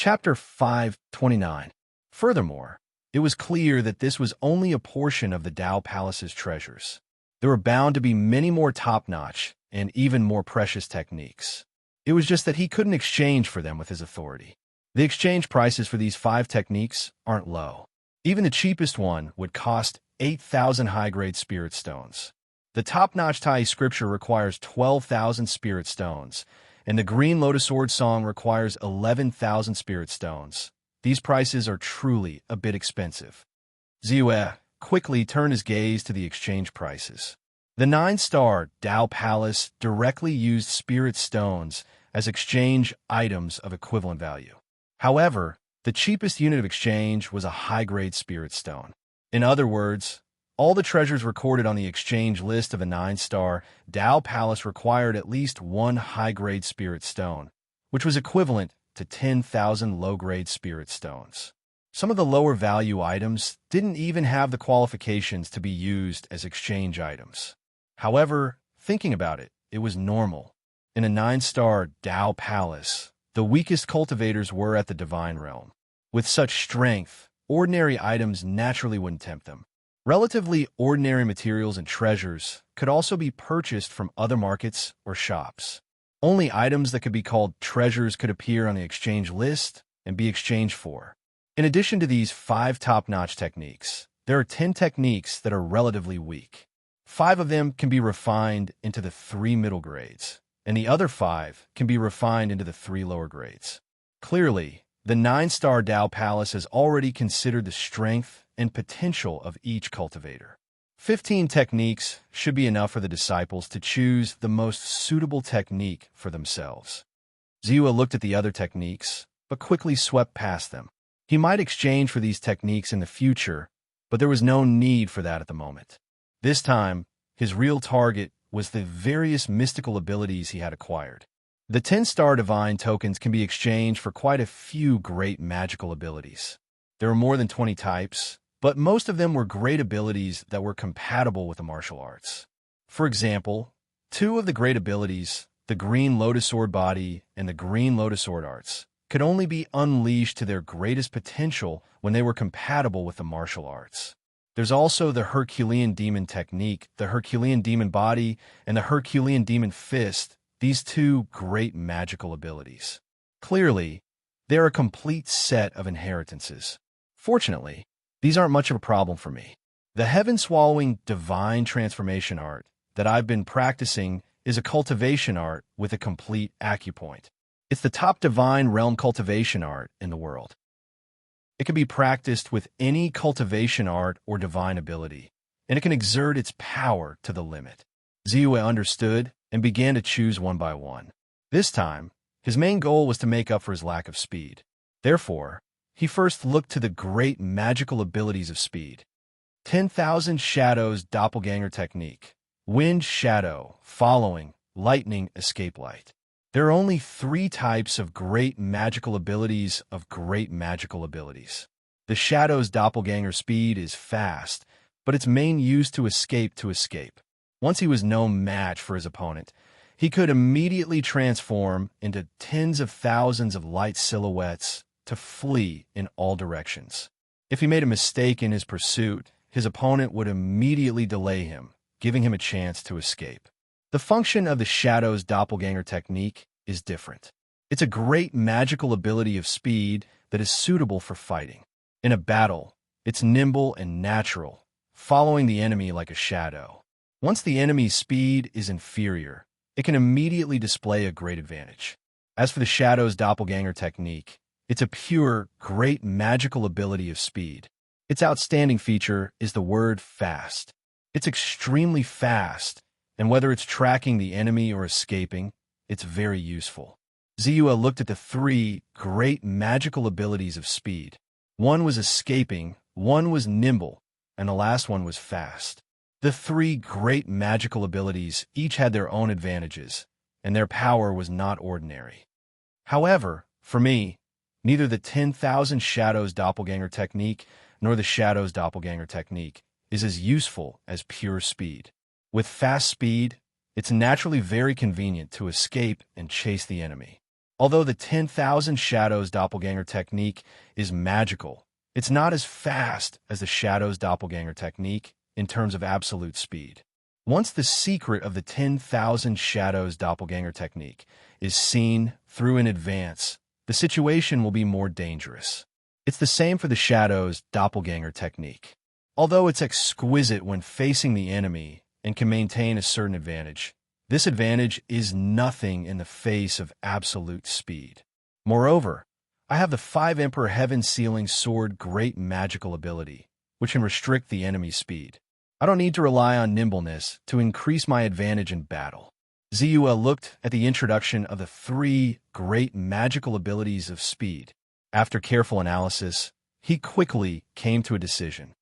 Chapter 529. Furthermore, it was clear that this was only a portion of the Tao Palace's treasures. There were bound to be many more top-notch and even more precious techniques. It was just that he couldn't exchange for them with his authority. The exchange prices for these 5 techniques aren't low. Even the cheapest one would cost 8,000 high-grade spirit stones. The top-notch Tai scripture requires 12,000 spirit stones, and the Green Lotus Sword Song requires 11,000 spirit stones. These prices are truly a bit expensive. Ziyue quickly turned his gaze to the exchange prices. The 9-star Tao Palace directly used spirit stones as exchange items of equivalent value. However, the cheapest unit of exchange was a high-grade spirit stone. In other words, all the treasures recorded on the exchange list of a 9-star Tao Palace required at least 1 high-grade spirit stone, which was equivalent to 10,000 low-grade spirit stones. Some of the lower-value items didn't even have the qualifications to be used as exchange items. However, thinking about it, it was normal. In a 9-star Tao Palace, the weakest cultivators were at the divine realm. With such strength, ordinary items naturally wouldn't tempt them. Relatively ordinary materials and treasures could also be purchased from other markets or shops. Only items that could be called treasures could appear on the exchange list and be exchanged for. In addition to these 5 top-notch techniques, there are 10 techniques that are relatively weak. 5 of them can be refined into the 3 middle grades, and the other 5 can be refined into the 3 lower grades. Clearly, the 9-star Tao Palace has already considered the strength and potential of each cultivator. 15 techniques should be enough for the disciples to choose the most suitable technique for themselves. Ziyue looked at the other techniques, but quickly swept past them. He might exchange for these techniques in the future, but there was no need for that at the moment. This time, his real target was the various mystical abilities he had acquired. The 10-star divine tokens can be exchanged for quite a few great magical abilities. There are more than 20 types, but most of them were great abilities that were compatible with the martial arts. For example, 2 of the great abilities, the Green Lotus Sword Body and the Green Lotus Sword Arts, could only be unleashed to their greatest potential when they were compatible with the martial arts. There's also the Herculean Demon Technique, the Herculean Demon Body, and the Herculean Demon Fist, these 2 great magical abilities. Clearly, they're a complete set of inheritances. Fortunately, these aren't much of a problem for me. The heaven-swallowing divine transformation art that I've been practicing is a cultivation art with a complete acupoint. It's the top divine realm cultivation art in the world. It can be practiced with any cultivation art or divine ability, and it can exert its power to the limit. Ziyue understood and began to choose one by one. This time, his main goal was to make up for his lack of speed. Therefore, he first looked to the great magical abilities of speed. 10,000 Shadows Doppelganger Technique. Wind Shadow, Following, Lightning Escape Light. There are only 3 types of great magical abilities The Shadow's Doppelganger speed is fast, but its main use to escape. Once he was no match for his opponent, he could immediately transform into tens of thousands of light silhouettes to flee in all directions. If he made a mistake in his pursuit, his opponent would immediately delay him, giving him a chance to escape. The function of the Shadow's Doppelganger Technique is different. It's a great magical ability of speed that is suitable for fighting. In a battle, it's nimble and natural, following the enemy like a shadow. Once the enemy's speed is inferior, it can immediately display a great advantage. As for the Shadow's Doppelganger Technique, it's a pure, great magical ability of speed. Its outstanding feature is the word fast. It's extremely fast, and whether it's tracking the enemy or escaping, it's very useful. Ziyue looked at the 3 great magical abilities of speed. One was escaping, one was nimble, and the last one was fast. The 3 great magical abilities each had their own advantages, and their power was not ordinary. However, for me, neither the 10,000 Shadows Doppelganger Technique nor the Shadow's Doppelganger Technique is as useful as pure speed. With fast speed, it's naturally very convenient to escape and chase the enemy. Although the 10,000 Shadows Doppelganger technique is magical, it's not as fast as the Shadows Doppelganger technique in terms of absolute speed. Once the secret of the 10,000 Shadows Doppelganger technique is seen through in advance, the situation will be more dangerous. It's the same for the Shadows Doppelganger technique. Although it's exquisite when facing the enemy and can maintain a certain advantage, this advantage is nothing in the face of absolute speed. Moreover, I have the 5 Emperor Heaven Sealing Sword Great Magical ability, which can restrict the enemy's speed. I don't need to rely on nimbleness to increase my advantage in battle. Ziyue looked at the introduction of the 3 great magical abilities of speed. After careful analysis, he quickly came to a decision.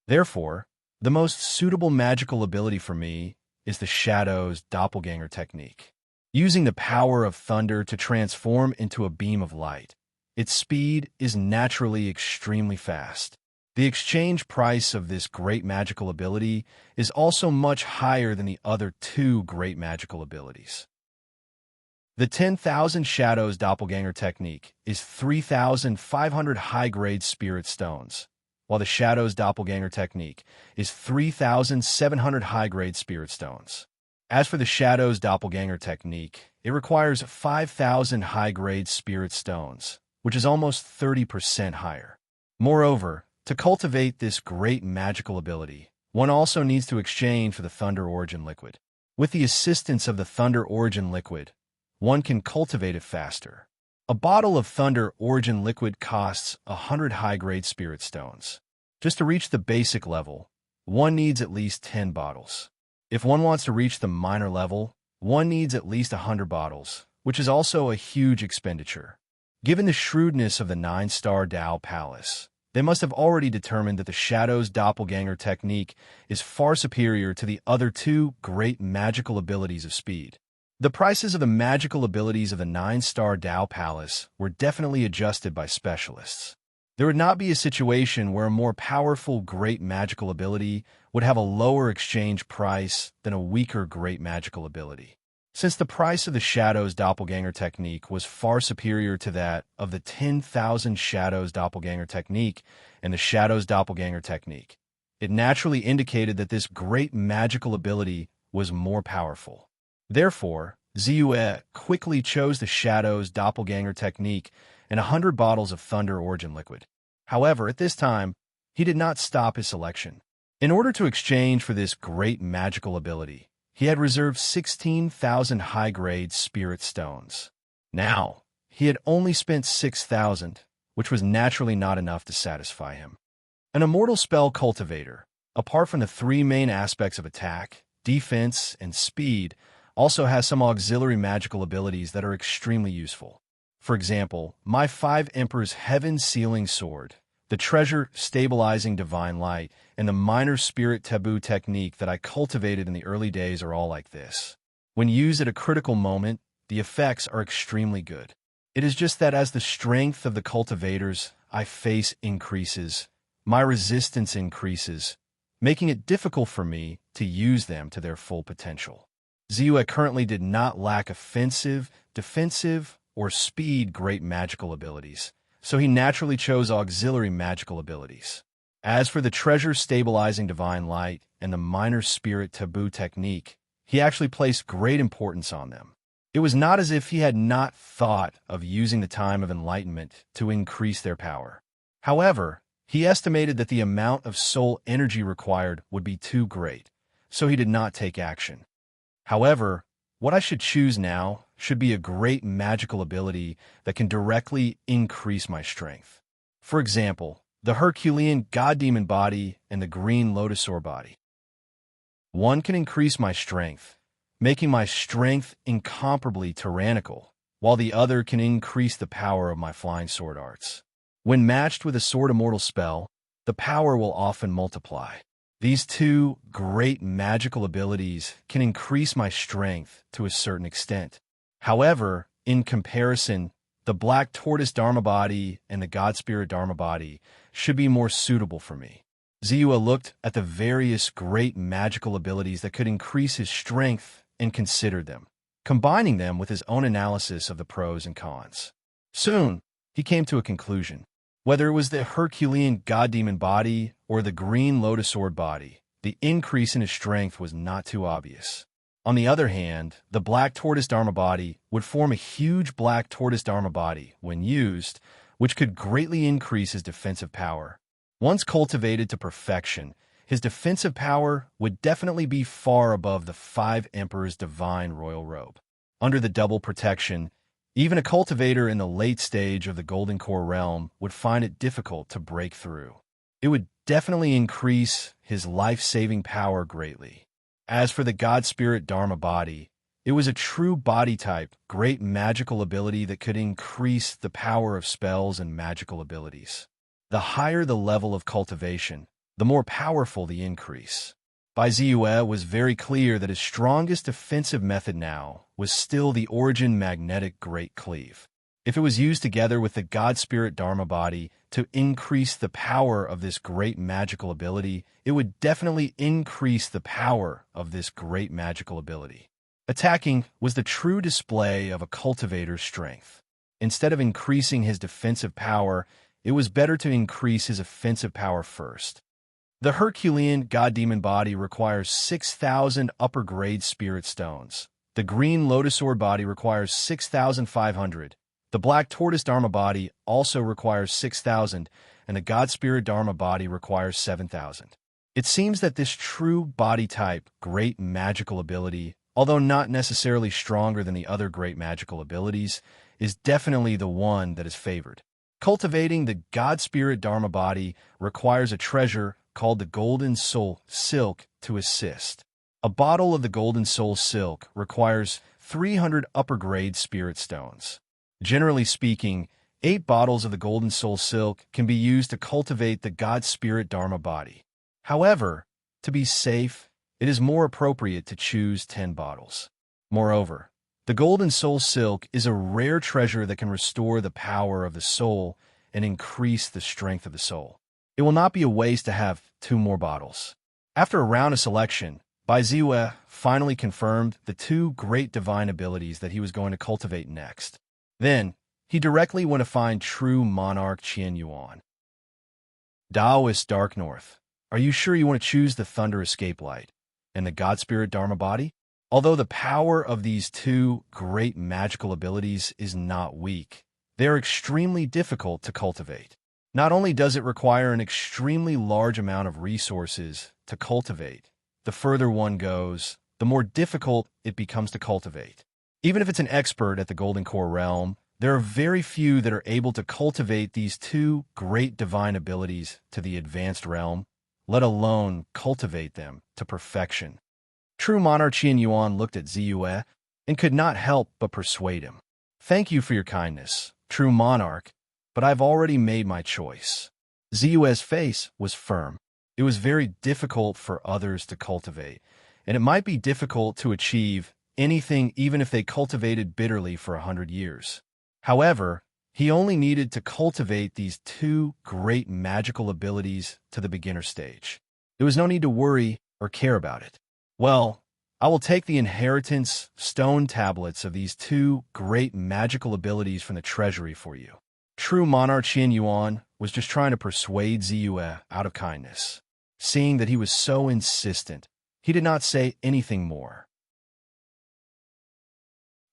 Therefore, the most suitable magical ability for me is the Shadows Doppelganger technique. Using the power of thunder to transform into a beam of light, its speed is naturally extremely fast. The exchange price of this great magical ability is also much higher than the other 2 great magical abilities. The 10,000 Shadows Doppelganger technique is 3,500 high-grade spirit stones, while the Shadows Doppelganger technique is 3,700 high-grade spirit stones. As for the Shadows Doppelganger technique, it requires 5,000 high-grade spirit stones, which is almost 30% higher. Moreover, to cultivate this great magical ability, one also needs to exchange for the Thunder Origin liquid. With the assistance of the Thunder Origin liquid, one can cultivate it faster. A bottle of Thunder Origin liquid costs 100 high-grade spirit stones. Just to reach the basic level, one needs at least 10 bottles. If one wants to reach the minor level, one needs at least 100 bottles, which is also a huge expenditure. Given the shrewdness of the 9-star Dao Palace, they must have already determined that the Shadows Doppelganger technique is far superior to the other 2 great magical abilities of speed. The prices of the magical abilities of the 9-star Dao Palace were definitely adjusted by specialists. There would not be a situation where a more powerful great magical ability would have a lower exchange price than a weaker great magical ability. Since the price of the Shadows Doppelganger technique was far superior to that of the 10,000 Shadows Doppelganger technique and the Shadows Doppelganger technique, it naturally indicated that this great magical ability was more powerful. Therefore, Ziyue quickly chose the Shadows Doppelganger technique and 100 bottles of Thunder Origin liquid. However, at this time, he did not stop his selection. In order to exchange for this great magical ability, he had reserved 16,000 high-grade spirit stones. Now, he had only spent 6,000, which was naturally not enough to satisfy him. An immortal spell cultivator, apart from the 3 main aspects of attack, defense, and speed, also has some auxiliary magical abilities that are extremely useful. For example, my 5 Emperor's Heaven Sealing Sword, the Treasure Stabilizing Divine Light, and the Minor Spirit Taboo technique that I cultivated in the early days are all like this. When used at a critical moment, the effects are extremely good. It is just that as the strength of the cultivators I face increases, my resistance increases, making it difficult for me to use them to their full potential. Ziyue currently did not lack offensive, defensive, or speed great magical abilities, so he naturally chose auxiliary magical abilities. As for the Treasure Stabilizing Divine Light and the Minor Spirit Taboo technique, he actually placed great importance on them. It was not as if he had not thought of using the Time of Enlightenment to increase their power. However, he estimated that the amount of soul energy required would be too great, so he did not take action. However, what I should choose now should be a great magical ability that can directly increase my strength. For example, the Herculean God Demon body and the Green Lotusaur body. One can increase my strength, making my strength incomparably tyrannical, while the other can increase the power of my flying sword arts. When matched with a sword immortal spell, the power will often multiply. These 2 great magical abilities can increase my strength to a certain extent. However, in comparison, the Black Tortoise Dharma body and the God Spirit Dharma body should be more suitable for me. Ziyue looked at the various great magical abilities that could increase his strength and considered them. combining them with his own analysis of the pros and cons. Soon, he came to a conclusion. Whether it was the Herculean god-demon body or the green lotus sword body, the increase in his strength was not too obvious. On the other hand, the black tortoise dharma body would form a huge black tortoise dharma body when used, which could greatly increase his defensive power. Once cultivated to perfection, his defensive power would definitely be far above the 5 Emperors' divine royal robe. Under the double protection, even a cultivator in the late stage of the Golden Core realm would find it difficult to break through. It would definitely increase his life-saving power greatly. As for the God Spirit Dharma body, it was a true body type, great magical ability that could increase the power of spells and magical abilities. The higher the level of cultivation, the more powerful the increase. Bai Ziyue was very clear that his strongest defensive method now was still the Origin Magnetic Great Cleave. If it was used together with the God Spirit Dharma body to increase the power of this great magical ability, it would definitely increase the power of this great magical ability. Attacking was the true display of a cultivator's strength. Instead of increasing his defensive power, it was better to increase his offensive power first. The Herculean god-demon body requires 6,000 upper-grade spirit stones. The green lotus sword body requires 6,500. The black tortoise dharma body also requires 6,000, and the God Spirit Dharma body requires 7,000. It seems that this true body type, great magical ability, although not necessarily stronger than the other great magical abilities, is definitely the one that is favored. Cultivating the God Spirit Dharma body requires a treasure called the Golden Soul Silk to assist. A bottle of the Golden Soul Silk requires 300 upper-grade spirit stones. Generally speaking, 8 bottles of the Golden Soul Silk can be used to cultivate the God Spirit Dharma body. However, to be safe, it is more appropriate to choose 10 bottles. Moreover, the Golden Soul Silk is a rare treasure that can restore the power of the soul and increase the strength of the soul. It will not be a waste to have 2 more bottles. After a round of selection, Bai Ziyue finally confirmed the 2 great divine abilities that he was going to cultivate next. Then, he directly went to find true monarch Qian Yuan. Taoist Dark North, are you sure you want to choose the Thunder Escape Light and the God Spirit Dharma body? Although the power of these 2 great magical abilities is not weak, they are extremely difficult to cultivate. Not only does it require an extremely large amount of resources to cultivate, the further one goes, the more difficult it becomes to cultivate. Even if it's an expert at the Golden Core realm, there are very few that are able to cultivate these 2 great divine abilities to the advanced realm, let alone cultivate them to perfection. True monarch Qian Yuan looked at Ziyue and could not help but persuade him. Thank you for your kindness, true monarch, but I've already made my choice. Ziyue's face was firm. It was very difficult for others to cultivate, and it might be difficult to achieve anything even if they cultivated bitterly for 100 years. However, he only needed to cultivate these 2 great magical abilities to the beginner stage. There was no need to worry or care about it. Well, I will take the inheritance stone tablets of these 2 great magical abilities from the treasury for you. True monarch Qian Yuan was just trying to persuade Ziyue out of kindness. Seeing that he was so insistent, he did not say anything more.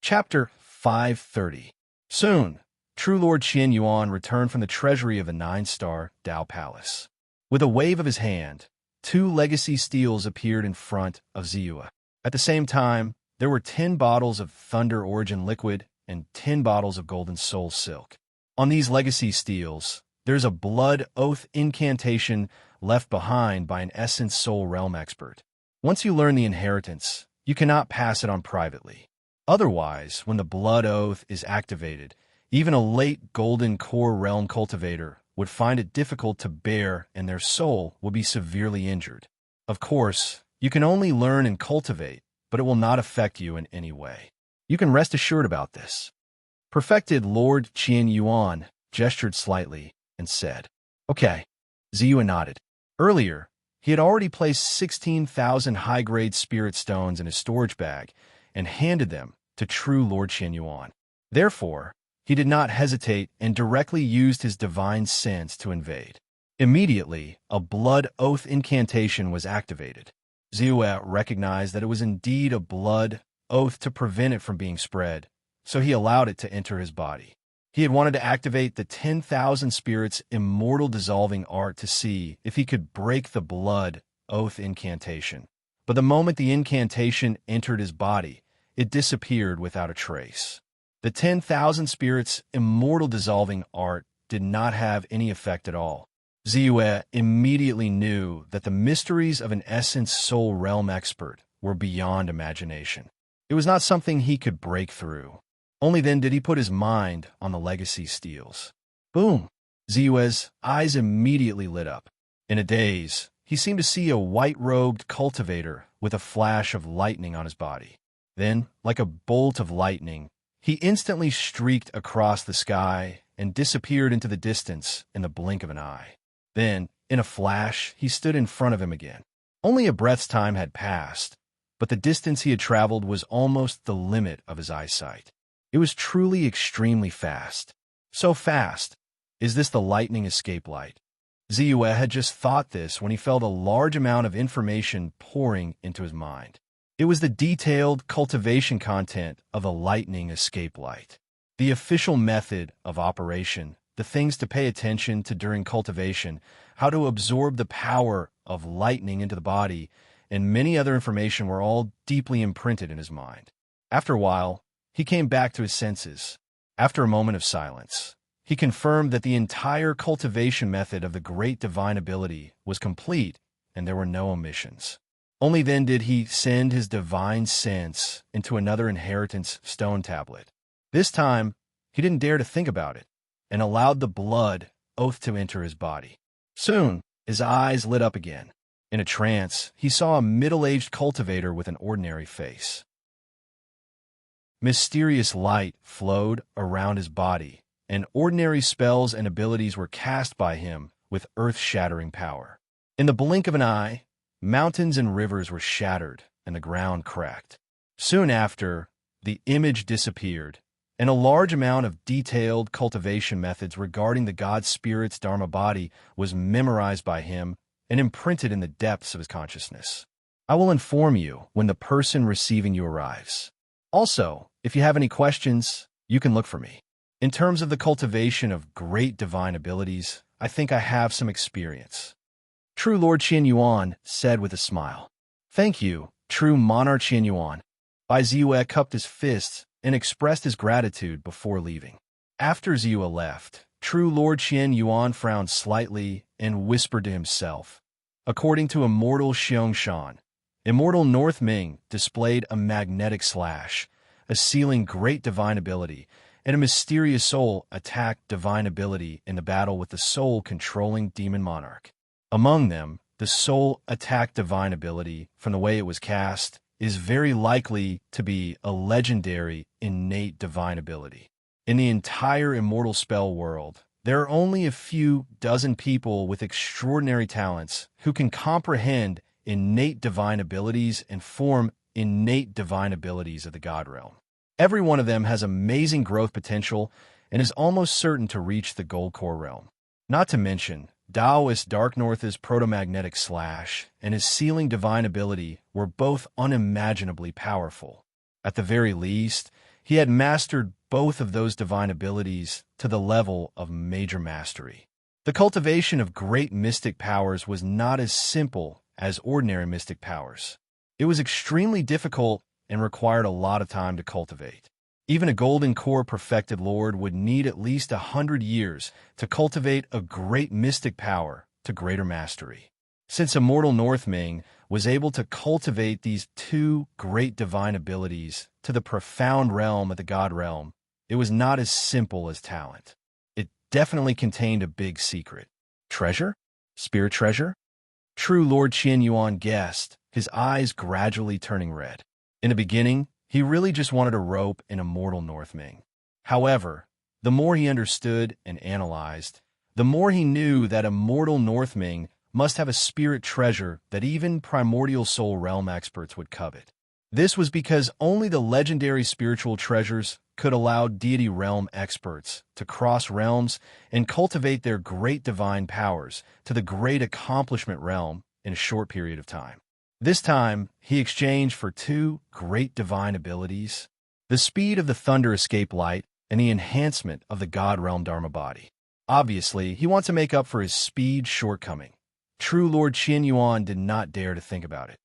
Chapter 530. Soon, true Lord Qian Yuan returned from the treasury of the 9-star Dao Palace. With a wave of his hand, 2 legacy steels appeared in front of Ziyue. At the same time, there were 10 bottles of Thunder Origin Liquid and 10 bottles of Golden Soul Silk. On these legacy steels, there's a blood oath incantation left behind by an Essence Soul Realm expert. Once you learn the inheritance, you cannot pass it on privately. Otherwise, when the blood oath is activated, even a late Golden Core Realm cultivator would find it difficult to bear and their soul will be severely injured. Of course, you can only learn and cultivate, but it will not affect you in any way. You can rest assured about this. Perfected Lord Qian Yuan gestured slightly and said, "Okay." Ziyue nodded. Earlier, he had already placed 16,000 high-grade spirit stones in his storage bag and handed them to true Lord Qian Yuan. Therefore, he did not hesitate and directly used his divine sense to invade. Immediately, a blood oath incantation was activated. Ziyue recognized that it was indeed a blood oath to prevent it from being spread, so he allowed it to enter his body. He had wanted to activate the 10,000 spirits' immortal dissolving art to see if he could break the blood oath incantation. But the moment the incantation entered his body, it disappeared without a trace. The 10,000 spirits' immortal dissolving art did not have any effect at all. Ziyue immediately knew that the mysteries of an Essence Soul Realm expert were beyond imagination. It was not something he could break through. Only then did he put his mind on the legacy steals. Boom! Ziyue's eyes immediately lit up. In a daze, he seemed to see a white-robed cultivator with a flash of lightning on his body. Then, like a bolt of lightning, he instantly streaked across the sky and disappeared into the distance in the blink of an eye. Then, in a flash, he stood in front of him again. Only a breath's time had passed, but the distance he had traveled was almost the limit of his eyesight. It was truly extremely fast. So fast. Is this the lightning escape light? Ziyue had just thought this when he felt a large amount of information pouring into his mind. It was the detailed cultivation content of the lightning escape light. The official method of operation, the things to pay attention to during cultivation, how to absorb the power of lightning into the body, and many other information were all deeply imprinted in his mind. After a while, he came back to his senses. After a moment of silence, he confirmed that the entire cultivation method of the great divine ability was complete and there were no omissions. Only then did he send his divine sense into another inheritance stone tablet. This time, he didn't dare to think about it and allowed the blood oath to enter his body. Soon, his eyes lit up again. In a trance, he saw a middle-aged cultivator with an ordinary face. Mysterious light flowed around his body, and ordinary spells and abilities were cast by him with earth-shattering power. In the blink of an eye, mountains and rivers were shattered, and the ground cracked. Soon after, the image disappeared, and a large amount of detailed cultivation methods regarding the god spirit's Dharma body was memorized by him and imprinted in the depths of his consciousness. I will inform you when the person receiving you arrives. Also, if you have any questions, you can look for me. In terms of the cultivation of great divine abilities, I think I have some experience. True Lord Qian Yuan said with a smile. Thank you, true Monarch Qian Yuan. Bai Ziyue cupped his fists and expressed his gratitude before leaving. After Ziyue left, true Lord Qian Yuan frowned slightly and whispered to himself. According to Immortal Xiangshan, Immortal North Ming displayed a magnetic slash, a sealing great divine ability, and a mysterious soul attacked divine ability in the battle with the soul-controlling demon monarch. Among them, the soul attacked divine ability, from the way it was cast, is very likely to be a legendary innate divine ability. In the entire immortal spell world, there are only a few dozen people with extraordinary talents who can comprehend innate divine abilities and form innate divine abilities of the God realm. Every one of them has amazing growth potential and is almost certain to reach the Gold Core realm. Not to mention, Taoist Dark North's proto-magnetic slash and his sealing divine ability were both unimaginably powerful. At the very least, he had mastered both of those divine abilities to the level of major mastery. The cultivation of great mystic powers was not as simple as ordinary mystic powers. It was extremely difficult and required a lot of time to cultivate. Even a golden core perfected lord would need at least 100 years to cultivate a great mystic power to greater mastery. Since Immortal North Ming was able to cultivate these two great divine abilities to the profound realm of the God realm, it was not as simple as talent. It definitely contained a big secret. Treasure? Spirit treasure? True Lord Qian Yuan guessed, his eyes gradually turning red. In the beginning, he really just wanted a rope in Immortal North Ming. However, the more he understood and analyzed, the more he knew that Immortal North Ming must have a spirit treasure that even primordial soul realm experts would covet. This was because only the legendary spiritual treasures could allow deity realm experts to cross realms and cultivate their great divine powers to the great accomplishment realm in a short period of time. This time, he exchanged for two great divine abilities: the speed of the thunder escape light and the enhancement of the god realm Dharma body. Obviously, he wants to make up for his speed shortcoming. True Lord Qian Yuan did not dare to think about it.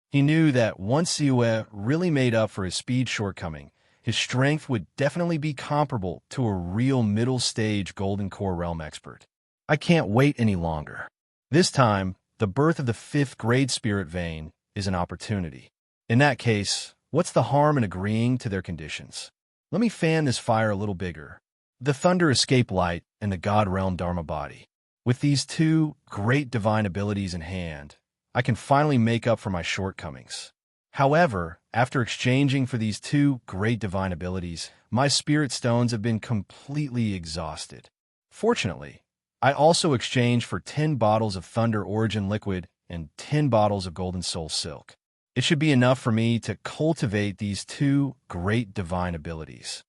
He knew that once Ziyue really made up for his speed shortcoming, his strength would definitely be comparable to a real middle-stage Golden Core Realm expert. I can't wait any longer. This time, the birth of the 5th grade spirit vein is an opportunity. In that case, what's the harm in agreeing to their conditions? Let me fan this fire a little bigger. The Thunder Escape Light and the God Realm Dharma body. With these two great divine abilities in hand, I can finally make up for my shortcomings. However, after exchanging for these two great divine abilities, my spirit stones have been completely exhausted. Fortunately, I also exchanged for 10 bottles of Thunder Origin Liquid and 10 bottles of Golden Soul Silk. It should be enough for me to cultivate these two great divine abilities.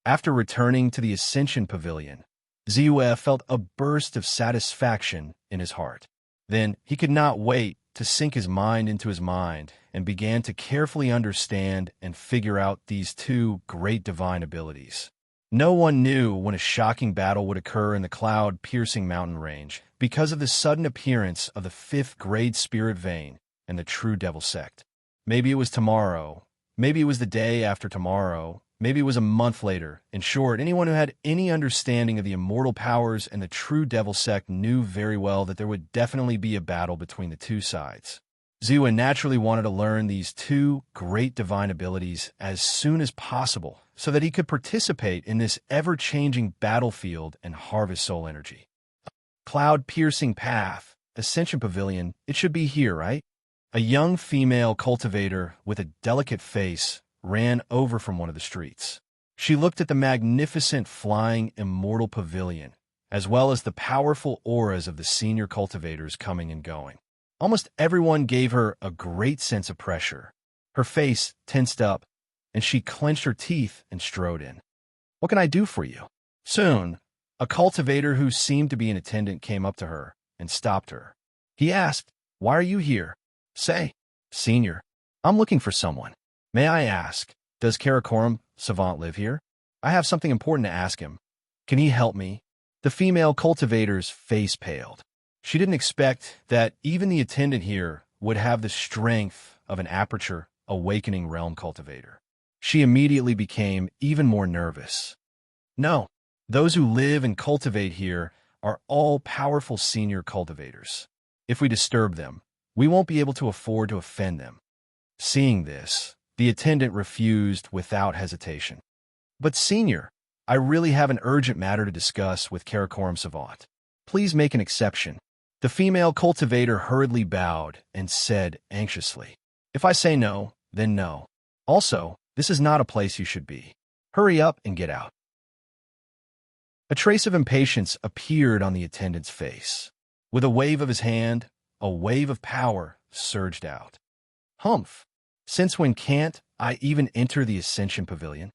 After returning to the Ascension Pavilion, Ziyue felt a burst of satisfaction in his heart. Then he could not wait to sink his mind into his mind and began to carefully understand and figure out these two great divine abilities. No one knew when a shocking battle would occur in the cloud-piercing mountain range because of the sudden appearance of the 5th grade spirit vein and the true devil sect. Maybe it was tomorrow. Maybe it was the day after tomorrow. Maybe it was a month later. In short, anyone who had any understanding of the immortal powers and the true devil sect knew very well that there would definitely be a battle between the two sides. Ziyue naturally wanted to learn these two great divine abilities as soon as possible so that he could participate in this ever-changing battlefield and harvest soul energy. Cloud-piercing path, Ascension Pavilion, it should be here, right? A young female cultivator with a delicate face ran over from one of the streets. She looked at the magnificent flying immortal pavilion, as well as the powerful auras of the senior cultivators coming and going. Almost everyone gave her a great sense of pressure. Her face tensed up, and she clenched her teeth and strode in. "What can I do for you?" Soon, a cultivator who seemed to be an attendant came up to her and stopped her. He asked, "Why are you here?" "Say, Senior, I'm looking for someone. May I ask, does Karakoram Savant live here? I have something important to ask him. Can he help me?" The female cultivator's face paled. She didn't expect that even the attendant here would have the strength of an Aperture Awakening Realm cultivator. She immediately became even more nervous. "No, those who live and cultivate here are all powerful senior cultivators. If we disturb them, we won't be able to afford to offend them." Seeing this, the attendant refused without hesitation. "But Senior, I really have an urgent matter to discuss with Karakoram Savant. Please make an exception." The female cultivator hurriedly bowed and said anxiously, "If I say no, then no. Also, this is not a place you should be. Hurry up and get out." A trace of impatience appeared on the attendant's face. With a wave of his hand, a wave of power surged out. "Humph! Since when can't I even enter the Ascension Pavilion?"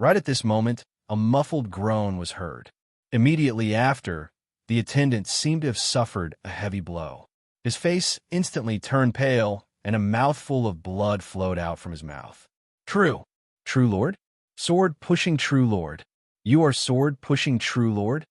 Right at this moment, a muffled groan was heard. Immediately after, the attendant seemed to have suffered a heavy blow. His face instantly turned pale, and a mouthful of blood flowed out from his mouth. True Lord? Sword-pushing True Lord. You are sword-pushing True Lord?"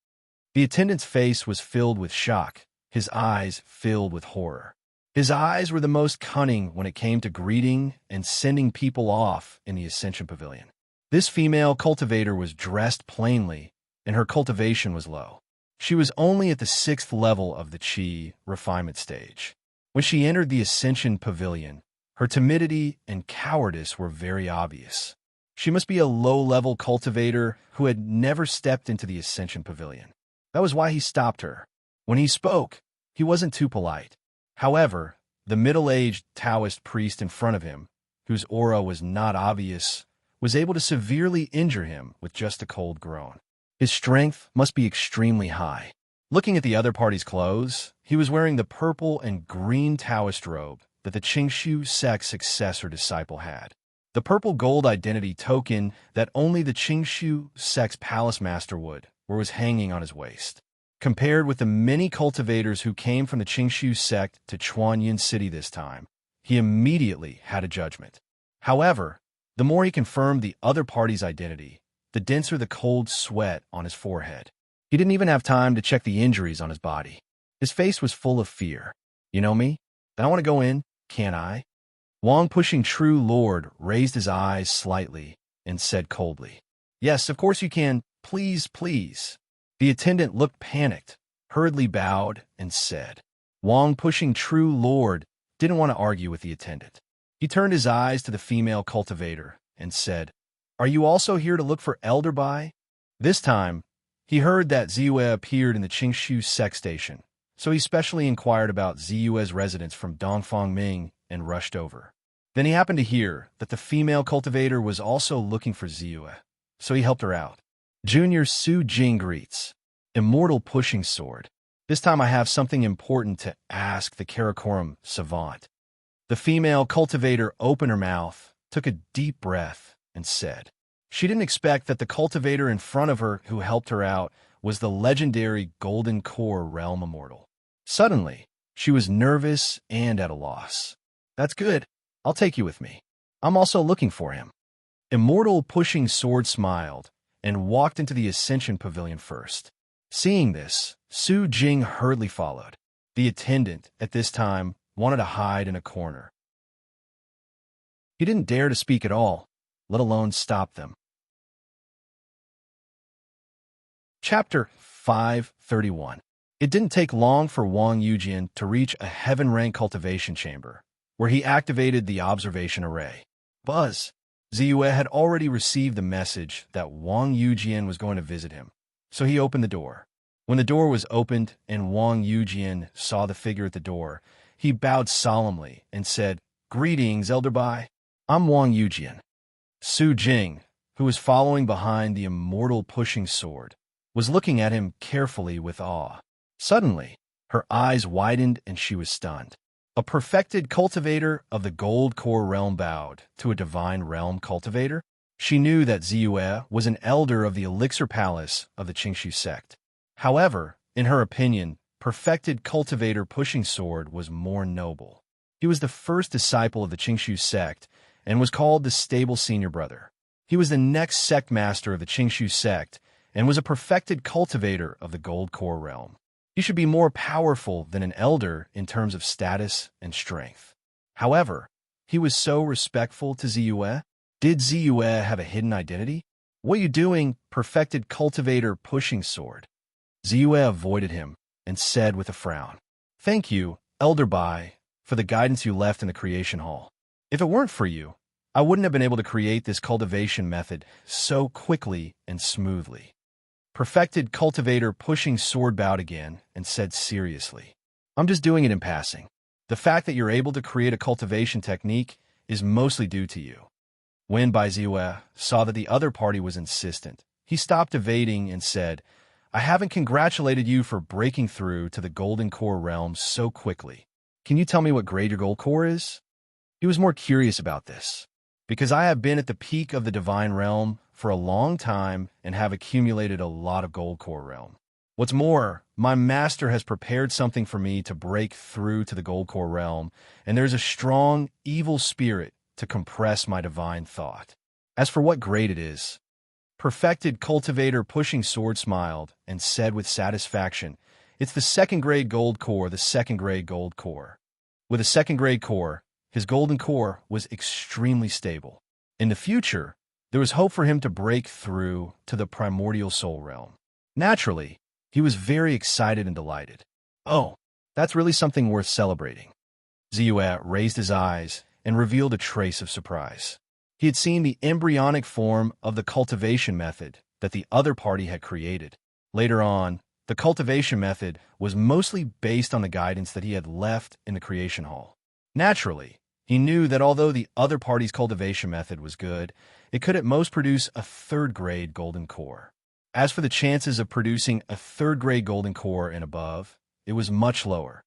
The attendant's face was filled with shock, his eyes filled with horror. His eyes were the most cunning when it came to greeting and sending people off in the Ascension Pavilion. This female cultivator was dressed plainly, and her cultivation was low. She was only at the 6th level of the Qi refinement stage. When she entered the Ascension Pavilion, her timidity and cowardice were very obvious. She must be a low-level cultivator who had never stepped into the Ascension Pavilion. That was why he stopped her. When he spoke, he wasn't too polite. However, the middle-aged Taoist priest in front of him, whose aura was not obvious, was able to severely injure him with just a cold groan. His strength must be extremely high. Looking at the other party's clothes, he was wearing the purple and green Taoist robe, that the Qingshu sect's successor disciple had. The purple gold identity token that only the Qingshu sect's palace master would, or was hanging on his waist. Compared with the many cultivators who came from the Qingshu sect to Chuanyin City this time, he immediately had a judgment. However, the more he confirmed the other party's identity, the denser the cold sweat on his forehead. He didn't even have time to check the injuries on his body. His face was full of fear. You know me? Then I want to go in, can't I? Wang, pushing True Lord, raised his eyes slightly and said coldly, Yes, of course you can. Please, please. The attendant looked panicked, hurriedly bowed, and said. Wang, pushing True Lord, didn't want to argue with the attendant. He turned his eyes to the female cultivator and said, Are you also here to look for Elder Bai? This time, he heard that Ziyue appeared in the Qingshu sect station, so he specially inquired about Ziyue's residence from Dongfang Ming and rushed over. Then he happened to hear that the female cultivator was also looking for Ziyue, so he helped her out. Junior Su Jing greets. Immortal pushing sword. This time I have something important to ask the Karakoram savant. The female cultivator opened her mouth, took a deep breath, and said. She didn't expect that the cultivator in front of her who helped her out was the legendary Golden Core Realm Immortal. Suddenly, she was nervous and at a loss. That's good. I'll take you with me. I'm also looking for him. Immortal pushing sword smiled and walked into the Ascension Pavilion first. Seeing this, Su Jing hurriedly followed. The attendant, at this time, wanted to hide in a corner. He didn't dare to speak at all, let alone stop them. Chapter 531. It didn't take long for Wang Yujian to reach a heaven-rank cultivation chamber, where he activated the observation array. Buzz! Ziyue had already received the message that Wang Yujian was going to visit him, so he opened the door. When the door was opened and Wang Yujian saw the figure at the door, he bowed solemnly and said, Greetings, Elder Bai. I'm Wang Yujian. Su Jing, who was following behind the immortal pushing sword, was looking at him carefully with awe. Suddenly, her eyes widened and she was stunned. A perfected cultivator of the Gold Core Realm bowed to a divine realm cultivator. She knew that Ziyue was an elder of the Elixir Palace of the Qingshu sect. However, in her opinion, perfected cultivator pushing sword was more noble. He was the first disciple of the Qingshu sect and was called the stable senior brother. He was the next sect master of the Qingshu sect and was a perfected cultivator of the Gold Core Realm. He should be more powerful than an elder in terms of status and strength. However, he was so respectful to Ziyue. Did Ziyue have a hidden identity? What are you doing, perfected cultivator pushing sword? Ziyue avoided him and said with a frown, Thank you, Elder Bai, for the guidance you left in the creation hall. If it weren't for you, I wouldn't have been able to create this cultivation method so quickly and smoothly. Perfected cultivator pushing sword bowed again and said seriously, I'm just doing it in passing. The fact that you're able to create a cultivation technique is mostly due to you. When Bai Ziyue saw that the other party was insistent, he stopped evading and said, I haven't congratulated you for breaking through to the Golden Core realm so quickly. Can you tell me what grade your Gold Core is? He was more curious about this. Because I have been at the peak of the Divine Realm for a long time and have accumulated a lot of Gold Core Realm. What's more, my master has prepared something for me to break through to the Gold Core Realm, and there's a strong, evil spirit to compress my divine thought. As for what grade it is, perfected cultivator pushing sword smiled and said with satisfaction, It's the second grade Gold Core, the second grade Gold Core. With a second grade core, his golden core was extremely stable. In the future, there was hope for him to break through to the primordial soul realm. Naturally, he was very excited and delighted. Oh, that's really something worth celebrating. Ziyue raised his eyes and revealed a trace of surprise. He had seen the embryonic form of the cultivation method that the other party had created. Later on, the cultivation method was mostly based on the guidance that he had left in the creation hall. Naturally, he knew that although the other party's cultivation method was good, it could at most produce a third-grade golden core. As for the chances of producing a third-grade golden core and above, it was much lower.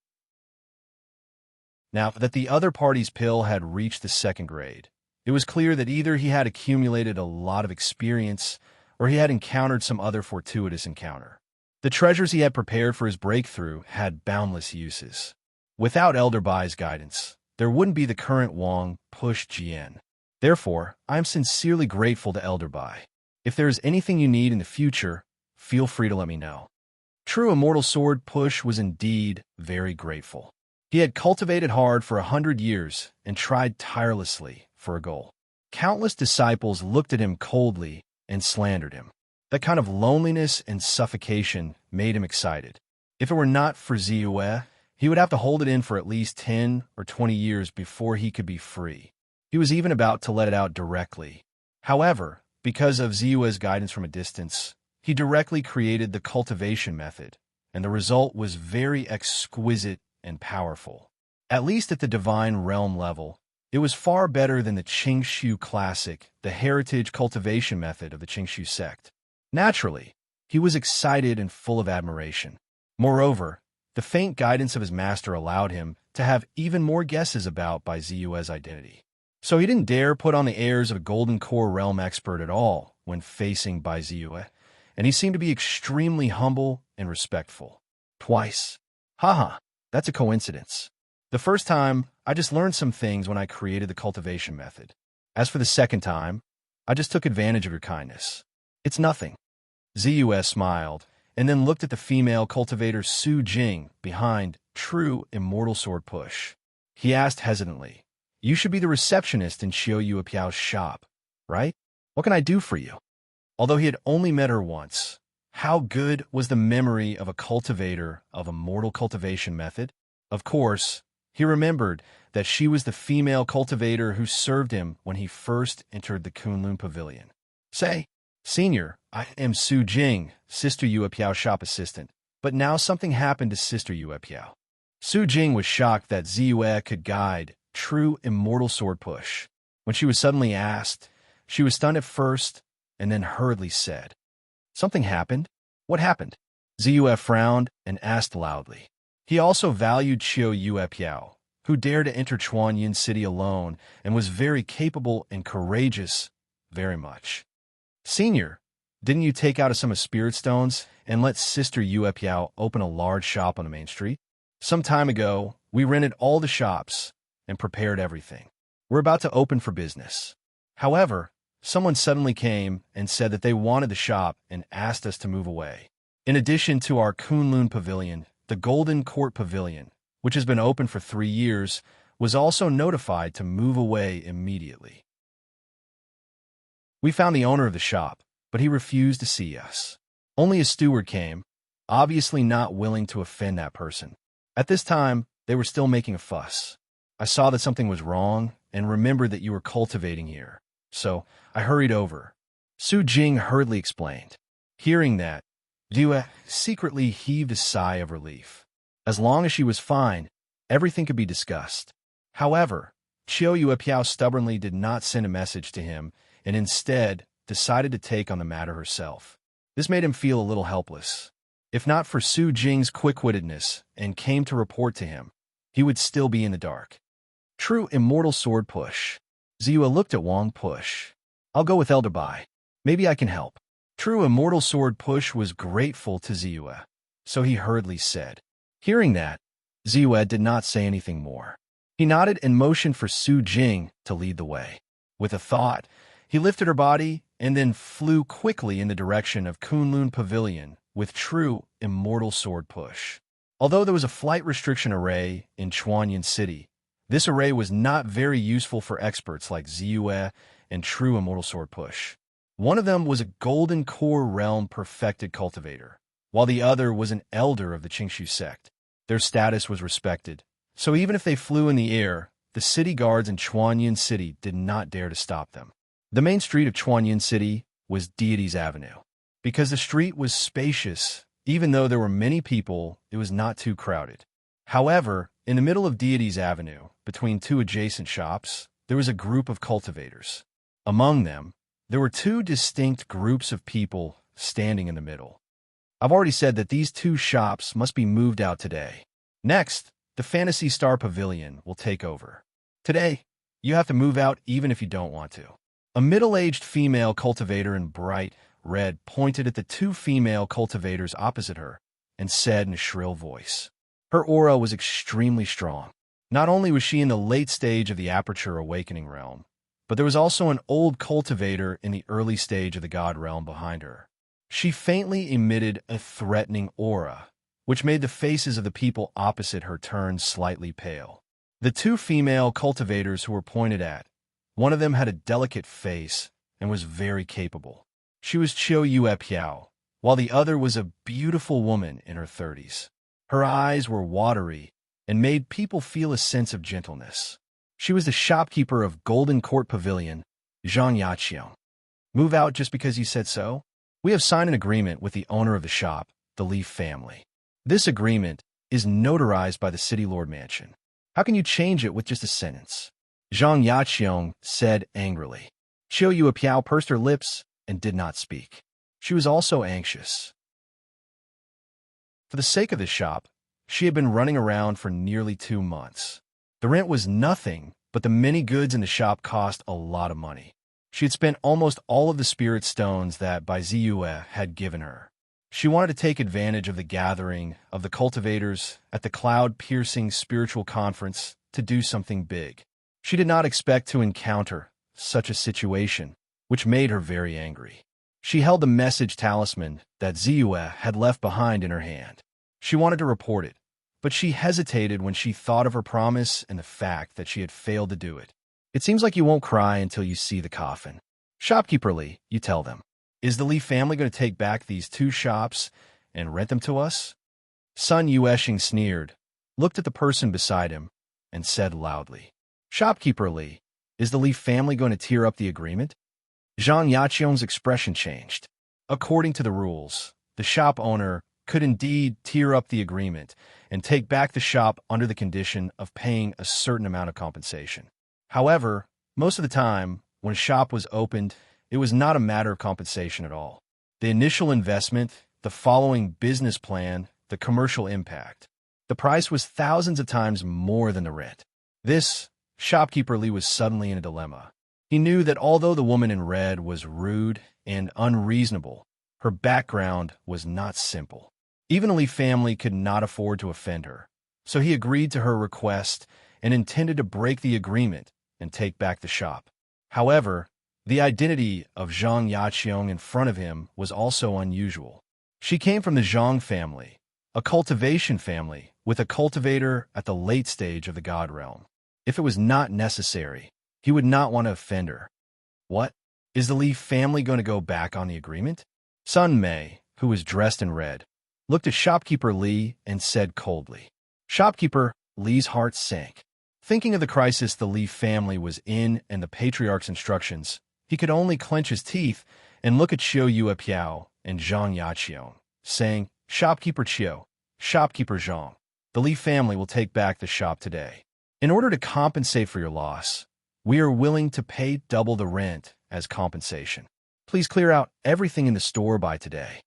Now that the other party's pill had reached the second grade, it was clear that either he had accumulated a lot of experience or he had encountered some other fortuitous encounter. The treasures he had prepared for his breakthrough had boundless uses. Without Elder Bai's guidance, there wouldn't be the current Wang Push Jian. Therefore, I am sincerely grateful to Elder Bai. If there is anything you need in the future, feel free to let me know. True Immortal Sword Push was indeed very grateful. He had cultivated hard for 100 years and tried tirelessly for a goal. Countless disciples looked at him coldly and slandered him. That kind of loneliness and suffocation made him excited. If it were not for Ziyue, he would have to hold it in for at least 10 or 20 years before he could be free. He was even about to let it out directly. However, because of Ziyue's guidance from a distance, he directly created the cultivation method, and the result was very exquisite and powerful. At least at the divine realm level, it was far better than the Qingshu classic, the heritage cultivation method of the Qingshu sect. Naturally, he was excited and full of admiration. Moreover, the faint guidance of his master allowed him to have even more guesses about Bai Ziyue's identity. So he didn't dare put on the airs of a Golden Core realm expert at all when facing Bai Ziyue, and he seemed to be extremely humble and respectful. Twice. Haha, that's a coincidence. The first time, I just learned some things when I created the cultivation method. As for the second time, I just took advantage of your kindness. It's nothing. Ziyue smiled, and then looked at the female cultivator Su Jing behind True Immortal Sword Push. He asked hesitantly, "You should be the receptionist in Xiao Yuepiao's shop, right? What can I do for you?" Although he had only met her once, how good was the memory of a cultivator of immortal cultivation method? Of course, he remembered that she was the female cultivator who served him when he first entered the Kunlun Pavilion. "Say, Senior, I am Su Jing, Sister Yuepiao's shop assistant, but now something happened to Sister Yuepiao." Su Jing was shocked that Ziyue could guide True Immortal Sword Push. When she was suddenly asked, she was stunned at first and then hurriedly said, "Something happened? What happened?" Ziyue frowned and asked loudly. He also valued Qiao Yuepiao, who dared to enter Chuanyin City alone and was very capable and courageous, very much. "Senior, didn't you take out some of Spirit Stones and let Sister Yuepiao open a large shop on the main street? Some time ago, we rented all the shops and prepared everything. We're about to open for business. However, someone suddenly came and said that they wanted the shop and asked us to move away. In addition to our Kunlun Pavilion, the Golden Court Pavilion, which has been open for 3 years, was also notified to move away immediately. We found the owner of the shop, but he refused to see us. Only a steward came, obviously not willing to offend that person. At this time, they were still making a fuss. I saw that something was wrong and remembered that you were cultivating here, so I hurried over." Su Jing hurriedly explained. Hearing that, Ziyue secretly heaved a sigh of relief. As long as she was fine, everything could be discussed. However, Qiao Yuepiao stubbornly did not send a message to him and instead decided to take on the matter herself. This made him feel a little helpless. If not for Su Jing's quick-wittedness and came to report to him, he would still be in the dark. True Immortal Sword Push. Ziyue looked at Wang Push. "I'll go with Elder Bai. Maybe I can help." True Immortal Sword Push was grateful to Ziyue, so he hurriedly said. Hearing that, Ziyue did not say anything more. He nodded and motioned for Su Jing to lead the way. With a thought, he lifted her body and then flew quickly in the direction of Kunlun Pavilion with True Immortal Sword Push. Although there was a flight restriction array in Chuanyin City, this array was not very useful for experts like Ziyue and True Immortal Sword Push. One of them was a Golden Core Realm perfected cultivator, while the other was an elder of the Qingshu sect. Their status was respected, so even if they flew in the air, the city guards in Chuanyin City did not dare to stop them. The main street of Chuanyin City was Deities Avenue. Because the street was spacious, even though there were many people, it was not too crowded. However, in the middle of Deities Avenue, between two adjacent shops, there was a group of cultivators. Among them, there were 2 distinct groups of people standing in the middle. I've already said that these 2 shops must be moved out today. Next, the Fantasy Star Pavilion will take over. Today, you have to move out even if you don't want to. A middle-aged female cultivator in bright red pointed at the two female cultivators opposite her and said in a shrill voice. Her aura was extremely strong. Not only was she in the late stage of the Aperture Awakening realm, but there was also an old cultivator in the early stage of the God realm behind her. She faintly emitted a threatening aura, which made the faces of the people opposite her turn slightly pale. The two female cultivators who were pointed at, one of them had a delicate face and was very capable. She was Chiu Yue Piao, while the other was a beautiful woman in her 30s. Her eyes were watery and made people feel a sense of gentleness. She was the shopkeeper of Golden Court Pavilion, Zhang Yaqiang. Move out just because you said so? We have signed an agreement with the owner of the shop, the Leaf family. This agreement is notarized by the City Lord Mansion. How can you change it with just a sentence? Zhang Yaqiang said angrily. Chiu Yue Piao pursed her lips and did not speak. She was also anxious. For the sake of the shop, she had been running around for nearly 2 months. The rent was nothing, but the many goods in the shop cost a lot of money. She had spent almost all of the spirit stones that Bai Ziyue had given her. She wanted to take advantage of the gathering of the cultivators at the cloud-piercing spiritual conference to do something big. She did not expect to encounter such a situation, which made her very angry. She held the message talisman that Ziyue had left behind in her hand. She wanted to report it, but she hesitated when she thought of her promise and the fact that she had failed to do it. It seems like you won't cry until you see the coffin. Shopkeeper Li, you tell them. Is the Li family going to take back these 2 shops and rent them to us? Sun Yueshing sneered, looked at the person beside him, and said loudly, Shopkeeper Li, is the Li family going to tear up the agreement? Zhang Yaqiang's expression changed. According to the rules, the shop owner could indeed tear up the agreement and take back the shop under the condition of paying a certain amount of compensation. However, most of the time, when a shop was opened, it was not a matter of compensation at all. The initial investment, the following business plan, the commercial impact. The price was thousands of times more than the rent. This, Shopkeeper Li was suddenly in a dilemma. He knew that although the woman in red was rude and unreasonable, her background was not simple. Even the Li family could not afford to offend her, so he agreed to her request and intended to break the agreement and take back the shop. However, the identity of Zhang Yaqiang in front of him was also unusual. She came from the Zhang family, a cultivation family with a cultivator at the late stage of the God realm. If it was not necessary, he would not want to offend her. What? Is the Li family going to go back on the agreement? Sun Mei, who was dressed in red, looked at Shopkeeper Li and said coldly. Shopkeeper Li's heart sank. Thinking of the crisis the Li family was in and the patriarch's instructions, he could only clench his teeth and look at Chiu Yue Piao and Zhang Yaqiang, saying, Shopkeeper Chiu, Shopkeeper Zhang, the Li family will take back the shop today. In order to compensate for your loss, we are willing to pay double the rent as compensation. Please clear out everything in the store by today.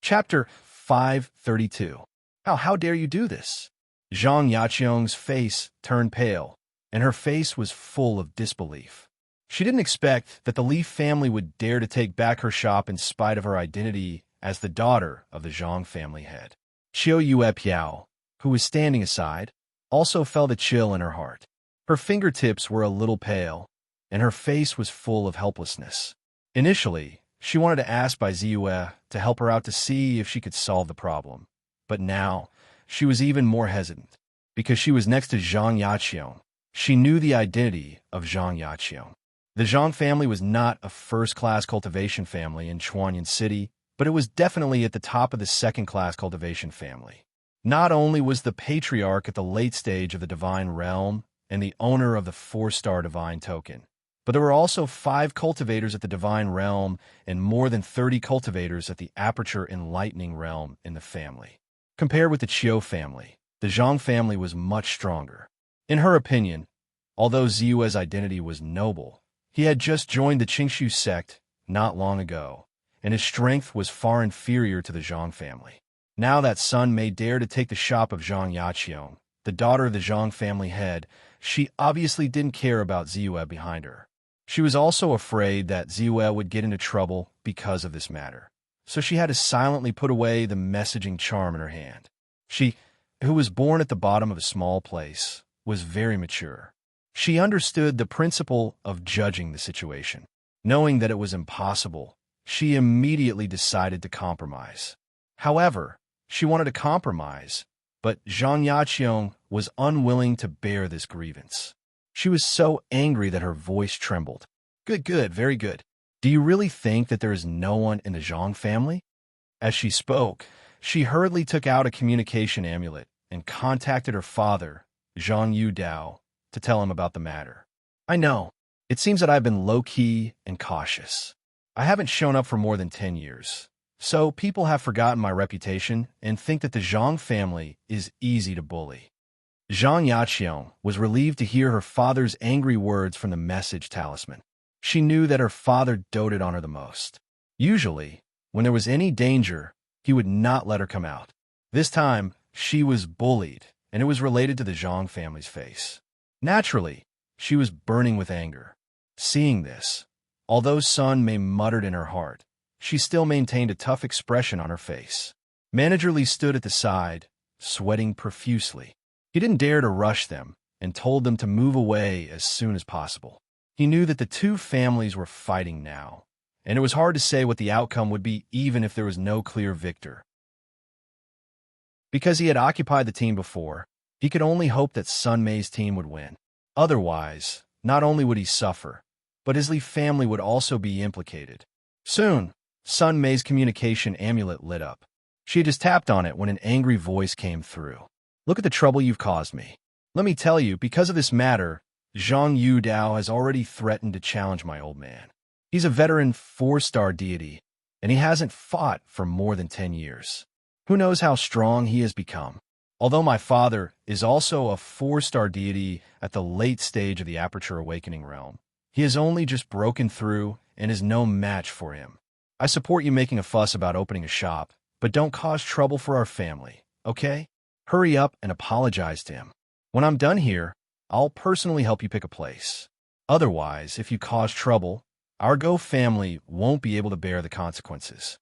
Chapter 532. How dare you do this? Zhang Yaqiang's face turned pale, and her face was full of disbelief. She didn't expect that the Li family would dare to take back her shop in spite of her identity as the daughter of the Zhang family head. Chiu Yue Piao, who was standing aside, also felt a chill in her heart. Her fingertips were a little pale, and her face was full of helplessness. Initially, she wanted to ask Bai Ziyue to help her out to see if she could solve the problem. But now, she was even more hesitant. Because she was next to Zhang Yaqiang, she knew the identity of Zhang Yaqiang. The Zhang family was not a first-class cultivation family in Chuanyan City, but it was definitely at the top of the second-class cultivation family. Not only was the patriarch at the late stage of the divine realm and the owner of the 4-star divine token, but there were also 5 cultivators at the divine realm and more than 30 cultivators at the aperture enlightening realm in the family. Compared with the Chiu family, the Zhang family was much stronger. In her opinion, although Ziyue's identity was noble, he had just joined the Qingshu sect not long ago, and his strength was far inferior to the Zhang family. Now that Sun Mei dared to take the shop of Zhang Yaqiong, the daughter of the Zhang family head, she obviously didn't care about Ziyue behind her. She was also afraid that Ziyue would get into trouble because of this matter, so she had to silently put away the messaging charm in her hand. She, who was born at the bottom of a small place, was very mature. She understood the principle of judging the situation. Knowing that it was impossible, she immediately decided to compromise. However, she wanted to compromise, but Zhang Yaqiong was unwilling to bear this grievance. She was so angry that her voice trembled. Good, very good. Do you really think that there is no one in the Zhang family? As she spoke, she hurriedly took out a communication amulet and contacted her father, Zhang Yudao, to tell him about the matter. I know. It seems that I've been low-key and cautious. I haven't shown up for more than 10 years. So people have forgotten my reputation and think that the Zhang family is easy to bully. Zhang Yaqiong was relieved to hear her father's angry words from the message talisman. She knew that her father doted on her the most. Usually, when there was any danger, he would not let her come out. This time, she was bullied, and it was related to the Zhang family's face. Naturally, she was burning with anger. Seeing this, although Sun Mei muttered in her heart, she still maintained a tough expression on her face. Manager Li stood at the side, sweating profusely. He didn't dare to rush them and told them to move away as soon as possible. He knew that the two families were fighting now, and it was hard to say what the outcome would be even if there was no clear victor. Because he had occupied the team before, he could only hope that Sun Mei's team would win. Otherwise, not only would he suffer, but his Li family would also be implicated. Soon, Sun Mei's communication amulet lit up. She had just tapped on it when an angry voice came through. Look at the trouble you've caused me. Let me tell you, because of this matter, Zhang Yudao has already threatened to challenge my old man. He's a veteran 4-star deity, and he hasn't fought for more than 10 years. Who knows how strong he has become? Although my father is also a 4-star deity at the late stage of the Aperture Awakening realm, he has only just broken through and is no match for him. I support you making a fuss about opening a shop, but don't cause trouble for our family, okay? Hurry up and apologize to him. When I'm done here, I'll personally help you pick a place. Otherwise, if you cause trouble, our Go family won't be able to bear the consequences.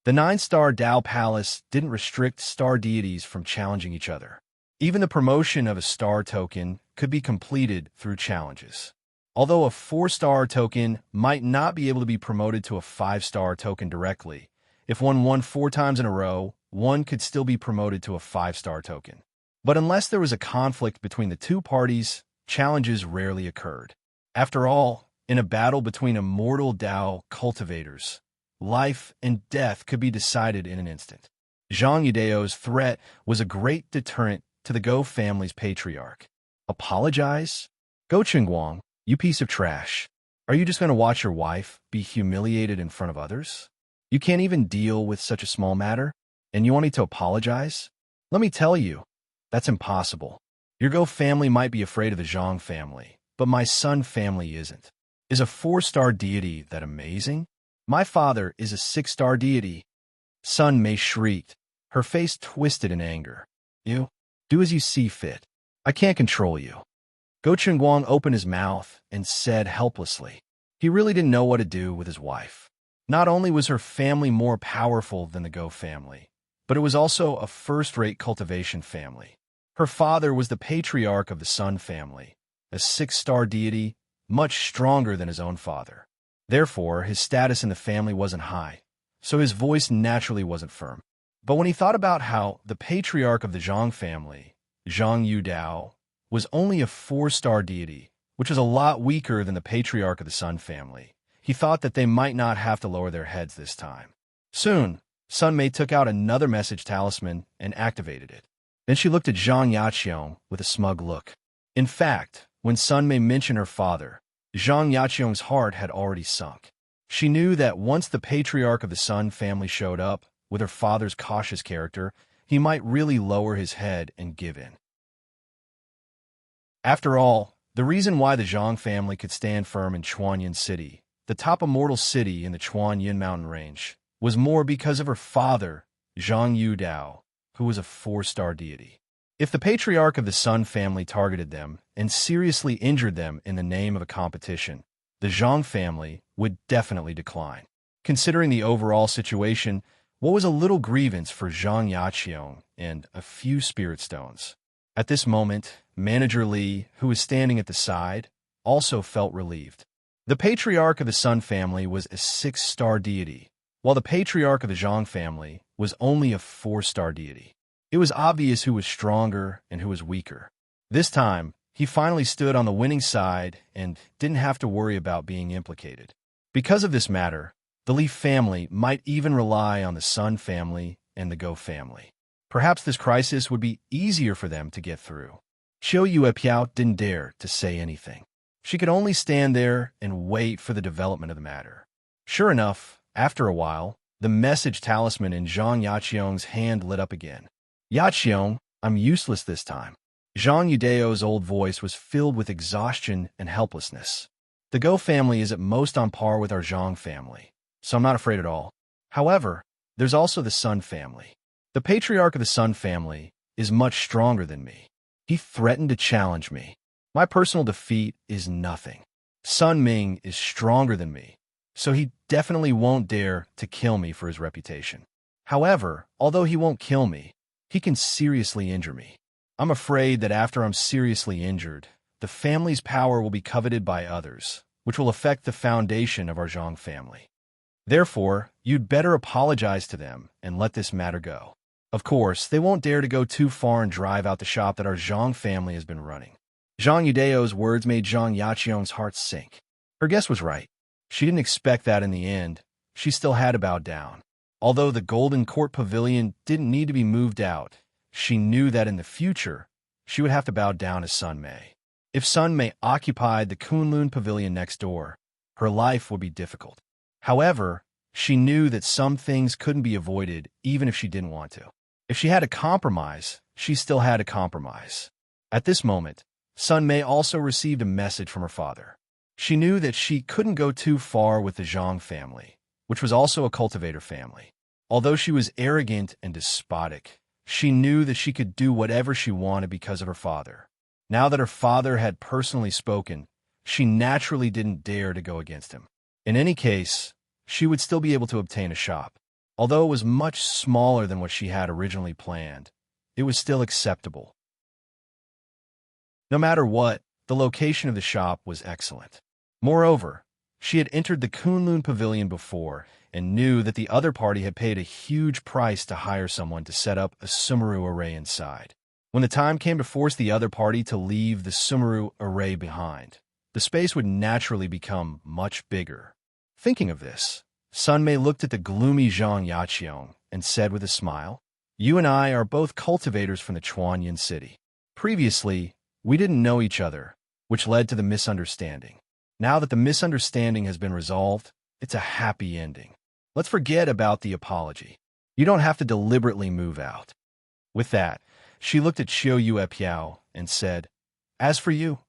The 9-star Dao Palace didn't restrict star deities from challenging each other. Even the promotion of a star token could be completed through challenges. Although a 4-star token might not be able to be promoted to a 5-star token directly, if one won 4 times in a row, one could still be promoted to a 5-star token. But unless there was a conflict between the two parties, challenges rarely occurred. After all, in a battle between immortal Dao cultivators, life and death could be decided in an instant. Zhang Yudao's threat was a great deterrent to the Go family's patriarch. Apologize? Go Qingguang, you piece of trash. Are you just going to watch your wife be humiliated in front of others? You can't even deal with such a small matter, and you want me to apologize? Let me tell you, that's impossible. Your Go family might be afraid of the Zhang family, but my Sun family isn't. Is a 4-star deity that amazing? My father is a 6-star deity. Sun Mei shrieked, her face twisted in anger. You, do as you see fit. I can't control you. Go Qingguang opened his mouth and said helplessly. He really didn't know what to do with his wife. Not only was her family more powerful than the Go family, but it was also a first-rate cultivation family. Her father was the patriarch of the Sun family, a 6-star deity, much stronger than his own father. Therefore, his status in the family wasn't high, so his voice naturally wasn't firm. But when he thought about how the patriarch of the Zhang family, Zhang Yudao, was only a 4-star deity, which was a lot weaker than the patriarch of the Sun family, he thought that they might not have to lower their heads this time. Soon, Sun Mei took out another message talisman and activated it. Then she looked at Zhang Yaqiong with a smug look. In fact, when Sun Mei mentioned her father, Zhang Yaqiong's heart had already sunk. She knew that once the patriarch of the Sun family showed up, with her father's cautious character, he might really lower his head and give in. After all, the reason why the Zhang family could stand firm in Chuanyin City, the top immortal city in the Chuanyin mountain range, was more because of her father, Zhang Yudao, who was a 4-star deity. If the patriarch of the Sun family targeted them and seriously injured them in the name of a competition, the Zhang family would definitely decline. Considering the overall situation, what was a little grievance for Zhang Yaqiong and a few spirit stones? At this moment, Manager Li, who was standing at the side, also felt relieved. The patriarch of the Sun family was a 6-star deity, while the patriarch of the Zhang family was only a 4-star deity. It was obvious who was stronger and who was weaker. This time, he finally stood on the winning side and didn't have to worry about being implicated. Because of this matter, the Li family might even rely on the Sun family and the Go family. Perhaps this crisis would be easier for them to get through. Qiu Yuepiao didn't dare to say anything. She could only stand there and wait for the development of the matter. Sure enough, after a while, the message talisman in Zhang Yaqiong's hand lit up again. Yaqiong, I'm useless this time. Zhang Yudao's old voice was filled with exhaustion and helplessness. The Go family is at most on par with our Zhang family, so I'm not afraid at all. However, there's also the Sun family. The patriarch of the Sun family is much stronger than me. He threatened to challenge me. My personal defeat is nothing. Sun Ming is stronger than me, so he definitely won't dare to kill me for his reputation. However, although he won't kill me, he can seriously injure me. I'm afraid that after I'm seriously injured, the family's power will be coveted by others, which will affect the foundation of our Zhang family. Therefore, you'd better apologize to them and let this matter go. Of course, they won't dare to go too far and drive out the shop that our Zhang family has been running. Zhang Yudao's words made Zhang Yaqiong's heart sink. Her guess was right. She didn't expect that in the end. She still had to bow down. Although the Golden Court Pavilion didn't need to be moved out, she knew that in the future, she would have to bow down to Sun Mei. If Sun Mei occupied the Kunlun Pavilion next door, her life would be difficult. However, she knew that some things couldn't be avoided even if she didn't want to. If she had to compromise, she still had to compromise. At this moment, Sun Mei also received a message from her father. She knew that she couldn't go too far with the Zhang family, which was also a cultivator family. Although she was arrogant and despotic, she knew that she could do whatever she wanted because of her father. Now that her father had personally spoken, she naturally didn't dare to go against him. In any case, she would still be able to obtain a shop. Although it was much smaller than what she had originally planned, it was still acceptable. No matter what, the location of the shop was excellent. Moreover, she had entered the Kunlun Pavilion before and knew that the other party had paid a huge price to hire someone to set up a Sumeru array inside. When the time came to force the other party to leave the Sumeru array behind, the space would naturally become much bigger. Thinking of this, Sun Mei looked at the gloomy Zhang Yaqiong and said with a smile, "You and I are both cultivators from the Chuanyan city. Previously, we didn't know each other, which led to the misunderstanding. Now that the misunderstanding has been resolved, it's a happy ending. Let's forget about the apology. You don't have to deliberately move out." With that, she looked at Qiu Yuepiao and said, "As for you,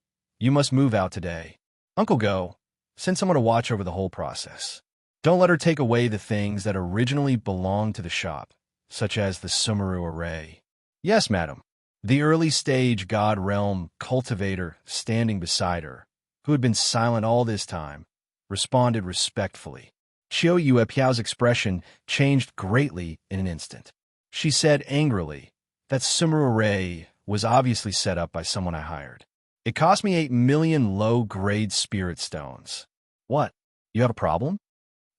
you must move out today. Uncle Go, send someone to watch over the whole process. Don't let her take away the things that originally belonged to the shop, such as the Sumeru array." "Yes, madam." The early-stage God Realm cultivator standing beside her, who had been silent all this time, responded respectfully. Qiu Yuepiao's expression changed greatly in an instant. She said angrily, "That Sumeru array was obviously set up by someone I hired. It cost me 8 million low-grade spirit stones. What? You have a problem?"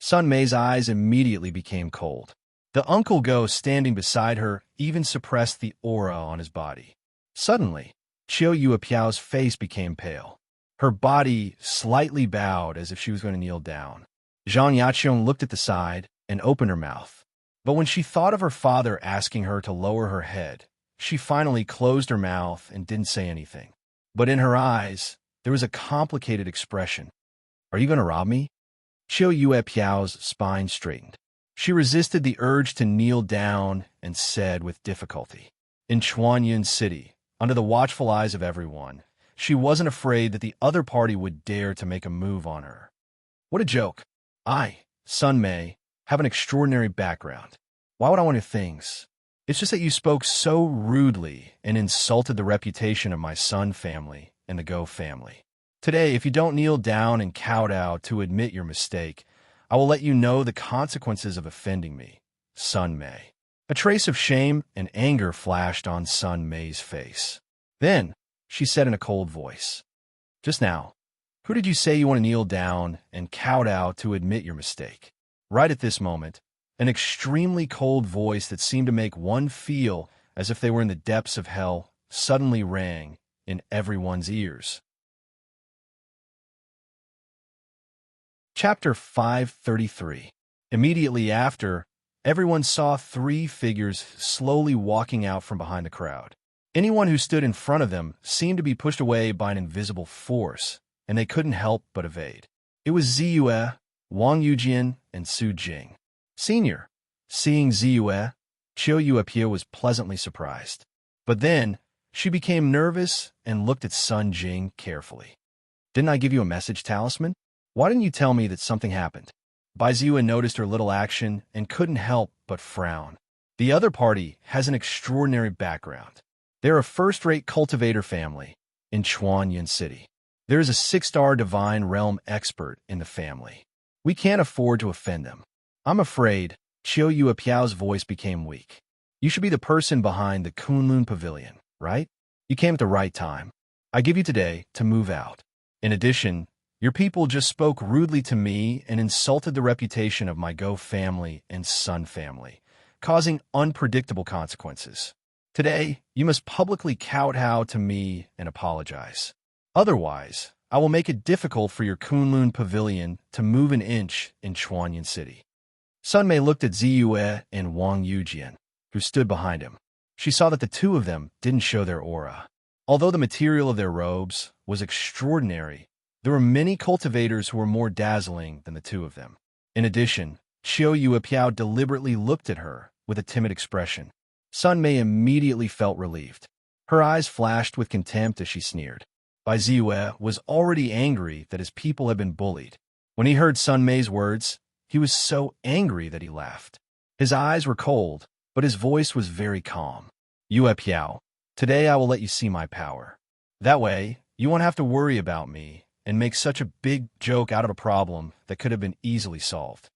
Sun Mei's eyes immediately became cold. The Uncle Go standing beside her even suppressed the aura on his body. Suddenly, Qiu Yuepiao's face became pale. Her body slightly bowed as if she was going to kneel down. Zhang Yaqiong looked at the side and opened her mouth. But when she thought of her father asking her to lower her head, she finally closed her mouth and didn't say anything. But in her eyes, there was a complicated expression. "Are you going to rob me?" Qiu Yuepiao's spine straightened. She resisted the urge to kneel down and said with difficulty, "In Chuanyan City, under the watchful eyes of everyone, she wasn't afraid that the other party would dare to make a move on her." What a joke. I, Sun Mei, have an extraordinary background. Why would I want your things? It's just that you spoke so rudely and insulted the reputation of my Sun family and the Go family. Today, if you don't kneel down and kowtow to admit your mistake, I will let you know the consequences of offending me, Sun Mei. A trace of shame and anger flashed on Sun Mei's face. Then, she said in a cold voice, "Just now, who did you say you want to kneel down and kowtow to admit your mistake?" Right at this moment, an extremely cold voice that seemed to make one feel as if they were in the depths of hell suddenly rang in everyone's ears. Chapter 533. Immediately after, everyone saw three figures slowly walking out from behind the crowd. Anyone who stood in front of them seemed to be pushed away by an invisible force, and they couldn't help but evade. It was Ziyue, Wang Yujian, and Su Jing. Senior. Seeing Ziyue, Qiu Yuepia was pleasantly surprised. But then, she became nervous and looked at Sun Jing carefully. "Didn't I give you a message, Talisman? Why didn't you tell me that something happened?" Bai Ziyue noticed her little action and couldn't help but frown. The other party has an extraordinary background. They're a first-rate cultivator family in Chuanyan City. There is a 6-star divine realm expert in the family. We can't afford to offend them. I'm afraid. Qiu Yuepiao's voice became weak. You should be the person behind the Kunlun Pavilion, right? You came at the right time. I give you today to move out. In addition, your people just spoke rudely to me and insulted the reputation of my Go family and Sun family, causing unpredictable consequences. Today, you must publicly kowtow to me and apologize. Otherwise, I will make it difficult for your Kunlun Pavilion to move an inch in Chuanyan City. Sun Mei looked at Ziyue and Wang Yujian, who stood behind him. She saw that the two of them didn't show their aura. Although the material of their robes was extraordinary, there were many cultivators who were more dazzling than the two of them. In addition, Qiu Yuepiao deliberately looked at her with a timid expression. Sun Mei immediately felt relieved. Her eyes flashed with contempt as she sneered. Bai Ziyue was already angry that his people had been bullied. When he heard Sun Mei's words, he was so angry that he laughed. His eyes were cold, but his voice was very calm. "Yuepiao, today I will let you see my power. That way, you won't have to worry about me and make such a big joke out of a problem that could have been easily solved."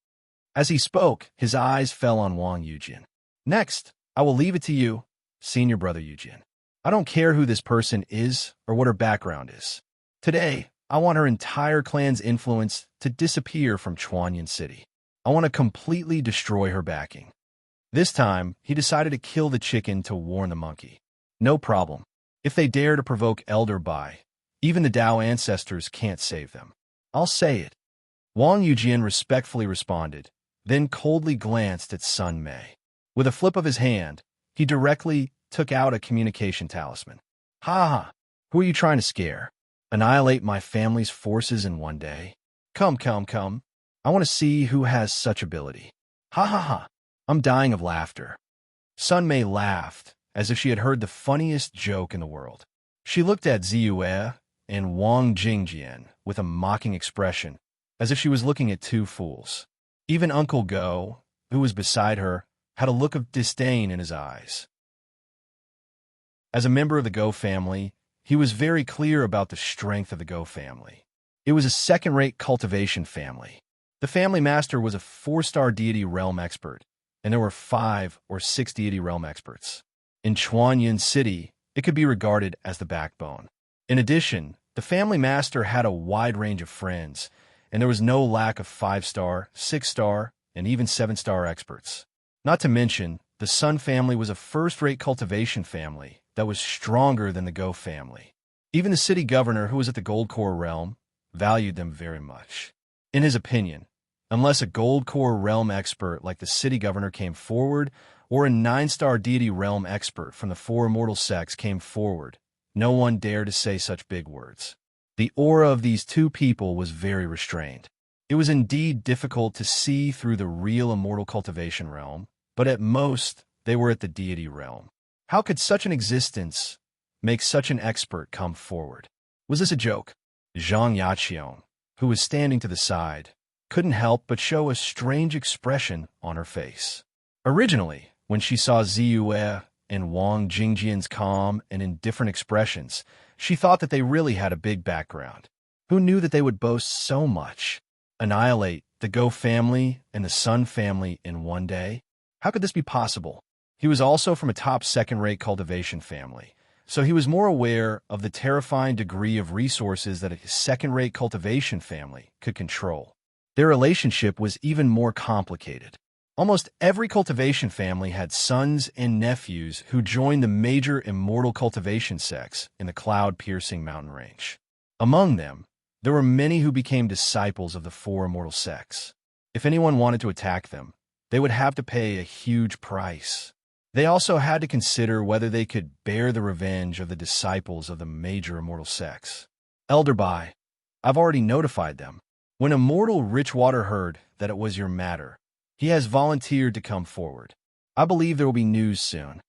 As he spoke, his eyes fell on Wang Yujian. "Next, I will leave it to you, senior brother Yujian. I don't care who this person is or what her background is. Today, I want her entire clan's influence to disappear from Chuanyan City. I want to completely destroy her backing." This time, he decided to kill the chicken to warn the monkey. No problem. If they dare to provoke Elder Bai, even the Dao ancestors can't save them. I'll say it. Wang Yujian respectfully responded, then coldly glanced at Sun Mei. With a flip of his hand, he directly took out a communication talisman. "Ha ha! Who are you trying to scare? Annihilate my family's forces in one day? Come. I want to see who has such ability. Ha ha ha! I'm dying of laughter." Sun Mei laughed as if she had heard the funniest joke in the world. She looked at Ziyue and Wang Jingjian with a mocking expression, as if she was looking at two fools. Even Uncle Go, who was beside her, had a look of disdain in his eyes. As a member of the Go family, he was very clear about the strength of the Go family. It was a second-rate cultivation family. The family master was a 4-star deity realm expert, and there were 5 or 6 deity realm experts. In Chuanyan City, it could be regarded as the backbone. In addition, the family master had a wide range of friends, and there was no lack of 5-star, 6-star, and even 7-star experts. Not to mention, the Sun family was a first-rate cultivation family that was stronger than the Go family. Even the city governor, who was at the Gold Core realm, valued them very much. In his opinion, unless a Gold Core realm expert like the city governor came forward, or a 9-star deity realm expert from the 4 immortal sects came forward, no one dared to say such big words. The aura of these two people was very restrained. It was indeed difficult to see through the real immortal cultivation realm, but at most, they were at the deity realm. How could such an existence make such an expert come forward? Was this a joke? Zhang Yaqian, who was standing to the side, couldn't help but show a strange expression on her face. Originally, when she saw Ziyue and Wang Jingjian's calm and indifferent expressions, she thought that they really had a big background. Who knew that they would boast so much? Annihilate the Go family and the Sun family in one day? How could this be possible? He was also from a top second-rate cultivation family, so he was more aware of the terrifying degree of resources that a second-rate cultivation family could control. Their relationship was even more complicated. Almost every cultivation family had sons and nephews who joined the major immortal cultivation sects in the cloud-piercing mountain range. Among them, there were many who became disciples of the four immortal sects. If anyone wanted to attack them, they would have to pay a huge price. They also had to consider whether they could bear the revenge of the disciples of the major immortal sects. Elder Bai, I've already notified them. When Immortal Richwater heard that it was your matter, he has volunteered to come forward. I believe there will be news soon.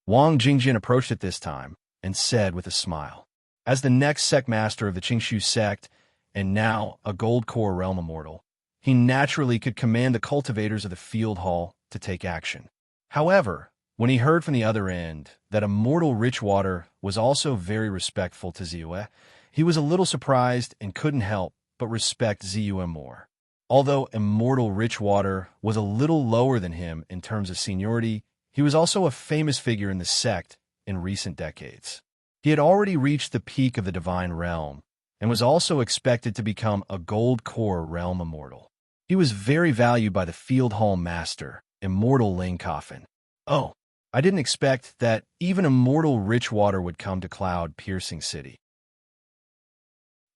Wang Jingjian approached at this time and said with a smile, as the next sect master of the Qingshu sect, and now a Gold Core Realm Immortal, he naturally could command the cultivators of the field hall to take action. However, when he heard from the other end that Immortal Richwater was also very respectful to Ziyue, he was a little surprised and couldn't help but respect Ziyue more. Although Immortal Richwater was a little lower than him in terms of seniority, he was also a famous figure in the sect in recent decades. He had already reached the peak of the Divine Realm and was also expected to become a Gold Core Realm Immortal. He was very valued by the Field Hall Master, Immortal Ling Coffin. Oh, I didn't expect that even Immortal Richwater would come to Cloud-Piercing City.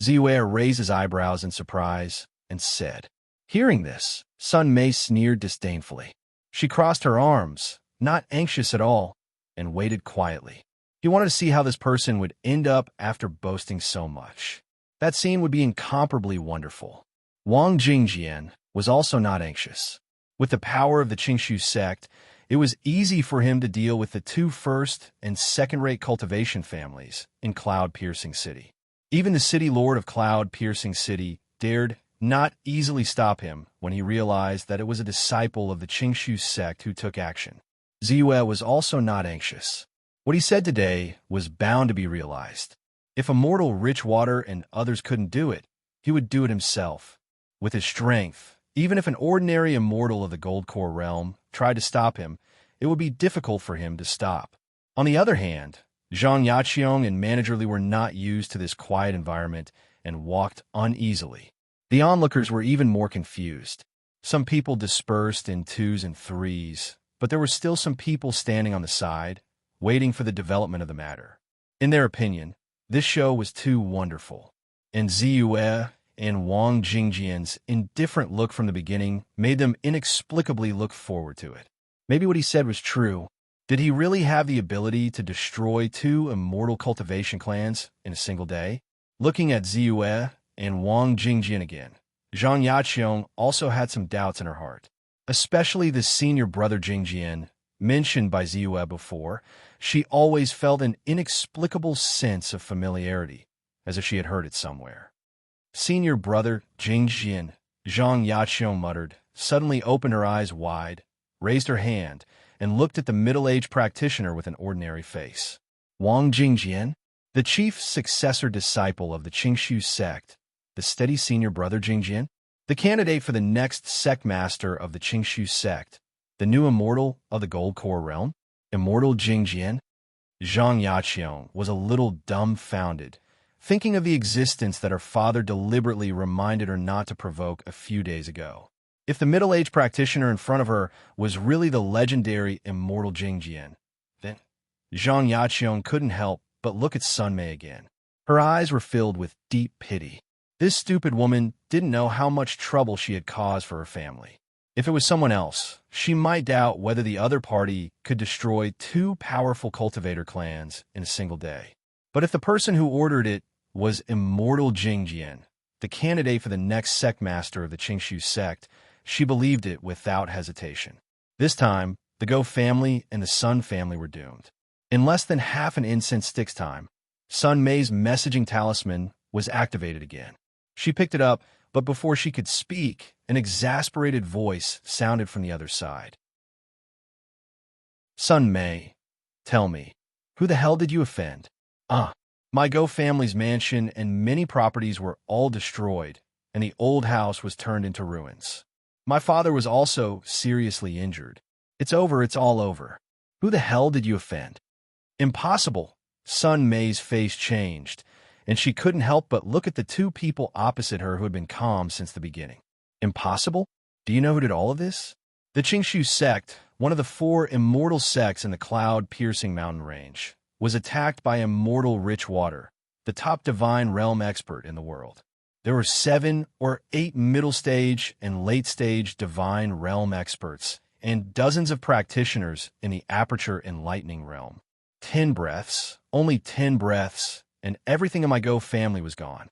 Ziyue raised his eyebrows in surprise and said. Hearing this, Sun Mei sneered disdainfully. She crossed her arms, not anxious at all, and waited quietly. He wanted to see how this person would end up after boasting so much. That scene would be incomparably wonderful. Wang Jingjian was also not anxious. With the power of the Qingshu sect, it was easy for him to deal with the two first- and second-rate cultivation families in Cloud-Piercing City. Even the city lord of Cloud-Piercing City dared not easily stop him when he realized that it was a disciple of the Qingshu sect who took action. Ziyue was also not anxious. What he said today was bound to be realized. If Immortal Richwater and others couldn't do it, he would do it himself. With his strength, even if an ordinary immortal of the Gold Core realm tried to stop him, it would be difficult for him to stop. On the other hand, Zhang Yaqiong and Manager Li were not used to this quiet environment and walked uneasily. The onlookers were even more confused. Some people dispersed in twos and threes, but there were still some people standing on the side, waiting for the development of the matter. In their opinion, this show was too wonderful, and Ziyue and Wang Jingjian's indifferent look from the beginning made them inexplicably look forward to it. Maybe what he said was true. Did he really have the ability to destroy two immortal cultivation clans in a single day? Looking at Ziyue and Wang Jingjian again, Zhang Yaqiong also had some doubts in her heart. Especially the senior brother Jingjian, mentioned by Ziyue before, she always felt an inexplicable sense of familiarity, as if she had heard it somewhere. Senior brother Jingjian, Zhang Yaqiong muttered, suddenly opened her eyes wide, raised her hand, and looked at the middle-aged practitioner with an ordinary face. Wang Jingjian, the chief successor disciple of the Qingshu sect, the steady senior brother Jingjian, the candidate for the next sect master of the Qingshu sect, the new immortal of the Gold Core realm, Immortal Jingjian. Zhang Yaqiong was a little dumbfounded, thinking of the existence that her father deliberately reminded her not to provoke a few days ago. If the middle-aged practitioner in front of her was really the legendary Immortal Jingjian, then Zhang Yaqiong couldn't help but look at Sun Mei again. Her eyes were filled with deep pity. This stupid woman didn't know how much trouble she had caused for her family. If it was someone else, she might doubt whether the other party could destroy two powerful cultivator clans in a single day. But if the person who ordered it was Immortal Jingjian, the candidate for the next sect master of the Qingshu sect, she believed it without hesitation. This time, the Go family and the Sun family were doomed. In less than half an incense stick's time, Sun Mei's messaging talisman was activated again. She picked it up, but before she could speak, an exasperated voice sounded from the other side. Sun Mei, tell me, who the hell did you offend? My Go family's mansion and many properties were all destroyed, and the old house was turned into ruins. My father was also seriously injured. It's over, it's all over. Who the hell did you offend? Impossible. Sun Mei's face changed, and she couldn't help but look at the two people opposite her who had been calm since the beginning. Impossible? Do you know who did all of this? The Qingshu sect, one of the 4 immortal sects in the cloud-piercing mountain range, was attacked by immortal Richwater, the top divine realm expert in the world. There were 7 or 8 middle-stage and late-stage divine realm experts, and dozens of practitioners in the aperture enlightening realm. 10 breaths, only 10 breaths, and everything in my Go family was gone.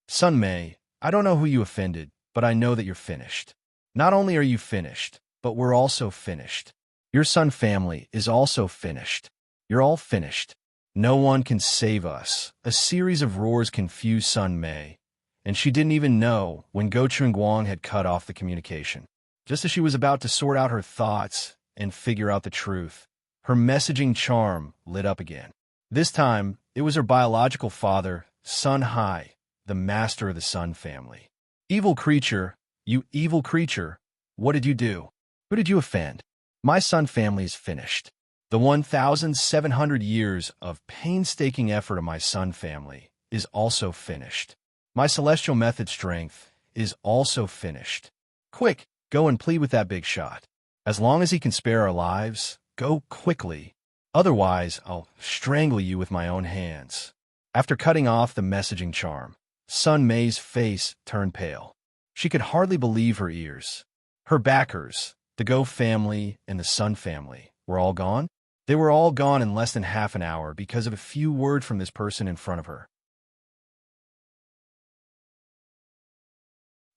Sun Mei, I don't know who you offended, but I know that you're finished. Not only are you finished, but we're also finished. Your Sun family is also finished. You're all finished. No one can save us. A series of roars confused Sun Mei, and she didn't even know when Go Chunguang had cut off the communication. Just as she was about to sort out her thoughts and figure out the truth, her messaging charm lit up again. This time, it was her biological father, Sun Hai, the master of the Sun family. Evil creature, you evil creature, what did you do? Who did you offend? My Sun family is finished. The 1,700 years of painstaking effort of my Sun family is also finished. My celestial method strength is also finished. Quick, go and plead with that big shot. As long as he can spare our lives, go quickly. Otherwise, I'll strangle you with my own hands. After cutting off the messaging charm, Sun Mei's face turned pale. She could hardly believe her ears. Her backers, the Go family and the Sun family, were all gone? They were all gone in less than half an hour because of a few words from this person in front of her.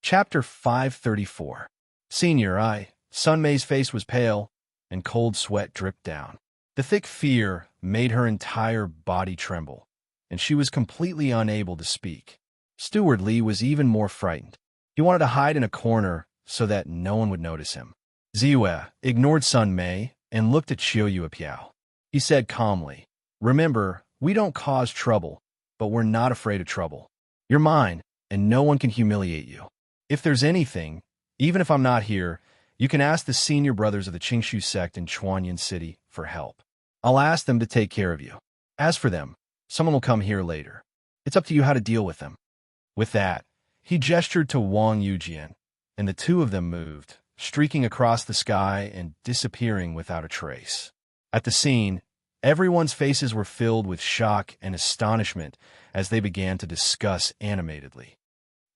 Chapter 534. Senior, Sun Mei's face was pale, and cold sweat dripped down. The thick fear made her entire body tremble, and she was completely unable to speak. Steward Li was even more frightened. He wanted to hide in a corner so that no one would notice him. Ziyue ignored Sun Mei and looked at Qiu Piao. He said calmly, "Remember, we don't cause trouble, but we're not afraid of trouble. You're mine, and no one can humiliate you. If there's anything, even if I'm not here, you can ask the senior brothers of the Qingshu sect in Chuanyan City for help. I'll ask them to take care of you. As for them, someone will come here later. It's up to you how to deal with them." With that, he gestured to Wang Yujian, and the two of them moved, streaking across the sky and disappearing without a trace. At the scene, everyone's faces were filled with shock and astonishment as they began to discuss animatedly.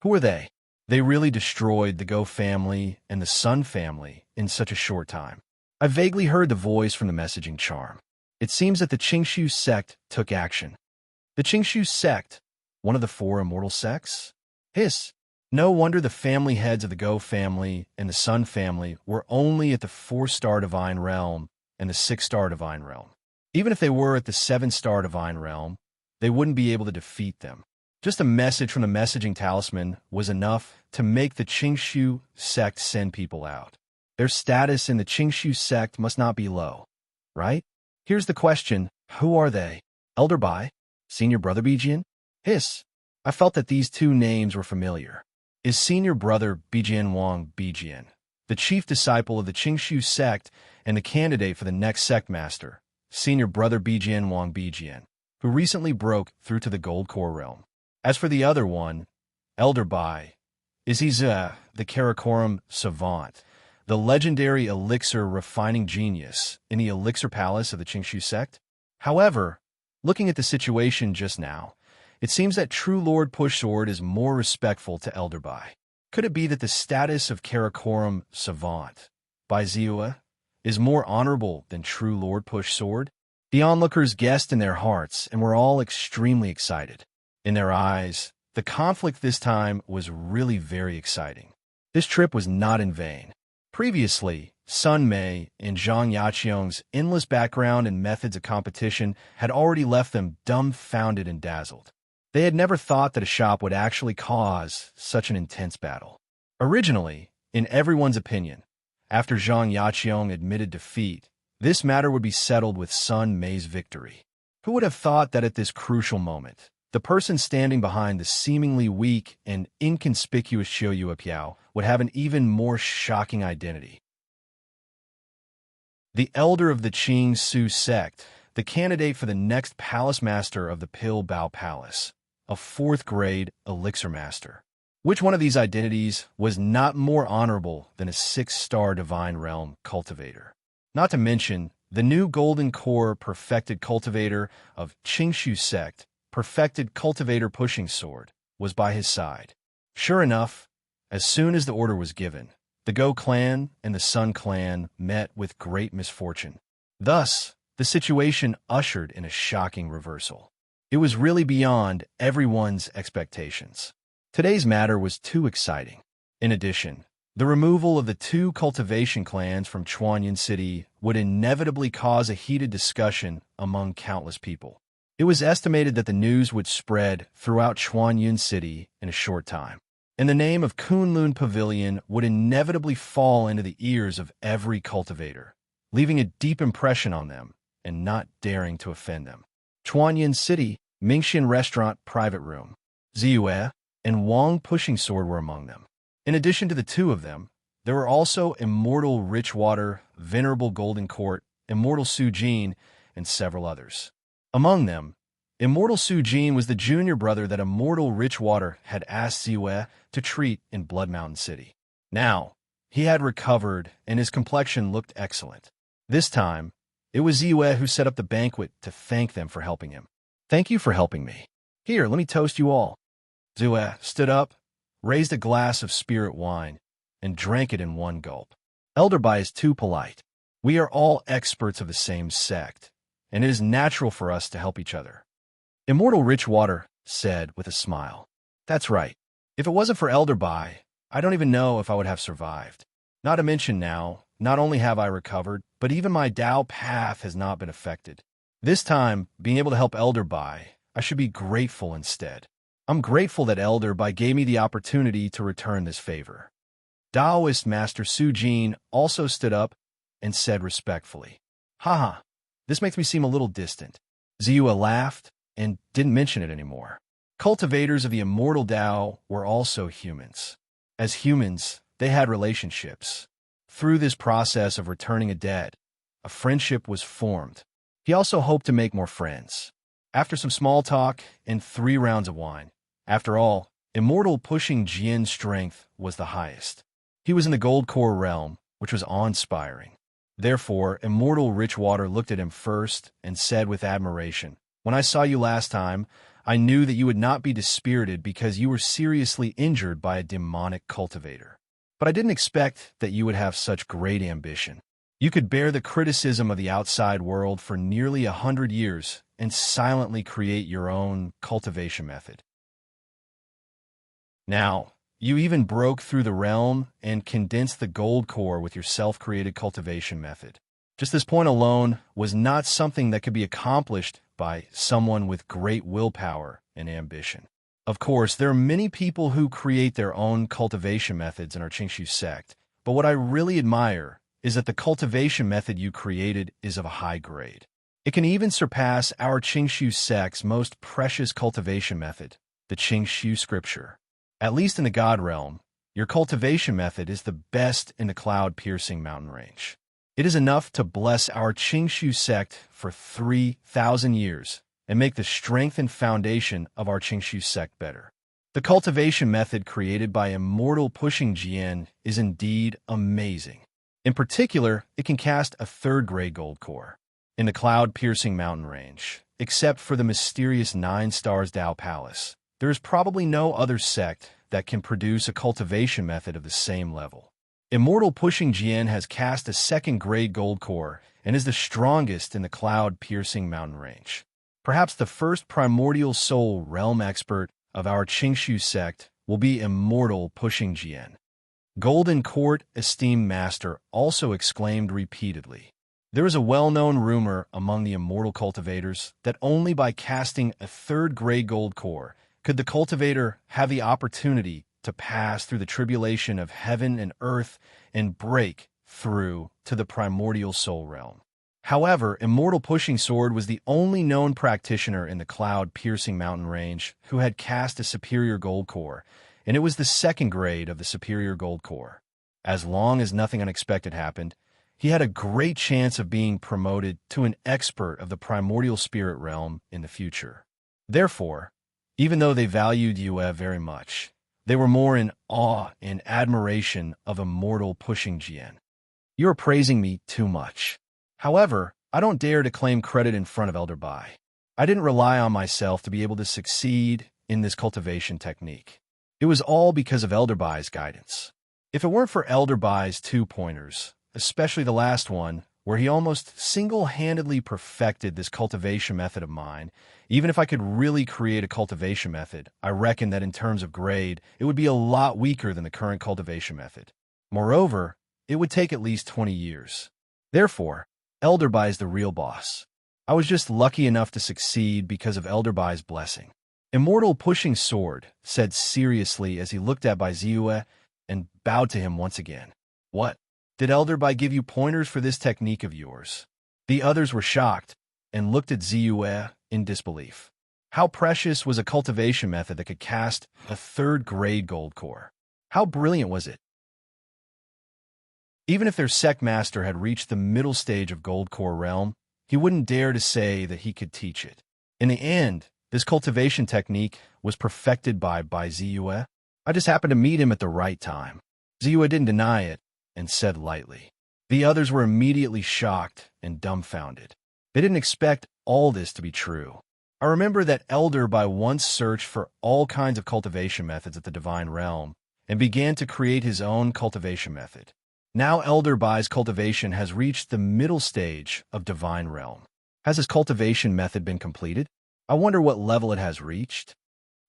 Who are they? They really destroyed the Go family and the Sun family in such a short time. I vaguely heard the voice from the messaging charm. It seems that the Qingshu sect took action. The Qingshu sect, one of the 4 immortal sects? Hiss. No wonder the family heads of the Go family and the Sun family were only at the 4-star divine realm and the 6-star divine realm. Even if they were at the 7-star divine realm, they wouldn't be able to defeat them. Just a message from the messaging talisman was enough to make the Qingshu sect send people out. Their status in the Qingshu sect must not be low, right? Here's the question, who are they? Elder Bai? Senior Brother Bijian? Hiss. I felt that these 2 names were familiar. Is Senior Brother Bijian Wang Bijian, the chief disciple of the Qingshu sect and the candidate for the next sect master, Senior Brother Bijian Wang Bijian, who recently broke through to the Gold Core realm. As for the other one, Elder Bai, is he the Karakoram savant, the legendary elixir refining genius in the elixir palace of the Qingshu sect? However, looking at the situation just now, it seems that True Lord Pushsword is more respectful to Elder Bai. Could it be that the status of Karakoram savant, by Ziyue, is more honorable than True Lord Pushsword? The onlookers guessed in their hearts and were all extremely excited. In their eyes, the conflict this time was really very exciting. This trip was not in vain. Previously, Sun Mei and Zhang Yaqiong's endless background and methods of competition had already left them dumbfounded and dazzled. They had never thought that a shop would actually cause such an intense battle. Originally, in everyone's opinion, after Zhang Yaqiong admitted defeat This matter would be settled with Sun Mei's victory. Who would have thought that at this crucial moment, the person standing behind the seemingly weak and inconspicuous Xiuyue Piao would have an even more shocking identity? The elder of the Qing Su sect, the candidate for the next palace master of the Pill Bao Palace, a fourth-grade elixir master. Which one of these identities was not more honorable than a 6-star divine realm cultivator? Not to mention, the new golden core perfected cultivator of Qingshu sect, perfected cultivator pushing sword, was by his side. Sure enough, as soon as the order was given, the Go clan and the Sun clan met with great misfortune. Thus, the situation ushered in a shocking reversal. It was really beyond everyone's expectations. Today's matter was too exciting. In addition, the removal of the 2 cultivation clans from Chuanyan City would inevitably cause a heated discussion among countless people. It was estimated that the news would spread throughout Chuanyan City in a short time, and the name of Kunlun Pavilion would inevitably fall into the ears of every cultivator, leaving a deep impression on them and not daring to offend them. Chuanyan City, Mingxian Restaurant Private Room, Ziyue and Wang Pushing Sword were among them. In addition to the 2 of them, there were also Immortal Richwater, Venerable Golden Court, Immortal Sujin, and several others. Among them, Immortal Sujin was the junior brother that Immortal Richwater had asked Ziyue to treat in Blood Mountain City. Now, he had recovered and his complexion looked excellent. This time, it was Ziyue who set up the banquet to thank them for helping him. "Thank you for helping me. Here, let me toast you all." Ziyue stood up, raised a glass of spirit wine, and drank it in one gulp. "Elder Bai is too polite. We are all experts of the same sect, and it is natural for us to help each other." Immortal Richwater said with a smile. "That's right. If it wasn't for Elder Bai, I don't even know if I would have survived. Not to mention now, not only have I recovered, but even my Dao path has not been affected. This time, being able to help Elder Bai, I should be grateful instead. I'm grateful that Elder Bai gave me the opportunity to return this favor." Taoist Master Sujin also stood up and said respectfully, "Haha, this makes me seem a little distant." Ziyue laughed and didn't mention it anymore. Cultivators of the immortal Dao were also humans. As humans, they had relationships. Through this process of returning a debt, a friendship was formed. He also hoped to make more friends. After some small talk and 3 rounds of wine, after all, Immortal Pushing Jian's strength was the highest. He was in the Gold Core realm, which was awe-inspiring. Therefore, Immortal Richwater looked at him first and said with admiration, "When I saw you last time, I knew that you would not be dispirited because you were seriously injured by a demonic cultivator. But I didn't expect that you would have such great ambition. You could bear the criticism of the outside world for nearly 100 years and silently create your own cultivation method. Now, you even broke through the realm and condensed the gold core with your self-created cultivation method. Just this point alone was not something that could be accomplished by someone with great willpower and ambition. Of course, there are many people who create their own cultivation methods in our Qingshu sect, but what I really admire is that the cultivation method you created is of a high grade. It can even surpass our Qingshu sect's most precious cultivation method, the Qingshu scripture. At least in the God realm, your cultivation method is the best in the cloud-piercing mountain range. It is enough to bless our Qingshu sect for 3,000 years and make the strength and foundation of our Qingshu sect better. The cultivation method created by Immortal Pushing Jian is indeed amazing. In particular, it can cast a 3rd-grade gold core in the cloud-piercing mountain range. Except for the mysterious 9 Stars Dao Palace, there is probably no other sect that can produce a cultivation method of the same level. Immortal Pushing Jian has cast a 2nd-grade gold core and is the strongest in the cloud-piercing mountain range. Perhaps the first primordial soul realm expert of our Qingshu sect will be Immortal Pushing Jian. Golden Court Esteemed Master also exclaimed repeatedly. There is a well-known rumor among the immortal cultivators that only by casting a 3rd-grade gold core could the cultivator have the opportunity to pass through the tribulation of heaven and earth and break through to the primordial soul realm. However, Immortal Pushing Sword was the only known practitioner in the cloud-piercing mountain range who had cast a superior gold core, and it was the second grade of the superior gold core. As long as nothing unexpected happened, he had a great chance of being promoted to an expert of the primordial spirit realm in the future. Therefore, even though they valued Yue very much, they were more in awe and admiration of Immortal Pushing Jian. "You are praising me too much. However, I don't dare to claim credit in front of Elder Bai. I didn't rely on myself to be able to succeed in this cultivation technique. It was all because of Elder Bai's guidance. If it weren't for Elder Bai's 2-pointers, especially the last one, where he almost single-handedly perfected this cultivation method of mine, even if I could really create a cultivation method, I reckon that in terms of grade, it would be a lot weaker than the current cultivation method. Moreover, it would take at least 20 years. Therefore, Elder Bai is the real boss. I was just lucky enough to succeed because of Elder Bai's blessing." Immortal Pushing Sword said seriously as he looked at Bai Ziyue and bowed to him once again. "What? Did Elder Bai give you pointers for this technique of yours?" The others were shocked and looked at Ziyue in disbelief. How precious was a cultivation method that could cast a third-grade gold core? How brilliant was it? Even if their sect master had reached the middle stage of gold core realm, he wouldn't dare to say that he could teach it. In the end, this cultivation technique was perfected by Ziyue. "I just happened to meet him at the right time." Ziyue didn't deny it and said lightly. The others were immediately shocked and dumbfounded. They didn't expect all this to be true. I remember that Elder Bai once searched for all kinds of cultivation methods at the Divine Realm and began to create his own cultivation method. Now Elder Bai's cultivation has reached the middle stage of Divine Realm. Has his cultivation method been completed? I wonder what level it has reached.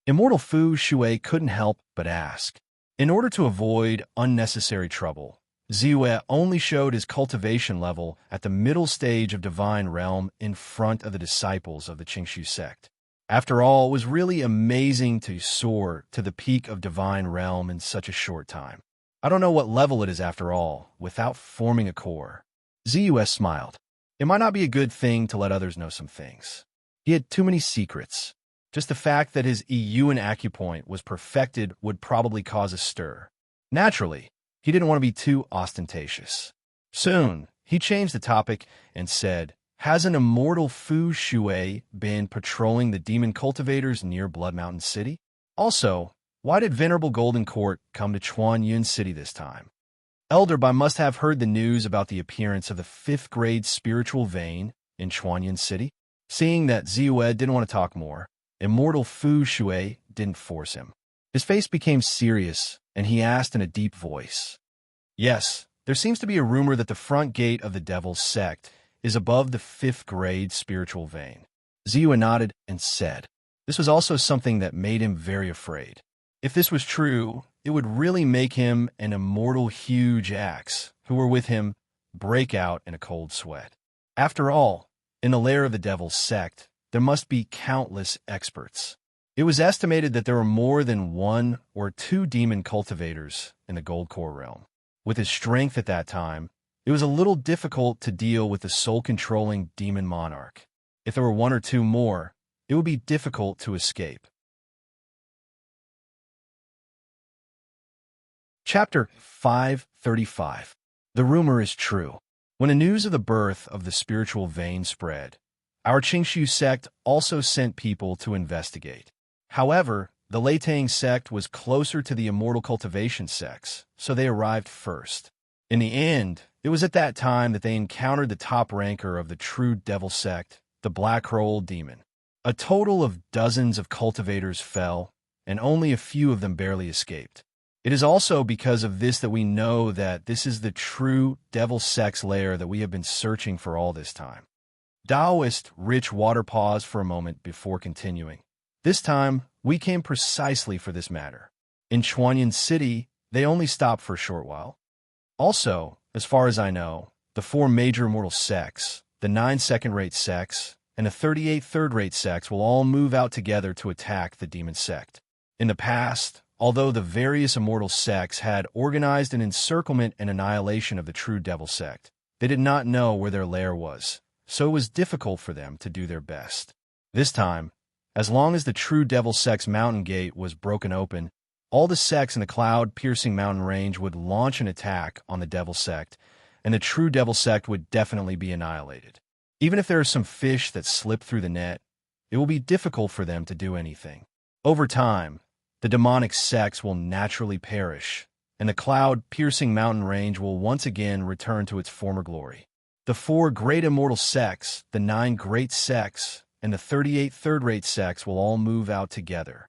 Immortal Fu Shui couldn't help but ask. In order to avoid unnecessary trouble, Ziyue only showed his cultivation level at the middle stage of Divine Realm in front of the disciples of the Qingshu sect. After all, it was really amazing to soar to the peak of Divine Realm in such a short time. I don't know what level it is after all, without forming a core. Ziyue smiled. It might not be a good thing to let others know some things. He had too many secrets. Just the fact that his Yuan acupoint was perfected would probably cause a stir. Naturally, he didn't want to be too ostentatious. Soon, he changed the topic and said, "Has an immortal Fu Shui been patrolling the demon cultivators near Blood Mountain City? Also, why did Venerable Golden Court come to Chuanyun City this time?" Elder Bai must have heard the news about the appearance of the 5th-grade spiritual vein in Chuanyun City. Seeing that Ziyue didn't want to talk more, Immortal Fu Shui didn't force him. His face became serious, and he asked in a deep voice, "Yes, there seems to be a rumor that the front gate of the Devil's Sect is above the 5th-grade spiritual vein." Ziyue nodded and said, this was also something that made him very afraid. If this was true, it would really make him and Immortal Huge Axe, who were with him, break out in a cold sweat. After all, in the lair of the Devil's Sect, there must be countless experts. It was estimated that there were more than 1 or 2 demon cultivators in the Gold Core realm. With his strength at that time, it was a little difficult to deal with the soul-controlling demon monarch. If there were 1 or 2 more, it would be difficult to escape. Chapter 535. The rumor is true. When the news of the birth of the spiritual vein spread, our Qingshu sect also sent people to investigate. However, the Leitang sect was closer to the immortal cultivation sects, so they arrived first. In the end, it was at that time that they encountered the top ranker of the true devil sect, the Black Roll Demon. A total of dozens of cultivators fell, and only a few of them barely escaped. It is also because of this that we know that this is the true devil sect's lair that we have been searching for all this time. Taoist Rich Water paused for a moment before continuing. This time, we came precisely for this matter. In Chuanyun City, they only stopped for a short while. Also, as far as I know, the 4 major immortal sects, the 9 second-rate sects, and the 38 third-rate sects will all move out together to attack the demon sect. In the past, although the various immortal sects had organized an encirclement and annihilation of the true devil sect, they did not know where their lair was, so it was difficult for them to do their best. This time, as long as the true Devil Sect's mountain gate was broken open, all the sects in the cloud-piercing mountain range would launch an attack on the Devil Sect, and the true Devil Sect would definitely be annihilated. Even if there are some fish that slip through the net, it will be difficult for them to do anything. Over time, the demonic sects will naturally perish, and the cloud-piercing mountain range will once again return to its former glory. The 4 great immortal sects, the 9 great sects, and the 38 third-rate sects will all move out together.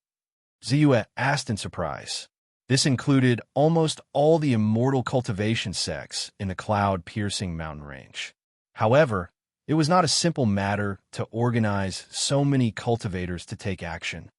Ziyue asked in surprise. This included almost all the immortal cultivation sects in the cloud-piercing mountain range. However, it was not a simple matter to organize so many cultivators to take action.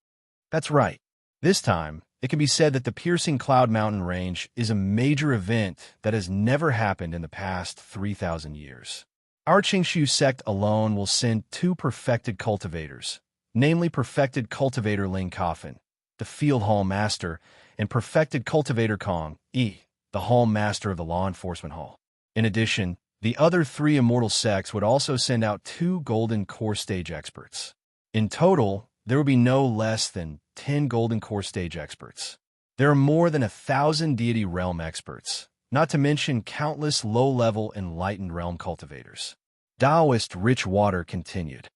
That's right. This time, it can be said that the Piercing Cloud Mountain Range is a major event that has never happened in the past 3,000 years. Our Qingshu sect alone will send 2 perfected cultivators, namely perfected cultivator Ling Coffin, the field hall master, and perfected cultivator Kong, the hall master of the law enforcement hall. In addition, the other 3 immortal sects would also send out 2 golden core stage experts. In total, there would be no less than 10 golden core stage experts. There are more than 1,000 deity realm experts, not to mention countless low-level enlightened realm cultivators. Taoist Rich Water continued.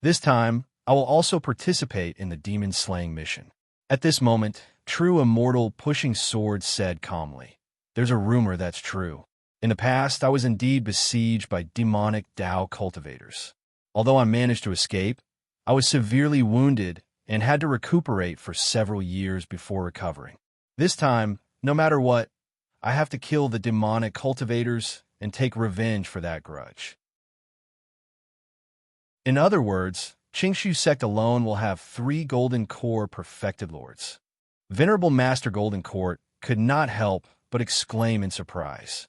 This time, I will also participate in the demon-slaying mission. At this moment, true immortal Pushing Sword said calmly, "There's a rumor that's true. In the past, I was indeed besieged by demonic Tao cultivators. Although I managed to escape, I was severely wounded and had to recuperate for several years before recovering. This time, no matter what, I have to kill the demonic cultivators and take revenge for that grudge." In other words, Qingshu sect alone will have 3 golden core perfected lords. Venerable Master Golden Court could not help but exclaim in surprise.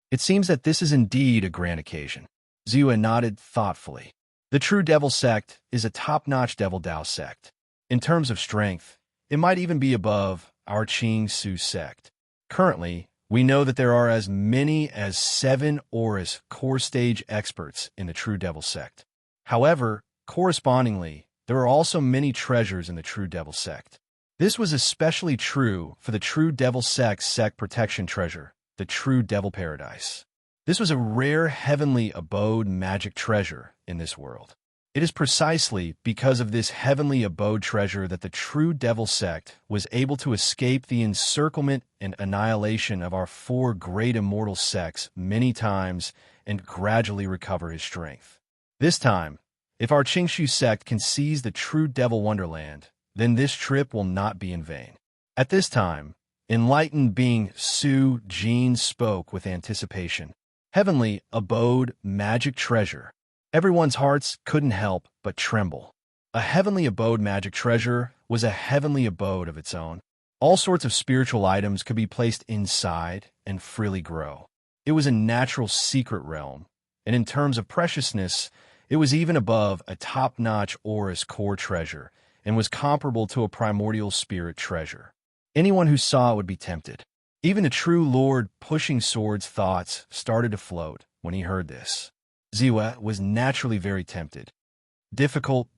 It seems that this is indeed a grand occasion. Ziyue nodded thoughtfully. The true Devil Sect is a top-notch Devil Dao sect. In terms of strength, it might even be above our Qingshu sect. Currently, we know that there are as many as 7 Aurus core stage experts in the true Devil Sect. However, correspondingly, there are also many treasures in the true Devil Sect. This was especially true for the true Devil Sect protection treasure, the true Devil Paradise. This was a rare heavenly abode magic treasure in this world. It is precisely because of this heavenly abode treasure that the true Devil Sect was able to escape the encirclement and annihilation of our 4 great immortal sects many times and gradually recover his strength. This time, if our Qingshu sect can seize the true Devil Wonderland, then this trip will not be in vain. At this time, enlightened being Su Jin spoke with anticipation. Heavenly abode magic treasure. Everyone's hearts couldn't help but tremble. A heavenly abode magic treasure was a heavenly abode of its own. All sorts of spiritual items could be placed inside and freely grow. It was a natural secret realm, and in terms of preciousness, it was even above a top-notch Aurus core treasure and was comparable to a primordial spirit treasure. Anyone who saw it would be tempted. Even the true Lord Pushing Sword's thoughts started to float when he heard this. Ziyue was naturally very tempted. Difficult.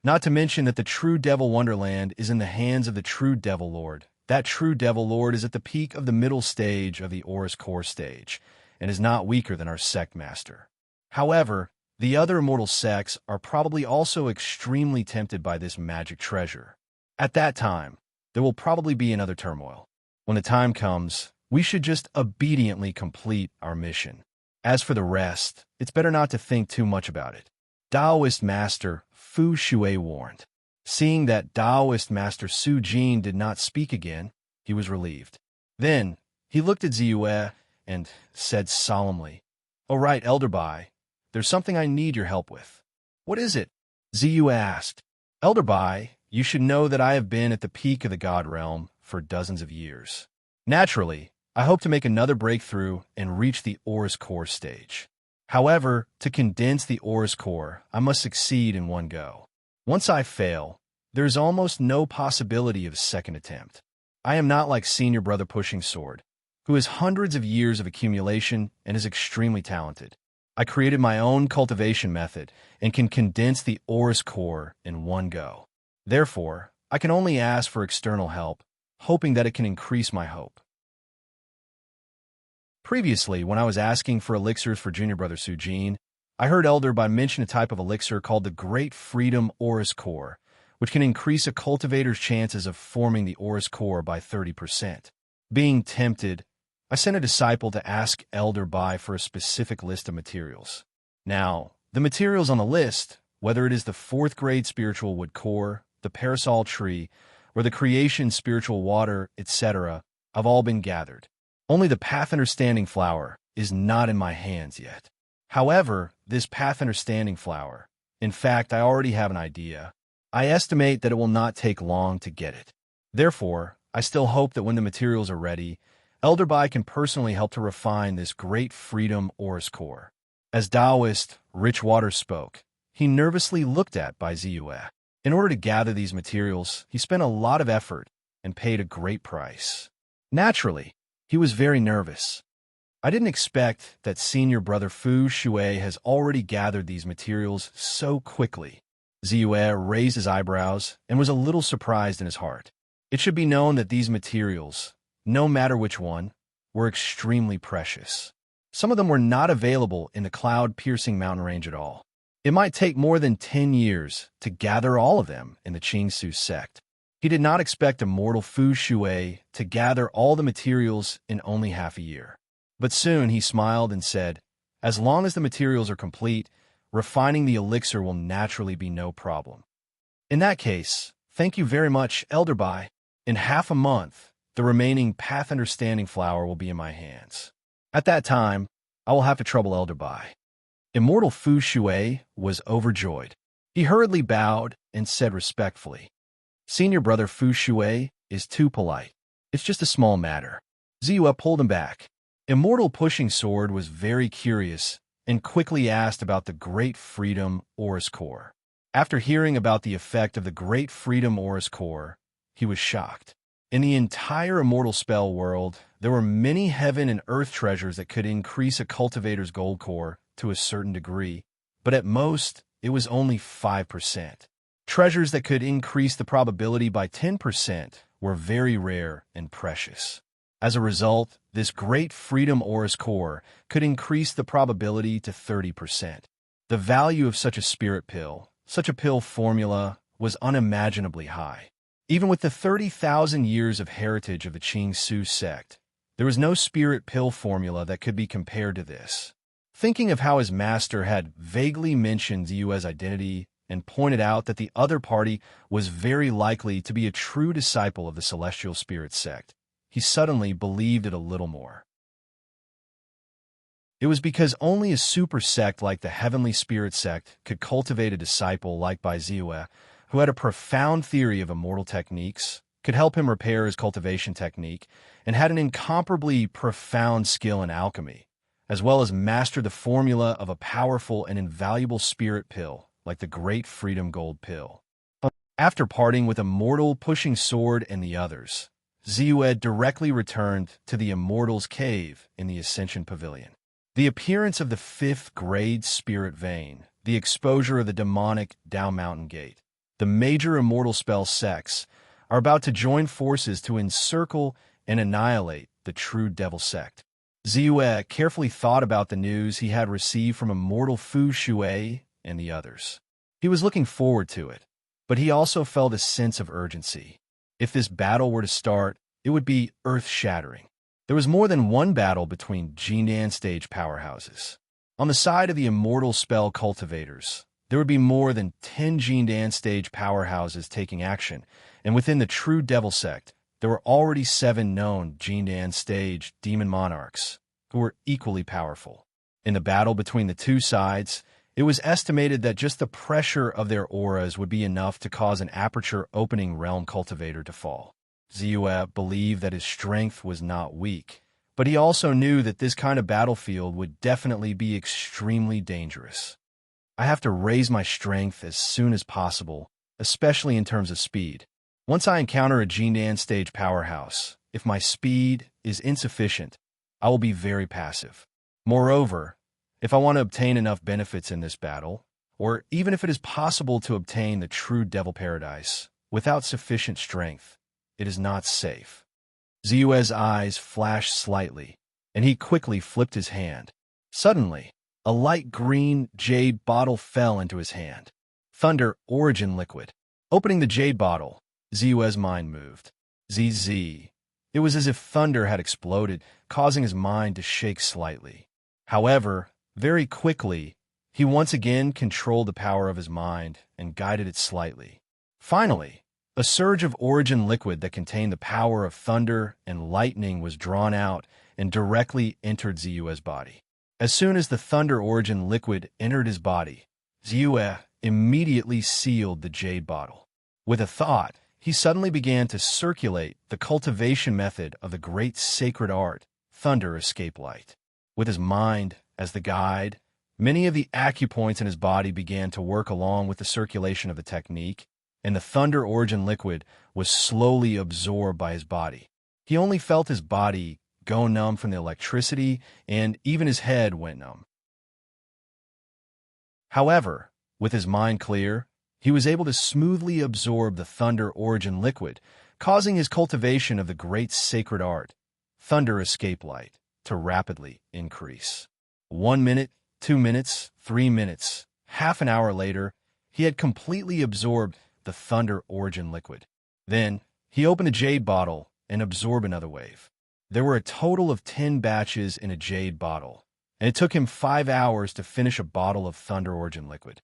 Not to mention that the true Devil Wonderland is in the hands of the true Devil Lord. That true Devil Lord is at the peak of the middle stage of the Aurus core stage and is not weaker than our sect master. However, the other immortal sects are probably also extremely tempted by this magic treasure. At that time, there will probably be another turmoil. When the time comes, we should just obediently complete our mission. As for the rest, it's better not to think too much about it. Taoist Master Fu Shui warned. Seeing that Taoist Master Su Jin did not speak again, he was relieved. Then, he looked at Ziyue and said solemnly, "All right, Elder Bai, there's something I need your help with." "What is it?" Ziyue asked. "Elder Bai, you should know that I have been at the peak of the God realm for dozens of years. Naturally, I hope to make another breakthrough and reach the Aurus core stage. However, to condense the Aurus core, I must succeed in one go. Once I fail, there is almost no possibility of a second attempt. I am not like senior brother Pushing Sword, who has hundreds of years of accumulation and is extremely talented. I created my own cultivation method and can condense the aura's core in one go. Therefore, I can only ask for external help, hoping that it can increase my hope. Previously, when I was asking for elixirs for junior brother Sujin, I heard Elder Bai mention a type of elixir called the Great Freedom Aura's Core, which can increase a cultivator's chances of forming the aura's core by 30%. Being tempted, I sent a disciple to ask Elder Bai for a specific list of materials. Now, the materials on the list, whether it is the 4th grade spiritual wood core, the parasol tree, or the creation spiritual water, etc., have all been gathered. Only the path understanding flower is not in my hands yet. However, this path understanding flower, in fact, I already have an idea. I estimate that it will not take long to get it. Therefore, I still hope that when the materials are ready, Elder Bai can personally help to refine this great freedom aura's core. As Taoist Richwater spoke, he nervously looked at Bai Ziyue. In order to gather these materials, he spent a lot of effort and paid a great price. Naturally, he was very nervous. I didn't expect that senior brother Fu Shui has already gathered these materials so quickly. Ziyue raised his eyebrows and was a little surprised in his heart. It should be known that these materials, no matter which one, were extremely precious. Some of them were not available in the cloud-piercing mountain range at all. It might take more than 10 years to gather all of them in the Qingsu sect. He did not expect immortal Fu Shui to gather all the materials in only half a year. But soon he smiled and said, as long as the materials are complete, refining the elixir will naturally be no problem. In that case, thank you very much, Elder Bai. In half a month, the remaining path understanding flower will be in my hands. At that time, I will have to trouble Elder Bai. Immortal Fu Shui was overjoyed. He hurriedly bowed and said respectfully, Senior brother Fu Shui is too polite. It's just a small matter. Ziyue pulled him back. Immortal Pushing Sword was very curious and quickly asked about the Great Freedom Aura's Core. After hearing about the effect of the Great Freedom Aura's Core, he was shocked. In the entire immortal spell world, there were many heaven and earth treasures that could increase a cultivator's gold core to a certain degree, but at most, it was only 5%. Treasures that could increase the probability by 10% were very rare and precious. As a result, this Great Freedom Aura's Core could increase the probability to 30%. The value of such a spirit pill, such a pill formula, was unimaginably high. Even with the 30,000 years of heritage of the Qingsu sect, there was no spirit pill formula that could be compared to this. Thinking of how his master had vaguely mentioned Ziyue's identity and pointed out that the other party was very likely to be a true disciple of the Celestial Spirit sect, he suddenly believed it a little more. It was because only a super sect like the Heavenly Spirit sect could cultivate a disciple like Bai Ziyue, who had a profound theory of immortal techniques, could help him repair his cultivation technique, and had an incomparably profound skill in alchemy, as well as master the formula of a powerful and invaluable spirit pill like the Great Freedom Gold Pill. After parting with Immortal Pushing Sword and the others, Ziyue directly returned to the Immortal's Cave in the Ascension Pavilion. The appearance of the 5th grade Spirit Vein, the exposure of the demonic Dao Mountain Gate, the major immortal spell sects are about to join forces to encircle and annihilate the true Devil sect. Ziyue carefully thought about the news he had received from Immortal Fu Shui and the others. He was looking forward to it, but he also felt a sense of urgency. If this battle were to start, it would be earth-shattering. There was more than one battle between Jindan stage powerhouses. On the side of the immortal spell cultivators, there would be more than 10 Jindan stage powerhouses taking action, and within the true Devil sect, there were already 7 known Jindan stage demon monarchs, who were equally powerful. In the battle between the two sides, it was estimated that just the pressure of their auras would be enough to cause an aperture-opening realm cultivator to fall. Ziyue believed that his strength was not weak, but he also knew that this kind of battlefield would definitely be extremely dangerous. I have to raise my strength as soon as possible, especially in terms of speed. Once I encounter a Jindan stage powerhouse, if my speed is insufficient, I will be very passive. Moreover, If I want to obtain enough benefits in this battle, or even if it is possible to obtain the true devil paradise without sufficient strength, it is not safe. Ziyue's eyes flashed slightly, and he quickly flipped his hand. Suddenly, a light green jade bottle fell into his hand. Thunder Origin Liquid. Opening the jade bottle, Ziyue's mind moved. ZZ. It was as if thunder had exploded, causing his mind to shake slightly. However, very quickly, he once again controlled the power of his mind and guided it slightly. Finally, a surge of origin liquid that contained the power of thunder and lightning was drawn out and directly entered Ziyue's body. As soon as the thunder origin liquid entered his body, Ziyue immediately sealed the jade bottle. With a thought, he suddenly began to circulate the cultivation method of the great sacred art, Thunder Escape Light. With his mind as the guide, many of the acupoints in his body began to work along with the circulation of the technique, and the thunder origin liquid was slowly absorbed by his body. He only felt his body go numb from the electricity, and even his head went numb. However, with his mind clear, he was able to smoothly absorb the thunder origin liquid, causing his cultivation of the great sacred art, Thunder Escape Light, to rapidly increase. 1 minute, 2 minutes, 3 minutes, half an hour later, he had completely absorbed the thunder origin liquid. Then, he opened the jade bottle and absorbed another wave. There were a total of 10 batches in a jade bottle, and it took him 5 hours to finish a bottle of thunder origin liquid.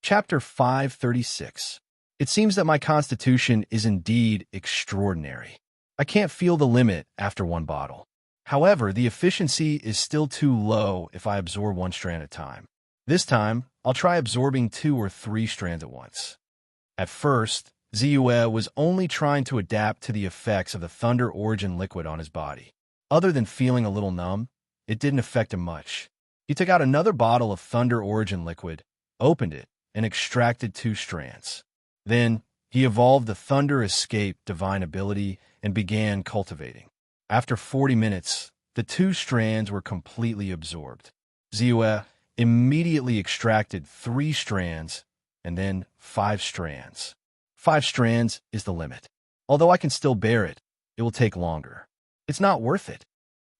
Chapter 536. It seems that my constitution is indeed extraordinary. I can't feel the limit after 1 bottle. However, the efficiency is still too low if I absorb 1 strand at a time. This time, I'll try absorbing 2 or 3 strands at once. At first, Ziyue was only trying to adapt to the effects of the thunder origin liquid on his body. Other than feeling a little numb, it didn't affect him much. He took out another bottle of thunder origin liquid, opened it, and extracted 2 strands. Then, he evolved the Thunder Escape divine ability and began cultivating. After 40 minutes, the 2 strands were completely absorbed. Ziyue immediately extracted 3 strands and then 5 strands. 5 strands is the limit. Although I can still bear it, it will take longer. It's not worth it.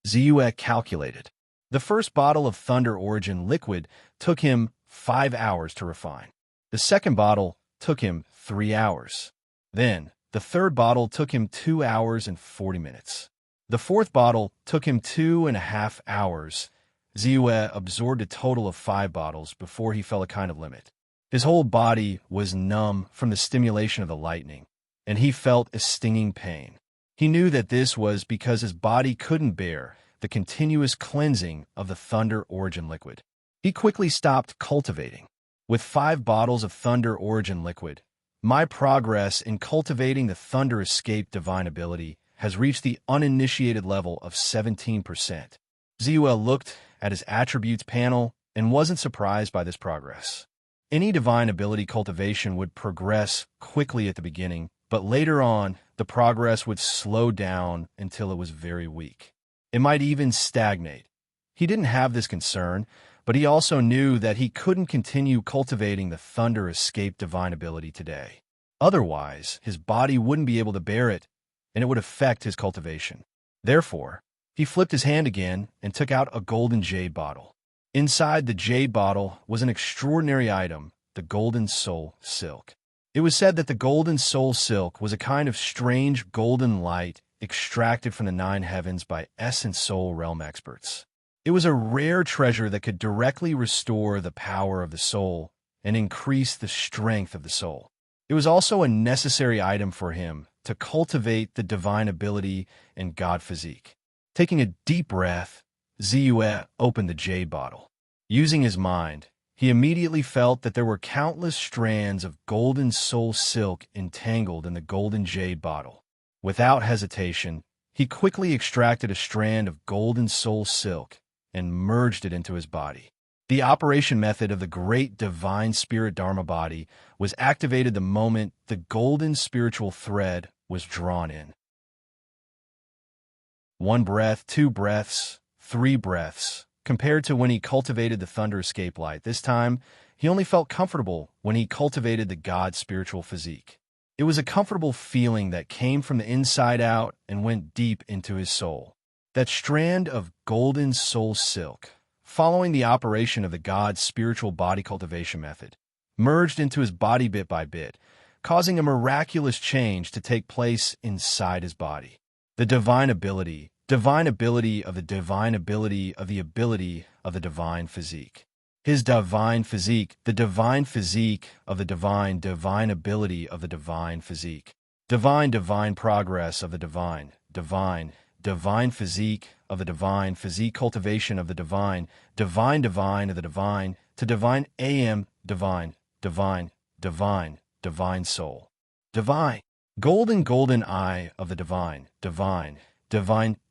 Ziyue calculated. The first bottle of Thunder Origin liquid took him 5 hours to refine. The second bottle took him 3 hours. Then, the third bottle took him 2 hours and 40 minutes. The fourth bottle took him 2.5 hours. Ziyue absorbed a total of 5 bottles before he felt a kind of limit. His whole body was numb from the stimulation of the lightning, and he felt a stinging pain. He knew that this was because his body couldn't bear the continuous cleansing of the Thunder Origin liquid. He quickly stopped cultivating. With 5 bottles of Thunder Origin liquid, my progress in cultivating the Thunder Escape divine ability has reached the uninitiated level of 17%. Ziyue looked at his attributes panel and wasn't surprised by this progress. Any divine ability cultivation would progress quickly at the beginning, but later on, the progress would slow down until it was very weak. It might even stagnate. He didn't have this concern, but he also knew that he couldn't continue cultivating the Thunder Escape divine ability today. Otherwise, his body wouldn't be able to bear it, and it would affect his cultivation. Therefore, he flipped his hand again and took out a golden jade bottle. Inside the jade bottle was an extraordinary item, the golden soul silk. It was said that the golden soul silk was a kind of strange golden light extracted from the 9 heavens by Essence Soul realm experts. It was a rare treasure that could directly restore the power of the soul and increase the strength of the soul. It was also a necessary item for him to cultivate the divine ability and god physique. Taking a deep breath, Ziyue opened the jade bottle. Using his mind, he immediately felt that there were countless strands of golden soul silk entangled in the golden jade bottle. Without hesitation, he quickly extracted a strand of golden soul silk and merged it into his body. The operation method of the great divine spirit Dharma body was activated the moment the golden spiritual thread was drawn in. 1 breath, 2 breaths, 3 breaths. Compared to when he cultivated the thunder escape light, this time he only felt comfortable when he cultivated the god's spiritual physique. It was a comfortable feeling that came from the inside out and went deep into his soul. That strand of golden soul silk, following the operation of the god's spiritual body cultivation method, merged into his body bit by bit, causing a miraculous change to take place inside his body. The divine ability of the divine ability of the ability of the divine physique. His divine physique, the divine physique of the divine ability of the divine physique. Divine progress of the divine physique of the divine physique cultivation of the divine of the divine, to divine am, divine soul. Divine. Golden eye of the divine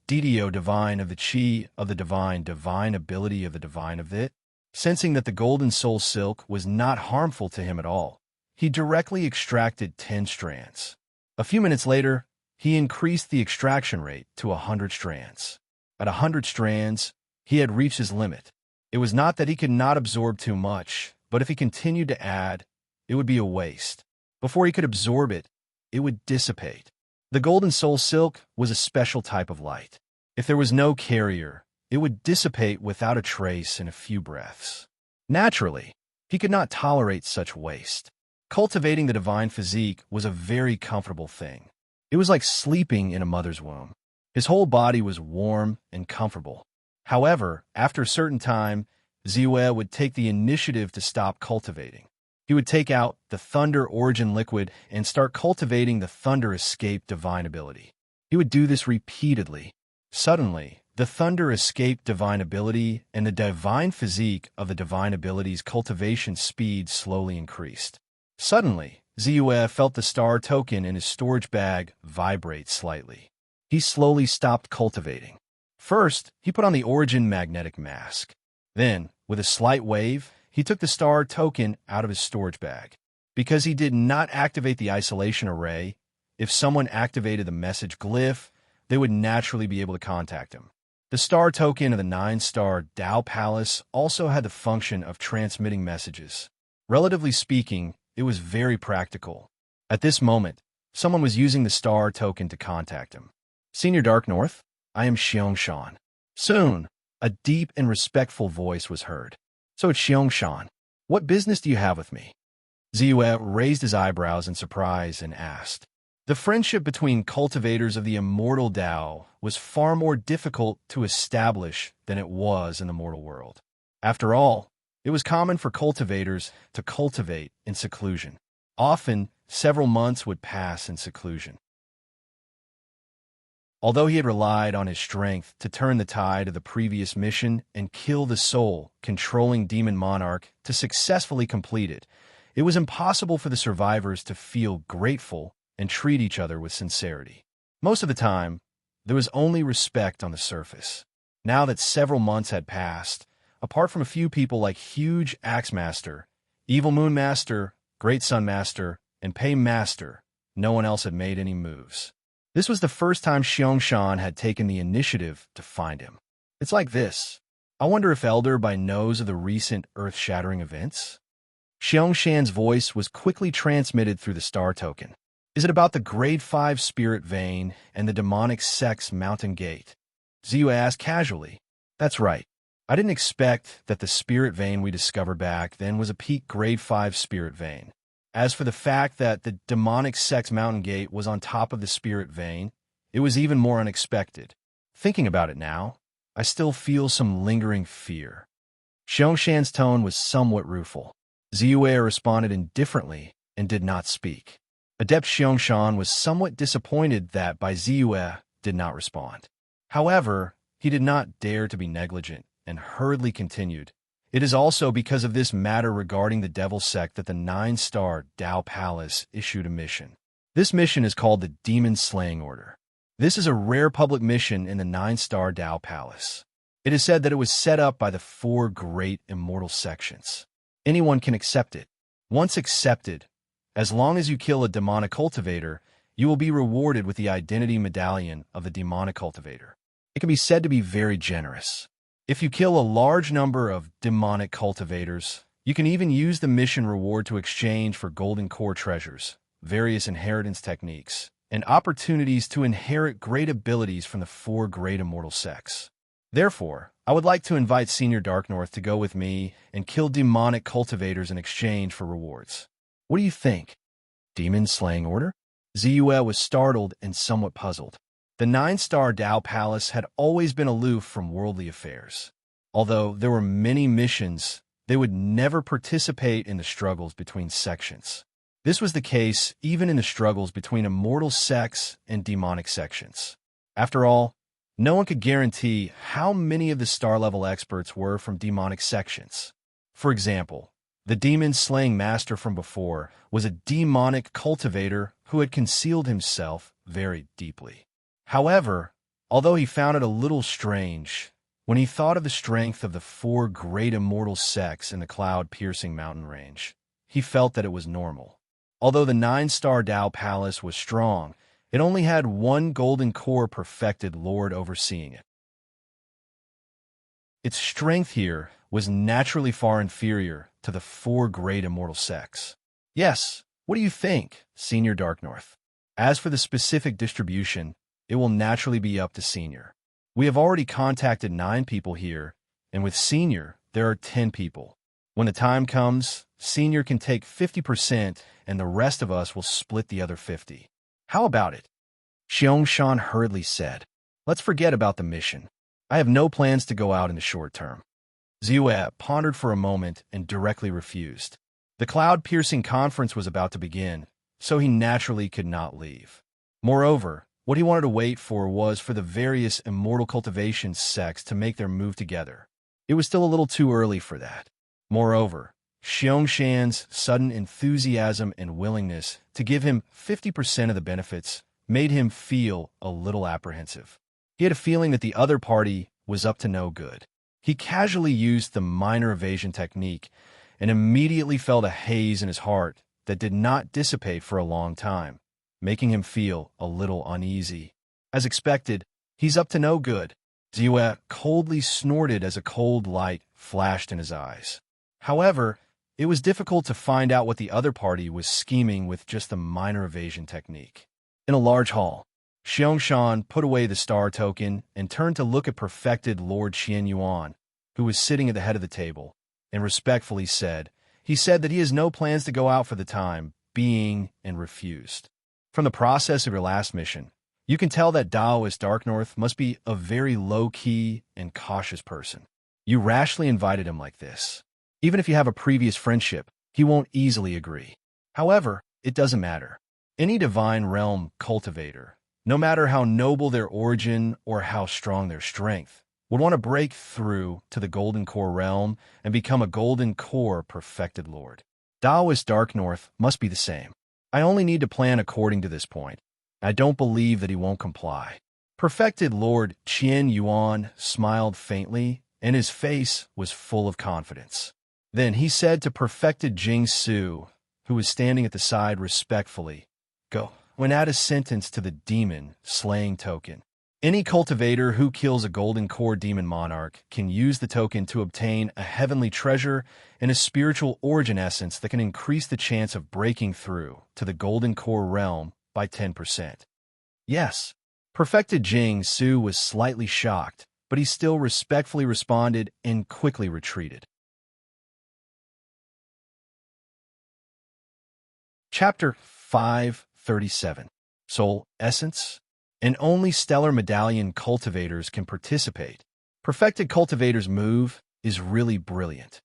DDO divine of the chi of the divine ability of the divine of it. Sensing that the golden soul silk was not harmful to him at all, he directly extracted 10 strands. A few minutes later, he increased the extraction rate to 100 strands. At 100 strands, he had reached his limit. It was not that he could not absorb too much, but if he continued to add, it would be a waste. Before he could absorb it, it would dissipate. The golden soul silk was a special type of light. If there was no carrier, it would dissipate without a trace in a few breaths. Naturally, he could not tolerate such waste. Cultivating the divine physique was a very comfortable thing. It was like sleeping in a mother's womb. His whole body was warm and comfortable. However, after a certain time, Ziwe would take the initiative to stop cultivating. He would take out the thunder origin liquid and start cultivating the thunder escape divine ability. He would do this repeatedly. Suddenly, the thunder escape divine ability and the divine physique of the divine ability's cultivation speed slowly increased. Suddenly, Ziwe felt the star token in his storage bag vibrate slightly. He slowly stopped cultivating. First, he put on the origin magnetic mask. Then, with a slight wave, he took the star token out of his storage bag. Because he did not activate the isolation array, if someone activated the message glyph, they would naturally be able to contact him. The star token of the 9-star Tao Palace also had the function of transmitting messages. Relatively speaking, it was very practical. At this moment, someone was using the star token to contact him. Senior Dark North, I am Xiong. Soon, a deep and respectful voice was heard. So it's Xiong. What business do you have with me? Ziwe raised his eyebrows in surprise and asked. The friendship between cultivators of the immortal Tao was far more difficult to establish than it was in the mortal world. After all, it was common for cultivators to cultivate in seclusion. Often, several months would pass in seclusion. Although he had relied on his strength to turn the tide of the previous mission and kill the soul-controlling demon monarch to successfully complete it, it was impossible for the survivors to feel grateful and treat each other with sincerity. Most of the time, there was only respect on the surface. Now that several months had passed, apart from a few people like Huge Axe Master, Evil Moon Master, Great Sun Master, and Pei Master, no one else had made any moves. This was the first time Xiong had taken the initiative to find him. It's like this. I wonder if Elder by knows of the recent earth-shattering events? Xiong's voice was quickly transmitted through the star token. Is it about the Grade 5 Spirit Vein and the demonic sex mountain gate? Ziyu asked casually. That's right. I didn't expect that the Spirit Vein we discovered back then was a peak Grade 5 Spirit Vein. As for the fact that the demonic sex mountain gate was on top of the Spirit Vein, it was even more unexpected. Thinking about it now, I still feel some lingering fear. Xiong's tone was somewhat rueful. Ziyue responded indifferently and did not speak. Adept Xiong was somewhat disappointed that Bai Ziyue did not respond. However, he did not dare to be negligent and hurriedly continued. It is also because of this matter regarding the Devil Sect that the 9-star Tao Palace issued a mission. This mission is called the Demon Slaying Order. This is a rare public mission in the 9-star Tao Palace. It is said that it was set up by the 4 great immortal sections. Anyone can accept it. Once accepted, as long as you kill a demonic cultivator, you will be rewarded with the identity medallion of the demonic cultivator. It can be said to be very generous. If you kill a large number of demonic cultivators, you can even use the mission reward to exchange for golden core treasures, various inheritance techniques, and opportunities to inherit great abilities from the 4 great immortal sects. Therefore, I would like to invite Senior Darknorth to go with me and kill demonic cultivators in exchange for rewards. What do you think? Demon slaying order? Ziyue was startled and somewhat puzzled. The 9-star Dao Palace had always been aloof from worldly affairs. Although there were many missions, they would never participate in the struggles between sections. This was the case even in the struggles between immortal sects and demonic sections. After all, no one could guarantee how many of the star-level experts were from demonic sections. For example, the demon-slaying master from before was a demonic cultivator who had concealed himself very deeply. However, although he found it a little strange, when he thought of the strength of the 4 great immortal sects in the cloud-piercing mountain range, he felt that it was normal. Although the 9-star Dao Palace was strong, it only had 1 golden core perfected lord overseeing it. Its strength here was naturally far inferior to the 4 great immortal sects. Yes, what do you think, Senior Darknorth? As for the specific distribution, it will naturally be up to Senior. We have already contacted 9 people here, and with Senior, there are 10 people. When the time comes, Senior can take 50%, and the rest of us will split the other 50. How about it? Xiangshan hurriedly said. Let's forget about the mission. I have no plans to go out in the short term. Ziyue pondered for a moment and directly refused. The cloud-piercing conference was about to begin, so he naturally could not leave. Moreover, what he wanted to wait for was for the various immortal cultivation sects to make their move together. It was still a little too early for that. Moreover, Xiangshan's sudden enthusiasm and willingness to give him 50% of the benefits made him feel a little apprehensive. He had a feeling that the other party was up to no good. He casually used the minor evasion technique and immediately felt a haze in his heart that did not dissipate for a long time, making him feel a little uneasy. As expected, he's up to no good. Ziyue coldly snorted as a cold light flashed in his eyes. However, it was difficult to find out what the other party was scheming with just the minor evasion technique. In a large hall, Xiangshan put away the star token and turned to look at perfected Lord Qian Yuan, who was sitting at the head of the table, and respectfully said, he said that he has no plans to go out for the time being and refused. From the process of your last mission, you can tell that Daoist Darknorth must be a very low-key and cautious person. You rashly invited him like this. Even if you have a previous friendship, he won't easily agree. However, it doesn't matter. Any divine realm cultivator, no matter how noble their origin or how strong their strength, would want to break through to the Golden Core realm and become a Golden Core perfected lord. Daoist Darknorth must be the same. I only need to plan according to this point. I don't believe that he won't comply. Perfected Lord Qian Yuan smiled faintly, and his face was full of confidence. Then he said to Perfected Jing Su, who was standing at the side respectfully, Go. When add a sentence to the demon slaying token. Any cultivator who kills a Golden Core Demon Monarch can use the token to obtain a heavenly treasure and a spiritual origin essence that can increase the chance of breaking through to the Golden Core realm by 10%. Yes, Perfected Jing Su was slightly shocked, but he still respectfully responded and quickly retreated. Chapter 537. Soul Essence. And only Stellar Medallion cultivators can participate. Perfected Cultivator's move is really brilliant.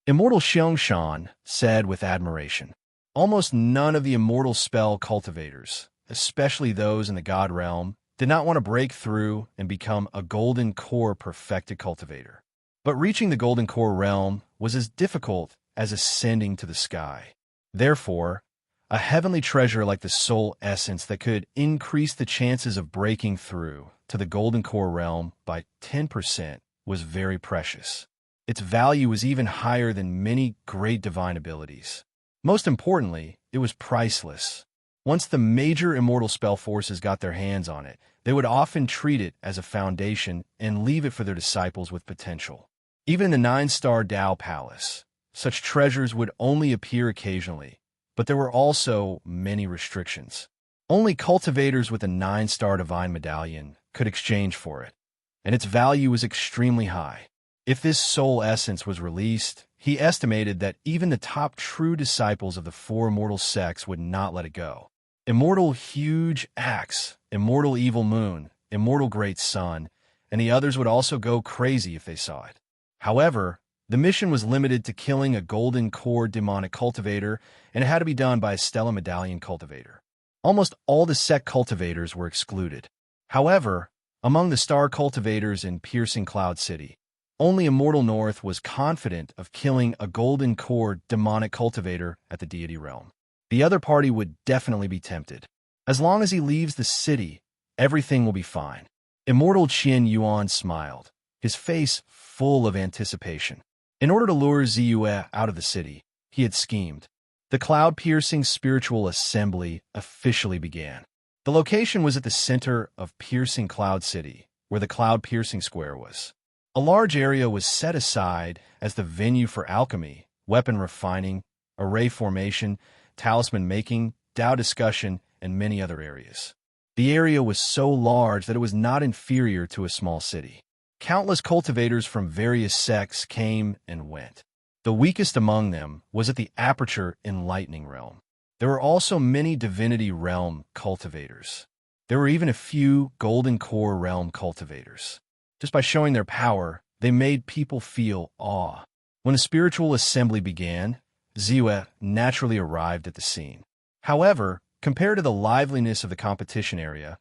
Immortal Xiangshan said with admiration. Almost none of the immortal spell cultivators, especially those in the God realm, did not want to break through and become a Golden Core perfected cultivator. But reaching the Golden Core realm was as difficult as ascending to the sky. Therefore, a heavenly treasure like the Soul Essence that could increase the chances of breaking through to the Golden Core realm by 10% was very precious. Its value was even higher than many great divine abilities. Most importantly, it was priceless. Once the major immortal spell forces got their hands on it, they would often treat it as a foundation and leave it for their disciples with potential. Even in the 9-star Tao Palace, such treasures would only appear occasionally, but there were also many restrictions. Only cultivators with a 9-star divine medallion could exchange for it, and its value was extremely high. If this soul essence was released, he estimated that even the top true disciples of the 4 immortal sects would not let it go. Immortal Huge Axe, Immortal Evil Moon, Immortal Great Sun, and the others would also go crazy if they saw it. However, the mission was limited to killing a golden core demonic cultivator, and it had to be done by a Stella Medallion cultivator. Almost all the sect cultivators were excluded. However, among the star cultivators in Piercing Cloud City, only Immortal North was confident of killing a golden core demonic cultivator at the deity realm. The other party would definitely be tempted. As long as he leaves the city, everything will be fine. Immortal Qian Yuan smiled, his face full of anticipation. In order to lure Ziyue out of the city, he had schemed. The cloud-piercing spiritual assembly officially began. The location was at the center of Piercing Cloud City, where the cloud-piercing square was. A large area was set aside as the venue for alchemy, weapon refining, array formation, talisman making, Tao discussion, and many other areas. The area was so large that it was not inferior to a small city. Countless cultivators from various sects came and went. The weakest among them was at the Aperture Enlightening Realm. There were also many Divinity Realm cultivators. There were even a few Golden Core Realm cultivators. Just by showing their power, they made people feel awe. When the spiritual assembly began, Ziyue naturally arrived at the scene. However, compared to the liveliness of the competition area,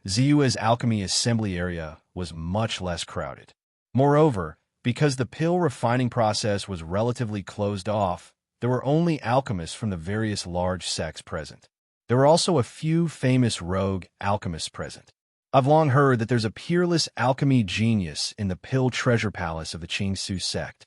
Ziyue's alchemy assembly area was much less crowded. Moreover, because the pill refining process was relatively closed off, there were only alchemists from the various large sects present. There were also a few famous rogue alchemists present. I've long heard that there's a peerless alchemy genius in the Pill Treasure Palace of the Qingsu sect.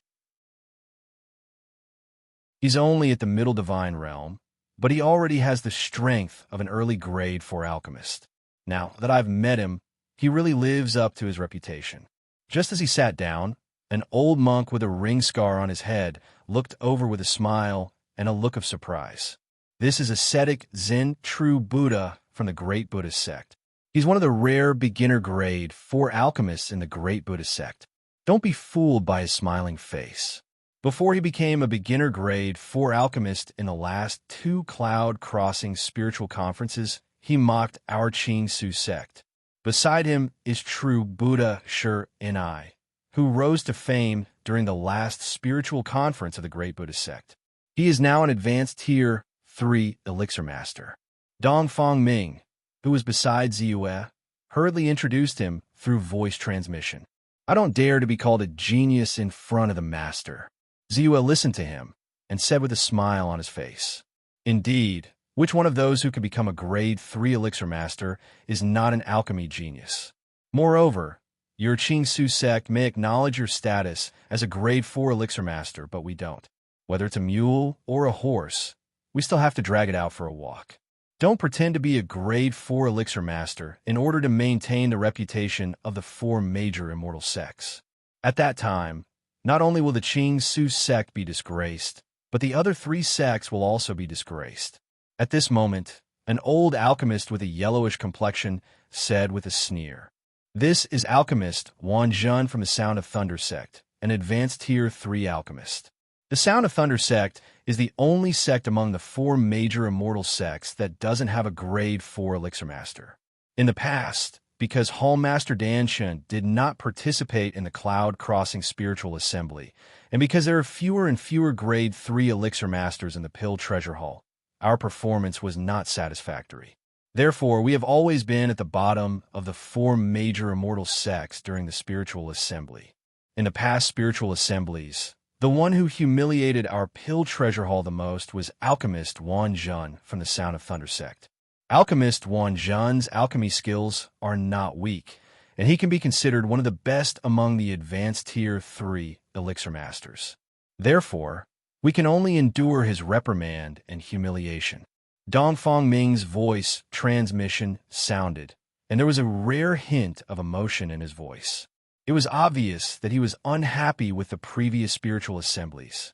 He's only at the Middle Divine Realm, but he already has the strength of an early grade 4 alchemist. Now that I've met him, he really lives up to his reputation. Just as he sat down, an old monk with a ring scar on his head looked over with a smile and a look of surprise. This is ascetic Zen True Buddha from the Great Buddhist sect. He's one of the rare beginner grade 4 alchemists in the Great Buddhist sect. Don't be fooled by his smiling face. Before he became a beginner grade 4 alchemist in the last 2 cloud crossing spiritual conferences, he mocked our Qingsu sect. Beside him is true Buddha Shi Ni, who rose to fame during the last spiritual conference of the Great Buddhist sect. He is now an advanced tier 3 elixir master. Dongfang Ming, who was beside Ziyue, hurriedly introduced him through voice transmission. I don't dare to be called a genius in front of the master. Ziyue listened to him and said with a smile on his face, "Indeed, which one of those who can become a grade 3 elixir master is not an alchemy genius? Moreover, your Qingsu sect may acknowledge your status as a grade 4 elixir master, but we don't. Whether it's a mule or a horse, we still have to drag it out for a walk. Don't pretend to be a grade 4 elixir master in order to maintain the reputation of the 4 major immortal sects. At that time, not only will the Qingsu sect be disgraced, but the other 3 sects will also be disgraced." At this moment, an old alchemist with a yellowish complexion said with a sneer, "This is alchemist Wan Zhen from the Sound of Thunder sect, an advanced tier 3 alchemist." The Sound of Thunder sect is the only sect among the 4 major immortal sects that doesn't have a grade 4 elixir master. In the past, because Hall Master Danshan did not participate in the Cloud Crossing Spiritual Assembly, and because there are fewer and fewer grade 3 elixir masters in the Pill Treasure Hall, our performance was not satisfactory. Therefore, we have always been at the bottom of the 4 major immortal sects during the Spiritual Assembly. In the past spiritual assemblies, the one who humiliated our Pill Treasure Hall the most was Alchemist Wan Zhen from the Sound of Thunder sect. Alchemist Wan Zhen's alchemy skills are not weak, and he can be considered one of the best among the advanced tier 3 elixir masters. Therefore, we can only endure his reprimand and humiliation. Dongfang Ming's voice transmission sounded, and there was a rare hint of emotion in his voice. It was obvious that he was unhappy with the previous spiritual assemblies.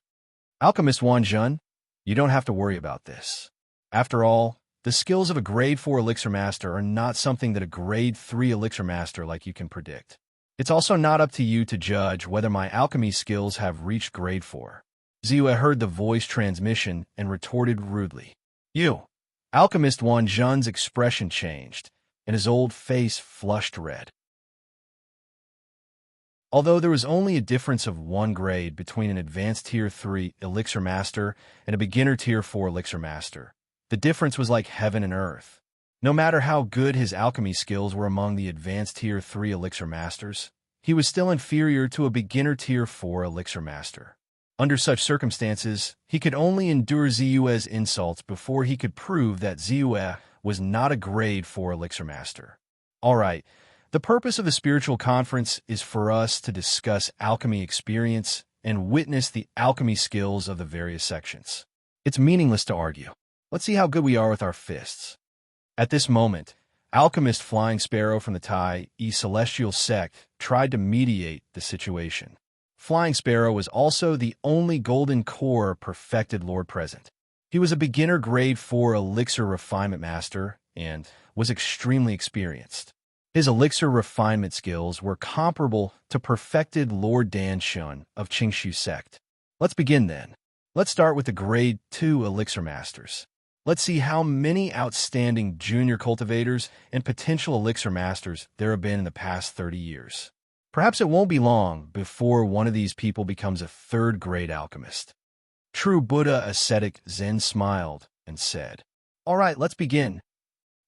Alchemist Wan Zhen, you don't have to worry about this. After all, the skills of a grade 4 elixir master are not something that a grade 3 elixir master like you can predict. It's also not up to you to judge whether my alchemy skills have reached grade 4. Ziyue heard the voice transmission and retorted rudely. You! Alchemist Wan Zhen's expression changed, and his old face flushed red. Although there was only a difference of 1 grade between an advanced Tier 3 elixir master and a beginner Tier 4 elixir master, the difference was like heaven and earth. No matter how good his alchemy skills were among the advanced Tier 3 elixir masters, he was still inferior to a beginner Tier 4 elixir master. Under such circumstances, he could only endure Ziyue's insults before he could prove that Ziyue was not a grade 4 elixir master. All right, the purpose of the spiritual conference is for us to discuss alchemy experience and witness the alchemy skills of the various sections. It's meaningless to argue. Let's see how good we are with our fists. At this moment, Alchemist Flying Sparrow from the Tai E Celestial Sect tried to mediate the situation. Flying Sparrow was also the only Golden Core perfected lord present. He was a beginner grade 4 elixir refinement master and was extremely experienced. His elixir refinement skills were comparable to perfected Lord Dan Shun of Qingshu Sect. Let's begin then. Let's start with the grade 2 elixir masters. Let's see how many outstanding junior cultivators and potential elixir masters there have been in the past 30 years. Perhaps it won't be long before one of these people becomes a 3rd-grade alchemist. True Buddha ascetic Zen smiled and said, "All right, let's begin."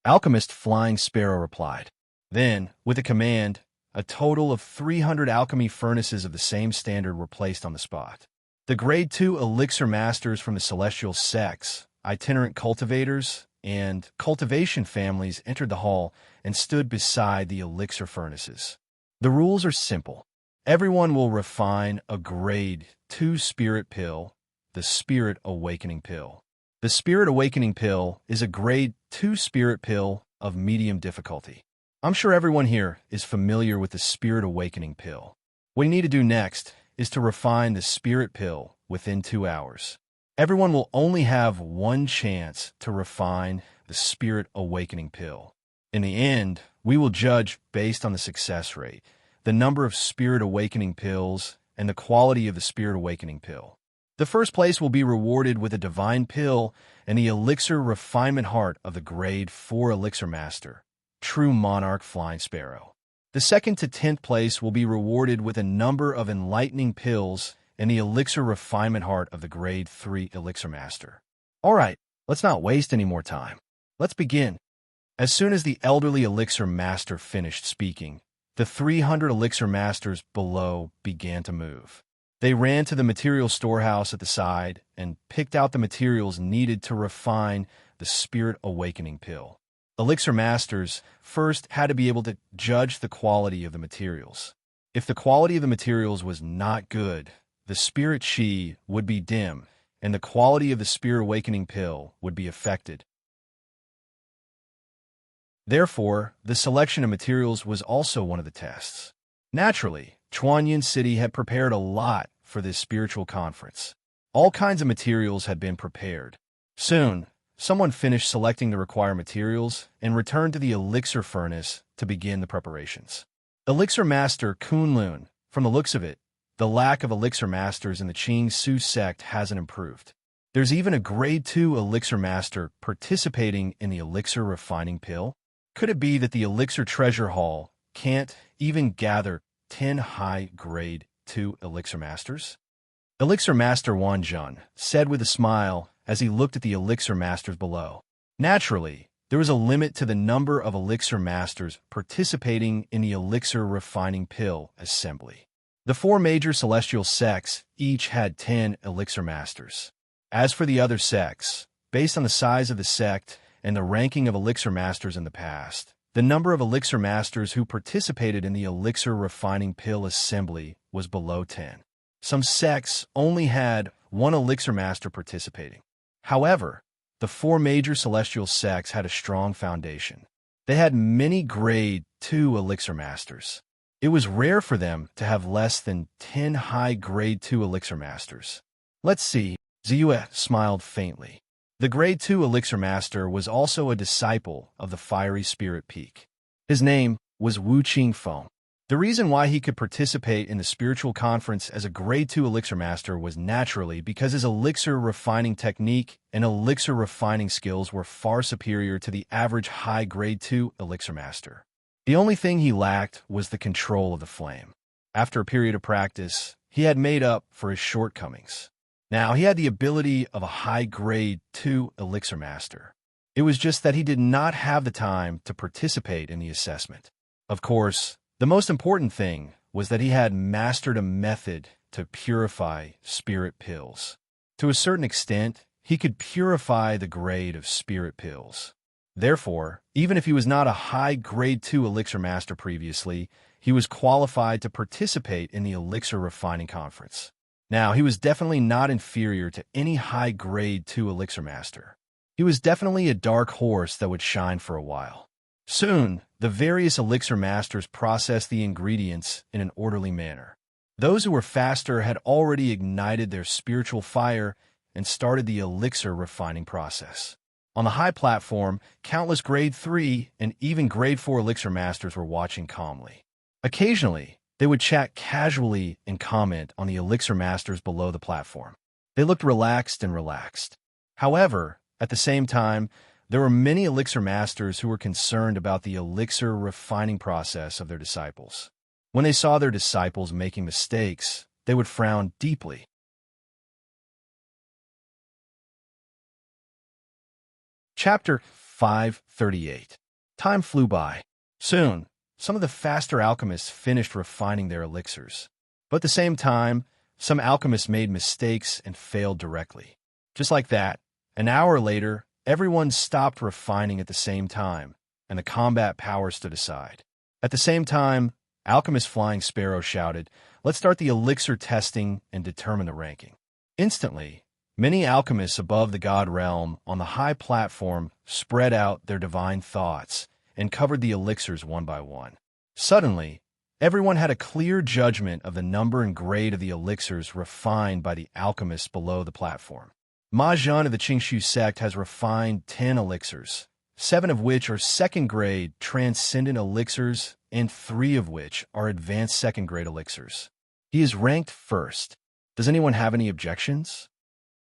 Alchemist Flying Sparrow replied. Then, with a command, a total of 300 alchemy furnaces of the same standard were placed on the spot. The grade 2 elixir masters from the celestial sects, itinerant cultivators, and cultivation families entered the hall and stood beside the elixir furnaces. The rules are simple. Everyone will refine a grade 2 spirit pill, the Spirit Awakening Pill. The Spirit Awakening Pill is a grade 2 spirit pill of medium difficulty. I'm sure everyone here is familiar with the Spirit Awakening Pill. What you need to do next is to refine the Spirit Pill within 2 hours. Everyone will only have 1 chance to refine the Spirit Awakening Pill. In the end, we will judge based on the success rate, the number of Spirit Awakening Pills, and the quality of the Spirit Awakening Pill. The first place will be rewarded with a Divine Pill and the Elixir Refinement Heart of the Grade 4 Elixir Master, True Monarch Flying Sparrow. The 2nd to 10th place will be rewarded with a number of Enlightening Pills and the Elixir Refinement Heart of the Grade 3 Elixir Master. All right, let's not waste any more time. Let's begin. As soon as the elderly Elixir Master finished speaking, the 300 Elixir Masters below began to move. They ran to the material storehouse at the side and picked out the materials needed to refine the Spirit Awakening Pill. Elixir Masters first had to be able to judge the quality of the materials. If the quality of the materials was not good, the Spirit Chi would be dim, and the quality of the Spirit Awakening Pill would be affected. Therefore, the selection of materials was also one of the tests. Naturally, Chuanyin City had prepared a lot for this spiritual conference. All kinds of materials had been prepared. Soon, someone finished selecting the required materials and returned to the elixir furnace to begin the preparations. Elixir Master Kunlun, from the looks of it, the lack of elixir masters in the Qing Su sect hasn't improved. There's even a grade 2 elixir master participating in the elixir refining pill. Could it be that the elixir treasure hall can't even gather 10 high grade 2 elixir masters? Elixir Master Wan Zhen said with a smile as he looked at the elixir masters below. Naturally, there was a limit to the number of elixir masters participating in the elixir refining pill assembly. The 4 major celestial sects each had 10 elixir masters. As for the other sects, based on the size of the sect and the ranking of elixir masters in the past, the number of elixir masters who participated in the elixir refining pill assembly was below 10. Some sects only had 1 elixir master participating. However, the four major celestial sects had a strong foundation. They had many grade 2 elixir masters. It was rare for them to have less than 10 high grade 2 elixir masters. Let's see, Ziyue smiled faintly. The grade 2 elixir master was also a disciple of the fiery spirit peak. His name was Wu Qingfeng. The reason why he could participate in the spiritual conference as a grade 2 elixir master was naturally because his elixir refining technique and elixir refining skills were far superior to the average high grade 2 elixir master. The only thing he lacked was the control of the flame. After a period of practice, he had made up for his shortcomings. Now he had the ability of a high grade 2 elixir master. It was just that he did not have the time to participate in the assessment. Of course, the most important thing was that he had mastered a method to purify spirit pills. To a certain extent, he could purify the grade of spirit pills. Therefore, even if he was not a high grade 2 elixir master previously, he was qualified to participate in the elixir refining conference. Now, he was definitely not inferior to any high grade 2 elixir master. He was definitely a dark horse that would shine for a while. Soon, the various elixir masters processed the ingredients in an orderly manner. Those who were faster had already ignited their spiritual fire and started the elixir refining process. On the high platform, countless grade 3 and even grade 4 elixir masters were watching calmly. Occasionally, they would chat casually and comment on the elixir masters below the platform. They looked relaxed. However, at the same time, there were many elixir masters who were concerned about the elixir refining process of their disciples. When they saw their disciples making mistakes, they would frown deeply. Chapter 538. Time flew by. Soon, some of the faster alchemists finished refining their elixirs. But at the same time, some alchemists made mistakes and failed directly. Just like that, an hour later, everyone stopped refining at the same time, and the combat power stood aside. At the same time, Alchemist Flying Sparrow shouted, "Let's start the elixir testing and determine the ranking." Instantly, many alchemists above the god realm on the high platform spread out their divine thoughts and covered the elixirs one by one. Suddenly, everyone had a clear judgment of the number and grade of the elixirs refined by the alchemists below the platform. Ma Zhan of the Qingshu sect has refined 10 elixirs, 7 of which are second-grade transcendent elixirs and 3 of which are advanced second-grade elixirs. He is ranked first. Does anyone have any objections?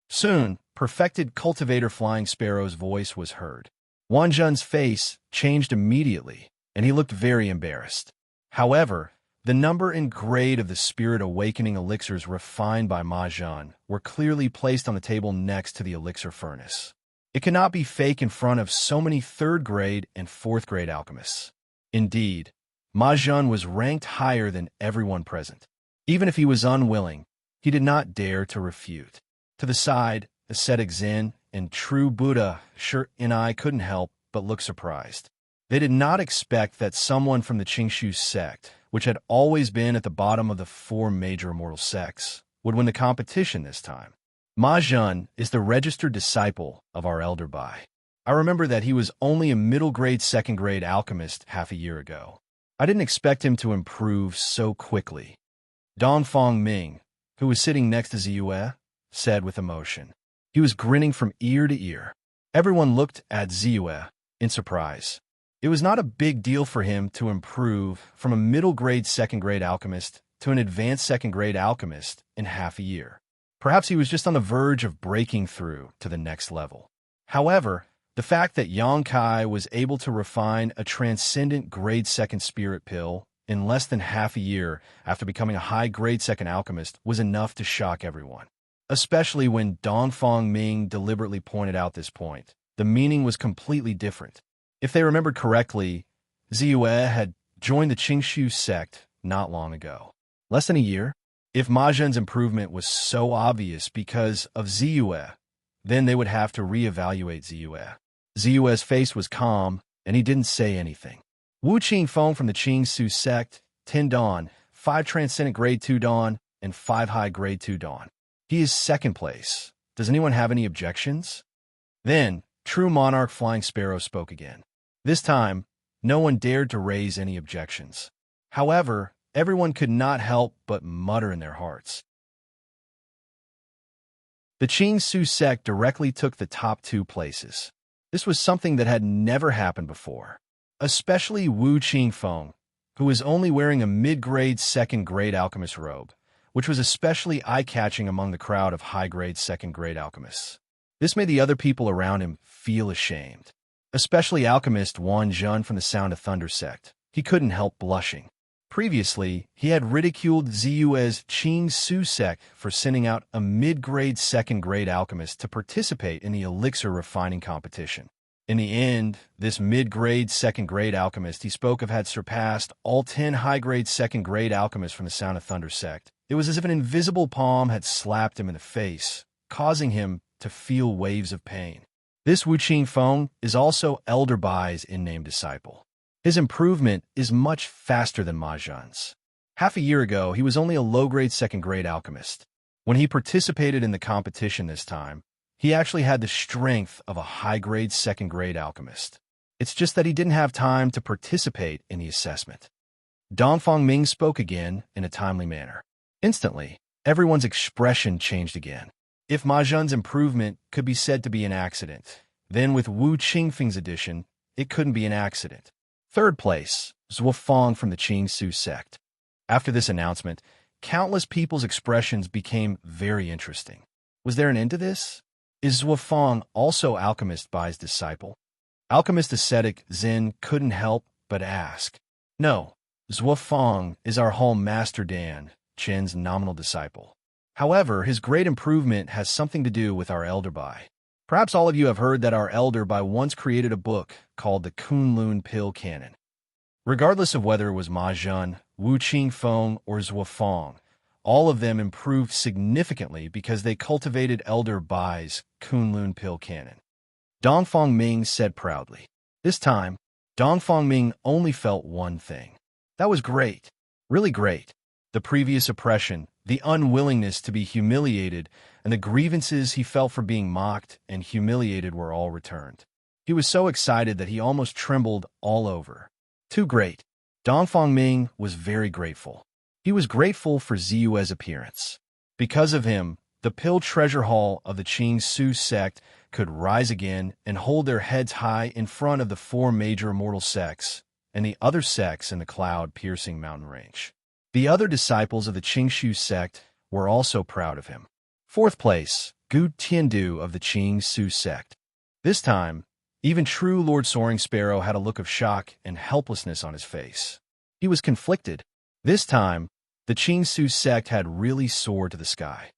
Soon, perfected cultivator Flying Sparrow's voice was heard. Wan Zhen's face changed immediately, and he looked very embarrassed. However, the number and grade of the spirit awakening elixirs refined by Ma Zhan were clearly placed on the table next to the elixir furnace. It cannot be fake in front of so many third-grade and fourth-grade alchemists. Indeed, Ma Zhan was ranked higher than everyone present. Even if he was unwilling, he did not dare to refute. To the side, ascetic Zen and true Buddha Shi and I couldn't help but look surprised. They did not expect that someone from the Qingshu sect, which had always been at the bottom of the 4 major immortal sects, would win the competition this time. Ma Zhan is the registered disciple of our elder Bai. I remember that he was only a middle-grade, second-grade alchemist half a year ago. I didn't expect him to improve so quickly. Dongfang Ming, who was sitting next to Ziyue, said with emotion. He was grinning from ear to ear. Everyone looked at Ziyue in surprise. It was not a big deal for him to improve from a middle-grade second-grade alchemist to an advanced second-grade alchemist in half a year. Perhaps he was just on the verge of breaking through to the next level. However, the fact that Yang Kai was able to refine a transcendent grade second spirit pill in less than half a year after becoming a high-grade second alchemist was enough to shock everyone. Especially when Dongfang Ming deliberately pointed out this point. The meaning was completely different. If they remembered correctly, Ziyue had joined the Qingshu sect not long ago. Less than a year? If Ma Zhen's improvement was so obvious because of Ziyue, then they would have to reevaluate Ziyue. Ziyue's face was calm, and he didn't say anything. Wu Qingfeng from the Qingshu sect, 10 Dawn, 5 Transcendent Grade 2 Dawn, and 5 High Grade 2 Dawn. He is second place. Does anyone have any objections? Then, true monarch Flying Sparrow spoke again. This time, no one dared to raise any objections. However, everyone could not help but mutter in their hearts. The Qing Su sect directly took the top 2 places. This was something that had never happened before. Especially Wu Qingfeng, who was only wearing a mid-grade second-grade alchemist robe, which was especially eye-catching among the crowd of high-grade second-grade alchemists. This made the other people around him feel ashamed. Especially alchemist Wan Zhun from the Sound of Thunder sect. He couldn't help blushing. Previously, he had ridiculed Ziyue's Qing Su sect for sending out a mid-grade second-grade alchemist to participate in the elixir refining competition. In the end, this mid-grade second-grade alchemist he spoke of had surpassed all 10 high-grade second-grade alchemists from the Sound of Thunder sect. It was as if an invisible palm had slapped him in the face, causing him to feel waves of pain. This Wu Qingfeng is also Elder Bai's in-name disciple. His improvement is much faster than Ma Zhun's. Half a year ago, he was only a low-grade second-grade alchemist. When he participated in the competition this time, he actually had the strength of a high-grade second-grade alchemist. It's just that he didn't have time to participate in the assessment. Dongfang Ming spoke again in a timely manner. Instantly, everyone's expression changed again. If Ma Zhun's improvement could be said to be an accident, then with Wu Qingfeng's addition, it couldn't be an accident. Third place, Zhuo Fang from the Qing Su sect. After this announcement, countless people's expressions became very interesting. Was there an end to this? Is Zhuo Fang also Alchemist Bai's disciple? Alchemist ascetic Zen couldn't help but ask. No, Zhuo Fang is our home master Dan Chen's nominal disciple. However, his great improvement has something to do with our Elder Bai. Perhaps all of you have heard that our Elder Bai once created a book called the Kunlun Pill Canon. Regardless of whether it was Ma Zhun, Wu Qingfeng, or Zhuo Fang, all of them improved significantly because they cultivated Elder Bai's Kunlun Pill Canon. Dongfang Ming said proudly. This time, Dongfang Ming only felt one thing. That was great. Really great. The previous oppression, the unwillingness to be humiliated, and the grievances he felt for being mocked and humiliated were all returned. He was so excited that he almost trembled all over. Too great. Dongfang Ming was very grateful. He was grateful for Ziyue's appearance. Because of him, the Pill Treasure Hall of the Qing Su sect could rise again and hold their heads high in front of the 4 major immortal sects and the other sects in the cloud-piercing mountain range. The other disciples of the Qingshu sect were also proud of him. Fourth place, Gu Tiandu of the Qing Su sect. This time, even true Lord Soaring Sparrow had a look of shock and helplessness on his face. He was conflicted. This time, the Qing Su sect had really soared to the sky.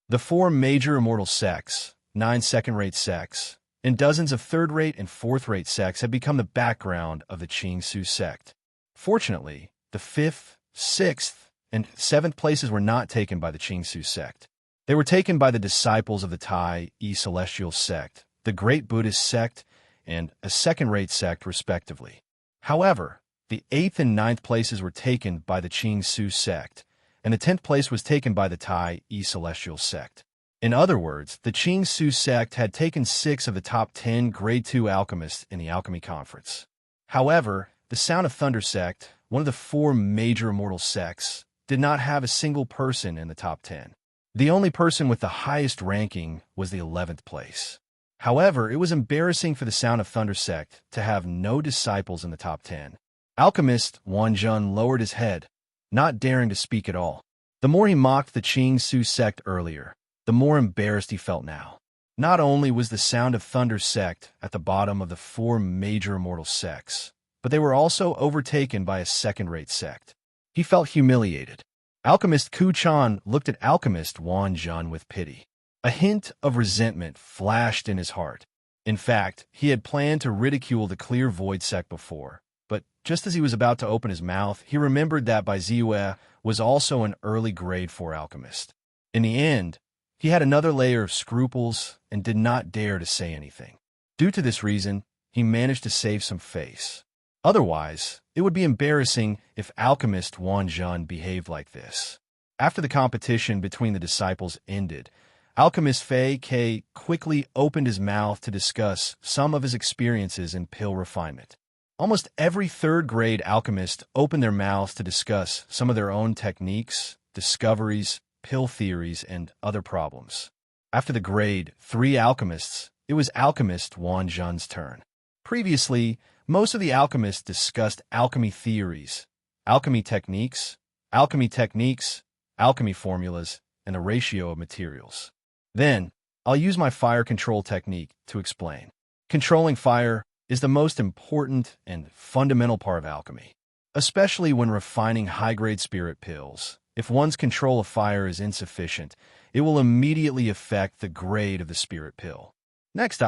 The 4 major immortal sects, 9 second-rate sects, and dozens of third-rate and fourth-rate sects had become the background of the Qing Su sect. Fortunately, the 5th, 6th, and 7th places were not taken by the Qing Su sect. They were taken by the disciples of the Tai E Celestial sect, the Great Buddhist sect, and a second-rate sect, respectively. However, the 8th and 9th places were taken by the Qing Su sect, and the 10th place was taken by the Tai E Celestial sect. In other words, the Qing Su sect had taken 6 of the top 10 Grade 2 alchemists in the Alchemy Conference. However, the Sound of Thunder sect, one of the 4 major immortal sects, did not have a single person in the top 10. The only person with the highest ranking was the 11th place. However, it was embarrassing for the Sound of Thunder sect to have no disciples in the top 10. Alchemist Wan Zhun lowered his head, not daring to speak at all. The more he mocked the Qing Su sect earlier, the more embarrassed he felt now. Not only was the Sound of Thunder sect at the bottom of the 4 major immortal sects, but they were also overtaken by a second-rate sect. He felt humiliated. Alchemist Ku Chan looked at Alchemist Wan Zhun with pity. A hint of resentment flashed in his heart. In fact, he had planned to ridicule the Clear Void sect before, but just as he was about to open his mouth, he remembered that Bai Ziyue was also an early Grade 4 alchemist. In the end, he had another layer of scruples and did not dare to say anything. Due to this reason, he managed to save some face. Otherwise, it would be embarrassing if Alchemist Wan Zhun behaved like this. After the competition between the disciples ended, Alchemist Fei Ke quickly opened his mouth to discuss some of his experiences in pill refinement. Almost every third-grade alchemist opened their mouths to discuss some of their own techniques, discoveries, pill theories, and other problems. After the grade 3 alchemists, it was alchemist Wan Zhen's turn. Previously, most of the alchemists discussed alchemy theories, alchemy techniques, alchemy formulas, and the ratio of materials. Then, I'll use my fire control technique to explain. Controlling fire is the most important and fundamental part of alchemy, especially when refining high-grade spirit pills. If one's control of fire is insufficient, it will immediately affect the grade of the spirit pill. Next,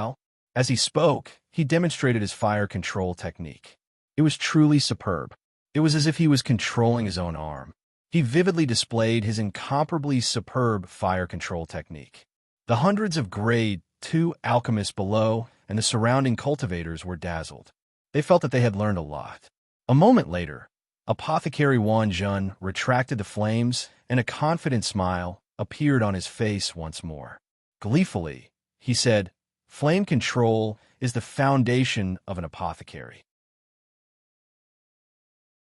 as he spoke, he demonstrated his fire control technique. It was truly superb. It was as if he was controlling his own arm. He vividly displayed his incomparably superb fire control technique. The hundreds of grade 2 alchemists below and the surrounding cultivators were dazzled. They felt that they had learned a lot. A moment later, Apothecary Wan Zhen retracted the flames, and a confident smile appeared on his face once more. Gleefully, he said, "Flame control is the foundation of an apothecary.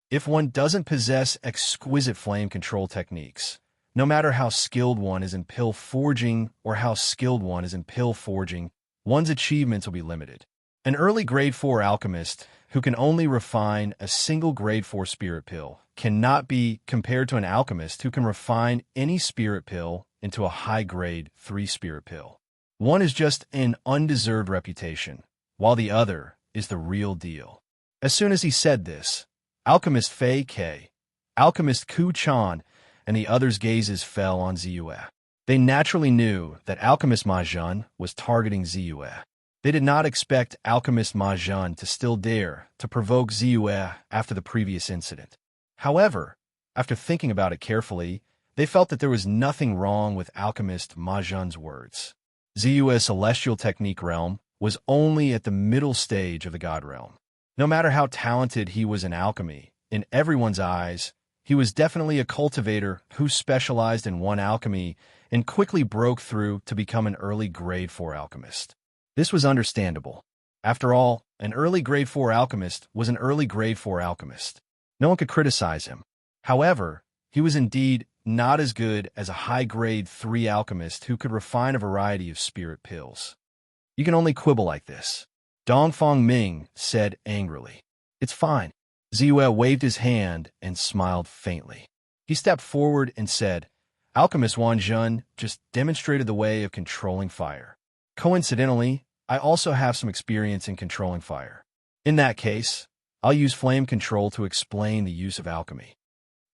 If one doesn't possess exquisite flame control techniques, no matter how skilled one is in pill forging or how skilled one is in pill forging, one's achievements will be limited. An early grade 4 alchemist who can only refine a single grade 4 spirit pill cannot be compared to an alchemist who can refine any spirit pill into a high grade 3 spirit pill. One is just an undeserved reputation, while the other is the real deal." As soon as he said this, Alchemist Fei Ke, Alchemist Ku Chan, and the others' gazes fell on Ziyue. They naturally knew that Alchemist Ma Zhen was targeting Ziyue. They did not expect Alchemist Ma Zhen to still dare to provoke Ziyue after the previous incident. However, after thinking about it carefully, they felt that there was nothing wrong with Alchemist Ma Zhen's words. Ziyue's celestial technique realm was only at the middle stage of the god realm. No matter how talented he was in alchemy, in everyone's eyes, he was definitely a cultivator who specialized in one alchemy and quickly broke through to become an early grade 4 alchemist. This was understandable. After all, an early grade 4 alchemist was an early grade 4 alchemist. No one could criticize him. However, he was indeed not as good as a high grade 3 alchemist who could refine a variety of spirit pills. "You can only quibble like this," Dongfang Ming said angrily. "It's fine." Ziyue waved his hand and smiled faintly. He stepped forward and said, "Alchemist Wan Zhen just demonstrated the way of controlling fire. Coincidentally, I also have some experience in controlling fire. In that case, I'll use flame control to explain the use of alchemy."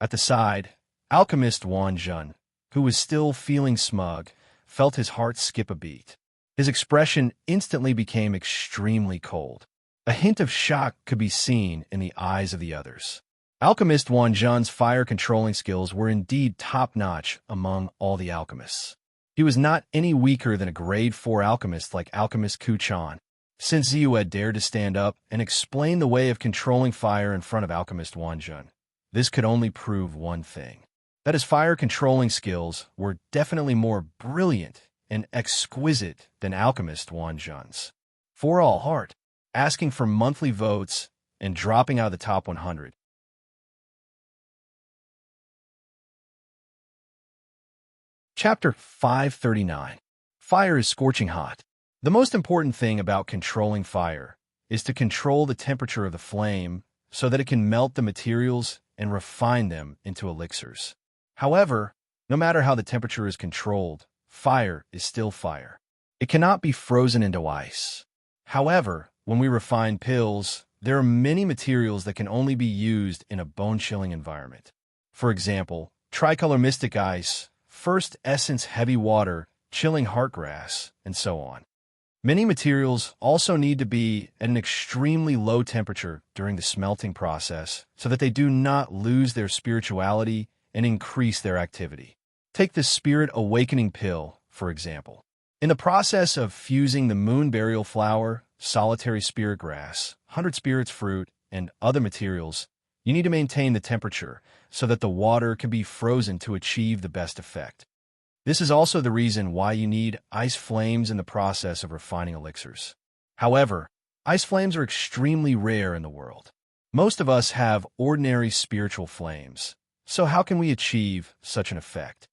At the side, Alchemist Wan Zhen, who was still feeling smug, felt his heart skip a beat. His expression instantly became extremely cold. A hint of shock could be seen in the eyes of the others. Alchemist Wan Zhen's fire-controlling skills were indeed top-notch among all the alchemists. He was not any weaker than a grade 4 alchemist like Alchemist Ku Chan. Since Ziyue dared to stand up and explain the way of controlling fire in front of Alchemist Wan Zhen, this could only prove one thing: that his fire-controlling skills were definitely more brilliant and exquisite than Alchemist Wan Zhen's. For all heart, asking for monthly votes and dropping out of the top 100. Chapter 539. Fire is scorching hot. The most important thing about controlling fire is to control the temperature of the flame so that it can melt the materials and refine them into elixirs. However, no matter how the temperature is controlled, fire is still fire. It cannot be frozen into ice. However, when we refine pills, there are many materials that can only be used in a bone-chilling environment. For example, tricolor mystic ice, first essence heavy water, chilling heartgrass, and so on. Many materials also need to be at an extremely low temperature during the smelting process so that they do not lose their spirituality and increase their activity. Take the Spirit Awakening pill, for example. In the process of fusing the moon burial flower, solitary spirit grass, 100 spirits fruit, and other materials, you need to maintain the temperature so that the water can be frozen to achieve the best effect. This is also the reason why you need ice flames in the process of refining elixirs. However, ice flames are extremely rare in the world. Most of us have ordinary spiritual flames, so how can we achieve such an effect?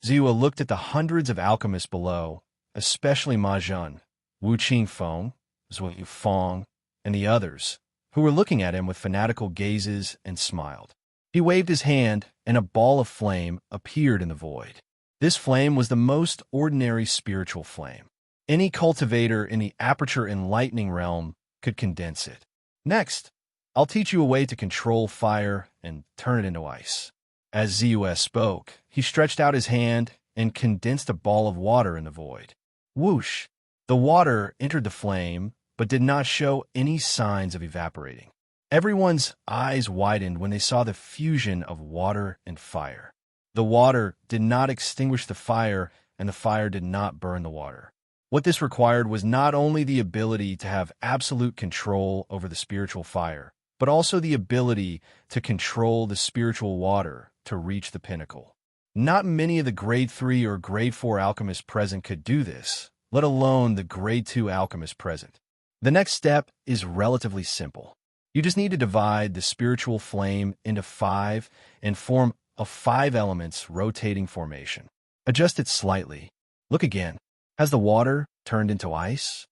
Ziyue looked at the hundreds of alchemists below, especially Ma Jun, Wu Qingfeng, Zhu Yufeng, and the others, who were looking at him with fanatical gazes and smiled. He waved his hand, and a ball of flame appeared in the void. This flame was the most ordinary spiritual flame. Any cultivator in the aperture enlightening realm could condense it. Next, I'll teach you a way to control fire and turn it into ice. As Ziyue spoke, he stretched out his hand and condensed a ball of water in the void. Whoosh! The water entered the flame, but did not show any signs of evaporating. Everyone's eyes widened when they saw the fusion of water and fire. The water did not extinguish the fire, and the fire did not burn the water. What this required was not only the ability to have absolute control over the spiritual fire, but also the ability to control the spiritual water to reach the pinnacle. Not many of the grade 3 or grade 4 alchemists present could do this, let alone the grade 2 alchemists present. The next step is relatively simple. You just need to divide the spiritual flame into 5 and form a 5 elements rotating formation. Adjust it slightly. Look again. Has the water turned into ice?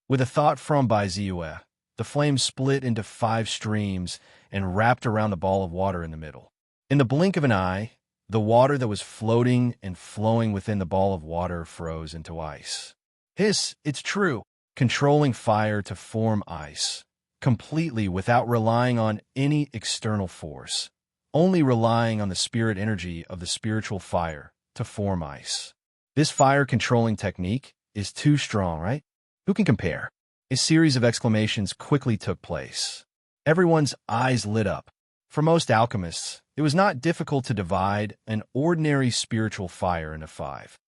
With a thought from by Ziyue, the flame split into 5 streams and wrapped around the ball of water in the middle. In the blink of an eye, the water that was floating and flowing within the ball of water froze into ice. It's true. Controlling fire to form ice, completely without relying on any external force, only relying on the spirit energy of the spiritual fire to form ice. This fire-controlling technique is too strong, right? Who can compare? A series of exclamations quickly took place. Everyone's eyes lit up. For most alchemists, it was not difficult to divide an ordinary spiritual fire into 5.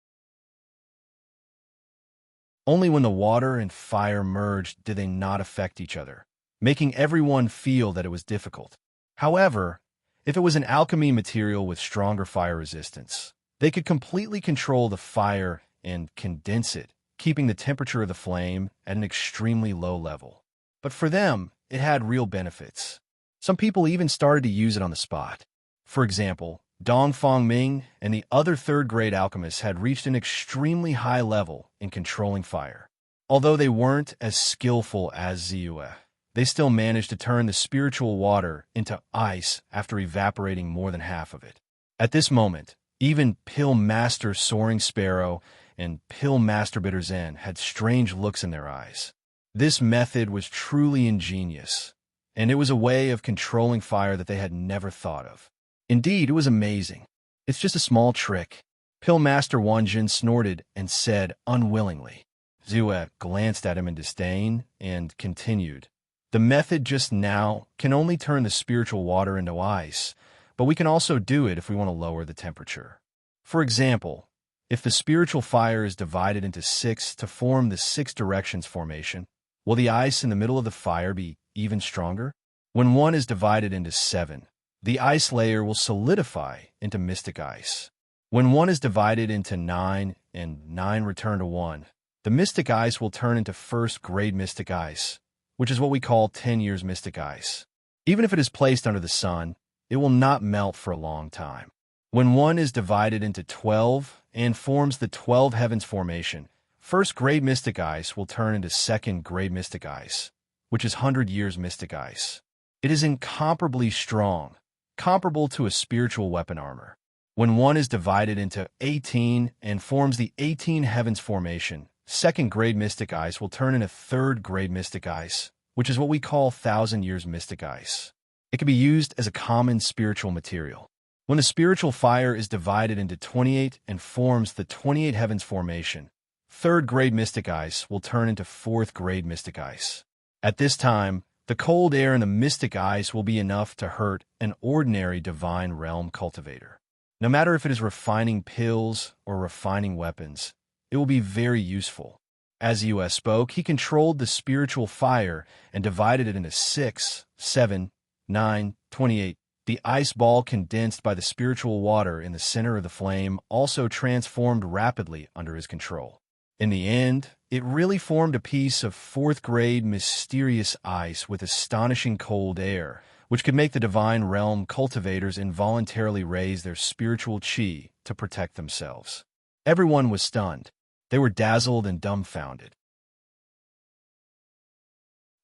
Only when the water and fire merged did they not affect each other, making everyone feel that it was difficult. However, if it was an alchemy material with stronger fire resistance, they could completely control the fire and condense it, keeping the temperature of the flame at an extremely low level. But for them, it had real benefits. Some people even started to use it on the spot. For example, Dongfang Ming and the other third-grade alchemists had reached an extremely high level in controlling fire. Although they weren't as skillful as Ziyue, they still managed to turn the spiritual water into ice after evaporating more than half of it. At this moment, even Pill Master Soaring Sparrow and Pill Master Bitter Zen had strange looks in their eyes. This method was truly ingenious, and it was a way of controlling fire that they had never thought of. Indeed, it was amazing. It's just a small trick. Pill Master Wanjin snorted and said unwillingly. Ziyue glanced at him in disdain and continued. The method just now can only turn the spiritual water into ice, but we can also do it if we want to lower the temperature. For example, if the spiritual fire is divided into 6 to form the 6 directions formation, will the ice in the middle of the fire be even stronger? When 1 is divided into 7, the ice layer will solidify into mystic ice. When 1 is divided into 9 and 9 return to 1, the mystic ice will turn into first-grade mystic ice, which is what we call 10 years mystic ice. Even if it is placed under the sun, it will not melt for a long time. When 1 is divided into 12 and forms the 12 heavens formation, first-grade mystic ice will turn into second-grade mystic ice, which is 100 years mystic ice. It is incomparably strong, comparable to a spiritual weapon armor. When 1 is divided into 18 and forms the 18 heavens formation, second-grade mystic ice will turn into third-grade mystic ice, which is what we call 1,000 years mystic ice. It can be used as a common spiritual material. When the spiritual fire is divided into 28 and forms the 28 heavens formation, third-grade mystic ice will turn into fourth-grade mystic ice. At this time, the cold air in the mystic ice will be enough to hurt an ordinary divine realm cultivator. No matter if it is refining pills or refining weapons, it will be very useful. As Ziyue spoke, he controlled the spiritual fire and divided it into 6, 7, 9, 28, The ice ball condensed by the spiritual water in the center of the flame also transformed rapidly under his control. In the end, it really formed a piece of fourth-grade mysterious ice with astonishing cold air, which could make the divine realm cultivators involuntarily raise their spiritual chi to protect themselves. Everyone was stunned. They were dazzled and dumbfounded.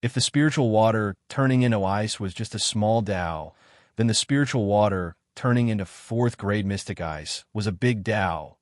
If the spiritual water turning into ice was just a small Tao, then the spiritual water turning into fourth-grade mystic ice was a big Tao,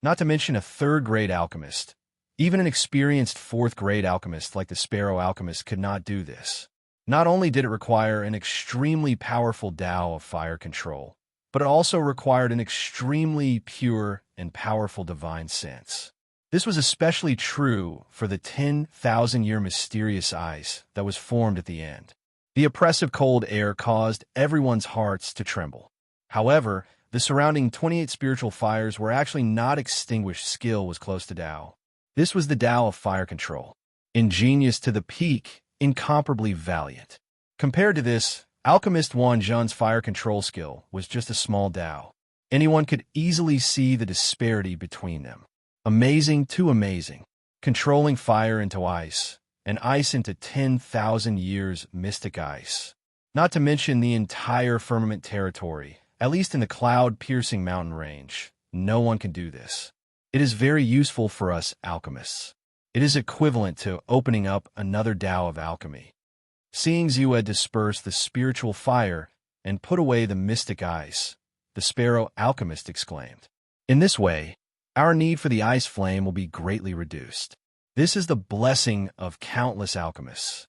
not to mention a third-grade alchemist. Even an experienced fourth-grade alchemist like the Sparrow Alchemist could not do this. Not only did it require an extremely powerful Tao of fire control, but it also required an extremely pure and powerful divine sense. This was especially true for the 10,000-year mysterious ice that was formed at the end. The oppressive cold air caused everyone's hearts to tremble. However, the surrounding 28 spiritual fires were actually not extinguished. Skill was close to Tao. This was the Tao of fire control. Ingenious to the peak, incomparably valiant. Compared to this, Alchemist Wan Zhen's fire control skill was just a small Tao. Anyone could easily see the disparity between them. Amazing to amazing. Controlling fire into ice, and ice into 10,000 years mystic ice. Not to mention the entire firmament territory, at least in the cloud-piercing mountain range. No one can do this. It is very useful for us alchemists. It is equivalent to opening up another Tao of alchemy. Seeing Ziyue disperse the spiritual fire and put away the mystic ice, the Sparrow Alchemist exclaimed. In this way, our need for the ice flame will be greatly reduced. This is the blessing of countless alchemists.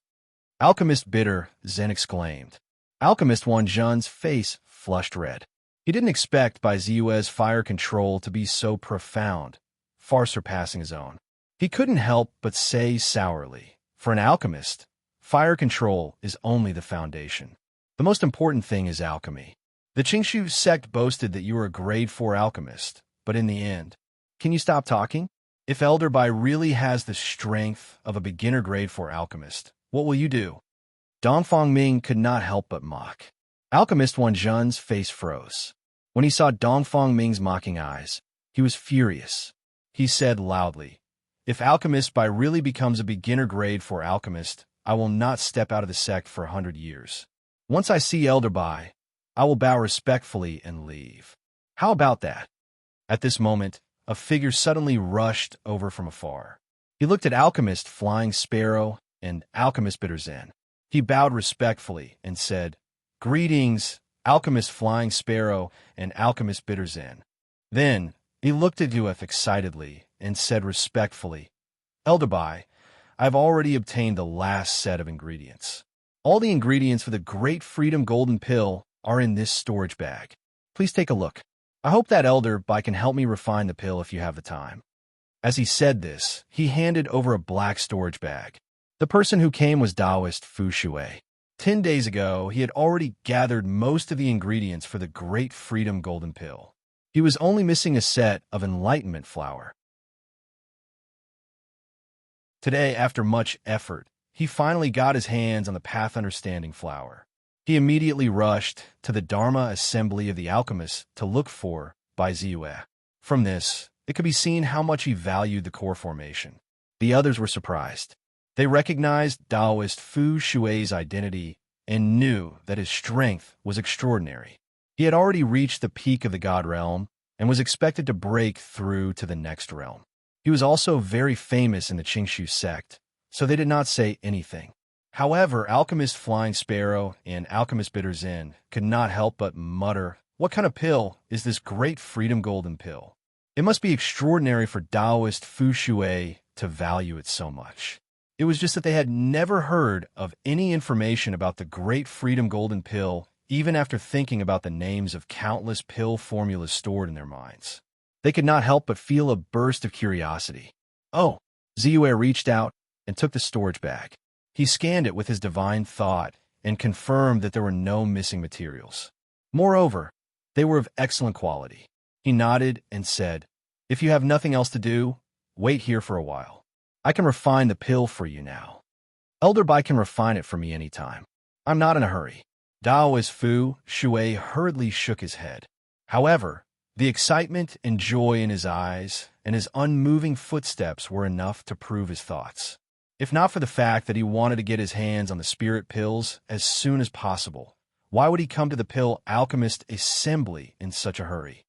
Alchemist Bitter, Zen exclaimed. Alchemist Wan Zhen's face flushed red. He didn't expect Bai Ziyue's fire control to be so profound, far surpassing his own. He couldn't help but say sourly, for an alchemist, fire control is only the foundation. The most important thing is alchemy. The Qingshu sect boasted that you were a grade 4 alchemist, but in the end, can you stop talking? If Elder Bai really has the strength of a beginner grade 4 alchemist, what will you do? Dongfang Ming could not help but mock. Alchemist Wan Zhen's face froze. When he saw Dongfang Ming's mocking eyes, he was furious. He said loudly, If Alchemist Bai really becomes a beginner grade 4 alchemist, I will not step out of the sect for 100 years. Once I see Elder Bai, I will bow respectfully and leave. How about that? At this moment, a figure suddenly rushed over from afar. He looked at Alchemist Flying Sparrow and Alchemist Bitter Zen. He bowed respectfully and said, Greetings, Alchemist Flying Sparrow and Alchemist Bitter Zen. Then, he looked at Uf excitedly and said respectfully, Elder Bai, I have already obtained the last set of ingredients. All the ingredients for the Great Freedom Golden Pill are in this storage bag. Please take a look. I hope that Elder Bai can help me refine the pill if you have the time. As he said this, he handed over a black storage bag. The person who came was Taoist Fu Shui. 10 days ago, he had already gathered most of the ingredients for the Great Freedom Golden Pill. He was only missing a set of enlightenment flower. Today, after much effort, he finally got his hands on the Path Understanding flower. He immediately rushed to the Dharma Assembly of the Alchemists to look for Bai Ziyue. From this, it could be seen how much he valued the core formation. The others were surprised. They recognized Taoist Fu Shui's identity and knew that his strength was extraordinary. He had already reached the peak of the God realm and was expected to break through to the next realm. He was also very famous in the Qingshu sect, so they did not say anything. However, Alchemist Flying Sparrow and Alchemist Bitter Zen could not help but mutter, What kind of pill is this Great Freedom Golden Pill? It must be extraordinary for Taoist Fu Shui to value it so much. It was just that they had never heard of any information about the Great Freedom Golden Pill, even after thinking about the names of countless pill formulas stored in their minds. They could not help but feel a burst of curiosity. Oh, Ziyue reached out and took the storage bag. He scanned it with his divine thought and confirmed that there were no missing materials. Moreover, they were of excellent quality. He nodded and said, If you have nothing else to do, wait here for a while. I can refine the pill for you now. Elder Bai can refine it for me anytime. I'm not in a hurry. Daoist Fu Shui hurriedly shook his head. However, the excitement and joy in his eyes and his unmoving footsteps were enough to prove his thoughts. If not for the fact that he wanted to get his hands on the spirit pills as soon as possible, why would he come to the Pill Alchemist Assembly in such a hurry?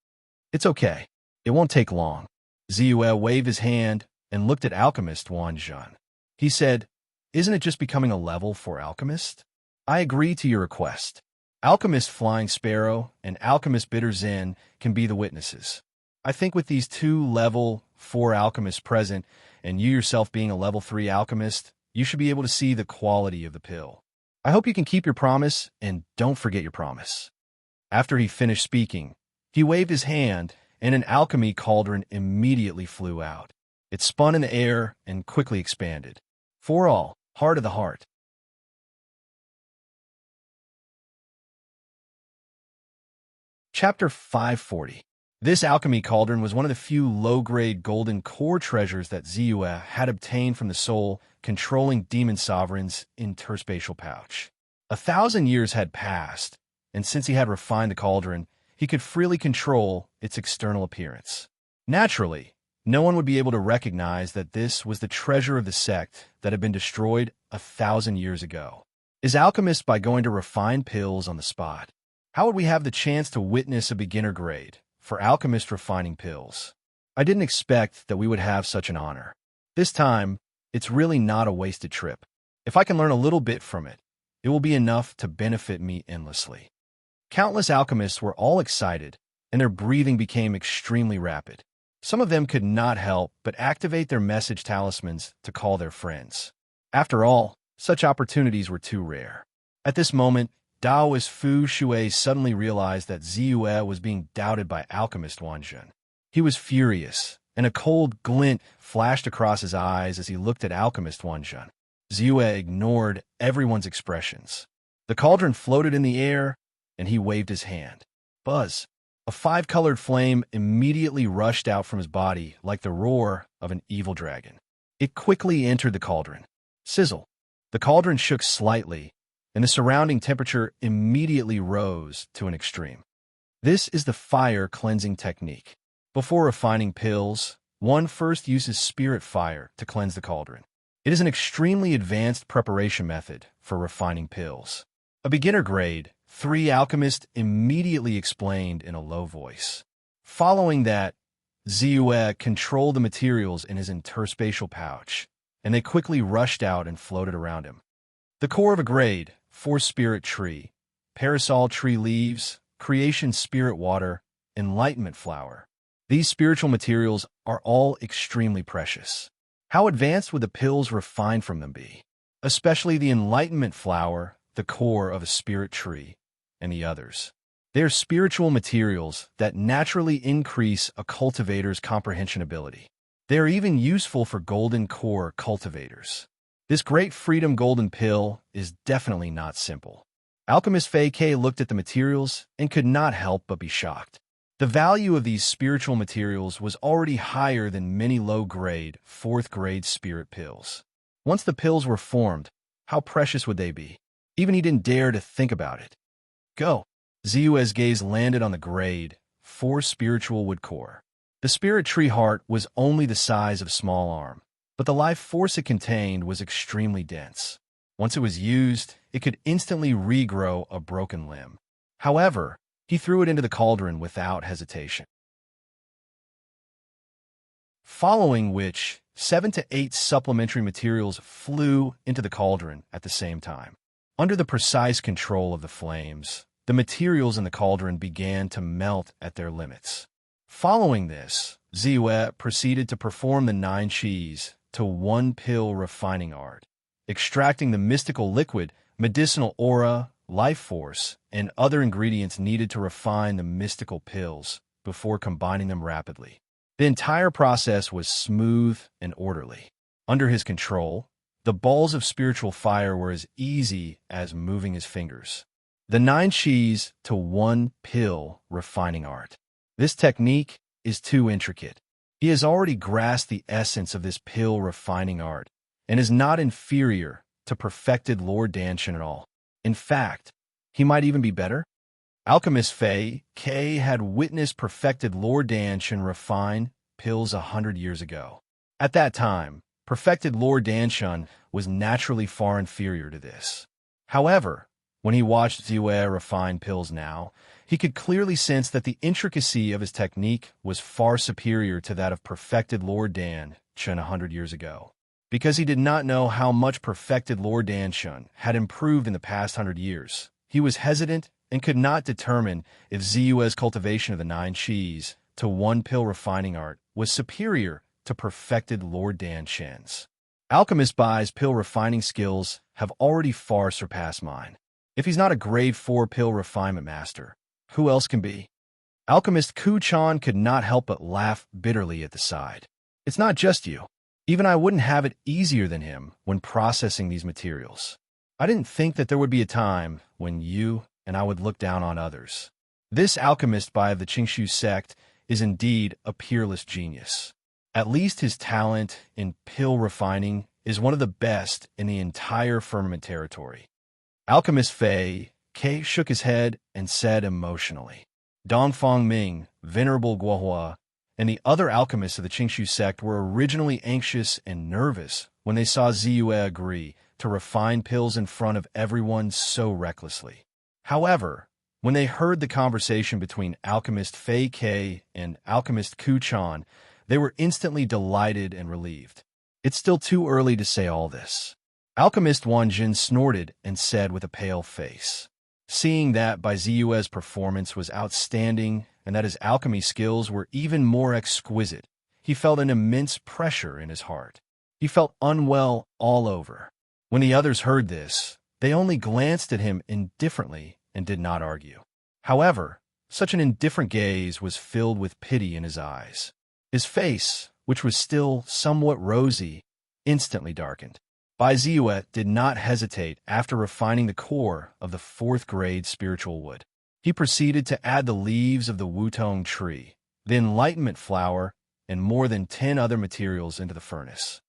It's okay. It won't take long. Ziyue waved his hand and looked at Alchemist Wanzhen. He said, "Isn't it just becoming a level 4 alchemist? I agree to your request. Alchemist Flying Sparrow and Alchemist Bitter Zen can be the witnesses. I think with these 2 level 4 alchemists present, and you yourself being a level 3 alchemist, you should be able to see the quality of the pill. I hope you can keep your promise, and don't forget your promise." After he finished speaking, he waved his hand, and an alchemy cauldron immediately flew out. It spun in the air and quickly expanded. For all, heart of the heart. Chapter 540. This alchemy cauldron was one of the few low-grade golden core treasures that Ziyue had obtained from the soul controlling demon sovereigns in interspatial pouch. 1,000 years had passed, and since he had refined the cauldron, he could freely control its external appearance. Naturally, no one would be able to recognize that this was the treasure of the sect that had been destroyed 1,000 years ago. As alchemists by going to refine pills on the spot, how would we have the chance to witness a beginner grade for alchemist refining pills? I didn't expect that we would have such an honor. This time, it's really not a wasted trip. If I can learn a little bit from it, it will be enough to benefit me endlessly. Countless alchemists were all excited, and their breathing became extremely rapid. Some of them could not help but activate their message talismans to call their friends. After all, such opportunities were too rare. At this moment, Daoist Fu Shui suddenly realized that Ziyue was being doubted by Alchemist Wanzhen. He was furious, and a cold glint flashed across his eyes as he looked at Alchemist Wanzhen. Ziyue ignored everyone's expressions. The cauldron floated in the air, and he waved his hand. Buzz! A 5-colored flame immediately rushed out from his body like the roar of an evil dragon. It quickly entered the cauldron. Sizzle! The cauldron shook slightly, and the surrounding temperature immediately rose to an extreme. This is the fire cleansing technique. Before refining pills, one first uses spirit fire to cleanse the cauldron. It is an extremely advanced preparation method for refining pills. A beginner grade 3 alchemist immediately explained in a low voice. Following that, Ziyue controlled the materials in his interspatial pouch, and they quickly rushed out and floated around him. The core of a grade 4 spirit tree, parasol tree leaves, creation spirit water, enlightenment flower. These spiritual materials are all extremely precious. How advanced would the pills refined from them be? Especially the enlightenment flower, the core of a spirit tree, and the others. They are spiritual materials that naturally increase a cultivator's comprehension ability. They are even useful for golden core cultivators. This great freedom golden pill is definitely not simple. Alchemist Fei Ke looked at the materials and could not help but be shocked. The value of these spiritual materials was already higher than many low-grade, 4th-grade spirit pills. Once the pills were formed, how precious would they be? Even he didn't dare to think about it. Go! Ziyue's gaze landed on the grade 4 spiritual wood core. The spirit tree heart was only the size of a small arm, but the life force it contained was extremely dense. Once it was used, it could instantly regrow a broken limb. However, he threw it into the cauldron without hesitation. Following which, 7 to 8 supplementary materials flew into the cauldron at the same time. Under the precise control of the flames, the materials in the cauldron began to melt at their limits. Following this, Ziyue proceeded to perform the 9 Qis to 1 pill refining art, extracting the mystical liquid, medicinal aura, life force, and other ingredients needed to refine the mystical pills before combining them rapidly. The entire process was smooth and orderly. Under his control, the balls of spiritual fire were as easy as moving his fingers. The 9 Qis to 1 pill refining art. This technique is too intricate. He has already grasped the essence of this pill refining art and is not inferior to perfected Lord Danshan at all. In fact, He might even be better? Alchemist Fei K had witnessed perfected Lord Danshan refine pills 100 years ago. At that time, perfected Lord Danshan was naturally far inferior to this. However, when he watched Ziyue refine pills now, he could clearly sense that the intricacy of his technique was far superior to that of perfected Lord Danshan 100 years ago. Because he did not know how much perfected Lord Danshan had improved in the past 100 years, he was hesitant and could not determine if Ziyue's cultivation of the 9 Qis to one-pill refining art was superior to perfected Lord Danshan's. Alchemist Bai's pill refining skills have already far surpassed mine. If he's not a grade 4 pill refinement master, who else can be? Alchemist Ku-chan could not help but laugh bitterly at the side. It's not just you. Even I wouldn't have it easier than him when processing these materials. I didn't think that there would be a time when you and I would look down on others. This alchemist Bai of the Qingshu sect is indeed a peerless genius. At least his talent in pill refining is one of the best in the entire firmament territory. Alchemist Fei K shook his head and said emotionally, Dongfang Ming, Venerable Guohua, and the other alchemists of the Qingshu sect were originally anxious and nervous when they saw Ziyue agree to refine pills in front of everyone so recklessly. However, when they heard the conversation between Alchemist Fei K and Alchemist Ku-chan, they were instantly delighted and relieved. It's still too early to say all this. Alchemist Wanjin snorted and said with a pale face. Seeing that Bai Ziyue's performance was outstanding and that his alchemy skills were even more exquisite, he felt an immense pressure in his heart. He felt unwell all over. When the others heard this, they only glanced at him indifferently and did not argue. However, such an indifferent gaze was filled with pity in his eyes. His face, which was still somewhat rosy, instantly darkened. Bai Ziyue did not hesitate after refining the core of the 4th-grade spiritual wood. He proceeded to add the leaves of the Wutong tree, the enlightenment flower, and more than 10 other materials into the furnace.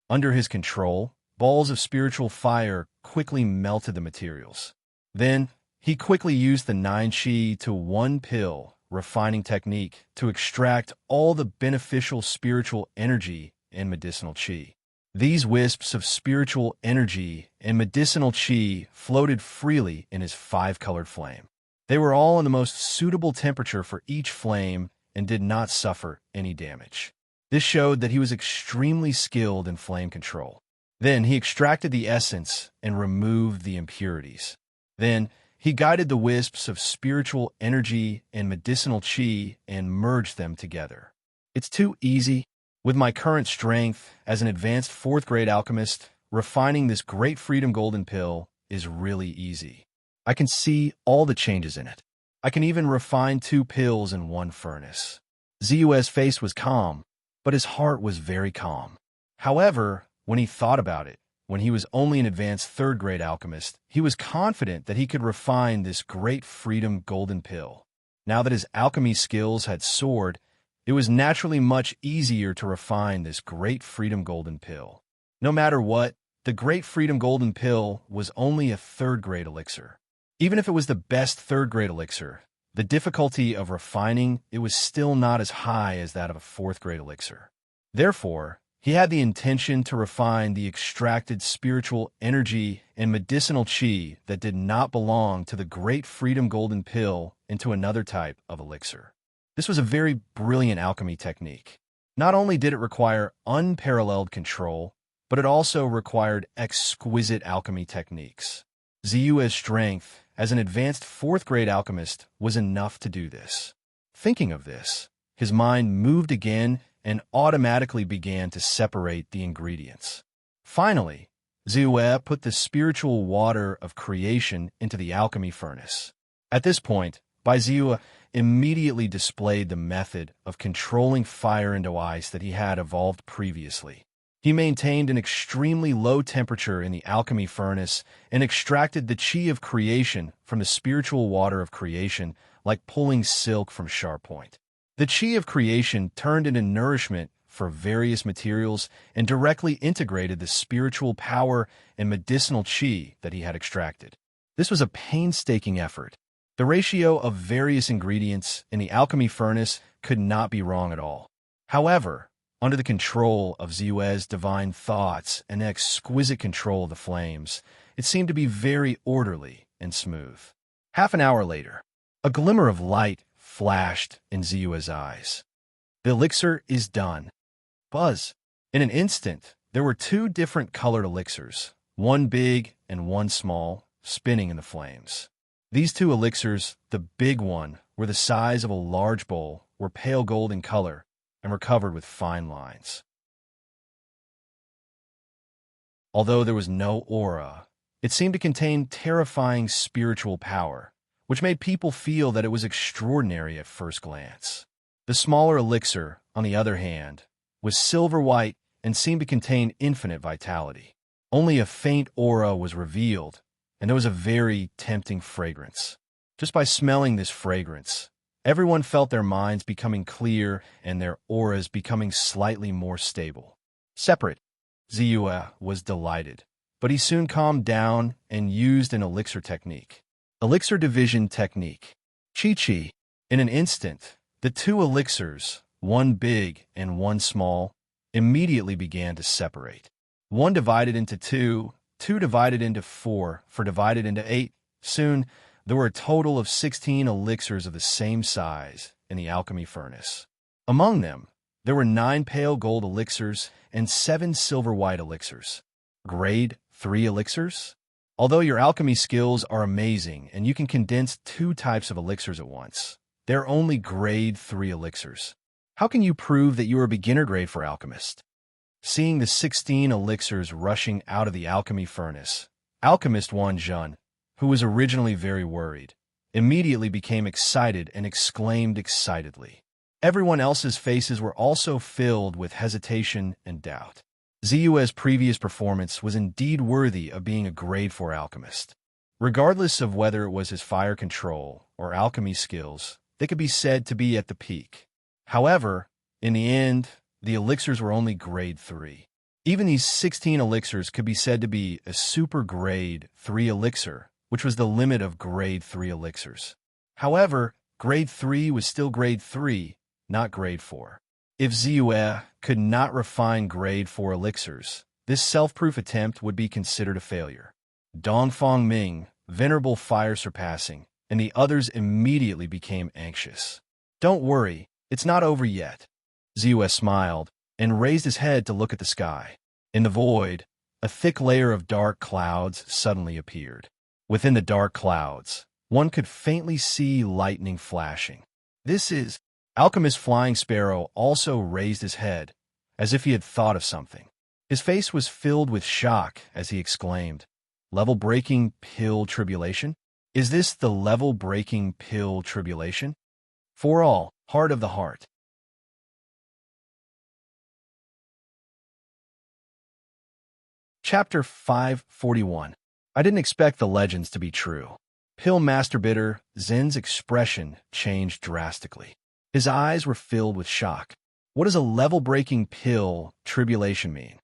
Under his control, balls of spiritual fire quickly melted the materials. Then, he quickly used the 9 Qi to one pill refining technique to extract all the beneficial spiritual energy and medicinal qi. These wisps of spiritual energy and medicinal qi floated freely in his 5-colored flame. They were all in the most suitable temperature for each flame and did not suffer any damage. This showed that he was extremely skilled in flame control. Then he extracted the essence and removed the impurities. Then he guided the wisps of spiritual energy and medicinal qi and merged them together. It's too easy. With my current strength as an advanced 4th-grade alchemist, refining this great freedom golden pill is really easy. I can see all the changes in it. I can even refine 2 pills in one furnace. Ziyue's face was calm, but his heart was very calm. However, when he thought about it, when he was only an advanced 3rd-grade alchemist, he was confident that he could refine this great freedom golden pill. Now that his alchemy skills had soared, it was naturally much easier to refine this great freedom golden pill. No matter what, the great freedom golden pill was only a 3rd-grade elixir. Even if it was the best 3rd-grade elixir, the difficulty of refining it was still not as high as that of a 4th-grade elixir. Therefore, he had the intention to refine the extracted spiritual energy and medicinal qi that did not belong to the great freedom golden pill into another type of elixir. This was a very brilliant alchemy technique. Not only did it require unparalleled control, but it also required exquisite alchemy techniques. Ziyue's strength as an advanced 4th-grade alchemist was enough to do this. Thinking of this, his mind moved again and automatically began to separate the ingredients. Finally, Ziyue put the spiritual water of creation into the alchemy furnace. At this point, Bai Ziyue immediately displayed the method of controlling fire into ice that he had evolved previously. He maintained an extremely low temperature in the alchemy furnace and extracted the qi of creation from the spiritual water of creation like pulling silk from sharp point. The qi of creation turned into nourishment for various materials and directly integrated the spiritual power and medicinal qi that he had extracted. This was a painstaking effort. The ratio of various ingredients in the alchemy furnace could not be wrong at all. However, under the control of Ziyue's divine thoughts and exquisite control of the flames, it seemed to be very orderly and smooth. Half an hour later, a glimmer of light flashed in Ziyue's eyes. The elixir is done. Buzz. In an instant, there were two different colored elixirs, one big and one small, spinning in the flames. These two elixirs, the big one, were the size of a large bowl, were pale gold in color, and were covered with fine lines. Although there was no aura, it seemed to contain terrifying spiritual power, which made people feel that it was extraordinary at first glance. The smaller elixir, on the other hand, was silver white and seemed to contain infinite vitality. Only a faint aura was revealed, and there was a very tempting fragrance. Just by smelling this fragrance, everyone felt their minds becoming clear and their auras becoming slightly more stable. Separate. Ziyue was delighted, but he soon calmed down and used an elixir technique. Elixir division technique. Chi-Chi. In an instant, the two elixirs, one big and one small, immediately began to separate. One divided into two, two divided into four divided into 8. Soon, there were a total of 16 elixirs of the same size in the alchemy furnace. Among them, there were 9 pale gold elixirs and 7 silver white elixirs. Grade 3 elixirs? Although your alchemy skills are amazing and you can condense 2 types of elixirs at once, they're only grade 3 elixirs. How can you prove that you are a beginner grade for alchemist? Seeing the 16 elixirs rushing out of the alchemy furnace, Alchemist Wan Zhen, who was originally very worried, immediately became excited and exclaimed excitedly. Everyone else's faces were also filled with hesitation and doubt. Ziyue's previous performance was indeed worthy of being a grade 4 alchemist. Regardless of whether it was his fire control or alchemy skills, they could be said to be at the peak. However, in the end, the elixirs were only grade 3. Even these 16 elixirs could be said to be a super grade 3 elixir, which was the limit of grade 3 elixirs. However, grade 3 was still grade 3, not grade 4. If Ziyue could not refine grade 4 elixirs, this self-proof attempt would be considered a failure. Dongfang Ming, Venerable Fire Surpassing, and the others immediately became anxious. Don't worry, it's not over yet. Ziyue smiled and raised his head to look at the sky. In the void, a thick layer of dark clouds suddenly appeared. Within the dark clouds, one could faintly see lightning flashing. This is... Alchemist Flying Sparrow also raised his head, as if he had thought of something. His face was filled with shock as he exclaimed, "Level-breaking pill tribulation? Is this the level-breaking pill tribulation?" For all, heart of the heart. Chapter 541. I didn't expect the legends to be true. Pill Master Bitter Zen's expression changed drastically. His eyes were filled with shock. What does a level-breaking pill tribulation mean?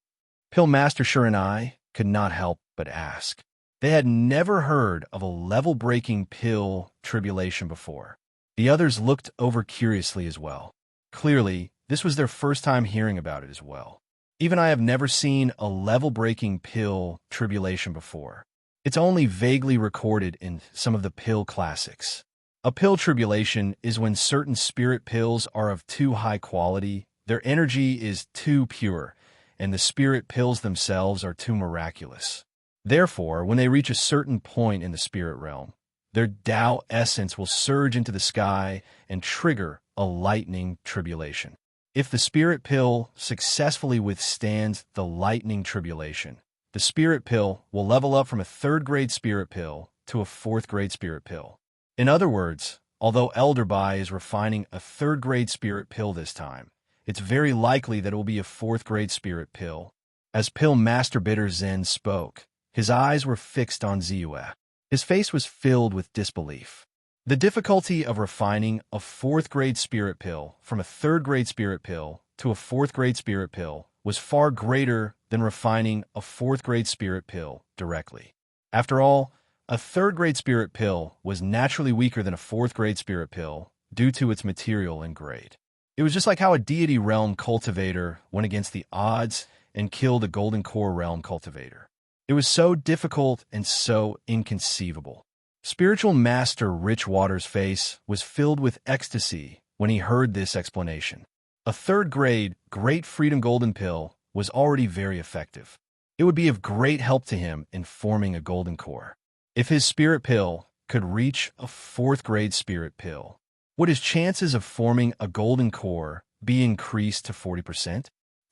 Pill Master Sure and I could not help but ask. They had never heard of a level-breaking pill tribulation before. The others looked over curiously as well. Clearly, this was their first time hearing about it as well. Even I have never seen a level-breaking pill tribulation before. It's only vaguely recorded in some of the pill classics. A pill tribulation is when certain spirit pills are of too high quality, their energy is too pure, and the spirit pills themselves are too miraculous. Therefore, when they reach a certain point in the spirit realm, their Tao essence will surge into the sky and trigger a lightning tribulation. If the spirit pill successfully withstands the lightning tribulation, the spirit pill will level up from a 3rd grade spirit pill to a 4th grade spirit pill. In other words, although Elder Bai is refining a 3rd grade spirit pill this time, it's very likely that it will be a 4th grade spirit pill. As Pill Master Bitter Zen spoke, his eyes were fixed on Ziyue. His face was filled with disbelief. The difficulty of refining a 4th grade spirit pill from a 3rd grade spirit pill to a fourth-grade spirit pill was far greater than refining a fourth-grade spirit pill directly. After all, a third-grade spirit pill was naturally weaker than a fourth-grade spirit pill due to its material and grade. It was just like how a deity realm cultivator went against the odds and killed a golden core realm cultivator. It was so difficult and so inconceivable. Spiritual Master Richwater's face was filled with ecstasy when he heard this explanation. A third-grade Great Freedom Golden Pill was already very effective. It would be of great help to him in forming a golden core. If his spirit pill could reach a fourth-grade spirit pill, would his chances of forming a golden core be increased to 40%?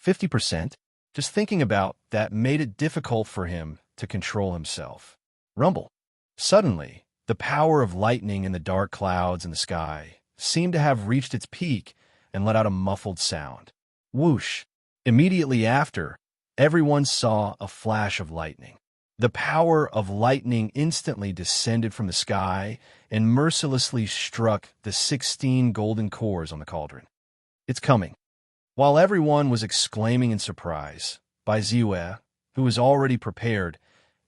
50%? Just thinking about that made it difficult for him to control himself. Rumble. Suddenly, the power of lightning in the dark clouds in the sky seemed to have reached its peak and let out a muffled sound. Whoosh! Immediately after, everyone saw a flash of lightning. The power of lightning instantly descended from the sky and mercilessly struck the 16 golden cores on the cauldron. It's coming. While everyone was exclaiming in surprise, Bai Ziwei, who was already prepared,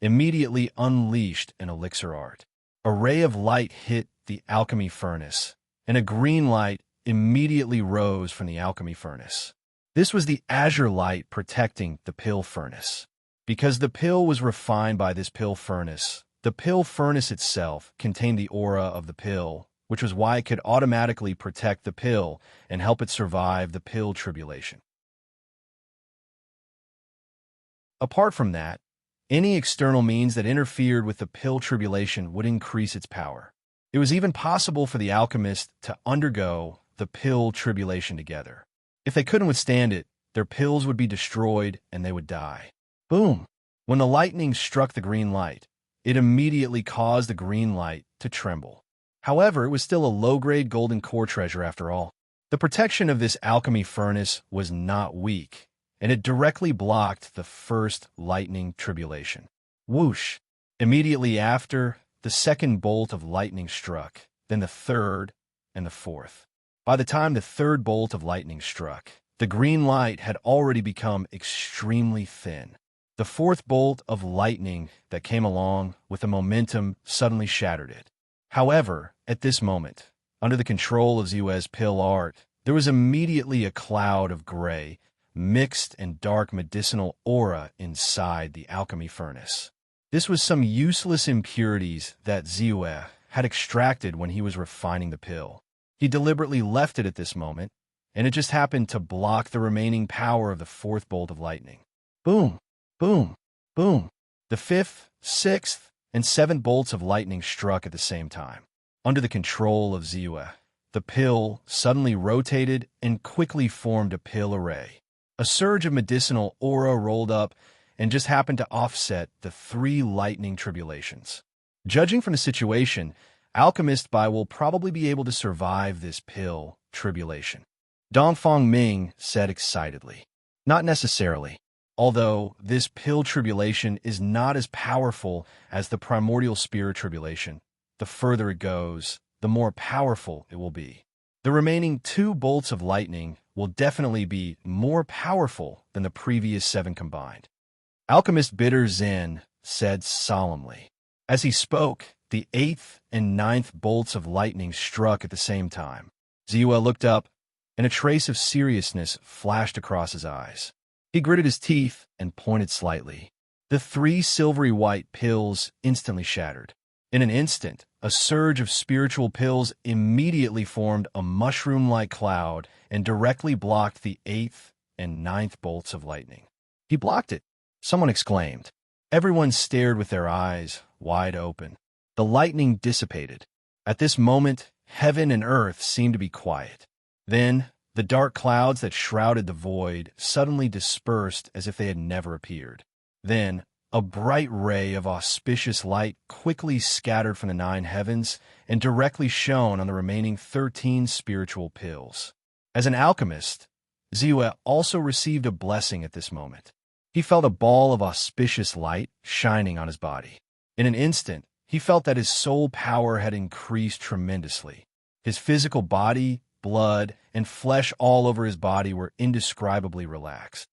immediately unleashed an elixir art. A ray of light hit the alchemy furnace, and a green light immediately rose from the alchemy furnace. This was the azure light protecting the pill furnace. Because the pill was refined by this pill furnace, the pill furnace itself contained the aura of the pill, which was why it could automatically protect the pill and help it survive the pill tribulation. Apart from that, any external means that interfered with the pill tribulation would increase its power. It was even possible for the alchemist to undergo the pill tribulation together. If they couldn't withstand it, their pills would be destroyed and they would die. Boom! When the lightning struck the green light, it immediately caused the green light to tremble. However, it was still a low-grade golden core treasure after all. The protection of this alchemy furnace was not weak, and it directly blocked the first lightning tribulation. Whoosh! Immediately after, the second bolt of lightning struck, then the third and the fourth. By the time the third bolt of lightning struck, the green light had already become extremely thin. The fourth bolt of lightning that came along with the momentum suddenly shattered it. However, at this moment, under the control of Ziwei's pill art, there was immediately a cloud of gray, mixed and dark medicinal aura inside the alchemy furnace. This was some useless impurities that Ziwei had extracted when he was refining the pill. He deliberately left it at this moment, and it just happened to block the remaining power of the fourth bolt of lightning. Boom! Boom! Boom! The fifth, sixth, and seventh bolts of lightning struck at the same time. Under the control of Ziwei, the pill suddenly rotated and quickly formed a pill array. A surge of medicinal aura rolled up and just happened to offset the 3 lightning tribulations. Judging from the situation, Alchemist Bai will probably be able to survive this pill tribulation. Dongfang Ming said excitedly. Not necessarily. Although this pill tribulation is not as powerful as the primordial spirit tribulation, the further it goes, the more powerful it will be. The remaining 2 bolts of lightning will definitely be more powerful than the previous 7 combined. Alchemist Bitter Zen said solemnly. As he spoke, the 8th and 9th bolts of lightning struck at the same time. Ziwei looked up, and a trace of seriousness flashed across his eyes. He gritted his teeth and pointed slightly. The 3 silvery white pills instantly shattered. In an instant, a surge of spiritual pills immediately formed a mushroom-like cloud and directly blocked the 8th and 9th bolts of lightning. He blocked it, someone exclaimed. Everyone stared with their eyes wide open. The lightning dissipated. At this moment, heaven and earth seemed to be quiet. Then, the dark clouds that shrouded the void suddenly dispersed as if they had never appeared. Then, a bright ray of auspicious light quickly scattered from the 9 heavens and directly shone on the remaining 13 spiritual pills. As an alchemist, Ziwei also received a blessing at this moment. He felt a ball of auspicious light shining on his body. In an instant, he felt that his soul power had increased tremendously. His physical body blood, and flesh all over his body were indescribably relaxed.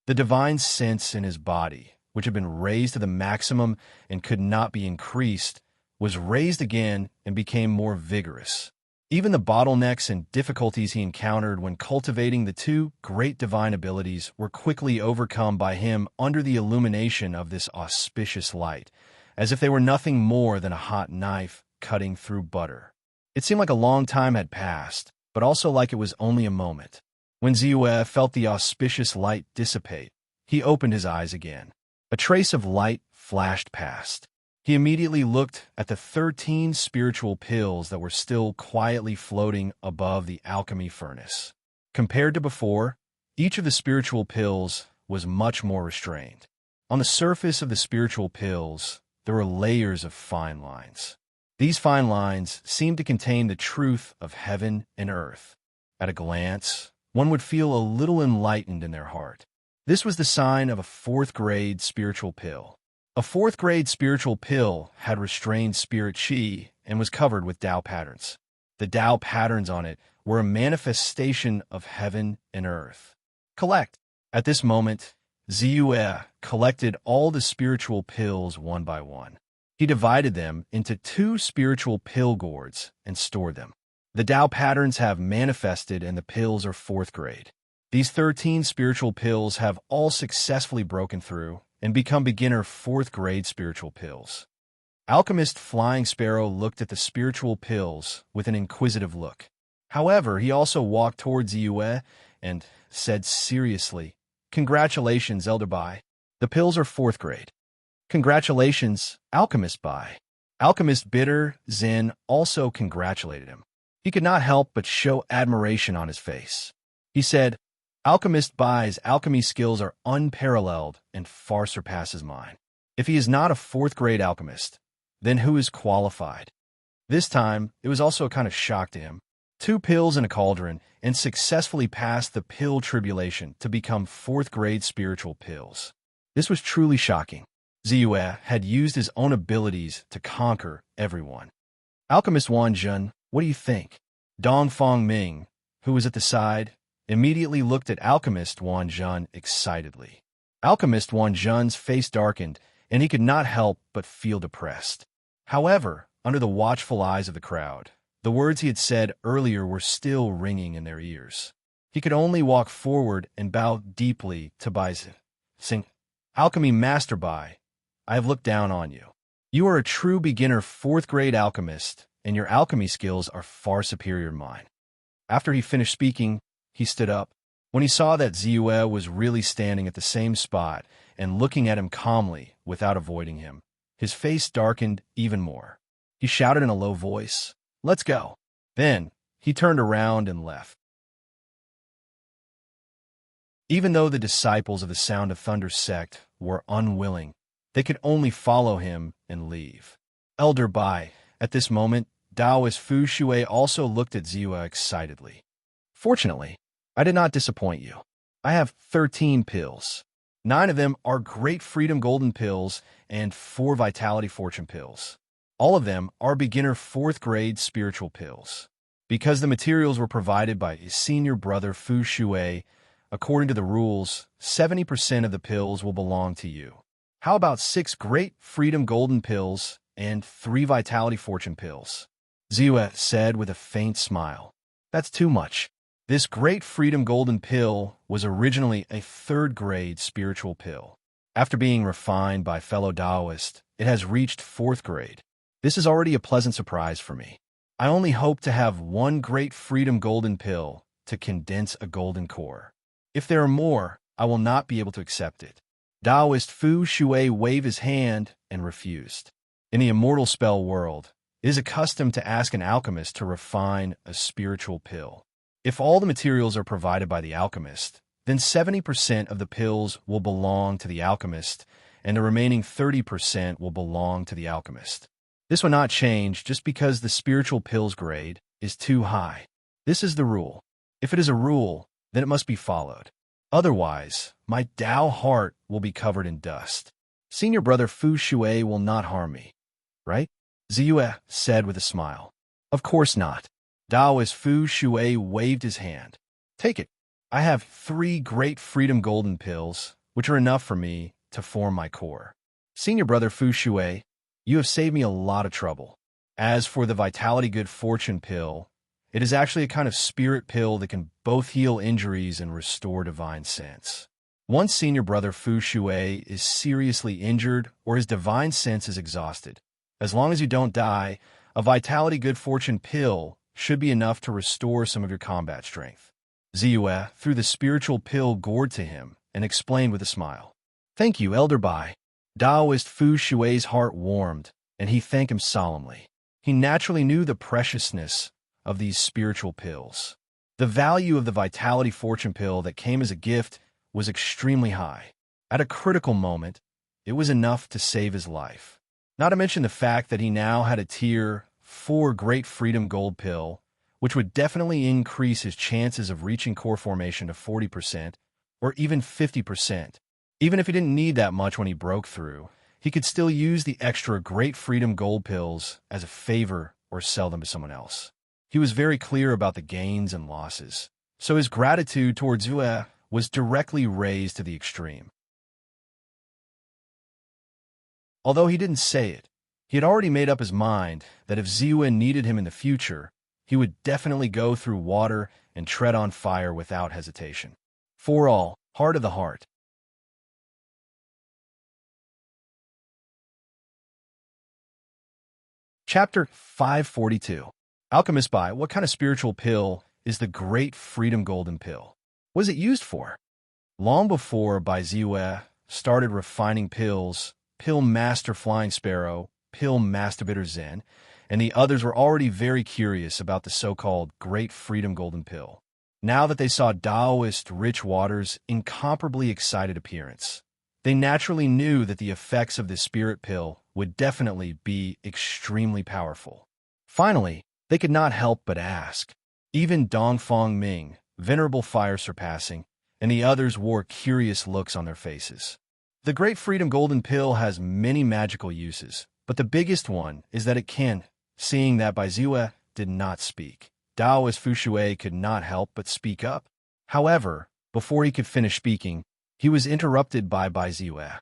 The divine sense in his body, which had been raised to the maximum and could not be increased, was raised again and became more vigorous. Even the bottlenecks and difficulties he encountered when cultivating the two great divine abilities were quickly overcome by him under the illumination of this auspicious light, as if they were nothing more than a hot knife cutting through butter. It seemed like a long time had passed, but also like it was only a moment. When Ziyue felt the auspicious light dissipate, he opened his eyes again. A trace of light flashed past. He immediately looked at the 13 spiritual pills that were still quietly floating above the alchemy furnace. Compared to before, each of the spiritual pills was much more restrained. On the surface of the spiritual pills, there were layers of fine lines. These fine lines seemed to contain the truth of heaven and earth. At a glance, one would feel a little enlightened in their heart. This was the sign of a 4th-grade spiritual pill. A 4th-grade spiritual pill had restrained spirit qi and was covered with Tao patterns. The Tao patterns on it were a manifestation of heaven and earth. Collect. At this moment, Ziyue collected all the spiritual pills one by one. He divided them into 2 spiritual pill gourds and stored them. The Tao patterns have manifested and the pills are 4th grade. These 13 spiritual pills have all successfully broken through and become beginner 4th grade spiritual pills. Alchemist Flying Sparrow looked at the spiritual pills with an inquisitive look. However, he also walked towards Ziyue and said seriously, "Congratulations, Elder Bai. The pills are 4th grade." "Congratulations, Alchemist Bai." Alchemist Bitter Zen also congratulated him. He could not help but show admiration on his face. He said, "Alchemist Bai's alchemy skills are unparalleled and far surpasses mine. If he is not a 4th grade alchemist, then who is qualified?" This time, it was also a kind of shock to him. 2 pills in a cauldron and successfully passed the pill tribulation to become 4th grade spiritual pills. This was truly shocking. Ziyue had used his own abilities to conquer everyone. "Alchemist Wan Jun, what do you think?" Dongfang Ming, who was at the side, immediately looked at Alchemist Wan Jun excitedly. Alchemist Wan Jun's face darkened, and he could not help but feel depressed. However, under the watchful eyes of the crowd, the words he had said earlier were still ringing in their ears. He could only walk forward and bow deeply to Bai Sing. "Alchemy Master Bai, I have looked down on you. You are a true beginner 4th grade alchemist, and your alchemy skills are far superior to mine." After he finished speaking, he stood up. When he saw that Ziyue was really standing at the same spot and looking at him calmly without avoiding him, his face darkened even more. He shouted in a low voice, "Let's go." Then, he turned around and left. Even though the disciples of the Sound of Thunder sect were unwilling, they could only follow him and leave. Elder Bai, at this moment, Taoist Fu Shui also looked at Ziyue excitedly. "Fortunately, I did not disappoint you. I have 13 pills. 9 of them are Great Freedom Golden Pills and 4 Vitality Fortune Pills. All of them are beginner 4th grade spiritual pills. Because the materials were provided by his senior brother Fu Shui, according to the rules, 70% of the pills will belong to you. How about 6 Great Freedom Golden Pills and 3 Vitality Fortune Pills?" Ziyue said with a faint smile. "That's too much. This Great Freedom Golden Pill was originally a 3rd grade spiritual pill. After being refined by fellow Taoists, it has reached 4th grade. This is already a pleasant surprise for me. I only hope to have 1 Great Freedom Golden Pill to condense a golden core. If there are more, I will not be able to accept it." Taoist Fu Shui waved his hand and refused. In the immortal spell world, it is accustomed to ask an alchemist to refine a spiritual pill. If all the materials are provided by the alchemist, then 70% of the pills will belong to the alchemist, and the remaining 30% will belong to the alchemist. This will not change just because the spiritual pill's grade is too high. This is the rule. If it is a rule, then it must be followed. Otherwise, my Tao heart will be covered in dust. Senior brother Fu Shui will not harm me, right?" Ziyue said with a smile. Of course not. Taoist Fu Shui waved his hand. Take it. I have 3 great freedom golden pills, which are enough for me to form my core. Senior brother Fu Shui, you have saved me a lot of trouble. As for the Vitality Good Fortune pill, it is actually a kind of spirit pill that can both heal injuries and restore divine sense. Once senior brother Fu Shui is seriously injured or his divine sense is exhausted, as long as you don't die, a Vitality Good Fortune pill should be enough to restore some of your combat strength. Ziyue threw the spiritual pill gourd to him and explained with a smile. Thank you, Elder Bai. Taoist Fu Shui's heart warmed, and he thanked him solemnly. He naturally knew the preciousness of these spiritual pills. The value of the Vitality Fortune pill that came as a gift was extremely high. At a critical moment, it was enough to save his life. Not to mention the fact that he now had a Tier 4 Great Freedom Gold pill, which would definitely increase his chances of reaching core formation to 40% or even 50%. Even if he didn't need that much when he broke through, he could still use the extra Great Freedom Gold pills as a favor or sell them to someone else. He was very clear about the gains and losses, so his gratitude towards Ziyue was directly raised to the extreme. Although he didn't say it, he had already made up his mind that if Ziyue needed him in the future, he would definitely go through water and tread on fire without hesitation. For all, heart of the heart. Chapter 542. Alchemist Bai, what kind of spiritual pill is the Great Freedom Golden Pill? What is it used for? Long before Bai Ziyue started refining pills, Pill Master Flying Sparrow, Pill Master Bitter Zen, and the others were already very curious about the so-called Great Freedom Golden Pill. Now that they saw Taoist Rich Water's incomparably excited appearance, they naturally knew that the effects of this spirit pill would definitely be extremely powerful. Finally, they could not help but ask. Even Dongfang Ming, Venerable Fire Surpassing, and the others wore curious looks on their faces. The Great Freedom Golden Pill has many magical uses, but the biggest one is that it can, seeing that Bai Ziyue did not speak. Taoist Fu Shui could not help but speak up. However, before he could finish speaking, he was interrupted by Bai Ziyue.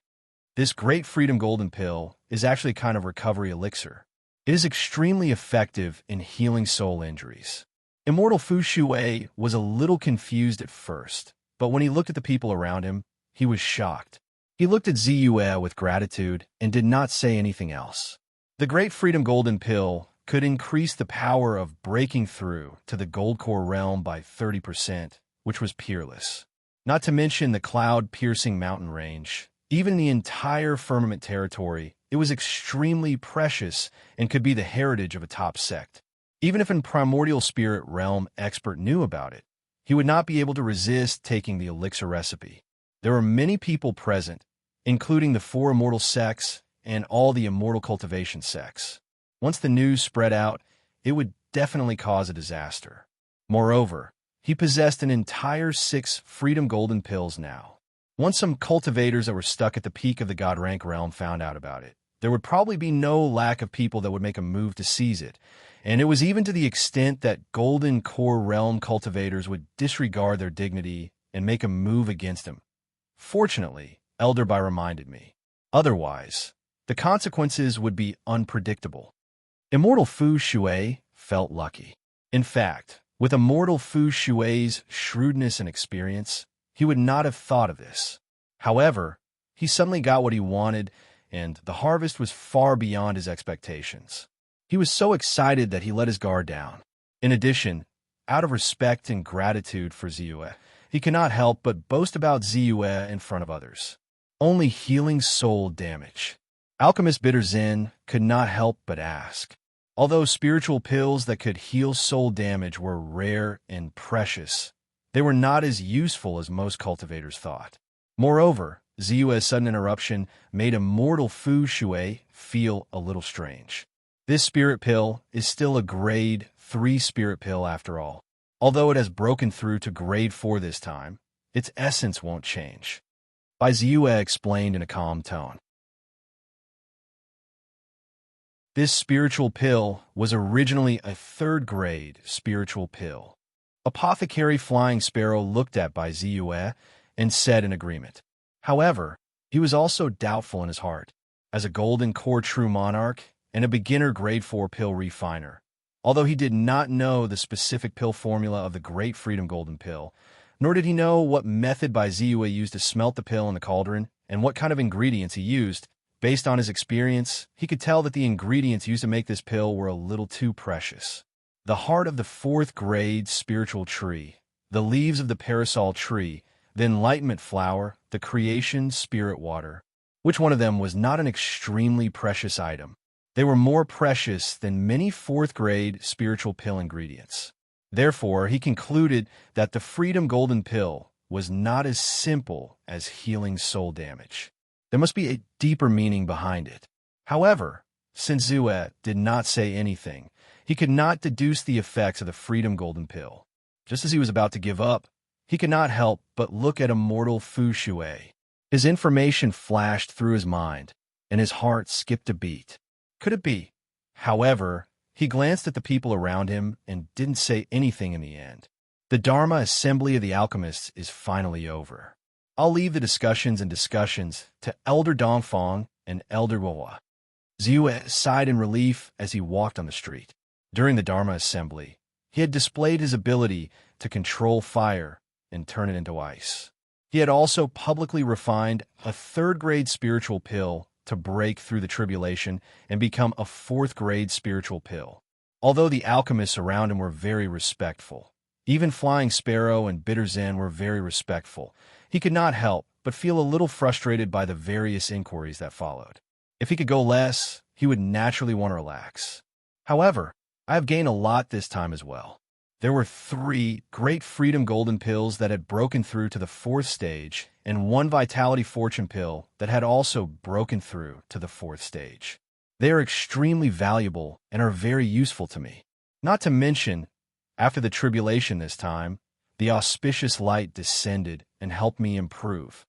This Great Freedom Golden Pill is actually a kind of recovery elixir. It is extremely effective in healing soul injuries. Immortal Fu Shui was a little confused at first, but when he looked at the people around him, he was shocked. He looked at Ziyue with gratitude and did not say anything else. The Great Freedom Golden Pill could increase the power of breaking through to the Gold Core realm by 30%, which was peerless. Not to mention the cloud-piercing mountain range. Even the entire firmament territory, it was extremely precious and could be the heritage of a top sect. Even if a primordial spirit realm expert knew about it, he would not be able to resist taking the elixir recipe. There were many people present, including the 4 immortal sects and all the immortal cultivation sects. Once the news spread out, it would definitely cause a disaster. Moreover, he possessed an entire 6 Freedom Golden Pills now. Once some cultivators that were stuck at the peak of the God Rank realm found out about it, there would probably be no lack of people that would make a move to seize it, and it was even to the extent that Golden Core realm cultivators would disregard their dignity and make a move against him. Fortunately, Elder Bai reminded me. Otherwise, the consequences would be unpredictable. Immortal Fu Shui felt lucky. In fact, with Immortal Fu Shui's shrewdness and experience, he would not have thought of this. However, he suddenly got what he wanted, and the harvest was far beyond his expectations. He was so excited that he let his guard down. In addition, out of respect and gratitude for Ziyue, he cannot help but boast about Ziyue in front of others. Only healing soul damage. Alchemist Bitter Zen could not help but ask. Although spiritual pills that could heal soul damage were rare and precious, they were not as useful as most cultivators thought. Moreover, Ziyue's sudden interruption made Immortal Fu Shui feel a little strange. This spirit pill is still a grade 3 spirit pill after all. Although it has broken through to grade 4 this time, its essence won't change. Bai Ziyue explained in a calm tone. This spiritual pill was originally a third-grade spiritual pill. Apothecary Flying Sparrow looked at by Ziyue and said in agreement. However, he was also doubtful in his heart. As a golden core true monarch and a beginner grade 4 pill refiner, although he did not know the specific pill formula of the Great Freedom Golden Pill, nor did he know what method by Ziyue used to smelt the pill in the cauldron and what kind of ingredients he used, based on his experience, he could tell that the ingredients used to make this pill were a little too precious. The heart of the 4th grade spiritual tree, the leaves of the parasol tree, the enlightenment flower, the creation spirit water. Which one of them was not an extremely precious item? They were more precious than many 4th grade spiritual pill ingredients. Therefore, he concluded that the Freedom Golden Pill was not as simple as healing soul damage. There must be a deeper meaning behind it. However, since Ziyue did not say anything, he could not deduce the effects of the Freedom Golden Pill. Just as he was about to give up, he could not help but look at immortal Fu Shui. His information flashed through his mind, and his heart skipped a beat. Could it be? However, he glanced at the people around him and didn't say anything in the end. The Dharma Assembly of the Alchemists is finally over. I'll leave the discussions to Elder Dongfang and Elder Guohua. Ziyue sighed in relief as he walked on the street. During the Dharma Assembly, he had displayed his ability to control fire and turn it into ice. He had also publicly refined a 3rd grade spiritual pill to break through the tribulation and become a 4th grade spiritual pill. Although the alchemists around him were very respectful, even Flying Sparrow and Bitter Zen were very respectful, he could not help but feel a little frustrated by the various inquiries that followed. If he could go less, he would naturally want to relax. However, I have gained a lot this time as well. There were 3 Great Freedom Golden Pills that had broken through to the 4th stage, and 1 Vitality Fortune Pill that had also broken through to the 4th stage. They are extremely valuable and are very useful to me. Not to mention, after the tribulation this time, the auspicious light descended and helped me improve.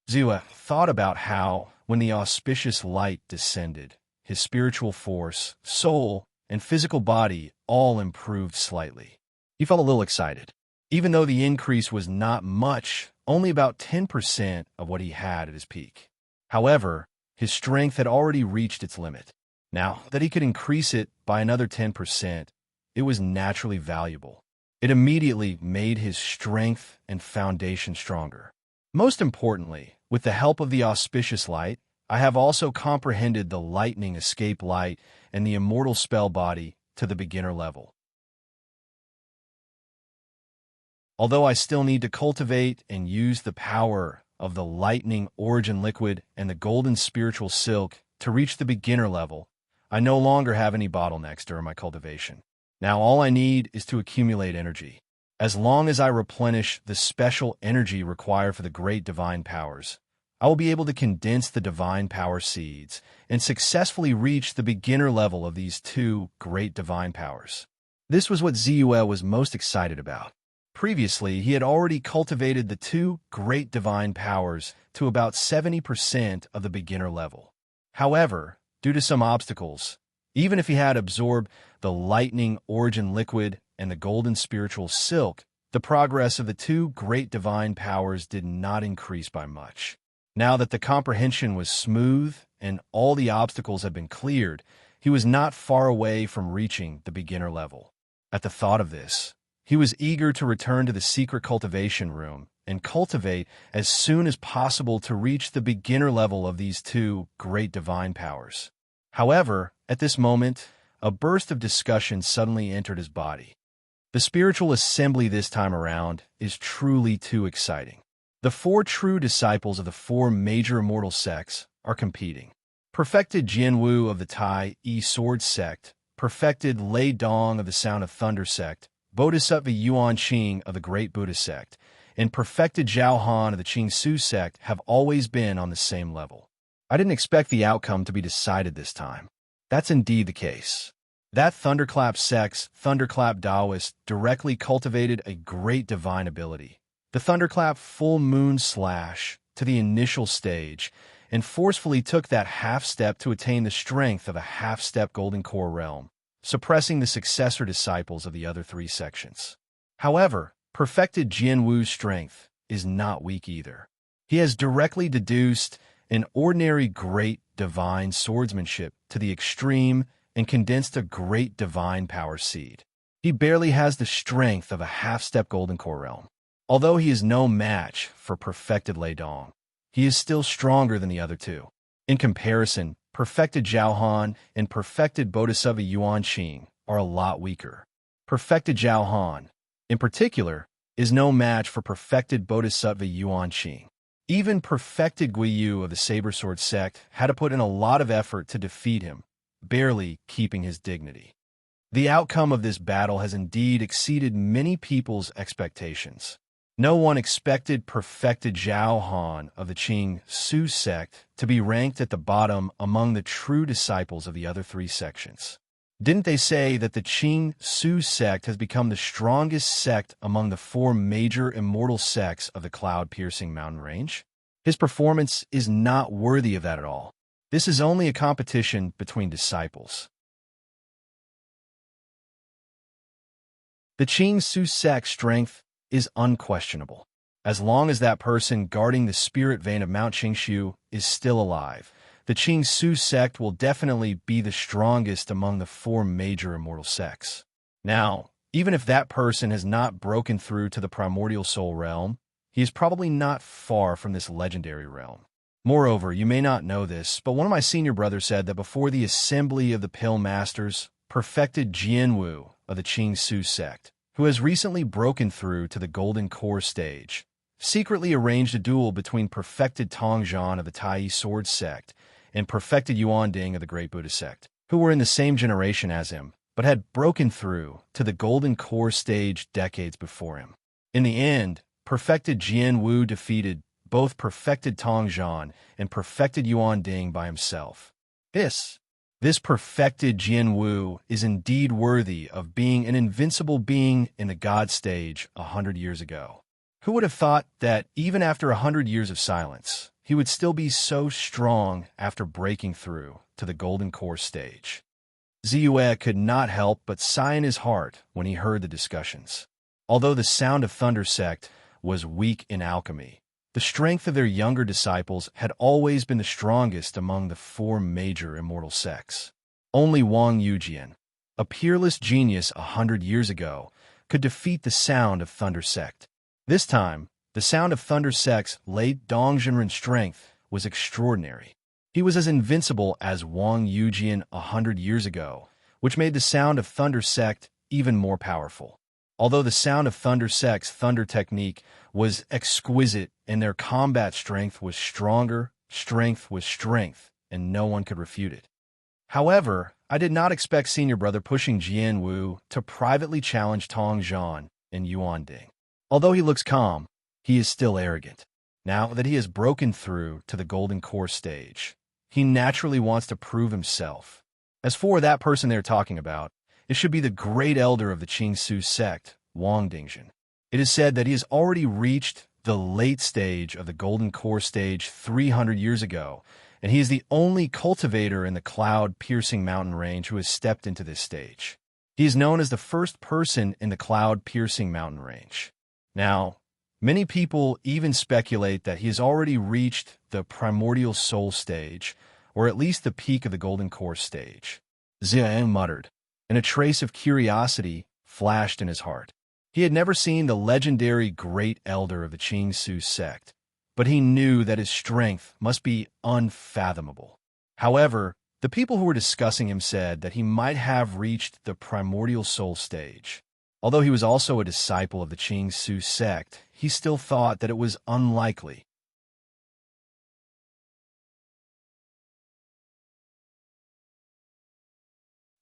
Ziyue thought about how, when the auspicious light descended, his spiritual force, soul, and physical body all improved slightly. He felt a little excited. Even though the increase was not much, only about 10% of what he had at his peak. However, his strength had already reached its limit. Now that he could increase it by another 10%, it was naturally valuable. It immediately made his strength and foundation stronger. Most importantly, with the help of the auspicious light, I have also comprehended the lightning escape light and the immortal spell body to the beginner level. Although I still need to cultivate and use the power of the lightning origin liquid and the golden spiritual silk to reach the beginner level, I no longer have any bottlenecks during my cultivation. Now all I need is to accumulate energy. As long as I replenish the special energy required for the great divine powers, I will be able to condense the divine power seeds and successfully reach the beginner level of these 2 great divine powers. This was what Ziyue was most excited about. Previously, he had already cultivated the 2 great divine powers to about 70% of the beginner level. However, due to some obstacles, even if he had absorbed the lightning origin liquid and the golden spiritual silk, the progress of the 2 great divine powers did not increase by much. Now that the comprehension was smooth and all the obstacles had been cleared, he was not far away from reaching the beginner level. At the thought of this, he was eager to return to the secret cultivation room and cultivate as soon as possible to reach the beginner level of these 2 great divine powers. However, at this moment, a burst of discussion suddenly entered his body. The spiritual assembly this time around is truly too exciting. The 4 true disciples of the 4 major immortal sects are competing. Perfected Jianwu of the Tai Yi Sword sect, perfected Lei Dong of the Sound of Thunder sect, Bodhisattva Yuan Qing of the Great Buddha sect, and perfected Zhao Han of the Qing Su sect have always been on the same level. I didn't expect the outcome to be decided this time. That's indeed the case. That Thunderclap sect's Thunderclap Taoist directly cultivated a great divine ability, the Thunderclap Full Moon Slash, to the initial stage, and forcefully took that half-step to attain the strength of a half-step golden core realm, suppressing the successor disciples of the other three sections. However, perfected Jianwu's strength is not weak either. He has directly deduced an ordinary great divine swordsmanship to the extreme and condensed a great divine power seed. He barely has the strength of a half-step golden core realm. Although he is no match for perfected Lei Dong, he is still stronger than the other two. In comparison, perfected Zhao Han and perfected Bodhisattva Yuan Qing are a lot weaker. Perfected Zhao Han, in particular, is no match for perfected Bodhisattva Yuan Qing. Even perfected Guiyu of the Saber Sword sect had to put in a lot of effort to defeat him, barely keeping his dignity. The outcome of this battle has indeed exceeded many people's expectations. No one expected perfected Zhao Han of the Qing Su sect to be ranked at the bottom among the true disciples of the other three sections. Didn't they say that the Qing Su sect has become the strongest sect among the four major immortal sects of the cloud-piercing mountain range? His performance is not worthy of that at all. This is only a competition between disciples. The Qing Su sect's strength is unquestionable. As long as that person guarding the spirit vein of Mount Qingshu is still alive, the Qing Su sect will definitely be the strongest among the four major immortal sects. Now, even if that person has not broken through to the primordial soul realm, he is probably not far from this legendary realm. Moreover, you may not know this, but one of my senior brothers said that before the assembly of the Pill Masters, perfected Jianwu of the Qing Su sect, who has recently broken through to the Golden Core stage, secretly arranged a duel between perfected Tongzhan of the Tai Sword sect and perfected Yuan Ding of the Great Buddha sect, who were in the same generation as him, but had broken through to the Golden Core stage decades before him. In the end, perfected Jianwu defeated both perfected Tongzhan and perfected Yuan Ding by himself. This perfected Jianwu is indeed worthy of being an invincible being in the God stage 100 years ago. Who would have thought that even after 100 years of silence, he would still be so strong after breaking through to the Golden Core stage? Ziyue could not help but sigh in his heart when he heard the discussions. Although the Sound of Thunder sect was weak in alchemy, the strength of their younger disciples had always been the strongest among the four major immortal sects. Only Wang Yujian, a peerless genius 100 years ago, could defeat the Sound of Thunder sect. This time, the Sound of Thunder sect's late Dongzhenren strength was extraordinary. He was as invincible as Wang Yujian 100 years ago, which made the Sound of Thunder sect even more powerful. Although the Sound of Thunder sect's thunder technique was exquisite and their combat strength was strength was strength, and no one could refute it. However, I did not expect senior brother pushing Jianwu to privately challenge Tongzhan and Yuan Ding. Although he looks calm, he is still arrogant. Now that he has broken through to the Golden Core stage, he naturally wants to prove himself. As for that person they're talking about, it should be the great elder of the Qing Su sect, Wang Dingzhen. It is said that he has already reached the late stage of the Golden Core stage 300 years ago, and he is the only cultivator in the cloud-piercing mountain range who has stepped into this stage. He is known as the first person in the cloud-piercing mountain range. Now, many people even speculate that he has already reached the primordial soul stage, or at least the peak of the Golden Core stage. Ziyang muttered, and a trace of curiosity flashed in his heart. He had never seen the legendary great elder of the Qing Su sect, but he knew that his strength must be unfathomable. However, the people who were discussing him said that he might have reached the primordial soul stage. Although he was also a disciple of the Qing Su sect, he still thought that it was unlikely.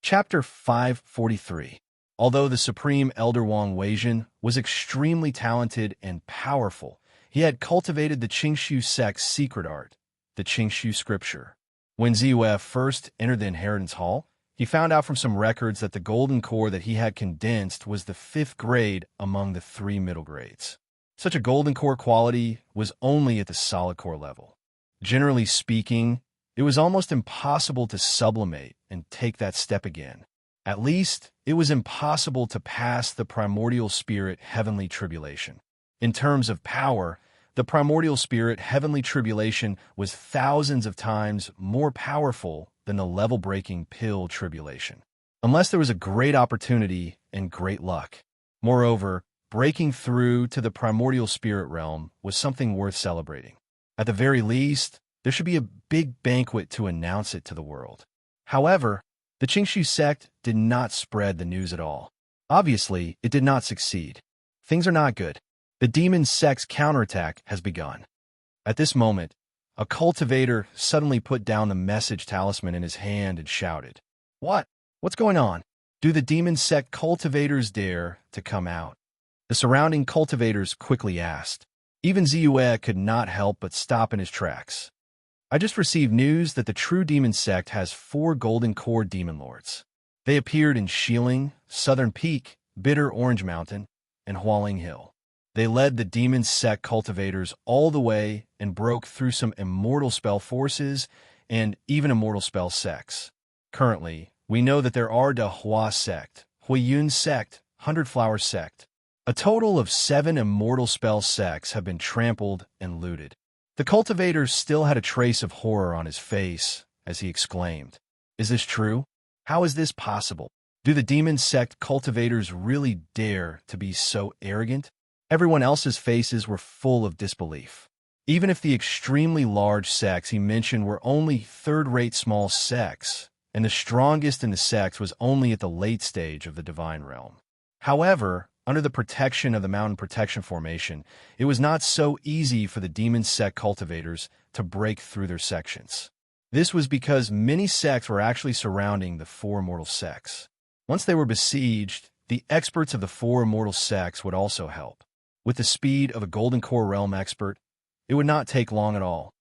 Chapter 543. Although the Supreme Elder Wang Weizhen was extremely talented and powerful, he had cultivated the Qingshu sect's secret art, the Qingshu scripture. When Ziyue first entered the Inheritance Hall, he found out from some records that the golden core that he had condensed was the 5th grade among the 3 middle grades. Such a golden core quality was only at the solid core level. Generally speaking, it was almost impossible to sublimate and take that step again. At least, it was impossible to pass the primordial spirit heavenly tribulation. In terms of power, the primordial spirit heavenly tribulation was thousands of times more powerful than the level-breaking pill tribulation. Unless there was a great opportunity and great luck. Moreover, breaking through to the primordial spirit realm was something worth celebrating. At the very least, there should be a big banquet to announce it to the world. However, the Qingshu sect did not spread the news at all. Obviously, it did not succeed. Things are not good. The demon sect's counterattack has begun. At this moment, a cultivator suddenly put down the message talisman in his hand and shouted, "What? What's going on? Do the demon sect cultivators dare to come out?" The surrounding cultivators quickly asked. Even Ziyue could not help but stop in his tracks. "I just received news that the true demon sect has 4 golden core demon lords. They appeared in Xiling, Southern Peak, Bitter Orange Mountain, and Hualing Hill. They led the demon sect cultivators all the way and broke through some immortal spell forces and even immortal spell sects. Currently, we know that there are the Hua sect, Huiyun sect, 100 Flower sect. A total of 7 immortal spell sects have been trampled and looted." The cultivator still had a trace of horror on his face as he exclaimed, "Is this true? How is this possible? Do the demon sect cultivators really dare to be so arrogant?" Everyone else's faces were full of disbelief. Even if the extremely large sects he mentioned were only third-rate small sects, and the strongest in the sects was only at the late stage of the divine realm. However, under the protection of the Mountain Protection Formation, it was not so easy for the demon sect cultivators to break through their sections. This was because many sects were actually surrounding the 4 immortal sects. Once they were besieged, the experts of the 4 immortal sects would also help. With the speed of a Golden Core Realm expert, it would not take long at all.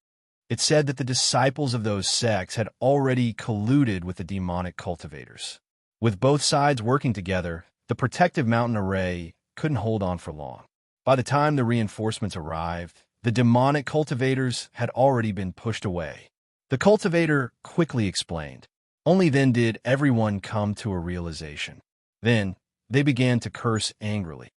It said that the disciples of those sects had already colluded with the demonic cultivators. With both sides working together, the protective mountain array couldn't hold on for long. By the time the reinforcements arrived, the demonic cultivators had already been pushed away. The cultivator quickly explained. Only then did everyone come to a realization. Then, they began to curse angrily.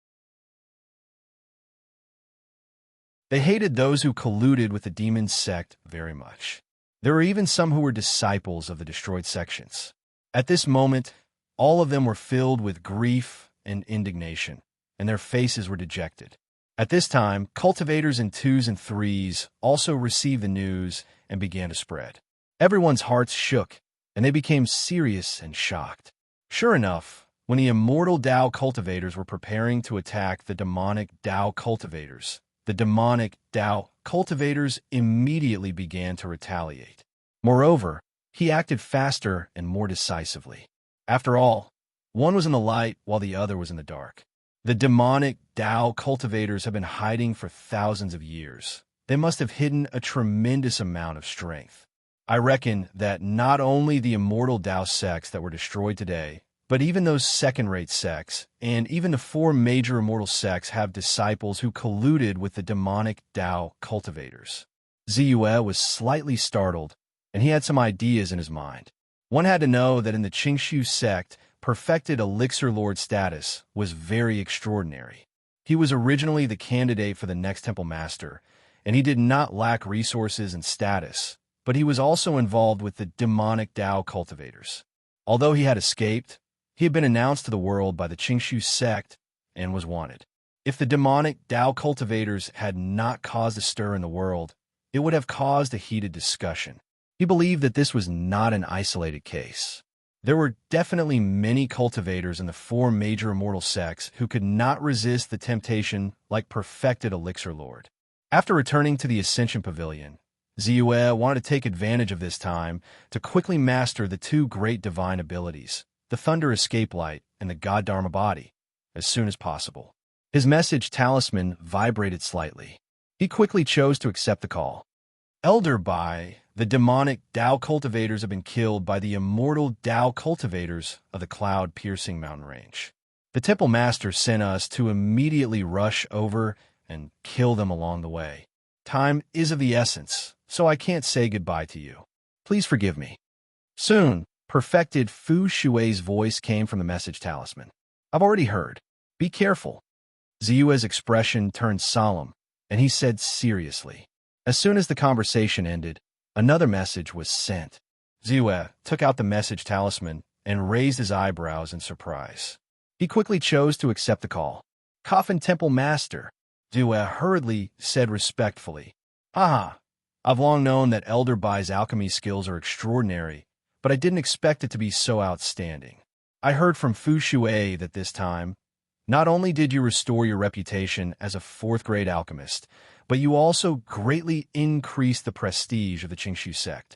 They hated those who colluded with the demon sect very much. There were even some who were disciples of the destroyed sections. At this moment, all of them were filled with grief and indignation, and their faces were dejected. At this time, cultivators in 2s and 3s also received the news and began to spread. Everyone's hearts shook, and they became serious and shocked. Sure enough, when the immortal Tao cultivators were preparing to attack the demonic Tao cultivators, the demonic Tao cultivators immediately began to retaliate. Moreover, he acted faster and more decisively. After all, one was in the light while the other was in the dark. The demonic Tao cultivators have been hiding for thousands of years. They must have hidden a tremendous amount of strength. I reckon that not only the immortal Tao sects that were destroyed today, but even those second-rate sects, and even the 4 major immortal sects have disciples who colluded with the demonic Tao cultivators. Ziyue was slightly startled, and he had some ideas in his mind. One had to know that in the Qingshu sect, perfected elixir lord status was very extraordinary. He was originally the candidate for the next temple master, and he did not lack resources and status, but he was also involved with the demonic Tao cultivators. Although he had escaped, he had been announced to the world by the Qingshu sect and was wanted. If the demonic Tao cultivators had not caused a stir in the world, it would have caused a heated discussion. He believed that this was not an isolated case. There were definitely many cultivators in the 4 major immortal sects who could not resist the temptation like perfected elixir lord. After returning to the Ascension Pavilion, Ziyue wanted to take advantage of this time to quickly master the 2 great divine abilities, the Thunder Escape Light and the God Dharma Body, as soon as possible. His message talisman vibrated slightly. He quickly chose to accept the call. Elder Bai, the demonic Tao cultivators have been killed by the immortal Tao cultivators of the cloud-piercing mountain range. The temple master sent us to immediately rush over and kill them along the way. Time is of the essence, so I can't say goodbye to you. Please forgive me. Soon, perfected Fu Shui's voice came from the message talisman. I've already heard. Be careful. Ziyue's expression turned solemn, and he said seriously. As soon as the conversation ended, another message was sent. Ziyue took out the message talisman and raised his eyebrows in surprise. He quickly chose to accept the call. Coffin Temple Master, Ziyue hurriedly said respectfully. Haha, I've long known that Elder Bai's alchemy skills are extraordinary, but I didn't expect it to be so outstanding. I heard from Fu Shui that this time, not only did you restore your reputation as a fourth-grade alchemist, but you also greatly increased the prestige of the Qingshu sect.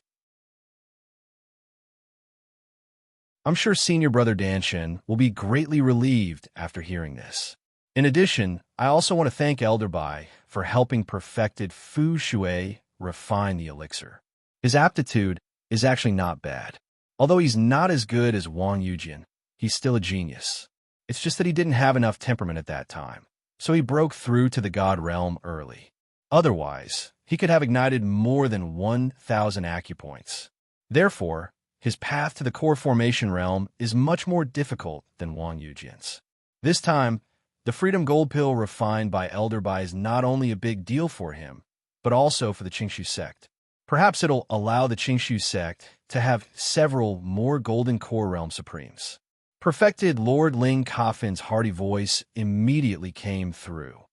I'm sure Senior Brother Danshin will be greatly relieved after hearing this. In addition, I also want to thank Elder Bai for helping perfected Fu Shui refine the elixir. His aptitude is actually not bad. Although he's not as good as Wang Yujin, he's still a genius. It's just that he didn't have enough temperament at that time, so he broke through to the God realm early. Otherwise, he could have ignited more than 1,000 acupoints. Therefore, his path to the core formation realm is much more difficult than Wang Yujin's. This time, the Freedom Gold Pill refined by Elder Bai is not only a big deal for him, but also for the Qingshu sect. Perhaps it'll allow the Qingshu sect to have several more Golden Core Realm Supremes. Perfected Lord Ling Coffin's hearty voice immediately came through.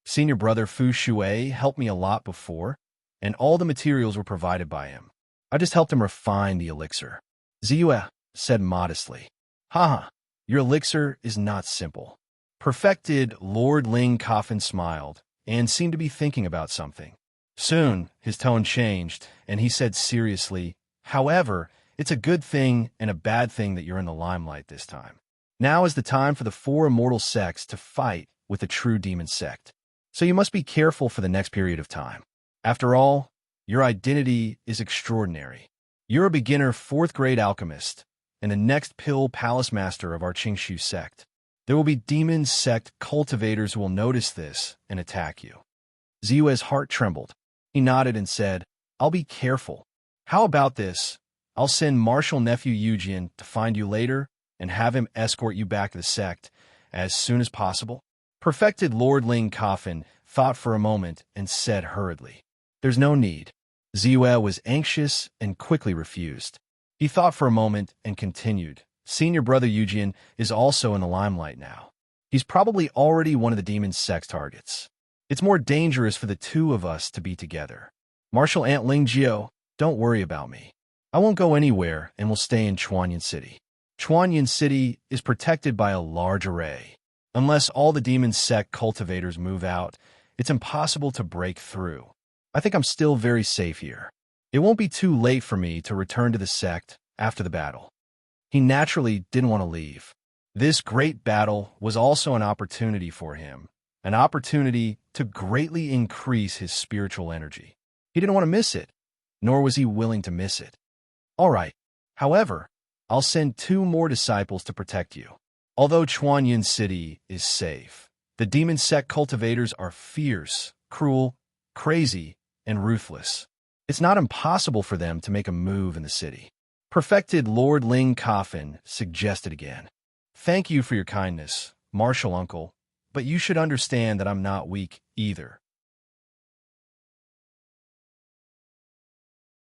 Senior Brother Fu Shui helped me a lot before, and all the materials were provided by him. I just helped him refine the elixir. Ziyue said modestly. Haha, your elixir is not simple. Perfected Lord Ling Coffin smiled and seemed to be thinking about something. Soon, his tone changed, and he said seriously, however, it's a good thing and a bad thing that you're in the limelight this time. Now is the time for the four immortal sects to fight with the true demon sect. So you must be careful for the next period of time. After all, your identity is extraordinary. You're a beginner fourth-grade alchemist, and the next Pill Palace Master of our Qingshu sect. There will be demon sect cultivators who will notice this and attack you. Ziyue's heart trembled. He nodded and said, I'll be careful. How about this? I'll send Martial Nephew Yujin to find you later and have him escort you back to the sect as soon as possible. Perfected Lord Ling Coffin thought for a moment and said hurriedly, There's no need. Ziyue was anxious and quickly refused. He thought for a moment and continued, Senior Brother Yujin is also in the limelight now. He's probably already one of the demon sect's targets. It's more dangerous for the two of us to be together. Martial Aunt Ling Jiao, don't worry about me. I won't go anywhere and will stay in Chuanyan City. Chuanyan City is protected by a large array. Unless all the demon sect cultivators move out, it's impossible to break through. I think I'm still very safe here. It won't be too late for me to return to the sect after the battle. He naturally didn't want to leave. This great battle was also an opportunity for him, an opportunity to greatly increase his spiritual energy. He didn't want to miss it, nor was he willing to miss it. All right. However, I'll send 2 more disciples to protect you. Although Chuanyan City is safe, the demon sect cultivators are fierce, cruel, crazy, and ruthless. It's not impossible for them to make a move in the city. Perfected Lord Ling Coffin suggested again. Thank you for your kindness, Martial Uncle, but you should understand that I'm not weak either.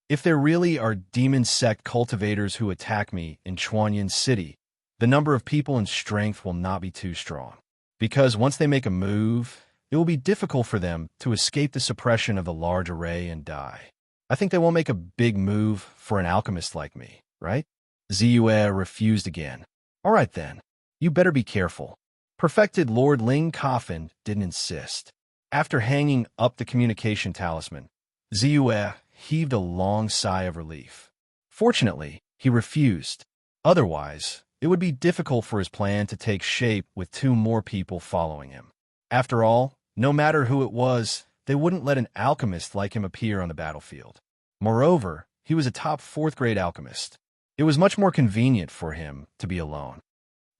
If there really are demon sect cultivators who attack me in Chuanyan City, the number of people and strength will not be too strong. Because once they make a move, it will be difficult for them to escape the suppression of the large array and die. I think they won't make a big move for an alchemist like me, right? Ziyue refused again. All right then, you better be careful. Perfected Lord Ling Coffin didn't insist. After hanging up the communication talisman, Ziyue heaved a long sigh of relief. Fortunately, he refused. Otherwise, it would be difficult for his plan to take shape with 2 more people following him. After all, no matter who it was, they wouldn't let an alchemist like him appear on the battlefield. Moreover, he was a top 4th-grade alchemist. It was much more convenient for him to be alone.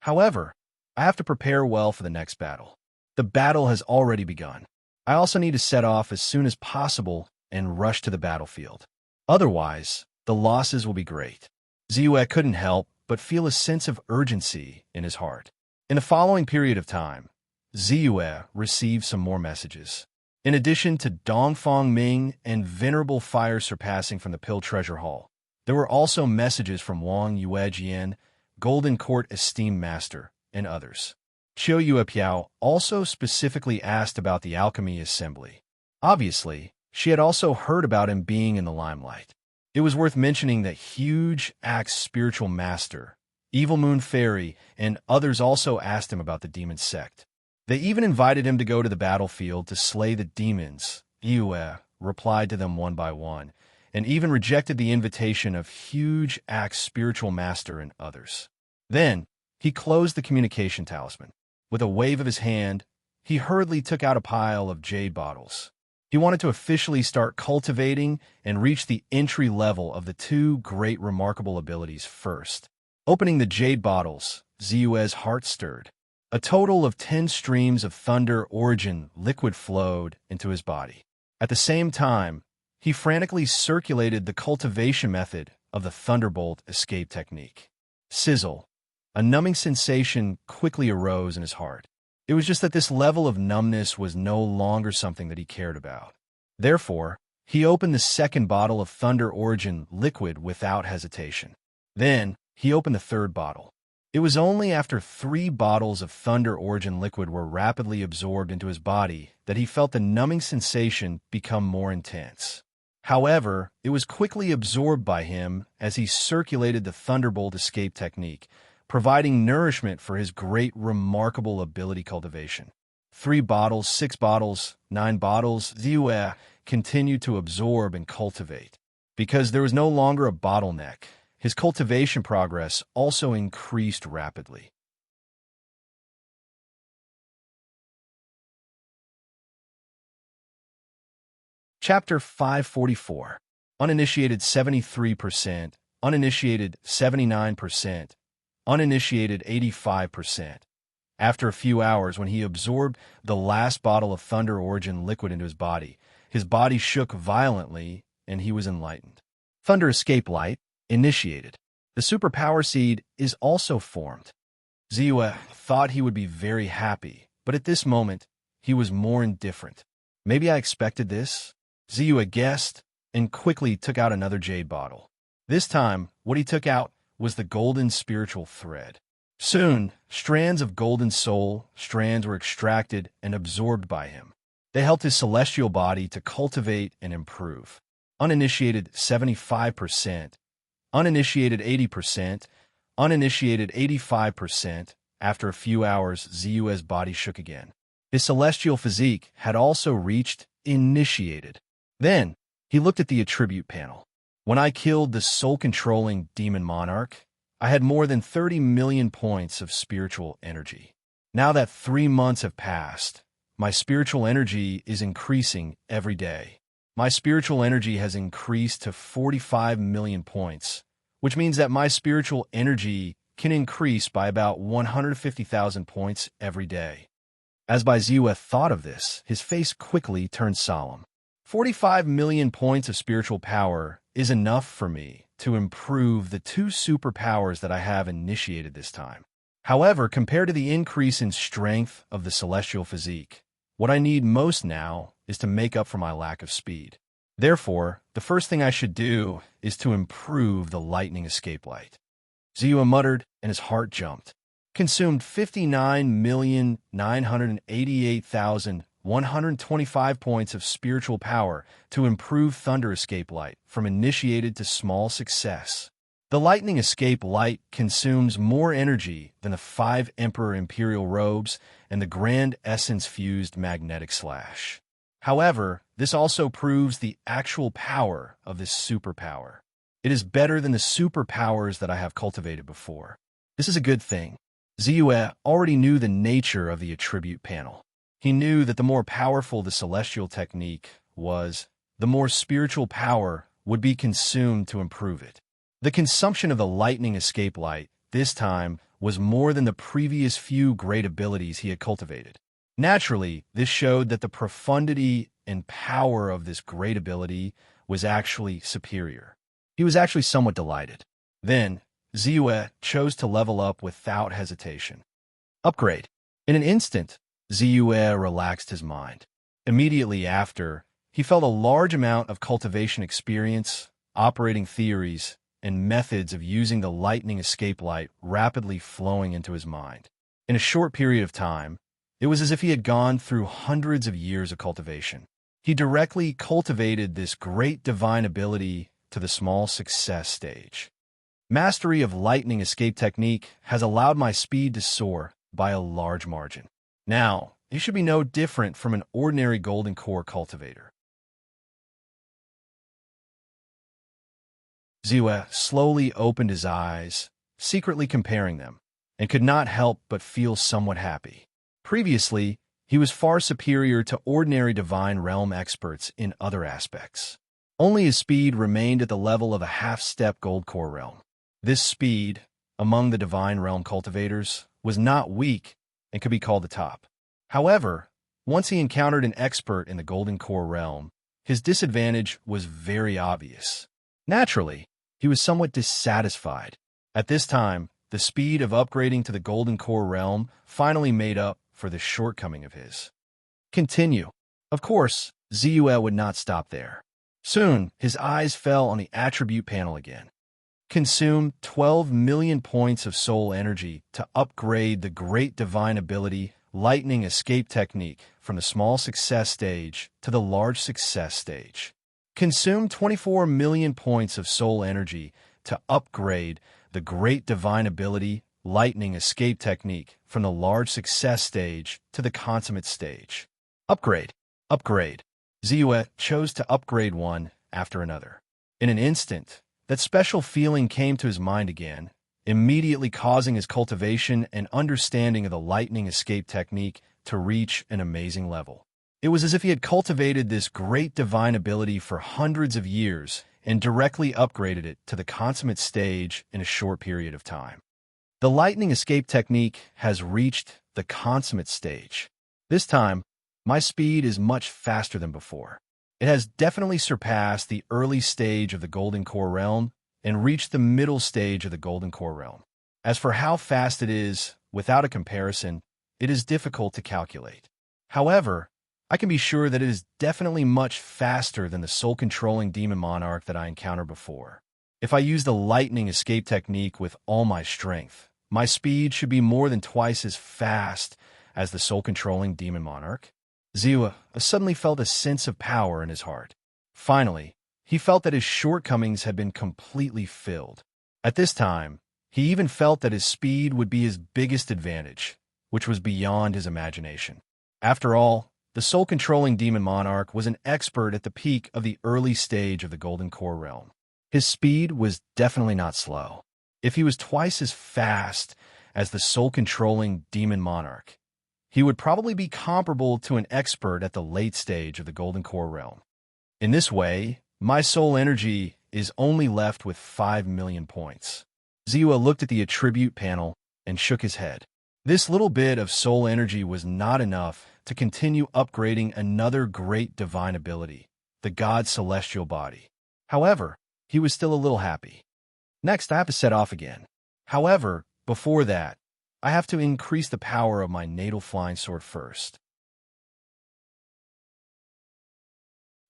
However, I have to prepare well for the next battle. The battle has already begun. I also need to set off as soon as possible and rush to the battlefield. Otherwise, the losses will be great. Ziyue couldn't help but feel a sense of urgency in his heart. In the following period of time, Ziyue received some more messages. In addition to Dongfang Ming and Venerable Fire surpassing from the Pill Treasure Hall, there were also messages from Wang Yuejian, Golden Court Esteemed Master, and others. Qiu Yuepiao also specifically asked about the Alchemy Assembly. Obviously, she had also heard about him being in the limelight. It was worth mentioning that Huge Axe Spiritual Master, Evil Moon Fairy, and others also asked him about the demon sect. They even invited him to go to the battlefield to slay the demons. Yue replied to them one by one, and even rejected the invitation of Huge Axe Spiritual Master and others. Then, he closed the communication talisman. With a wave of his hand, he hurriedly took out a pile of jade bottles. He wanted to officially start cultivating and reach the entry level of the two great remarkable abilities first. Opening the jade bottles, Ziyue's heart stirred. A total of 10 streams of thunder origin liquid flowed into his body. At the same time, he frantically circulated the cultivation method of the Thunderbolt escape technique. Sizzle. A numbing sensation quickly arose in his heart. It was just that this level of numbness was no longer something that he cared about. Therefore, he opened the second bottle of Thunder Origin liquid without hesitation. Then, he opened the third bottle. It was only after 3 bottles of Thunder Origin liquid were rapidly absorbed into his body that he felt the numbing sensation become more intense. However, it was quickly absorbed by him as he circulated the Thunderbolt escape technique, providing nourishment for his great remarkable ability cultivation. 3 bottles, 6 bottles, 9 bottles, Ziyue continued to absorb and cultivate. Because there was no longer a bottleneck, his cultivation progress also increased rapidly. Chapter 544. Uninitiated 73%, uninitiated 79%, uninitiated 85%. After a few hours, when he absorbed the last bottle of Thunder Origin liquid into his body shook violently, and he was enlightened. Thunder Escape Light, initiated. The superpower seed is also formed. Ziyue thought he would be very happy, but at this moment, he was more indifferent. Maybe I expected this? Ziyue guessed, and quickly took out another jade bottle. This time, what he took out was the golden spiritual thread. Soon, strands of golden soul strands were extracted and absorbed by him. They helped his celestial body to cultivate and improve. Uninitiated 75%, uninitiated 80%, uninitiated 85%. After a few hours, Ziyue's body shook again. His celestial physique had also reached initiated. Then, he looked at the attribute panel. When I killed the soul-controlling demon monarch, I had more than 30 million points of spiritual energy. Now that 3 months have passed, my spiritual energy is increasing every day. My spiritual energy has increased to 45 million points, which means that my spiritual energy can increase by about 150,000 points every day. As Ziyue thought of this, his face quickly turned solemn. 45 million points of spiritual power is enough for me to improve the 2 superpowers that I have initiated this time. However, compared to the increase in strength of the celestial physique, what I need most now is to make up for my lack of speed. Therefore, the first thing I should do is to improve the lightning escape light. Ziyue muttered, and his heart jumped. Consumed 59,988,125 points of spiritual power to improve Thunder Escape Light from initiated to small success. The Lightning Escape Light consumes more energy than the 5 Emperor Imperial Robes and the Grand Essence Fused Magnetic Slash. However, this also proves the actual power of this superpower. It is better than the superpowers that I have cultivated before. This is a good thing. Ziyue already knew the nature of the attribute panel. He knew that the more powerful the celestial technique was, the more spiritual power would be consumed to improve it. The consumption of the lightning escape light, this time, was more than the previous few great abilities he had cultivated. Naturally, this showed that the profundity and power of this great ability was actually superior. He was actually somewhat delighted. Then, Ziyue chose to level up without hesitation. Upgrade. In an instant, Ziyue relaxed his mind. Immediately after, he felt a large amount of cultivation experience, operating theories, and methods of using the lightning escape light rapidly flowing into his mind. In a short period of time, it was as if he had gone through hundreds of years of cultivation. He directly cultivated this great divine ability to the small success stage. Mastery of lightning escape technique has allowed my speed to soar by a large margin. Now, it should be no different from an ordinary golden core cultivator. Ziyue slowly opened his eyes, secretly comparing them, and could not help but feel somewhat happy. Previously, he was far superior to ordinary divine realm experts in other aspects. Only his speed remained at the level of a half-step gold core realm. This speed, among the divine realm cultivators, was not weak and could be called the top. However, once he encountered an expert in the golden core realm, his disadvantage was very obvious. Naturally, he was somewhat dissatisfied. At this time, the speed of upgrading to the golden core realm finally made up for this shortcoming of his. Continue. Of course, Ziyue would not stop there. Soon, his eyes fell on the attribute panel again. Consume 12 million points of soul energy to upgrade the great divine ability lightning escape technique from the small success stage to the large success stage. Consume 24 million points of soul energy to upgrade the great divine ability lightning escape technique from the large success stage to the consummate stage. Upgrade. Upgrade. Ziyue chose to upgrade one after another. In an instant, that special feeling came to his mind again, immediately causing his cultivation and understanding of the lightning escape technique to reach an amazing level. It was as if he had cultivated this great divine ability for hundreds of years and directly upgraded it to the consummate stage in a short period of time. The lightning escape technique has reached the consummate stage. This time, my speed is much faster than before. It has definitely surpassed the early stage of the golden core realm and reached the middle stage of the golden core realm. As for how fast it is, without a comparison, it is difficult to calculate. However, I can be sure that it is definitely much faster than the soul-controlling demon monarch that I encountered before. If I use the lightning escape technique with all my strength, my speed should be more than twice as fast as the soul-controlling demon monarch. Ziyue suddenly felt a sense of power in his heart. Finally, he felt that his shortcomings had been completely filled. At this time, he even felt that his speed would be his biggest advantage, which was beyond his imagination. After all, the soul-controlling demon monarch was an expert at the peak of the early stage of the golden core realm. His speed was definitely not slow. If he was twice as fast as the soul-controlling demon monarch, he would probably be comparable to an expert at the late stage of the golden core realm. In this way, my soul energy is only left with 5 million points. Ziyue looked at the attribute panel and shook his head. This little bit of soul energy was not enough to continue upgrading another great divine ability, the god's celestial body. However, he was still a little happy. Next, I have to set off again. However, before that, I have to increase the power of my natal flying sword first.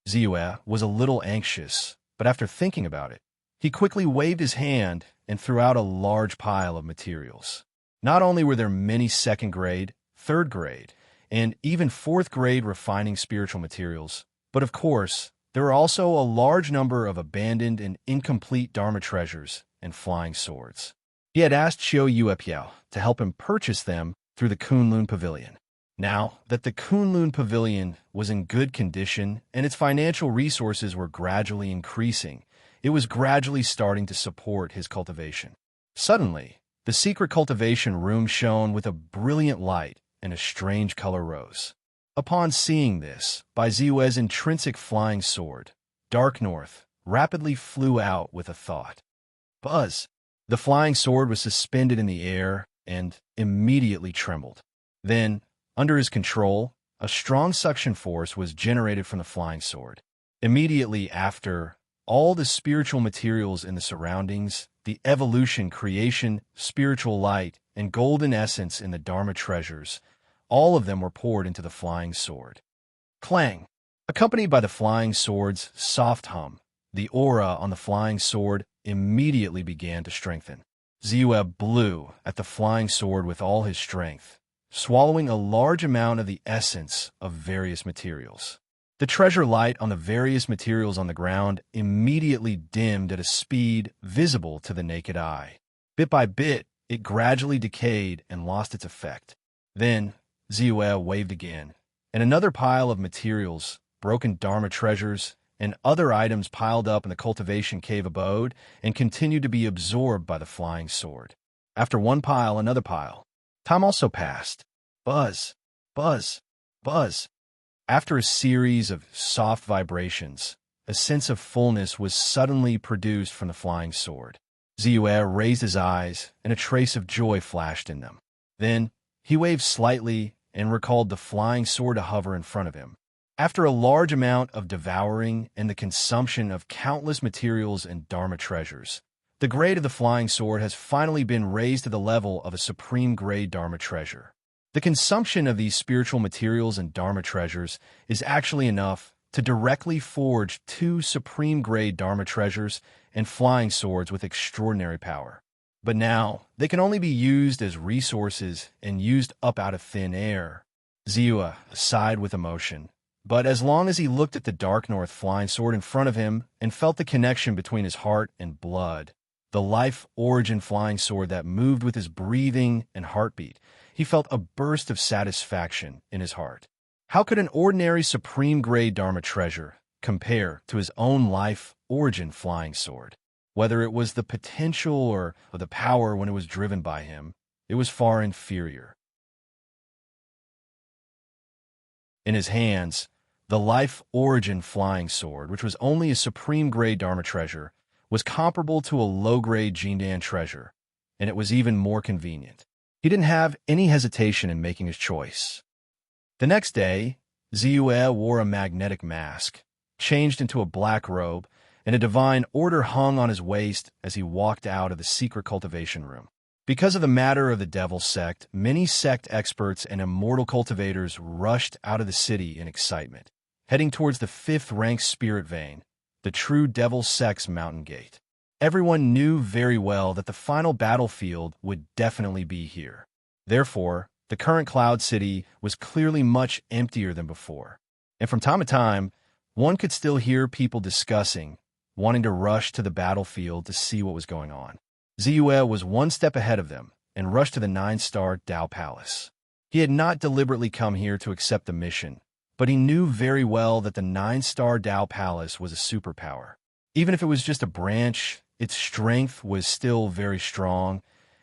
Ziyue was a little anxious, but after thinking about it, he quickly waved his hand and threw out a large pile of materials. Not only were there many second grade, third grade, and even fourth grade refining spiritual materials, but of course, there were also a large number of abandoned and incomplete Dharma treasures and flying swords. He had asked Xiao Yuepiao to help him purchase them through the Kunlun Pavilion. Now that the Kunlun Pavilion was in good condition and its financial resources were gradually increasing, it was gradually starting to support his cultivation. Suddenly, the secret cultivation room shone with a brilliant light and a strange color rose. Upon seeing this, by Ziyue's intrinsic flying sword, Dark North rapidly flew out with a thought. Buzz! The flying sword was suspended in the air and immediately trembled. Then, under his control, a strong suction force was generated from the flying sword. Immediately after, all the spiritual materials in the surroundings, the evolution, creation, spiritual light, and golden essence in the Dharma treasures, all of them were poured into the flying sword. Clang! Accompanied by the flying sword's soft hum, the aura on the flying sword immediately began to strengthen. Ziyue blew at the flying sword with all his strength, swallowing a large amount of the essence of various materials. The treasure light on the various materials on the ground immediately dimmed at a speed visible to the naked eye. Bit by bit, it gradually decayed and lost its effect. Then, Ziyue waved again, and another pile of materials, broken Dharma treasures, and other items piled up in the cultivation cave abode and continued to be absorbed by the flying sword. After one pile, another pile. Time also passed. Buzz, buzz, buzz. After a series of soft vibrations, a sense of fullness was suddenly produced from the flying sword. Ziyue raised his eyes, and a trace of joy flashed in them. Then, he waved slightly and recalled the flying sword to hover in front of him. After a large amount of devouring and the consumption of countless materials and Dharma treasures, the grade of the flying sword has finally been raised to the level of a supreme grade Dharma treasure. The consumption of these spiritual materials and Dharma treasures is actually enough to directly forge 2 supreme-grade Dharma treasures and flying swords with extraordinary power. But now, they can only be used as resources and used up out of thin air. Ziyue sighed with emotion, but as long as he looked at the Dark North flying sword in front of him and felt the connection between his heart and blood, the life origin flying sword that moved with his breathing and heartbeat, he felt a burst of satisfaction in his heart. How could an ordinary supreme-grade Dharma treasure compare to his own life origin flying sword? Whether it was the potential or the power when it was driven by him, it was far inferior. In his hands, the life origin flying sword, which was only a supreme-grade Dharma treasure, was comparable to a low-grade Jindan treasure, and it was even more convenient. He didn't have any hesitation in making his choice. The next day, Ziyue wore a magnetic mask, changed into a black robe, and a divine order hung on his waist as he walked out of the secret cultivation room. Because of the matter of the devil sect, many sect experts and immortal cultivators rushed out of the city in excitement, heading towards the 5th-rank spirit vein, the true devil sect's mountain gate. Everyone knew very well that the final battlefield would definitely be here. Therefore, the current Cloud City was clearly much emptier than before. And from time to time, one could still hear people discussing, wanting to rush to the battlefield to see what was going on. Ziyue was one step ahead of them and rushed to the 9-star Dao Palace. He had not deliberately come here to accept the mission, but he knew very well that the 9-star Dao Palace was a superpower. Even if it was just a branch, its strength was still very strong,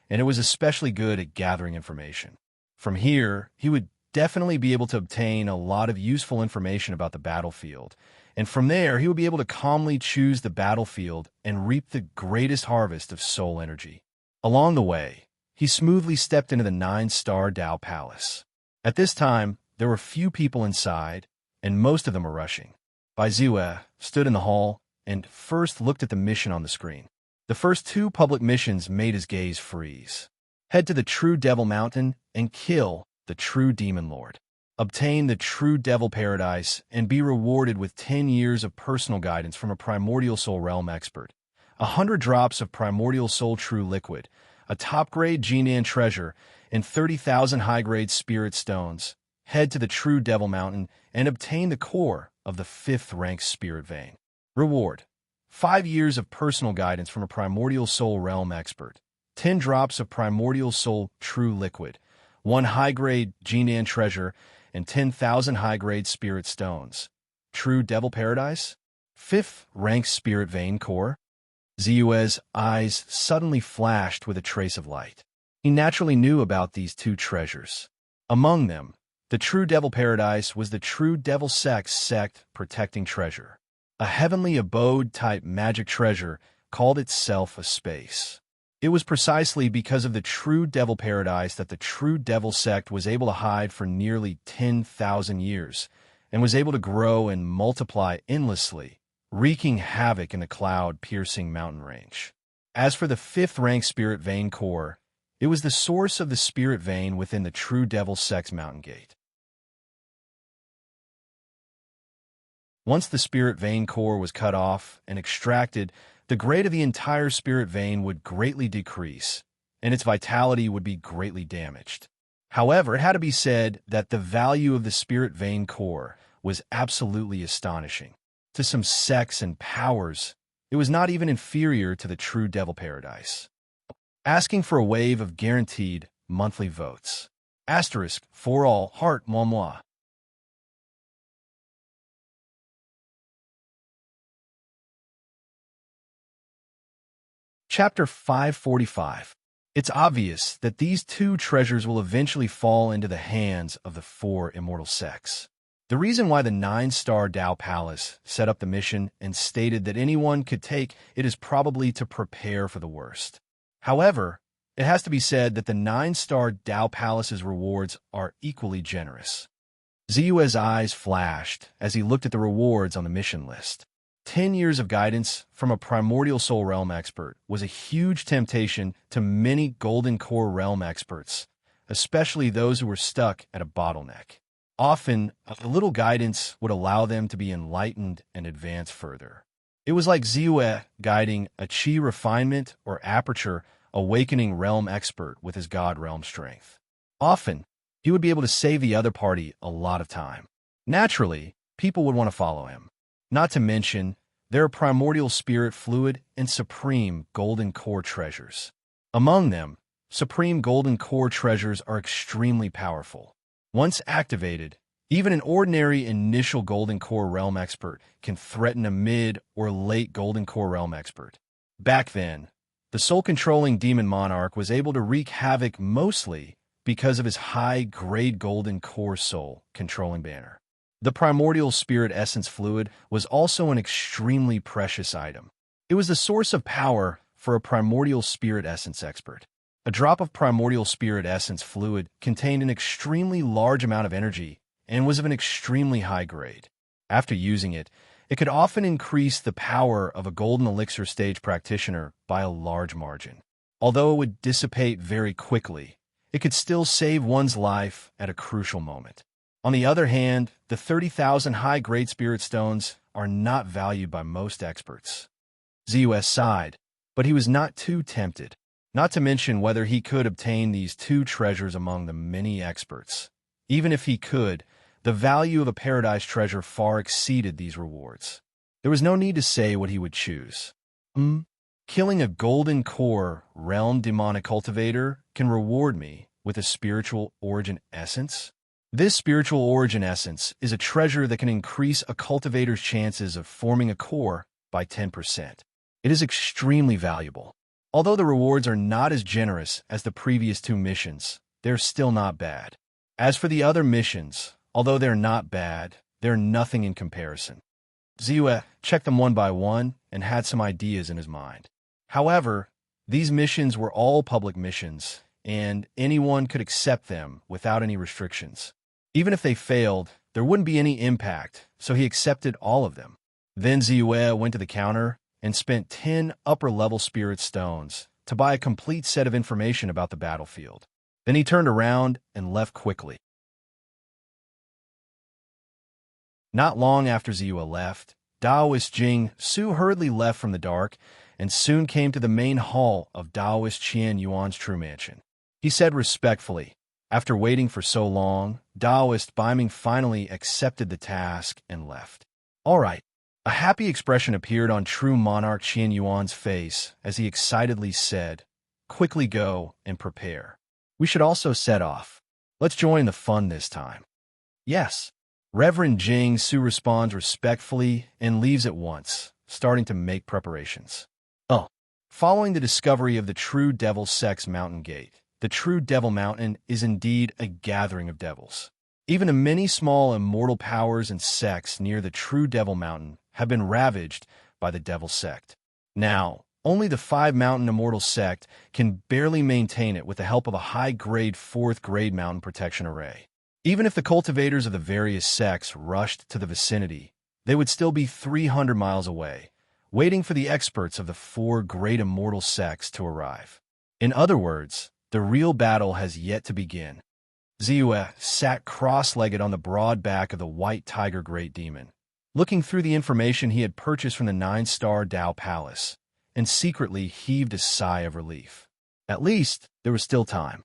and it was especially good at gathering information. From here, he would definitely be able to obtain a lot of useful information about the battlefield, and from there he would be able to calmly choose the battlefield and reap the greatest harvest of soul energy. Along the way, he smoothly stepped into the 9-star Dao Palace. At this time, there were few people inside, and most of them were rushing. Ziyue stood in the hall and first looked at the mission on the screen. The first 2 public missions made his gaze freeze. Head to the True Devil Mountain and kill the True Demon Lord. Obtain the True Devil Paradise and be rewarded with 10 years of personal guidance from a Primordial Soul Realm expert, 100 drops of Primordial Soul True Liquid, a top-grade Jinan treasure, and 30,000 high-grade Spirit Stones. Head to the True Devil Mountain and obtain the core of the 5th-rank Spirit Vein. Reward: 5 years of personal guidance from a Primordial Soul Realm expert, 10 drops of Primordial Soul True Liquid, 1 high-grade Jinan treasure, and 10,000 high-grade Spirit Stones. True Devil Paradise? 5th-rank Spirit Vein Core? Ziyue's eyes suddenly flashed with a trace of light. He naturally knew about these 2 treasures. Among them, the True Devil Paradise was the True Devil Sect's sect protecting treasure. A heavenly abode-type magic treasure called itself a space. It was precisely because of the true devil paradise that the true devil sect was able to hide for nearly 10,000 years and was able to grow and multiply endlessly, wreaking havoc in the cloud-piercing mountain range. As for the fifth-rank spirit vein core, it was the source of the spirit vein within the true devil sect's mountain gate. Once the spirit vein core was cut off and extracted, the grade of the entire spirit vein would greatly decrease, and its vitality would be greatly damaged. However, it had to be said that the value of the spirit vein core was absolutely astonishing. To some sects and powers, it was not even inferior to the true devil paradise. Asking for a wave of guaranteed monthly votes. Asterisk, for all, heart, moi moi. Chapter 545. It's obvious that these two treasures will eventually fall into the hands of the four immortal sects. The reason why the 9-star Tao Palace set up the mission and stated that anyone could take it is probably to prepare for the worst. However, it has to be said that the 9-star Tao Palace's rewards are equally generous. Ziyue's eyes flashed as he looked at the rewards on the mission list. 10 years of guidance from a primordial soul realm expert was a huge temptation to many golden core realm experts, especially those who were stuck at a bottleneck. Often, a little guidance would allow them to be enlightened and advance further. It was like Ziyue guiding a chi refinement or aperture awakening realm expert with his god realm strength. Often, he would be able to save the other party a lot of time. Naturally, people would want to follow him. Not to mention, there are primordial spirit fluid and supreme golden core treasures. Among them, supreme golden core treasures are extremely powerful. Once activated, even an ordinary initial golden core realm expert can threaten a mid or late golden core realm expert. Back then, the soul-controlling demon monarch was able to wreak havoc mostly because of his high-grade golden core soul controlling banner. The primordial spirit essence fluid was also an extremely precious item. It was the source of power for a primordial spirit essence expert. A drop of primordial spirit essence fluid contained an extremely large amount of energy and was of an extremely high grade. After using it, it could often increase the power of a golden elixir stage practitioner by a large margin. Although it would dissipate very quickly, it could still save one's life at a crucial moment. On the other hand, the 30,000 high-grade spirit stones are not valued by most experts. Ziyue sighed, but he was not too tempted, not to mention whether he could obtain these two treasures among the many experts. Even if he could, the value of a paradise treasure far exceeded these rewards. There was no need to say what he would choose. Killing a golden core realm demonic cultivator can reward me with a spiritual origin essence? This spiritual origin essence is a treasure that can increase a cultivator's chances of forming a core by 10%. It is extremely valuable. Although the rewards are not as generous as the previous two missions, they're still not bad. As for the other missions, although they're not bad, they're nothing in comparison. Ziyue checked them one by one and had some ideas in his mind. However, these missions were all public missions, and anyone could accept them without any restrictions. Even if they failed, there wouldn't be any impact, so he accepted all of them. Then Ziyue went to the counter and spent 10 upper-level spirit stones to buy a complete set of information about the battlefield. Then he turned around and left quickly. Not long after Ziyue left, Daoist Jing Su hurriedly left from the dark and soon came to the main hall of Daoist Qian Yuan's true mansion. He said respectfully, after waiting for so long, Daoist Biming finally accepted the task and left. All right. A happy expression appeared on true monarch Qian Yuan's face as he excitedly said, quickly go and prepare. We should also set off. Let's join the fun this time. Yes. Reverend Jing Su responds respectfully and leaves at once, starting to make preparations. Following the discovery of the true devil sect's mountain gate, the true devil mountain is indeed a gathering of devils. Even the many small immortal powers and sects near the true devil mountain have been ravaged by the devil sect. Now, Only the 5-mountain immortal sect can barely maintain it with the help of a high-grade 4th-grade mountain protection array. Even if the cultivators of the various sects rushed to the vicinity, they would still be 300 miles away, waiting for the experts of the 4 great immortal sects to arrive. In other words, the real battle has yet to begin. Ziyue sat cross-legged on the broad back of the white tiger great demon, looking through the information he had purchased from the 9-star Dao Palace, and secretly heaved a sigh of relief. At least, there was still time.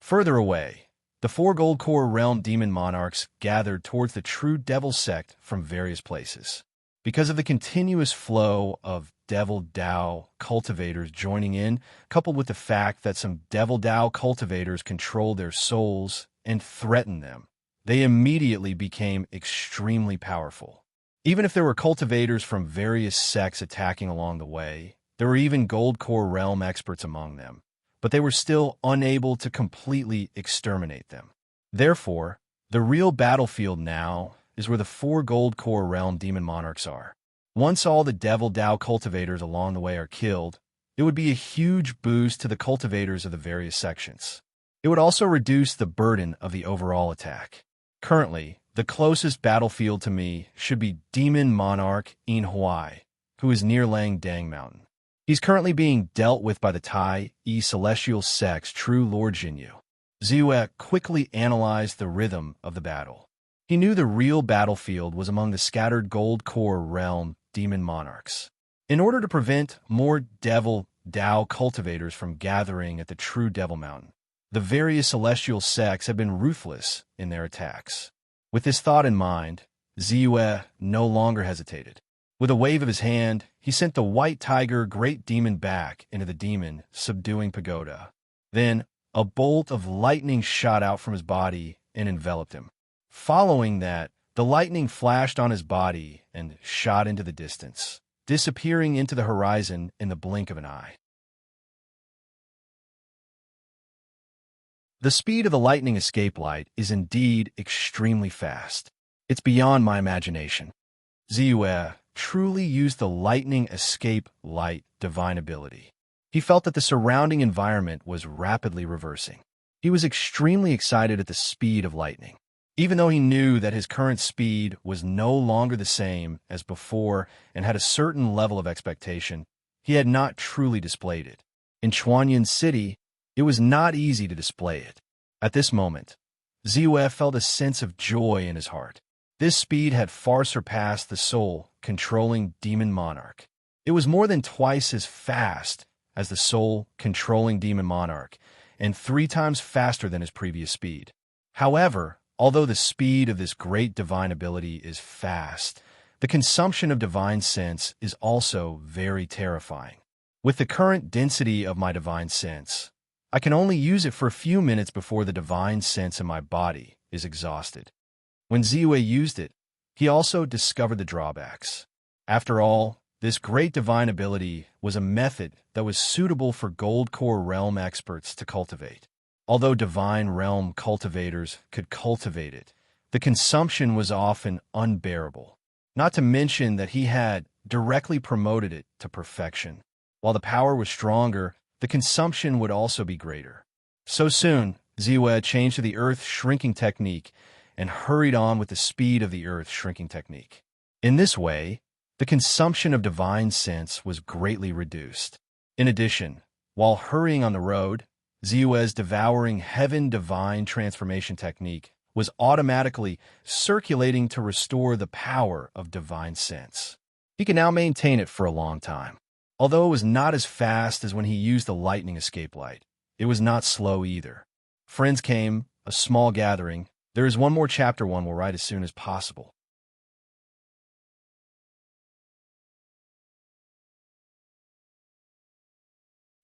Further away, the 4 gold core realm demon monarchs gathered towards the true devil sect from various places. Because of the continuous flow of devil Dao cultivators joining in, coupled with the fact that some devil Dao cultivators control their souls and threaten them, they immediately became extremely powerful. Even if there were cultivators from various sects attacking along the way, there were even gold core realm experts among them, but they were still unable to completely exterminate them. Therefore, the real battlefield now is where the 4 gold core realm demon monarchs are. Once all the devil Dao cultivators along the way are killed, it would be a huge boost to the cultivators of the various sections. It would also reduce the burden of the overall attack. Currently, the closest battlefield to me should be Demon Monarch In Huai, who is near Lang Dang Mountain. He's currently being dealt with by the Tai E Celestial Sect's true Lord Jinyu. Ziyue quickly analyzed the rhythm of the battle. He knew the real battlefield was among the scattered gold core realm demon monarchs. In order to prevent more devil Dao cultivators from gathering at the true Devil Mountain, the various celestial sects have been ruthless in their attacks. With this thought in mind, Ziyue no longer hesitated. With a wave of his hand, he sent the white tiger great demon back into the demon subduing pagoda. Then, a bolt of lightning shot out from his body and enveloped him. Following that, the lightning flashed on his body and shot into the distance, disappearing into the horizon in the blink of an eye. The speed of the lightning escape light is indeed extremely fast. It's beyond my imagination. Ziyue truly used the lightning escape light divine ability. He felt that the surrounding environment was rapidly reversing. He was extremely excited at the speed of lightning. Even though he knew that his current speed was no longer the same as before and had a certain level of expectation, he had not truly displayed it. In Chuanyan City, it was not easy to display it. At this moment, Ziyue felt a sense of joy in his heart. This speed had far surpassed the soul-controlling demon monarch. It was more than twice as fast as the soul-controlling demon monarch, and 3 times faster than his previous speed. However, although the speed of this great divine ability is fast, the consumption of divine sense is also very terrifying. With the current density of my divine sense, I can only use it for a few minutes before the divine sense in my body is exhausted. When Ziyue used it, he also discovered the drawbacks. After all, this great divine ability was a method that was suitable for gold core realm experts to cultivate. Although divine realm cultivators could cultivate it, the consumption was often unbearable. Not to mention that he had directly promoted it to perfection. While the power was stronger, the consumption would also be greater. So soon, Ziyue changed to the earth shrinking technique and hurried on with the speed of the earth shrinking technique. In this way, the consumption of divine sense was greatly reduced. In addition, while hurrying on the road, Ziyue's devouring heaven divine transformation technique was automatically circulating to restore the power of divine sense. He could now maintain it for a long time. Although it was not as fast as when he used the lightning escape light, it was not slow either. Friends came, a small gathering. There is one more chapter one will write as soon as possible.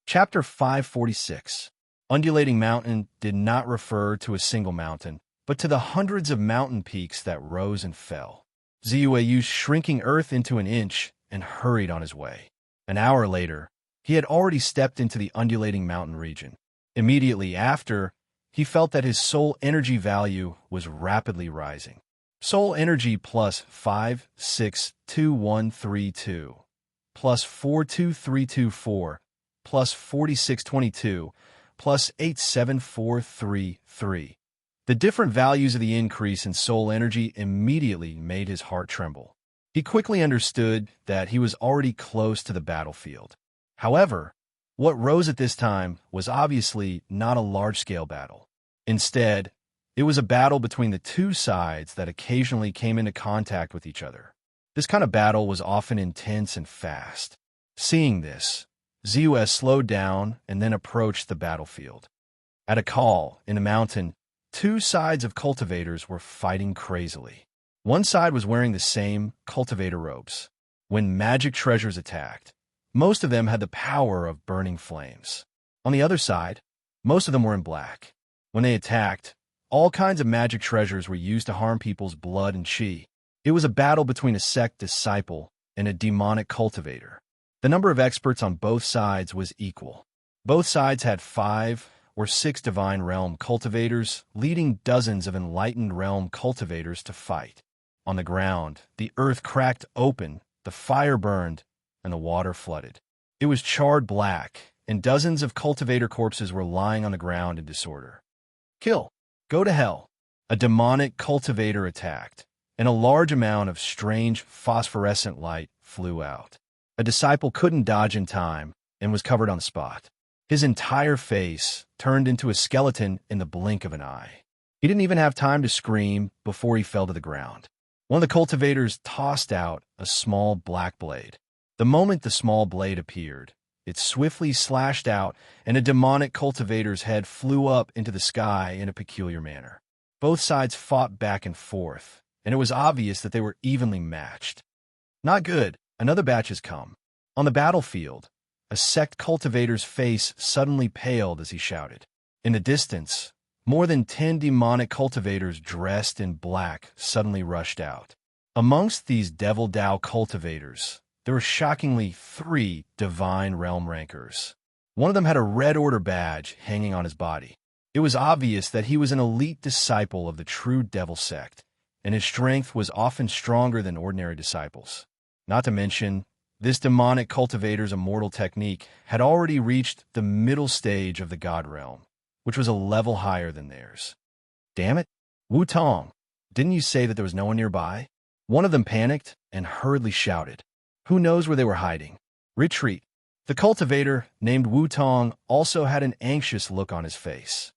Chapter 546. Undulating Mountain did not refer to a single mountain, but to the hundreds of mountain peaks that rose and fell. Ziyue used shrinking earth into an inch and hurried on his way. An hour later, he had already stepped into the undulating mountain region. Immediately after, he felt that his soul energy value was rapidly rising. Soul energy plus 562132. plus 42324, plus 4622, plus 87433. The different values of the increase in soul energy immediately made his heart tremble. He quickly understood that he was already close to the battlefield. However, what rose at this time was obviously not a large-scale battle. Instead, it was a battle between the two sides that occasionally came into contact with each other. This kind of battle was often intense and fast. Seeing this, Zeus slowed down and then approached the battlefield. At a call in the mountain, two sides of cultivators were fighting crazily. One side was wearing the same cultivator robes. When magic treasures attacked, most of them had the power of burning flames. On the other side, most of them were in black. When they attacked, all kinds of magic treasures were used to harm people's blood and chi. It was a battle between a sect disciple and a demonic cultivator. The number of experts on both sides was equal. Both sides had 5 or 6 divine realm cultivators, leading dozens of enlightened realm cultivators to fight. On the ground, the earth cracked open, the fire burned, and the water flooded. It was charred black, and dozens of cultivator corpses were lying on the ground in disorder. Kill. Go to hell. A demonic cultivator attacked, and a large amount of strange phosphorescent light flew out. A disciple couldn't dodge in time and was covered on the spot. His entire face turned into a skeleton in the blink of an eye. He didn't even have time to scream before he fell to the ground. One of the cultivators tossed out a small black blade. The moment the small blade appeared, it swiftly slashed out, and a demonic cultivator's head flew up into the sky in a peculiar manner. Both sides fought back and forth, and it was obvious that they were evenly matched. Not good. Another batch has come. On the battlefield, a sect cultivator's face suddenly paled as he shouted. In the distance, more than 10 demonic cultivators dressed in black suddenly rushed out. Amongst these Devil Dao cultivators, there were shockingly 3 divine realm rankers. One of them had a Red Order badge hanging on his body. It was obvious that he was an elite disciple of the true Devil sect, and his strength was often stronger than ordinary disciples. Not to mention, this demonic cultivator's immortal technique had already reached the middle stage of the God realm, which was a level higher than theirs. Damn it, Wu Tong, didn't you say that there was no one nearby? One of them panicked and hurriedly shouted. Who knows where they were hiding? Retreat. The cultivator, named Wu Tong, also had an anxious look on his face.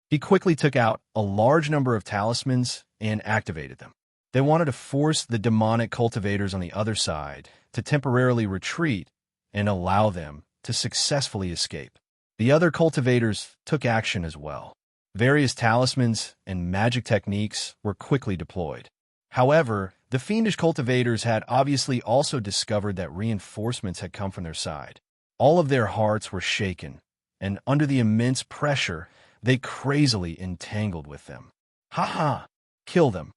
He quickly took out a large number of talismans and activated them. They wanted to force the demonic cultivators on the other side to temporarily retreat and allow them to successfully escape. The other cultivators took action as well. Various talismans and magic techniques were quickly deployed. However, the fiendish cultivators had obviously also discovered that reinforcements had come from their side. All of their hearts were shaken, and under the immense pressure, they crazily entangled with them. Ha ha! Kill them!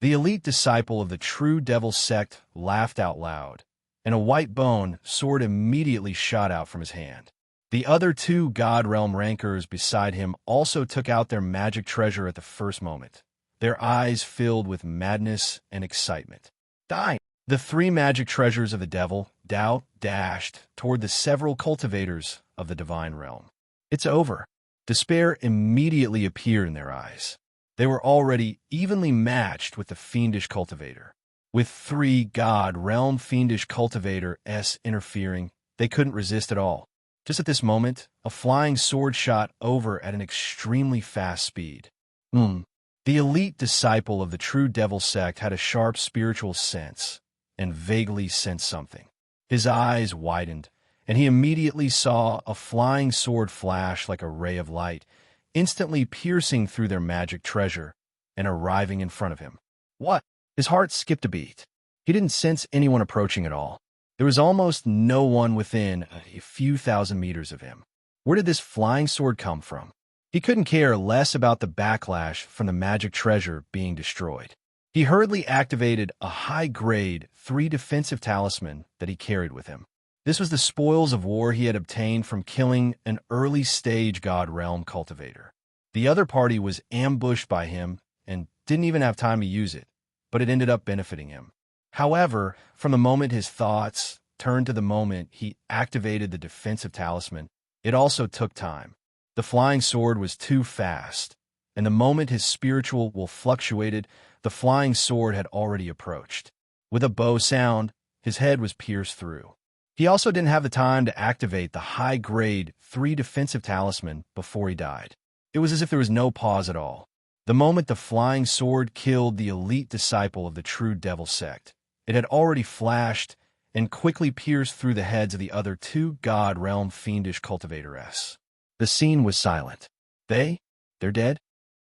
The elite disciple of the true devil sect laughed out loud, and a white bone sword immediately shot out from his hand. The other 2 God Realm rankers beside him also took out their magic treasure at the first moment, their eyes filled with madness and excitement. Die! The 3 magic treasures of the devil, Dao, dashed toward the several cultivators of the divine realm. It's over. Despair immediately appeared in their eyes. They were already evenly matched with the fiendish cultivator. With 3 God Realm fiendish cultivator-s interfering, they couldn't resist at all. Just at this moment, a flying sword shot over at an extremely fast speed. The elite disciple of the true devil sect had a sharp spiritual sense and vaguely sensed something. His eyes widened, and he immediately saw a flying sword flash like a ray of light, instantly piercing through their magic treasure and arriving in front of him. What? His heart skipped a beat. He didn't sense anyone approaching at all. There was almost no one within a few thousand meters of him. Where did this flying sword come from? He couldn't care less about the backlash from the magic treasure being destroyed. He hurriedly activated a high-grade 3 defensive talisman that he carried with him. This was the spoils of war he had obtained from killing an early-stage God Realm cultivator. The other party was ambushed by him and didn't even have time to use it, but it ended up benefiting him. However, from the moment his thoughts turned to the moment he activated the defensive talisman, it also took time. The flying sword was too fast, and the moment his spiritual will fluctuated, the flying sword had already approached. With a bow sound, his head was pierced through. He also didn't have the time to activate the high-grade 3 defensive talisman before he died. It was as if there was no pause at all. The moment the flying sword killed the elite disciple of the true devil sect, it had already flashed and quickly pierced through the heads of the other 2 God Realm fiendish cultivators. The scene was silent. They're dead?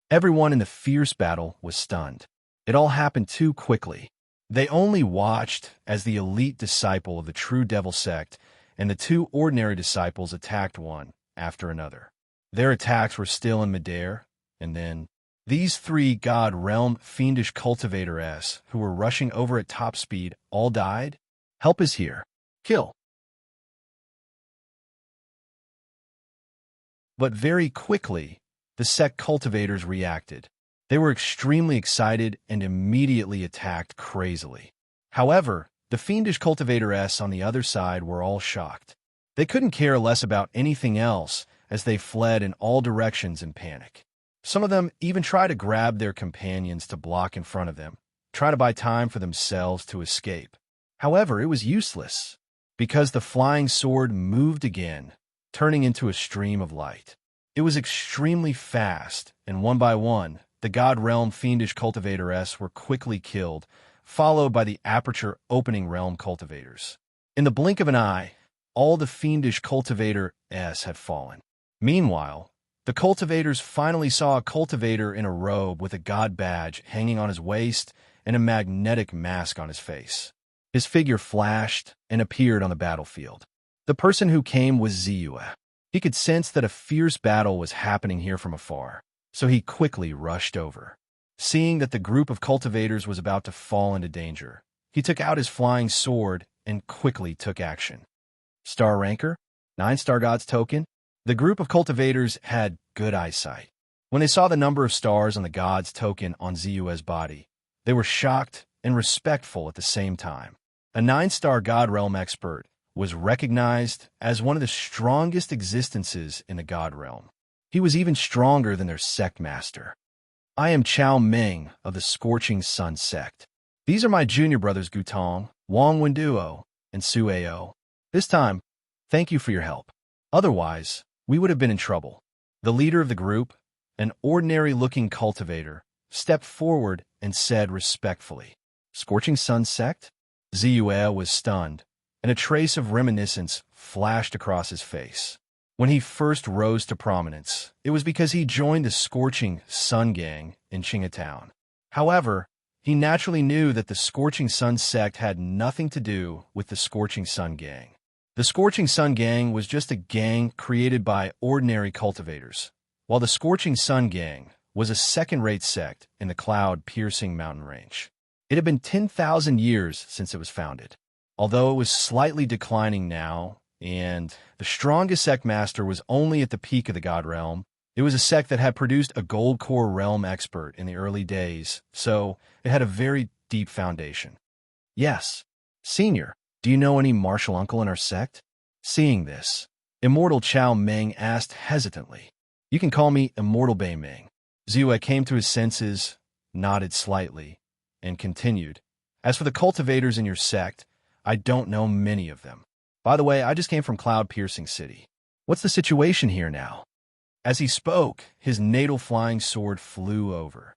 Everyone in the fierce battle was stunned. It all happened too quickly. They only watched as the elite disciple of the true devil sect and the 2 ordinary disciples attacked one after another. Their attacks were still in midair, and then these 3 God Realm fiendish cultivators who were rushing over at top speed all died. Help is here. Kill. But very quickly, the sect cultivators reacted. They were extremely excited and immediately attacked crazily. However, the fiendish cultivators on the other side were all shocked. They couldn't care less about anything else as they fled in all directions in panic. Some of them even tried to grab their companions to block in front of them, try to buy time for themselves to escape. However, it was useless, because the flying sword moved again, turning into a stream of light. It was extremely fast, and one by one, the God Realm fiendish cultivators were quickly killed, followed by the aperture opening realm cultivators. In the blink of an eye, all the fiendish cultivators had fallen. Meanwhile, the cultivators finally saw a cultivator in a robe with a god badge hanging on his waist and a magnetic mask on his face. His figure flashed and appeared on the battlefield. The person who came was Ziyue. He could sense that a fierce battle was happening here from afar, so he quickly rushed over. Seeing that the group of cultivators was about to fall into danger, he took out his flying sword and quickly took action. Star Ranker, 9-star God's token. The group of cultivators had good eyesight. When they saw the number of stars on the God's token on Ziyue's body, they were shocked and respectful at the same time. A 9-star God Realm expert was recognized as one of the strongest existences in the God Realm. He was even stronger than their sect master. I am Chao Meng of the Scorching Sun sect. These are my junior brothers Gutong, Wang Wenduo, and Sueo. This time, thank you for your help. Otherwise, we would have been in trouble. The leader of the group, an ordinary-looking cultivator, stepped forward and said respectfully, Scorching Sun sect? Ziyue was stunned, and a trace of reminiscence flashed across his face. When he first rose to prominence, it was because he joined the Scorching Sun gang in Qingatown. However, he naturally knew that the Scorching Sun sect had nothing to do with the Scorching Sun gang. The Scorching Sun gang was just a gang created by ordinary cultivators, while the Scorching Sun gang was a second-rate sect in the cloud-piercing mountain range. It had been 10,000 years since it was founded, although it was slightly declining now, and the strongest sect master was only at the peak of the God Realm. It was a sect that had produced a gold core realm expert in the early days, so it had a very deep foundation. Yes, Senior, do you know any martial uncle in our sect? Seeing this, Immortal Chao Meng asked hesitantly. You can call me Immortal Bei Meng. Ziyue came to his senses, nodded slightly, and continued. As for the cultivators in your sect, I don't know many of them. By the way, I just came from Cloud-Piercing City. What's the situation here now? As he spoke, his natal flying sword flew over.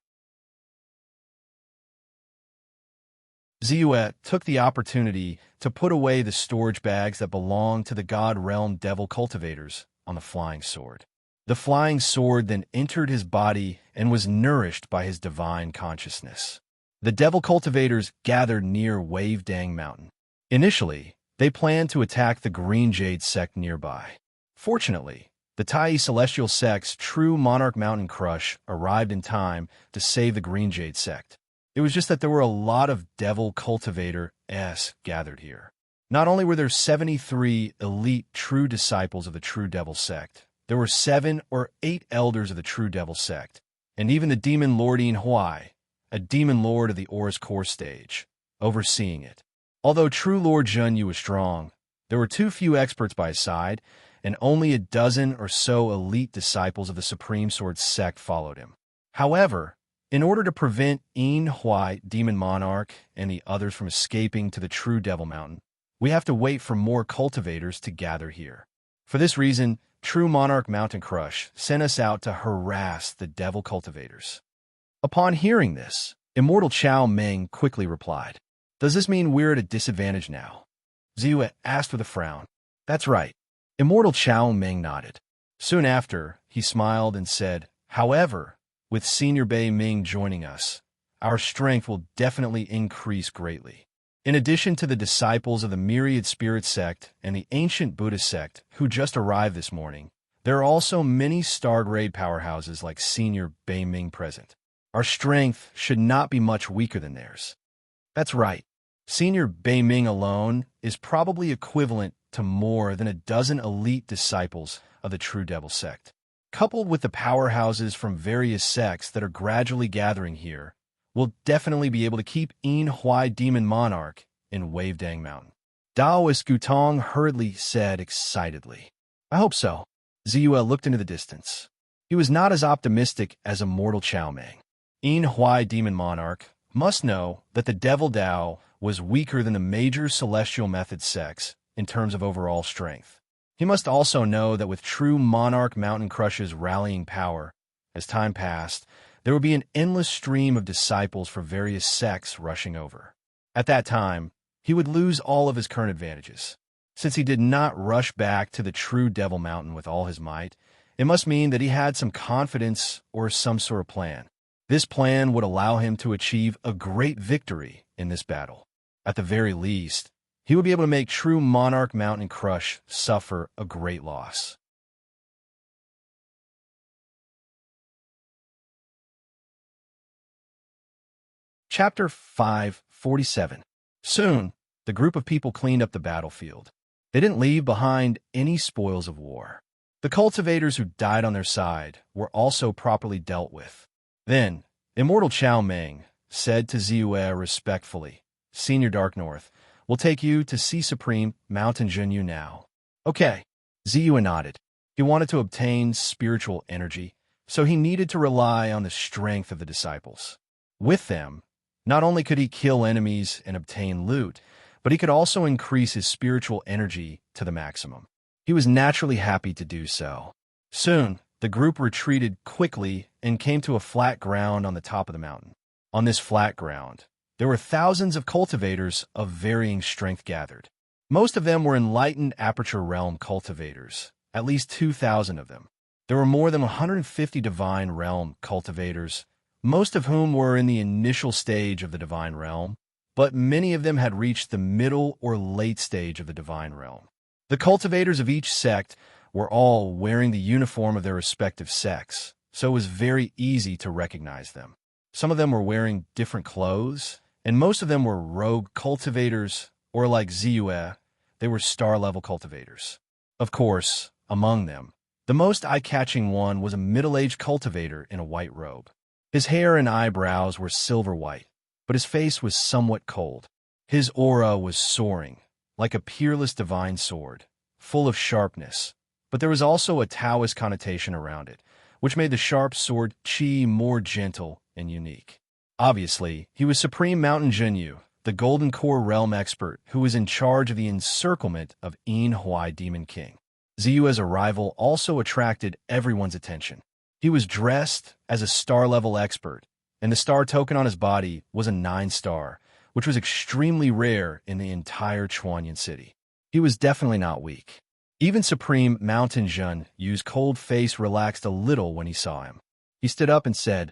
Ziyue took the opportunity to put away the storage bags that belonged to the God Realm Devil cultivators on the flying sword. The flying sword then entered his body and was nourished by his divine consciousness. The Devil cultivators gathered near Wave Dang Mountain. Initially, they planned to attack the Green Jade sect nearby. Fortunately, the Tai Celestial sect's true Monarch Mountain Crush arrived in time to save the Green Jade sect. It was just that there were a lot of Devil cultivators gathered here. Not only were there 73 elite true disciples of the True Devil sect, there were 7 or 8 elders of the True Devil sect, and even the Demon Lordine Huai, a demon lord of the Aura's core stage. overseeing it. Although true Lord Junyu was strong, there were too few experts by his side, and only a dozen or so elite disciples of the Supreme Sword sect followed him. However, in order to prevent Yin Huai, Demon Monarch, and the others from escaping to the true Devil Mountain, we have to wait for more cultivators to gather here. For this reason, True Monarch Mountain Crush sent us out to harass the devil cultivators. Upon hearing this, Immortal Chao Meng quickly replied, "Does this mean we're at a disadvantage now?" Ziyue asked with a frown. "That's right." Immortal Chao Meng nodded. Soon after, he smiled and said, "However, with Senior Bei Ming joining us, our strength will definitely increase greatly. In addition to the disciples of the Myriad Spirit Sect and the Ancient Buddhist Sect who just arrived this morning, there are also many Stargrade powerhouses like Senior Bei Ming present. Our strength should not be much weaker than theirs." That's right. Senior Bei Ming alone is probably equivalent to more than a dozen elite disciples of the True Devil Sect. Coupled with the powerhouses from various sects that are gradually gathering here, we'll definitely be able to keep Yin Huai Demon Monarch in Wavedang Mountain. Daoist Gutong hurriedly said excitedly. "I hope so." Ziyue looked into the distance. He was not as optimistic as Immortal Chao Meng. Yin Huai Demon Monarch must know that the Devil Dao was weaker than the major celestial method sects in terms of overall strength. He must also know that with True Monarch Mountain Crush's rallying power, as time passed, there would be an endless stream of disciples for various sects rushing over. At that time, he would lose all of his current advantages. Since he did not rush back to the True Devil Mountain with all his might, it must mean that he had some confidence or some sort of plan. This plan would allow him to achieve a great victory in this battle. At the very least, he would be able to make True Monarch Mountain Crush suffer a great loss. Chapter 547. Soon, the group of people cleaned up the battlefield. They didn't leave behind any spoils of war. The cultivators who died on their side were also properly dealt with. Then, Immortal Chao Meng said to Ziyue respectfully, "Senior Dark North, we'll take you to see Supreme Mountain Junyu now." "Okay." Ziyue nodded. He wanted to obtain spiritual energy, so he needed to rely on the strength of the disciples. With them, not only could he kill enemies and obtain loot, but he could also increase his spiritual energy to the maximum. He was naturally happy to do so. Soon, the group retreated quickly and came to a flat ground on the top of the mountain. On this flat ground, there were thousands of cultivators of varying strength gathered. Most of them were enlightened Aperture Realm cultivators, at least 2,000 of them. There were more than 150 Divine Realm cultivators, most of whom were in the initial stage of the Divine Realm, but many of them had reached the middle or late stage of the Divine Realm. The cultivators of each sect were all wearing the uniform of their respective sects, so it was very easy to recognize them. Some of them were wearing different clothes, and most of them were rogue cultivators, or like Ziyue, they were star-level cultivators. Of course, among them, the most eye-catching one was a middle-aged cultivator in a white robe. His hair and eyebrows were silver white, but his face was somewhat cold. His aura was soaring, like a peerless divine sword, full of sharpness, but there was also a Taoist connotation around it, which made the sharp sword chi more gentle and unique. Obviously, he was Supreme Mountain Junyu, the Golden Core Realm expert who was in charge of the encirclement of Yin Huai Demon King. Ziyue's arrival also attracted everyone's attention. He was dressed as a star-level expert, and the star token on his body was a 9-star, which was extremely rare in the entire Chuanyan city. He was definitely not weak. Even Supreme Mountain Junyu's cold face relaxed a little when he saw him. He stood up and said,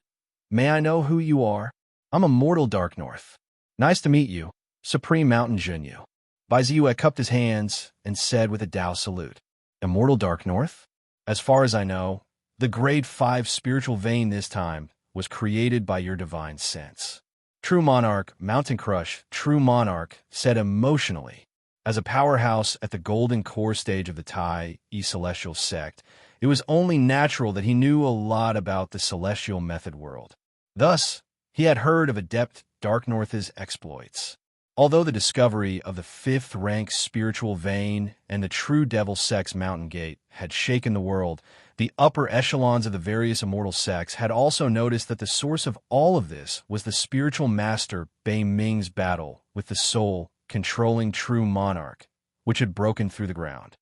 "May I know who you are? I'm Immortal Dark North. Nice to meet you, Supreme Mountain Junyu." Ziyue cupped his hands and said with a Dao salute, "Immortal Dark North? As far as I know, the Grade 5 spiritual vein this time was created by your divine sense." True Monarch Mountain Crush, True Monarch, said emotionally. As a powerhouse at the Golden Core stage of the Tai E Celestial Sect, it was only natural that he knew a lot about the Celestial Method world. Thus, he had heard of Adept Dark North's exploits. Although the discovery of the fifth-rank spiritual vein and the true devil sex mountain gate had shaken the world, the upper echelons of the various immortal sects had also noticed that the source of all of this was the spiritual master Bei Ming's battle with the soul controlling true monarch, which had broken through the ground.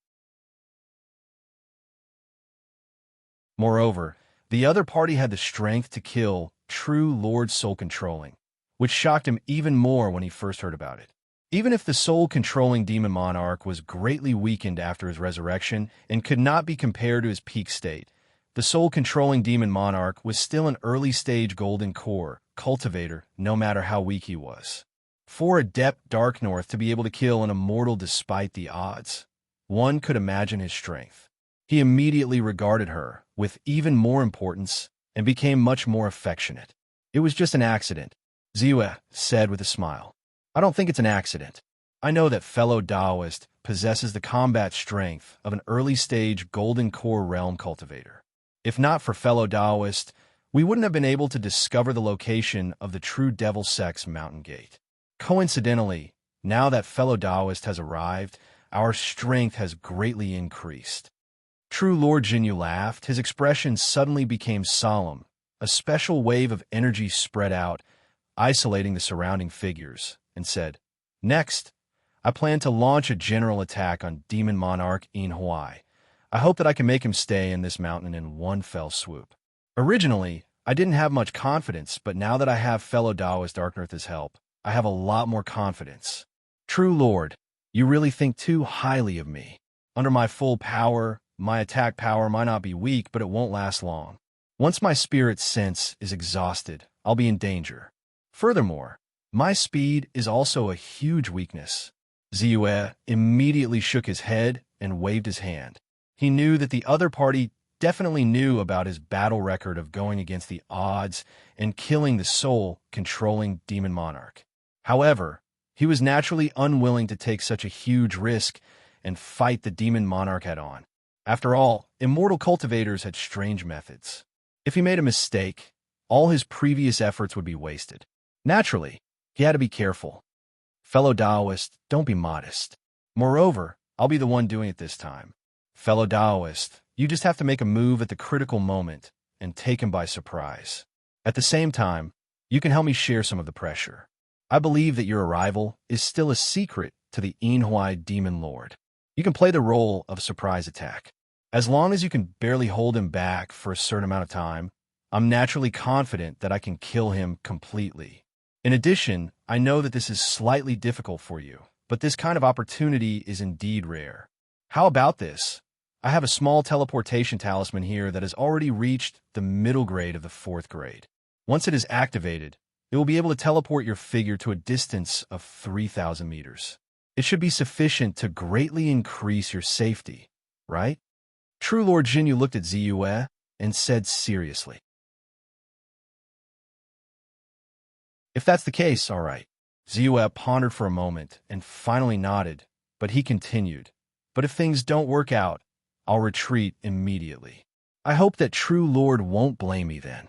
Moreover, the other party had the strength to kill true Lord Soul Controlling, which shocked him even more when he first heard about it. Even if the soul-controlling demon monarch was greatly weakened after his resurrection and could not be compared to his peak state, the soul-controlling demon monarch was still an early-stage golden core cultivator, no matter how weak he was. For Adept Dark North to be able to kill an immortal despite the odds, one could imagine his strength. He immediately regarded her with even more importance and became much more affectionate. It was just an accident, Ziyue said with a smile. I don't think it's an accident. I know that fellow Taoist possesses the combat strength of an early-stage golden core realm cultivator. If not for fellow Taoist, we wouldn't have been able to discover the location of the true devil sex mountain gate. Coincidentally, now that fellow Taoist has arrived, our strength has greatly increased. True Lord Jinyu laughed. His expression suddenly became solemn. A special wave of energy spread out, isolating the surrounding figures, and said, "Next, I plan to launch a general attack on Demon Monarch in Hawaii. I hope that I can make him stay in this mountain in one fell swoop." Originally, I didn't have much confidence, but now that I have fellow Taoist Darknorth's help, I have a lot more confidence. True Lord, you really think too highly of me. Under my full power, my attack power might not be weak, but it won't last long. Once my spirit sense is exhausted, I'll be in danger. Furthermore, my speed is also a huge weakness. Ziyue immediately shook his head and waved his hand. He knew that the other party definitely knew about his battle record of going against the odds and killing the soul-controlling demon monarch. However, he was naturally unwilling to take such a huge risk and fight the demon monarch head-on. After all, immortal cultivators had strange methods. If he made a mistake, all his previous efforts would be wasted. Naturally, he had to be careful. Fellow Taoist, don't be modest. Moreover, I'll be the one doing it this time. Fellow Taoist, you just have to make a move at the critical moment and take him by surprise. At the same time, you can help me share some of the pressure. I believe that your arrival is still a secret to the Inhuai Demon Lord. You can play the role of surprise attack. As long as you can barely hold him back for a certain amount of time, I'm naturally confident that I can kill him completely. In addition, I know that this is slightly difficult for you, but this kind of opportunity is indeed rare. How about this? I have a small teleportation talisman here that has already reached the middle grade of the 4th grade. Once it is activated, it will be able to teleport your figure to a distance of 3,000 meters. It should be sufficient to greatly increase your safety, right? True Lord Jinyu looked at Ziyue and said seriously, "If that's the case, all right." Ziyue pondered for a moment and finally nodded, but he continued, "But if things don't work out, I'll retreat immediately. I hope that True Lord won't blame me then."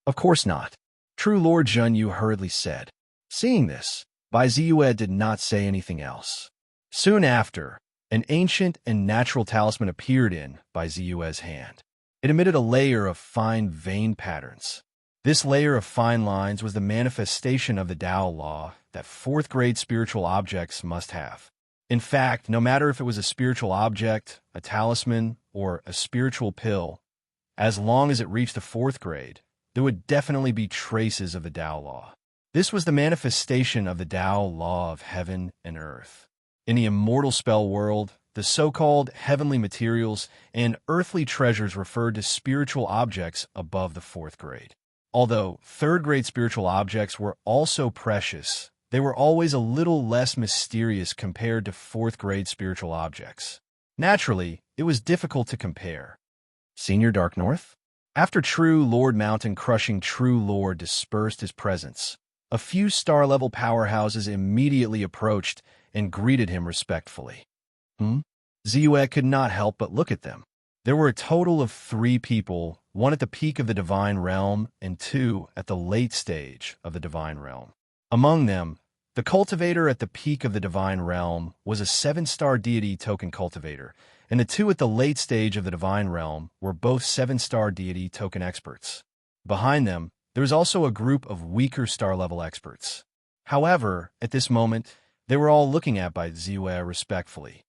"Of course not," True Lord Jinyu hurriedly said. Seeing this, Bai Ziyue did not say anything else. Soon after, an ancient and natural talisman appeared in Bai Ziyue's hand. It emitted a layer of fine vein patterns. This layer of fine lines was the manifestation of the Tao law that 4th grade spiritual objects must have. In fact, no matter if it was a spiritual object, a talisman, or a spiritual pill, as long as it reached the 4th grade, there would definitely be traces of the Tao law. This was the manifestation of the Tao law of heaven and earth. In the immortal spell world, the so-called heavenly materials and earthly treasures referred to spiritual objects above the 4th grade. Although 3rd grade spiritual objects were also precious, they were always a little less mysterious compared to 4th grade spiritual objects. Naturally, it was difficult to compare. Senior Dark North? After True Lord Mountain crushing True Lord dispersed his presence, a few star-level powerhouses immediately approached and greeted him respectfully. Ziyue could not help but look at them. There were a total of 3 people, 1 at the peak of the divine realm and 2 at the late stage of the divine realm. Among them, The cultivator at the peak of the divine realm was a 7-star deity token cultivator, and the two at the late stage of the divine realm were both 7-star deity token experts. Behind them, there was also a group of weaker star-level experts. However, at this moment, they were all looking at by Ziyue respectfully.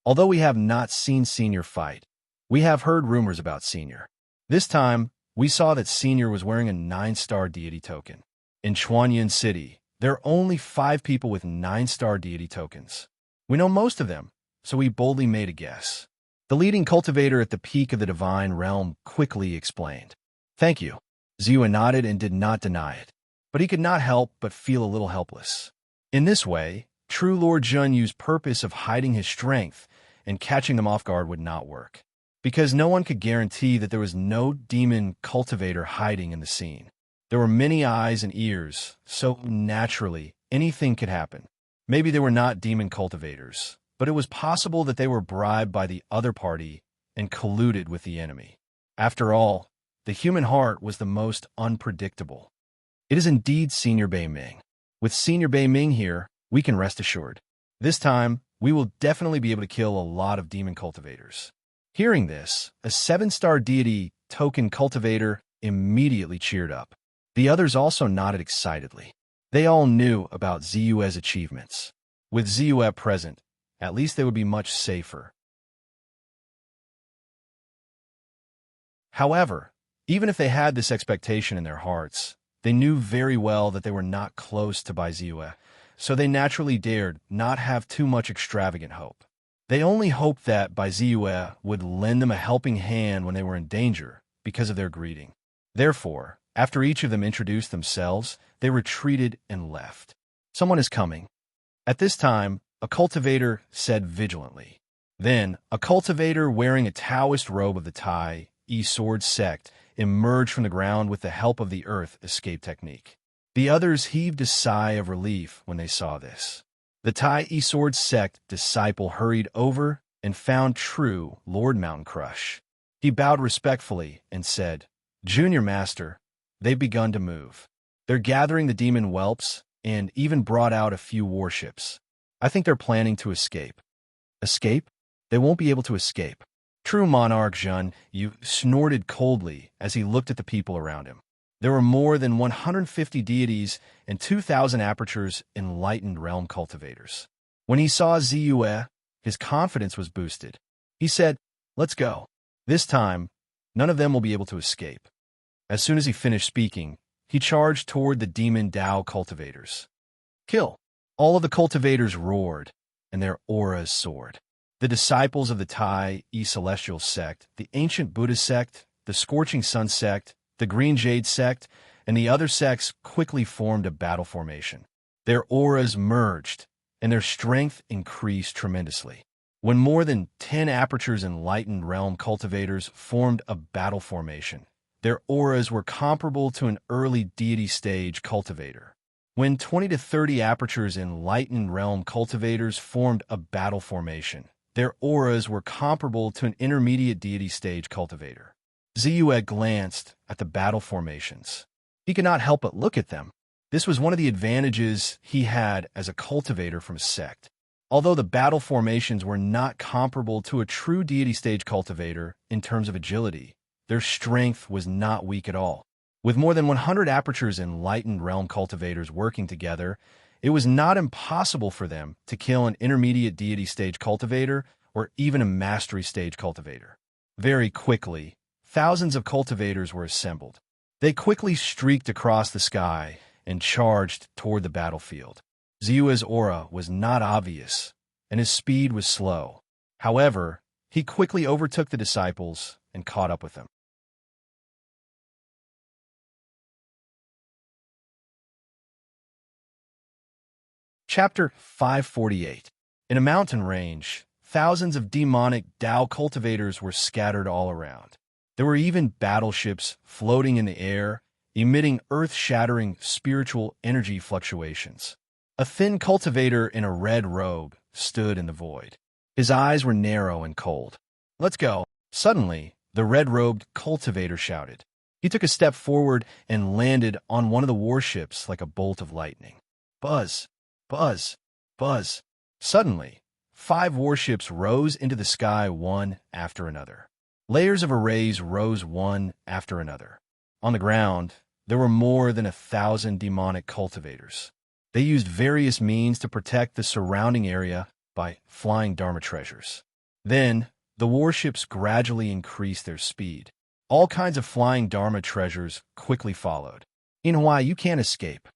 Although we have not seen Senior fight, we have heard rumors about Senior. This time, we saw that Senior was wearing a 9-star deity token. In Chuanyan City, there are only 5 people with 9-star deity tokens. We know most of them, so we boldly made a guess. The leading cultivator at the peak of the divine realm quickly explained. Thank you. Ziyue nodded and did not deny it, but he could not help but feel a little helpless. In this way, true Lord Jun used purpose of hiding his strength, and catching them off guard would not work, because no one could guarantee that there was no demon cultivator hiding in the scene. There were many eyes and ears, so naturally, anything could happen. Maybe they were not demon cultivators, but it was possible that they were bribed by the other party and colluded with the enemy. After all, the human heart was the most unpredictable. It is indeed Senior Bei Ming. With Senior Bei Ming here, we can rest assured. This time, we will definitely be able to kill a lot of demon cultivators. Hearing this, a 7-star deity token cultivator immediately cheered up. The others also nodded excitedly. They all knew about Ziyue's achievements. With Ziyue present, at least they would be much safer. However, even if they had this expectation in their hearts, they knew very well that they were not close to Bai Ziyue, so they naturally dared not have too much extravagant hope. They only hoped that Bai Ziyue would lend them a helping hand when they were in danger because of their greeting. Therefore, after each of them introduced themselves, they retreated and left. Someone is coming. At this time, a cultivator said vigilantly. Then, a cultivator wearing a Taoist robe of the Tai sword sect emerged from the ground with the help of the earth escape technique. The others heaved a sigh of relief when they saw this. The Tai sword sect disciple hurried over and found true Lord Mountain Crush. He bowed respectfully and said, Junior Master, they've begun to move. They're gathering the demon whelps and even brought out a few warships. I think they're planning to escape. Escape? They won't be able to escape. True Monarch Jun Yu snorted coldly as he looked at the people around him. There were more than 150 deities and 2,000 apertures enlightened realm cultivators. When he saw Ziyue, his confidence was boosted. He said, Let's go. This time, none of them will be able to escape. As soon as he finished speaking, he charged toward the demon Dao cultivators. Kill! All of the cultivators roared, and their auras soared. The disciples of the Tai Celestial sect, the ancient Buddha sect, the Scorching Sun sect, the Green Jade sect, and the other sects quickly formed a battle formation. Their auras merged, and their strength increased tremendously. When more than 10 apertures enlightened realm cultivators formed a battle formation, their auras were comparable to an early deity stage cultivator. When 20 to 30 apertures enlightened realm cultivators formed a battle formation, their auras were comparable to an intermediate deity stage cultivator. Ziyue glanced at the battle formations. He could not help but look at them. This was one of the advantages he had as a cultivator from a sect. Although the battle formations were not comparable to a true deity stage cultivator in terms of agility, their strength was not weak at all. With more than 100 apertures enlightened realm cultivators working together, it was not impossible for them to kill an intermediate deity stage cultivator or even a mastery stage cultivator. Very quickly, thousands of cultivators were assembled. They quickly streaked across the sky and charged toward the battlefield. Ziyue's aura was not obvious, and his speed was slow. However, he quickly overtook the disciples and caught up with them. Chapter 548. In a mountain range, thousands of demonic Dao cultivators were scattered all around. There were even battleships floating in the air, emitting earth-shattering spiritual energy fluctuations. A thin cultivator in a red robe stood in the void. His eyes were narrow and cold. Let's go. Suddenly, the red-robed cultivator shouted. He took a step forward and landed on one of the warships like a bolt of lightning. Buzz! Buzz, buzz. Suddenly, 5 warships rose into the sky one after another. Layers of arrays rose one after another. On the ground, there were more than 1,000 demonic cultivators. They used various means to protect the surrounding area by flying Dharma treasures. Then, the warships gradually increased their speed. All kinds of flying Dharma treasures quickly followed. In Hawaii, you can't escape.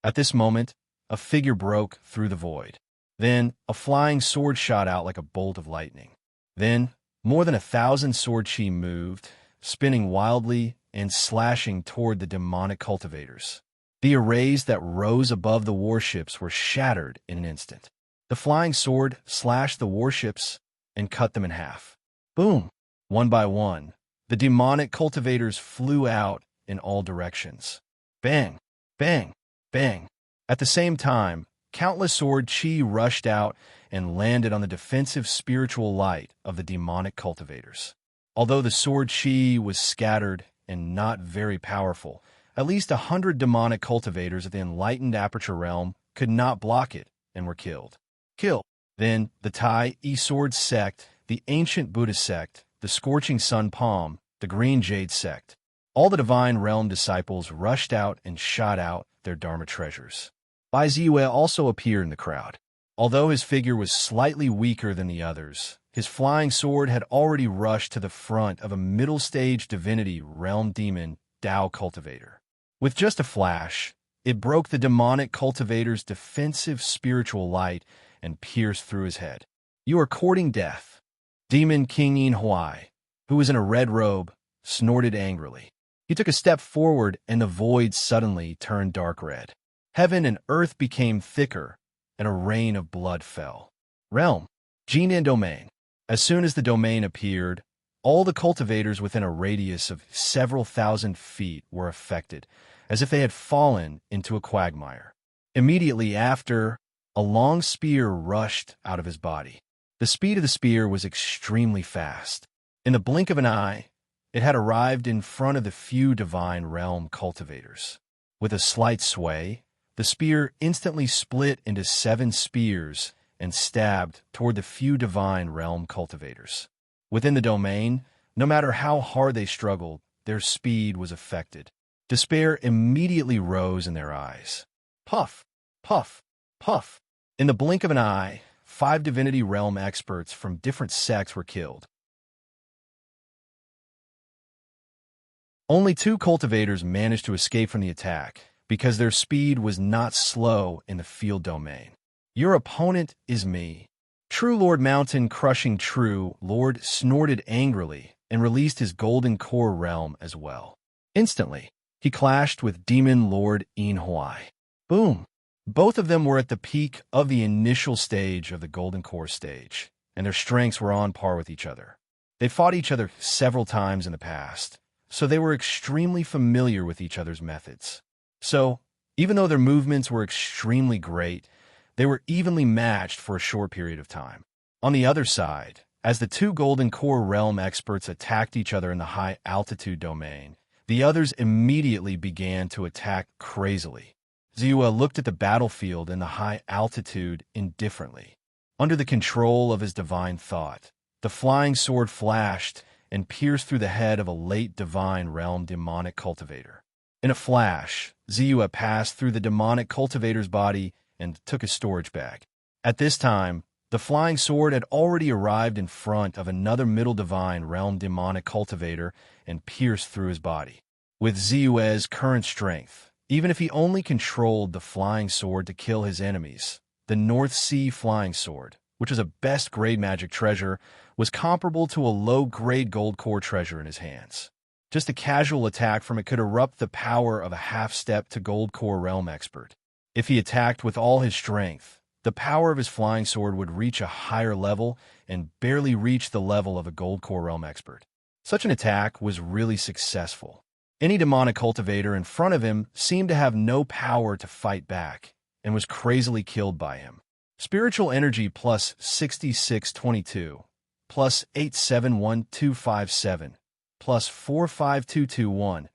At this moment, a figure broke through the void. Then, a flying sword shot out like a bolt of lightning. Then, more than 1,000 sword chi moved, spinning wildly and slashing toward the demonic cultivators. The arrays that rose above the warships were shattered in an instant. The flying sword slashed the warships and cut them in half. Boom! One by one, the demonic cultivators flew out in all directions. Bang! Bang! Bang! At the same time, countless sword chi rushed out and landed on the defensive spiritual light of the demonic cultivators. Although the sword chi was scattered and not very powerful, at least 100 demonic cultivators of the enlightened aperture realm could not block it and were killed. Kill. Then the Tai E-Sword sect, the ancient Buddhist sect, the Scorching Sun Palm, the Green Jade sect. All the divine realm disciples rushed out and shot out their Dharma treasures. Bai Ziyu also appeared in the crowd. Although his figure was slightly weaker than the others, his flying sword had already rushed to the front of a middle-stage divinity realm demon Tao cultivator. With just a flash, it broke the demonic cultivator's defensive spiritual light and pierced through his head. You are courting death. Demon King In Huai, who was in a red robe, snorted angrily. He took a step forward and the void suddenly turned dark red. Heaven and earth became thicker, and a rain of blood fell. Realm. Jinan Domain. As soon as the domain appeared, all the cultivators within a radius of several thousand feet were affected, as if they had fallen into a quagmire. Immediately after, a long spear rushed out of his body. The speed of the spear was extremely fast. In the blink of an eye, it had arrived in front of the few divine realm cultivators. With a slight sway, the spear instantly split into 7 spears and stabbed toward the few divine realm cultivators. Within the domain, no matter how hard they struggled, their speed was affected. Despair immediately rose in their eyes. Puff, puff, puff. In the blink of an eye, 5 divinity realm experts from different sects were killed. Only 2 cultivators managed to escape from the attack, because their speed was not slow in the field domain. Your opponent is me. True Lord Mountain Crushing True Lord snorted angrily and released his golden core realm as well. Instantly, he clashed with Demon Lord In Huai. Boom! Both of them were at the peak of the initial stage of the golden core stage, and their strengths were on par with each other. They fought each other several times in the past, so they were extremely familiar with each other's methods. So, even though their movements were extremely great, they were evenly matched for a short period of time. On the other side, as the 2 Golden Core Realm experts attacked each other in the high-altitude domain, the others immediately began to attack crazily. Ziyu looked at the battlefield in the high altitude indifferently. Under the control of his divine thought, the flying sword flashed and pierced through the head of a late divine realm demonic cultivator. In a flash, Ziyu passed through the demonic cultivator's body and took a storage bag. At this time, the flying sword had already arrived in front of another middle divine realm demonic cultivator and pierced through his body. With Ziyu's current strength, even if he only controlled the flying sword to kill his enemies, the North Sea flying sword, which was a best-grade magic treasure, was comparable to a low-grade gold core treasure in his hands. Just a casual attack from it could erupt the power of a half-step to gold core realm expert. If he attacked with all his strength, the power of his flying sword would reach a higher level and barely reach the level of a gold core realm expert. Such an attack was really successful. Any demonic cultivator in front of him seemed to have no power to fight back and was crazily killed by him. Spiritual energy plus 6622, plus 871257, plus 45221,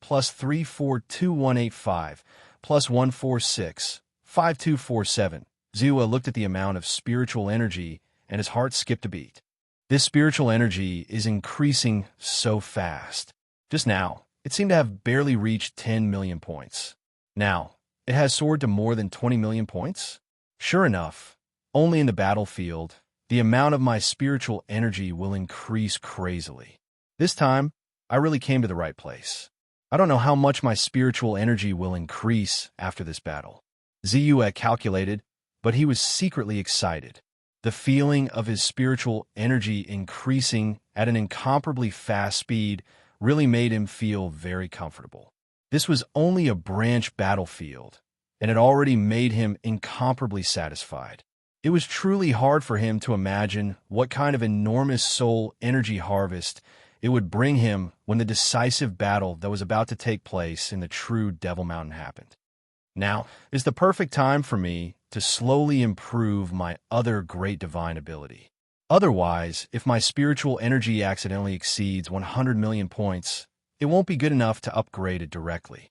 plus 342185, plus 146, 5247. Zua looked at the amount of spiritual energy and his heart skipped a beat. This spiritual energy is increasing so fast. Just now, it seemed to have barely reached 10 million points. Now, it has soared to more than 20 million points? Sure enough, only in the battlefield, the amount of my spiritual energy will increase crazily. This time, I really came to the right place. I don't know how much my spiritual energy will increase after this battle. Ziyue calculated, but he was secretly excited. The feeling of his spiritual energy increasing at an incomparably fast speed really made him feel very comfortable. This was only a branch battlefield, and it already made him incomparably satisfied. It was truly hard for him to imagine what kind of enormous soul energy harvest it would bring him when the decisive battle that was about to take place in the true Devil Mountain happened. Now is the perfect time for me to slowly improve my other great divine ability. Otherwise, if my spiritual energy accidentally exceeds 100 million points, it won't be good enough to upgrade it directly.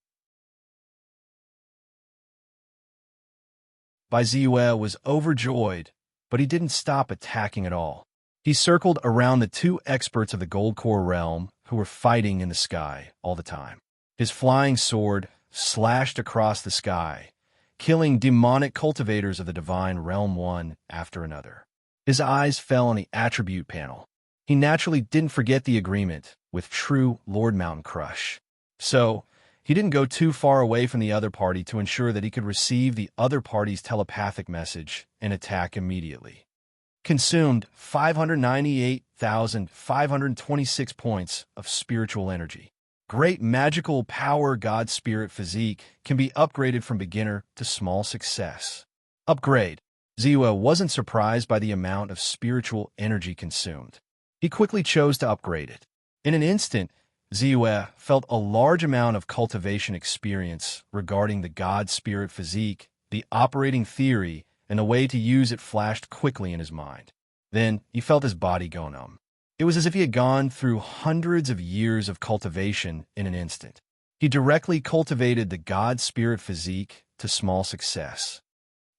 Ziyue was overjoyed, but he didn't stop attacking at all. He circled around the two experts of the Gold Core realm who were fighting in the sky all the time. His flying sword slashed across the sky, killing demonic cultivators of the divine realm one after another. His eyes fell on the attribute panel. He naturally didn't forget the agreement with true Lord Mountain Crush. So, he didn't go too far away from the other party to ensure that he could receive the other party's telepathic message and attack immediately. Consumed 598,526 points of spiritual energy. Great magical power God Spirit Physique can be upgraded from beginner to small success. Upgrade. Ziyue wasn't surprised by the amount of spiritual energy consumed. He quickly chose to upgrade it. In an instant, Ziyue felt a large amount of cultivation experience regarding the God Spirit Physique, the operating theory, and the way to use it flashed quickly in his mind. Then he felt his body go numb. It was as if he had gone through hundreds of years of cultivation in an instant. He directly cultivated the God Spirit Physique to small success.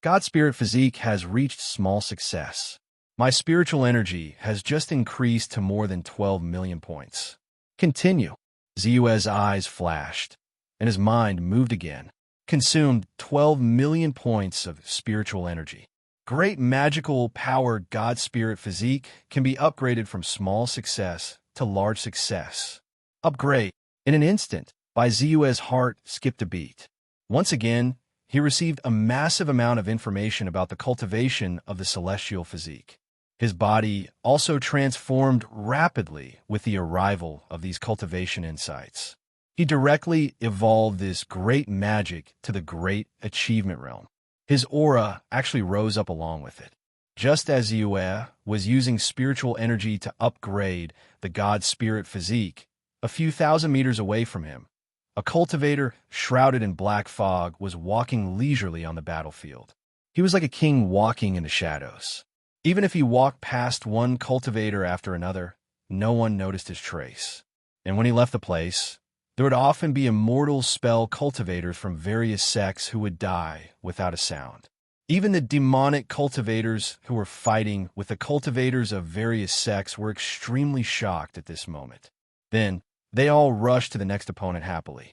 God Spirit Physique has reached small success. My spiritual energy has just increased to more than 12 million points. Continue. Ziyue's eyes flashed, and his mind moved again. Consumed 12 million points of spiritual energy. Great magical power God Spirit Physique can be upgraded from small success to large success. Upgrade. In an instant, Ziyue's heart skipped a beat. Once again, he received a massive amount of information about the cultivation of the celestial physique. His body also transformed rapidly with the arrival of these cultivation insights. He directly evolved this great magic to the great achievement realm. His aura actually rose up along with it. Just as Ziyue was using spiritual energy to upgrade the God Spirit Physique, a few thousand meters away from him, a cultivator shrouded in black fog was walking leisurely on the battlefield. He was like a king walking in the shadows. Even if he walked past one cultivator after another, no one noticed his trace. And when he left the place, there would often be immortal spell cultivators from various sects who would die without a sound. Even the demonic cultivators who were fighting with the cultivators of various sects were extremely shocked at this moment. Then, they all rushed to the next opponent happily.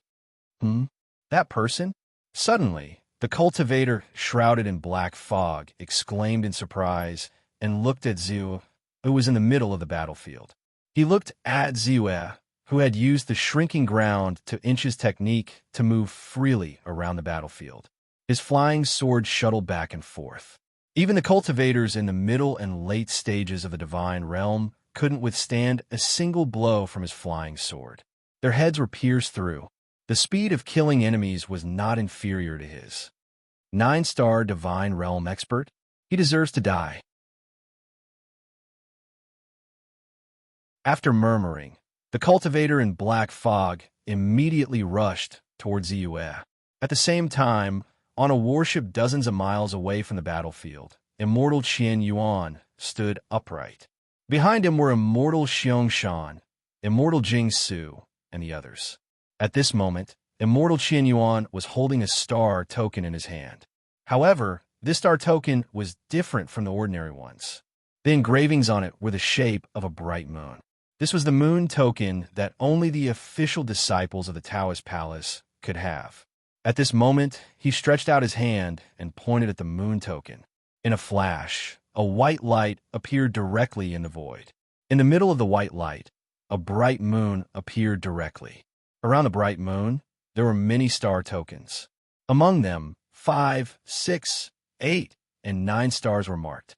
That person? Suddenly, the cultivator, shrouded in black fog, exclaimed in surprise and looked at Ziyue, who was in the middle of the battlefield. He looked at Ziyue, who had used the shrinking ground to inches technique to move freely around the battlefield. His flying sword shuttled back and forth. Even the cultivators in the middle and late stages of the divine realm couldn't withstand a single blow from his flying sword. Their heads were pierced through. The speed of killing enemies was not inferior to his. 9-star divine realm expert? He deserves to die. After murmuring, the cultivator in black fog immediately rushed towards Ziyue. At the same time, on a warship dozens of miles away from the battlefield, Immortal Qian Yuan stood upright. Behind him were Immortal Xiong Shan, Immortal Jing Su, and the others. At this moment, Immortal Qian Yuan was holding a star token in his hand. However, this star token was different from the ordinary ones. The engravings on it were the shape of a bright moon. This was the moon token that only the official disciples of the Taoist palace could have. At this moment, he stretched out his hand and pointed at the moon token. In a flash, a white light appeared directly in the void. In the middle of the white light, a bright moon appeared directly. Around the bright moon, there were many star tokens. Among them, 5, 6, 8, and 9 stars were marked.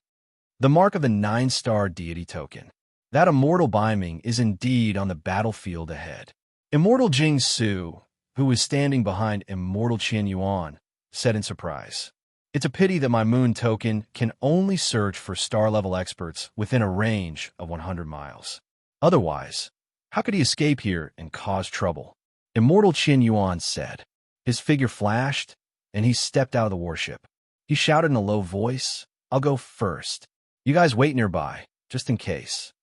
The mark of the 9-star deity token. That immortal Baiming is indeed on the battlefield ahead. Immortal Jing Su, who was standing behind Immortal Qian Yuan, said in surprise, "It's a pity that my moon token can only search for star-level experts within a range of 100 miles. Otherwise, how could he escape here and cause trouble?" Immortal Qian Yuan said. His figure flashed, and he stepped out of the warship. He shouted in a low voice, "I'll go first. You guys wait nearby, just in case."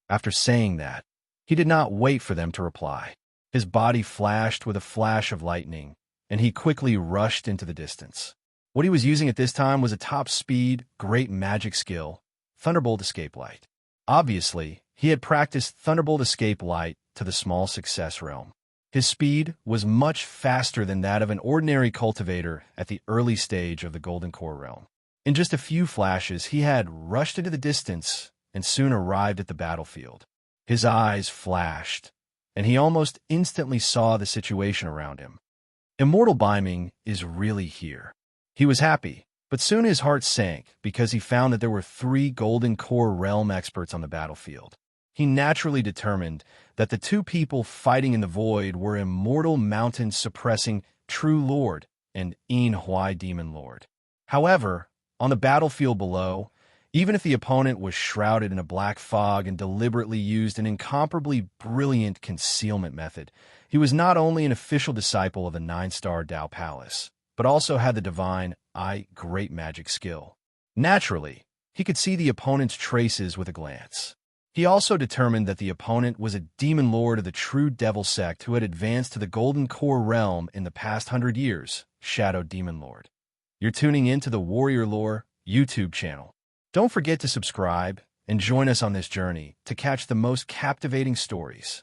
After saying that, he did not wait for them to reply. His body flashed with a flash of lightning, and he quickly rushed into the distance. What he was using at this time was a top-speed, great magic skill, Thunderbolt Escape Light. Obviously, he had practiced Thunderbolt Escape Light to the small success realm. His speed was much faster than that of an ordinary cultivator at the early stage of the Golden Core realm. In just a few flashes, he had rushed into the distance and soon arrived at the battlefield. His eyes flashed, and he almost instantly saw the situation around him. Immortal Baiming is really here. He was happy, but soon his heart sank because he found that there were 3 Golden Core realm experts on the battlefield. He naturally determined that the 2 people fighting in the void were Immortal Mountain Suppressing True Lord and Yin Huai Demon Lord. However, on the battlefield below, even if the opponent was shrouded in a black fog and deliberately used an incomparably brilliant concealment method, he was not only an official disciple of the 9-star Dao Palace, but also had the divine great magic skill. Naturally, he could see the opponent's traces with a glance. He also determined that the opponent was a demon lord of the true devil sect who had advanced to the Golden Core realm in the past 100 years, Shadow Demon Lord. You're tuning in to the Warrior Lore YouTube channel. Don't forget to subscribe and join us on this journey to catch the most captivating stories.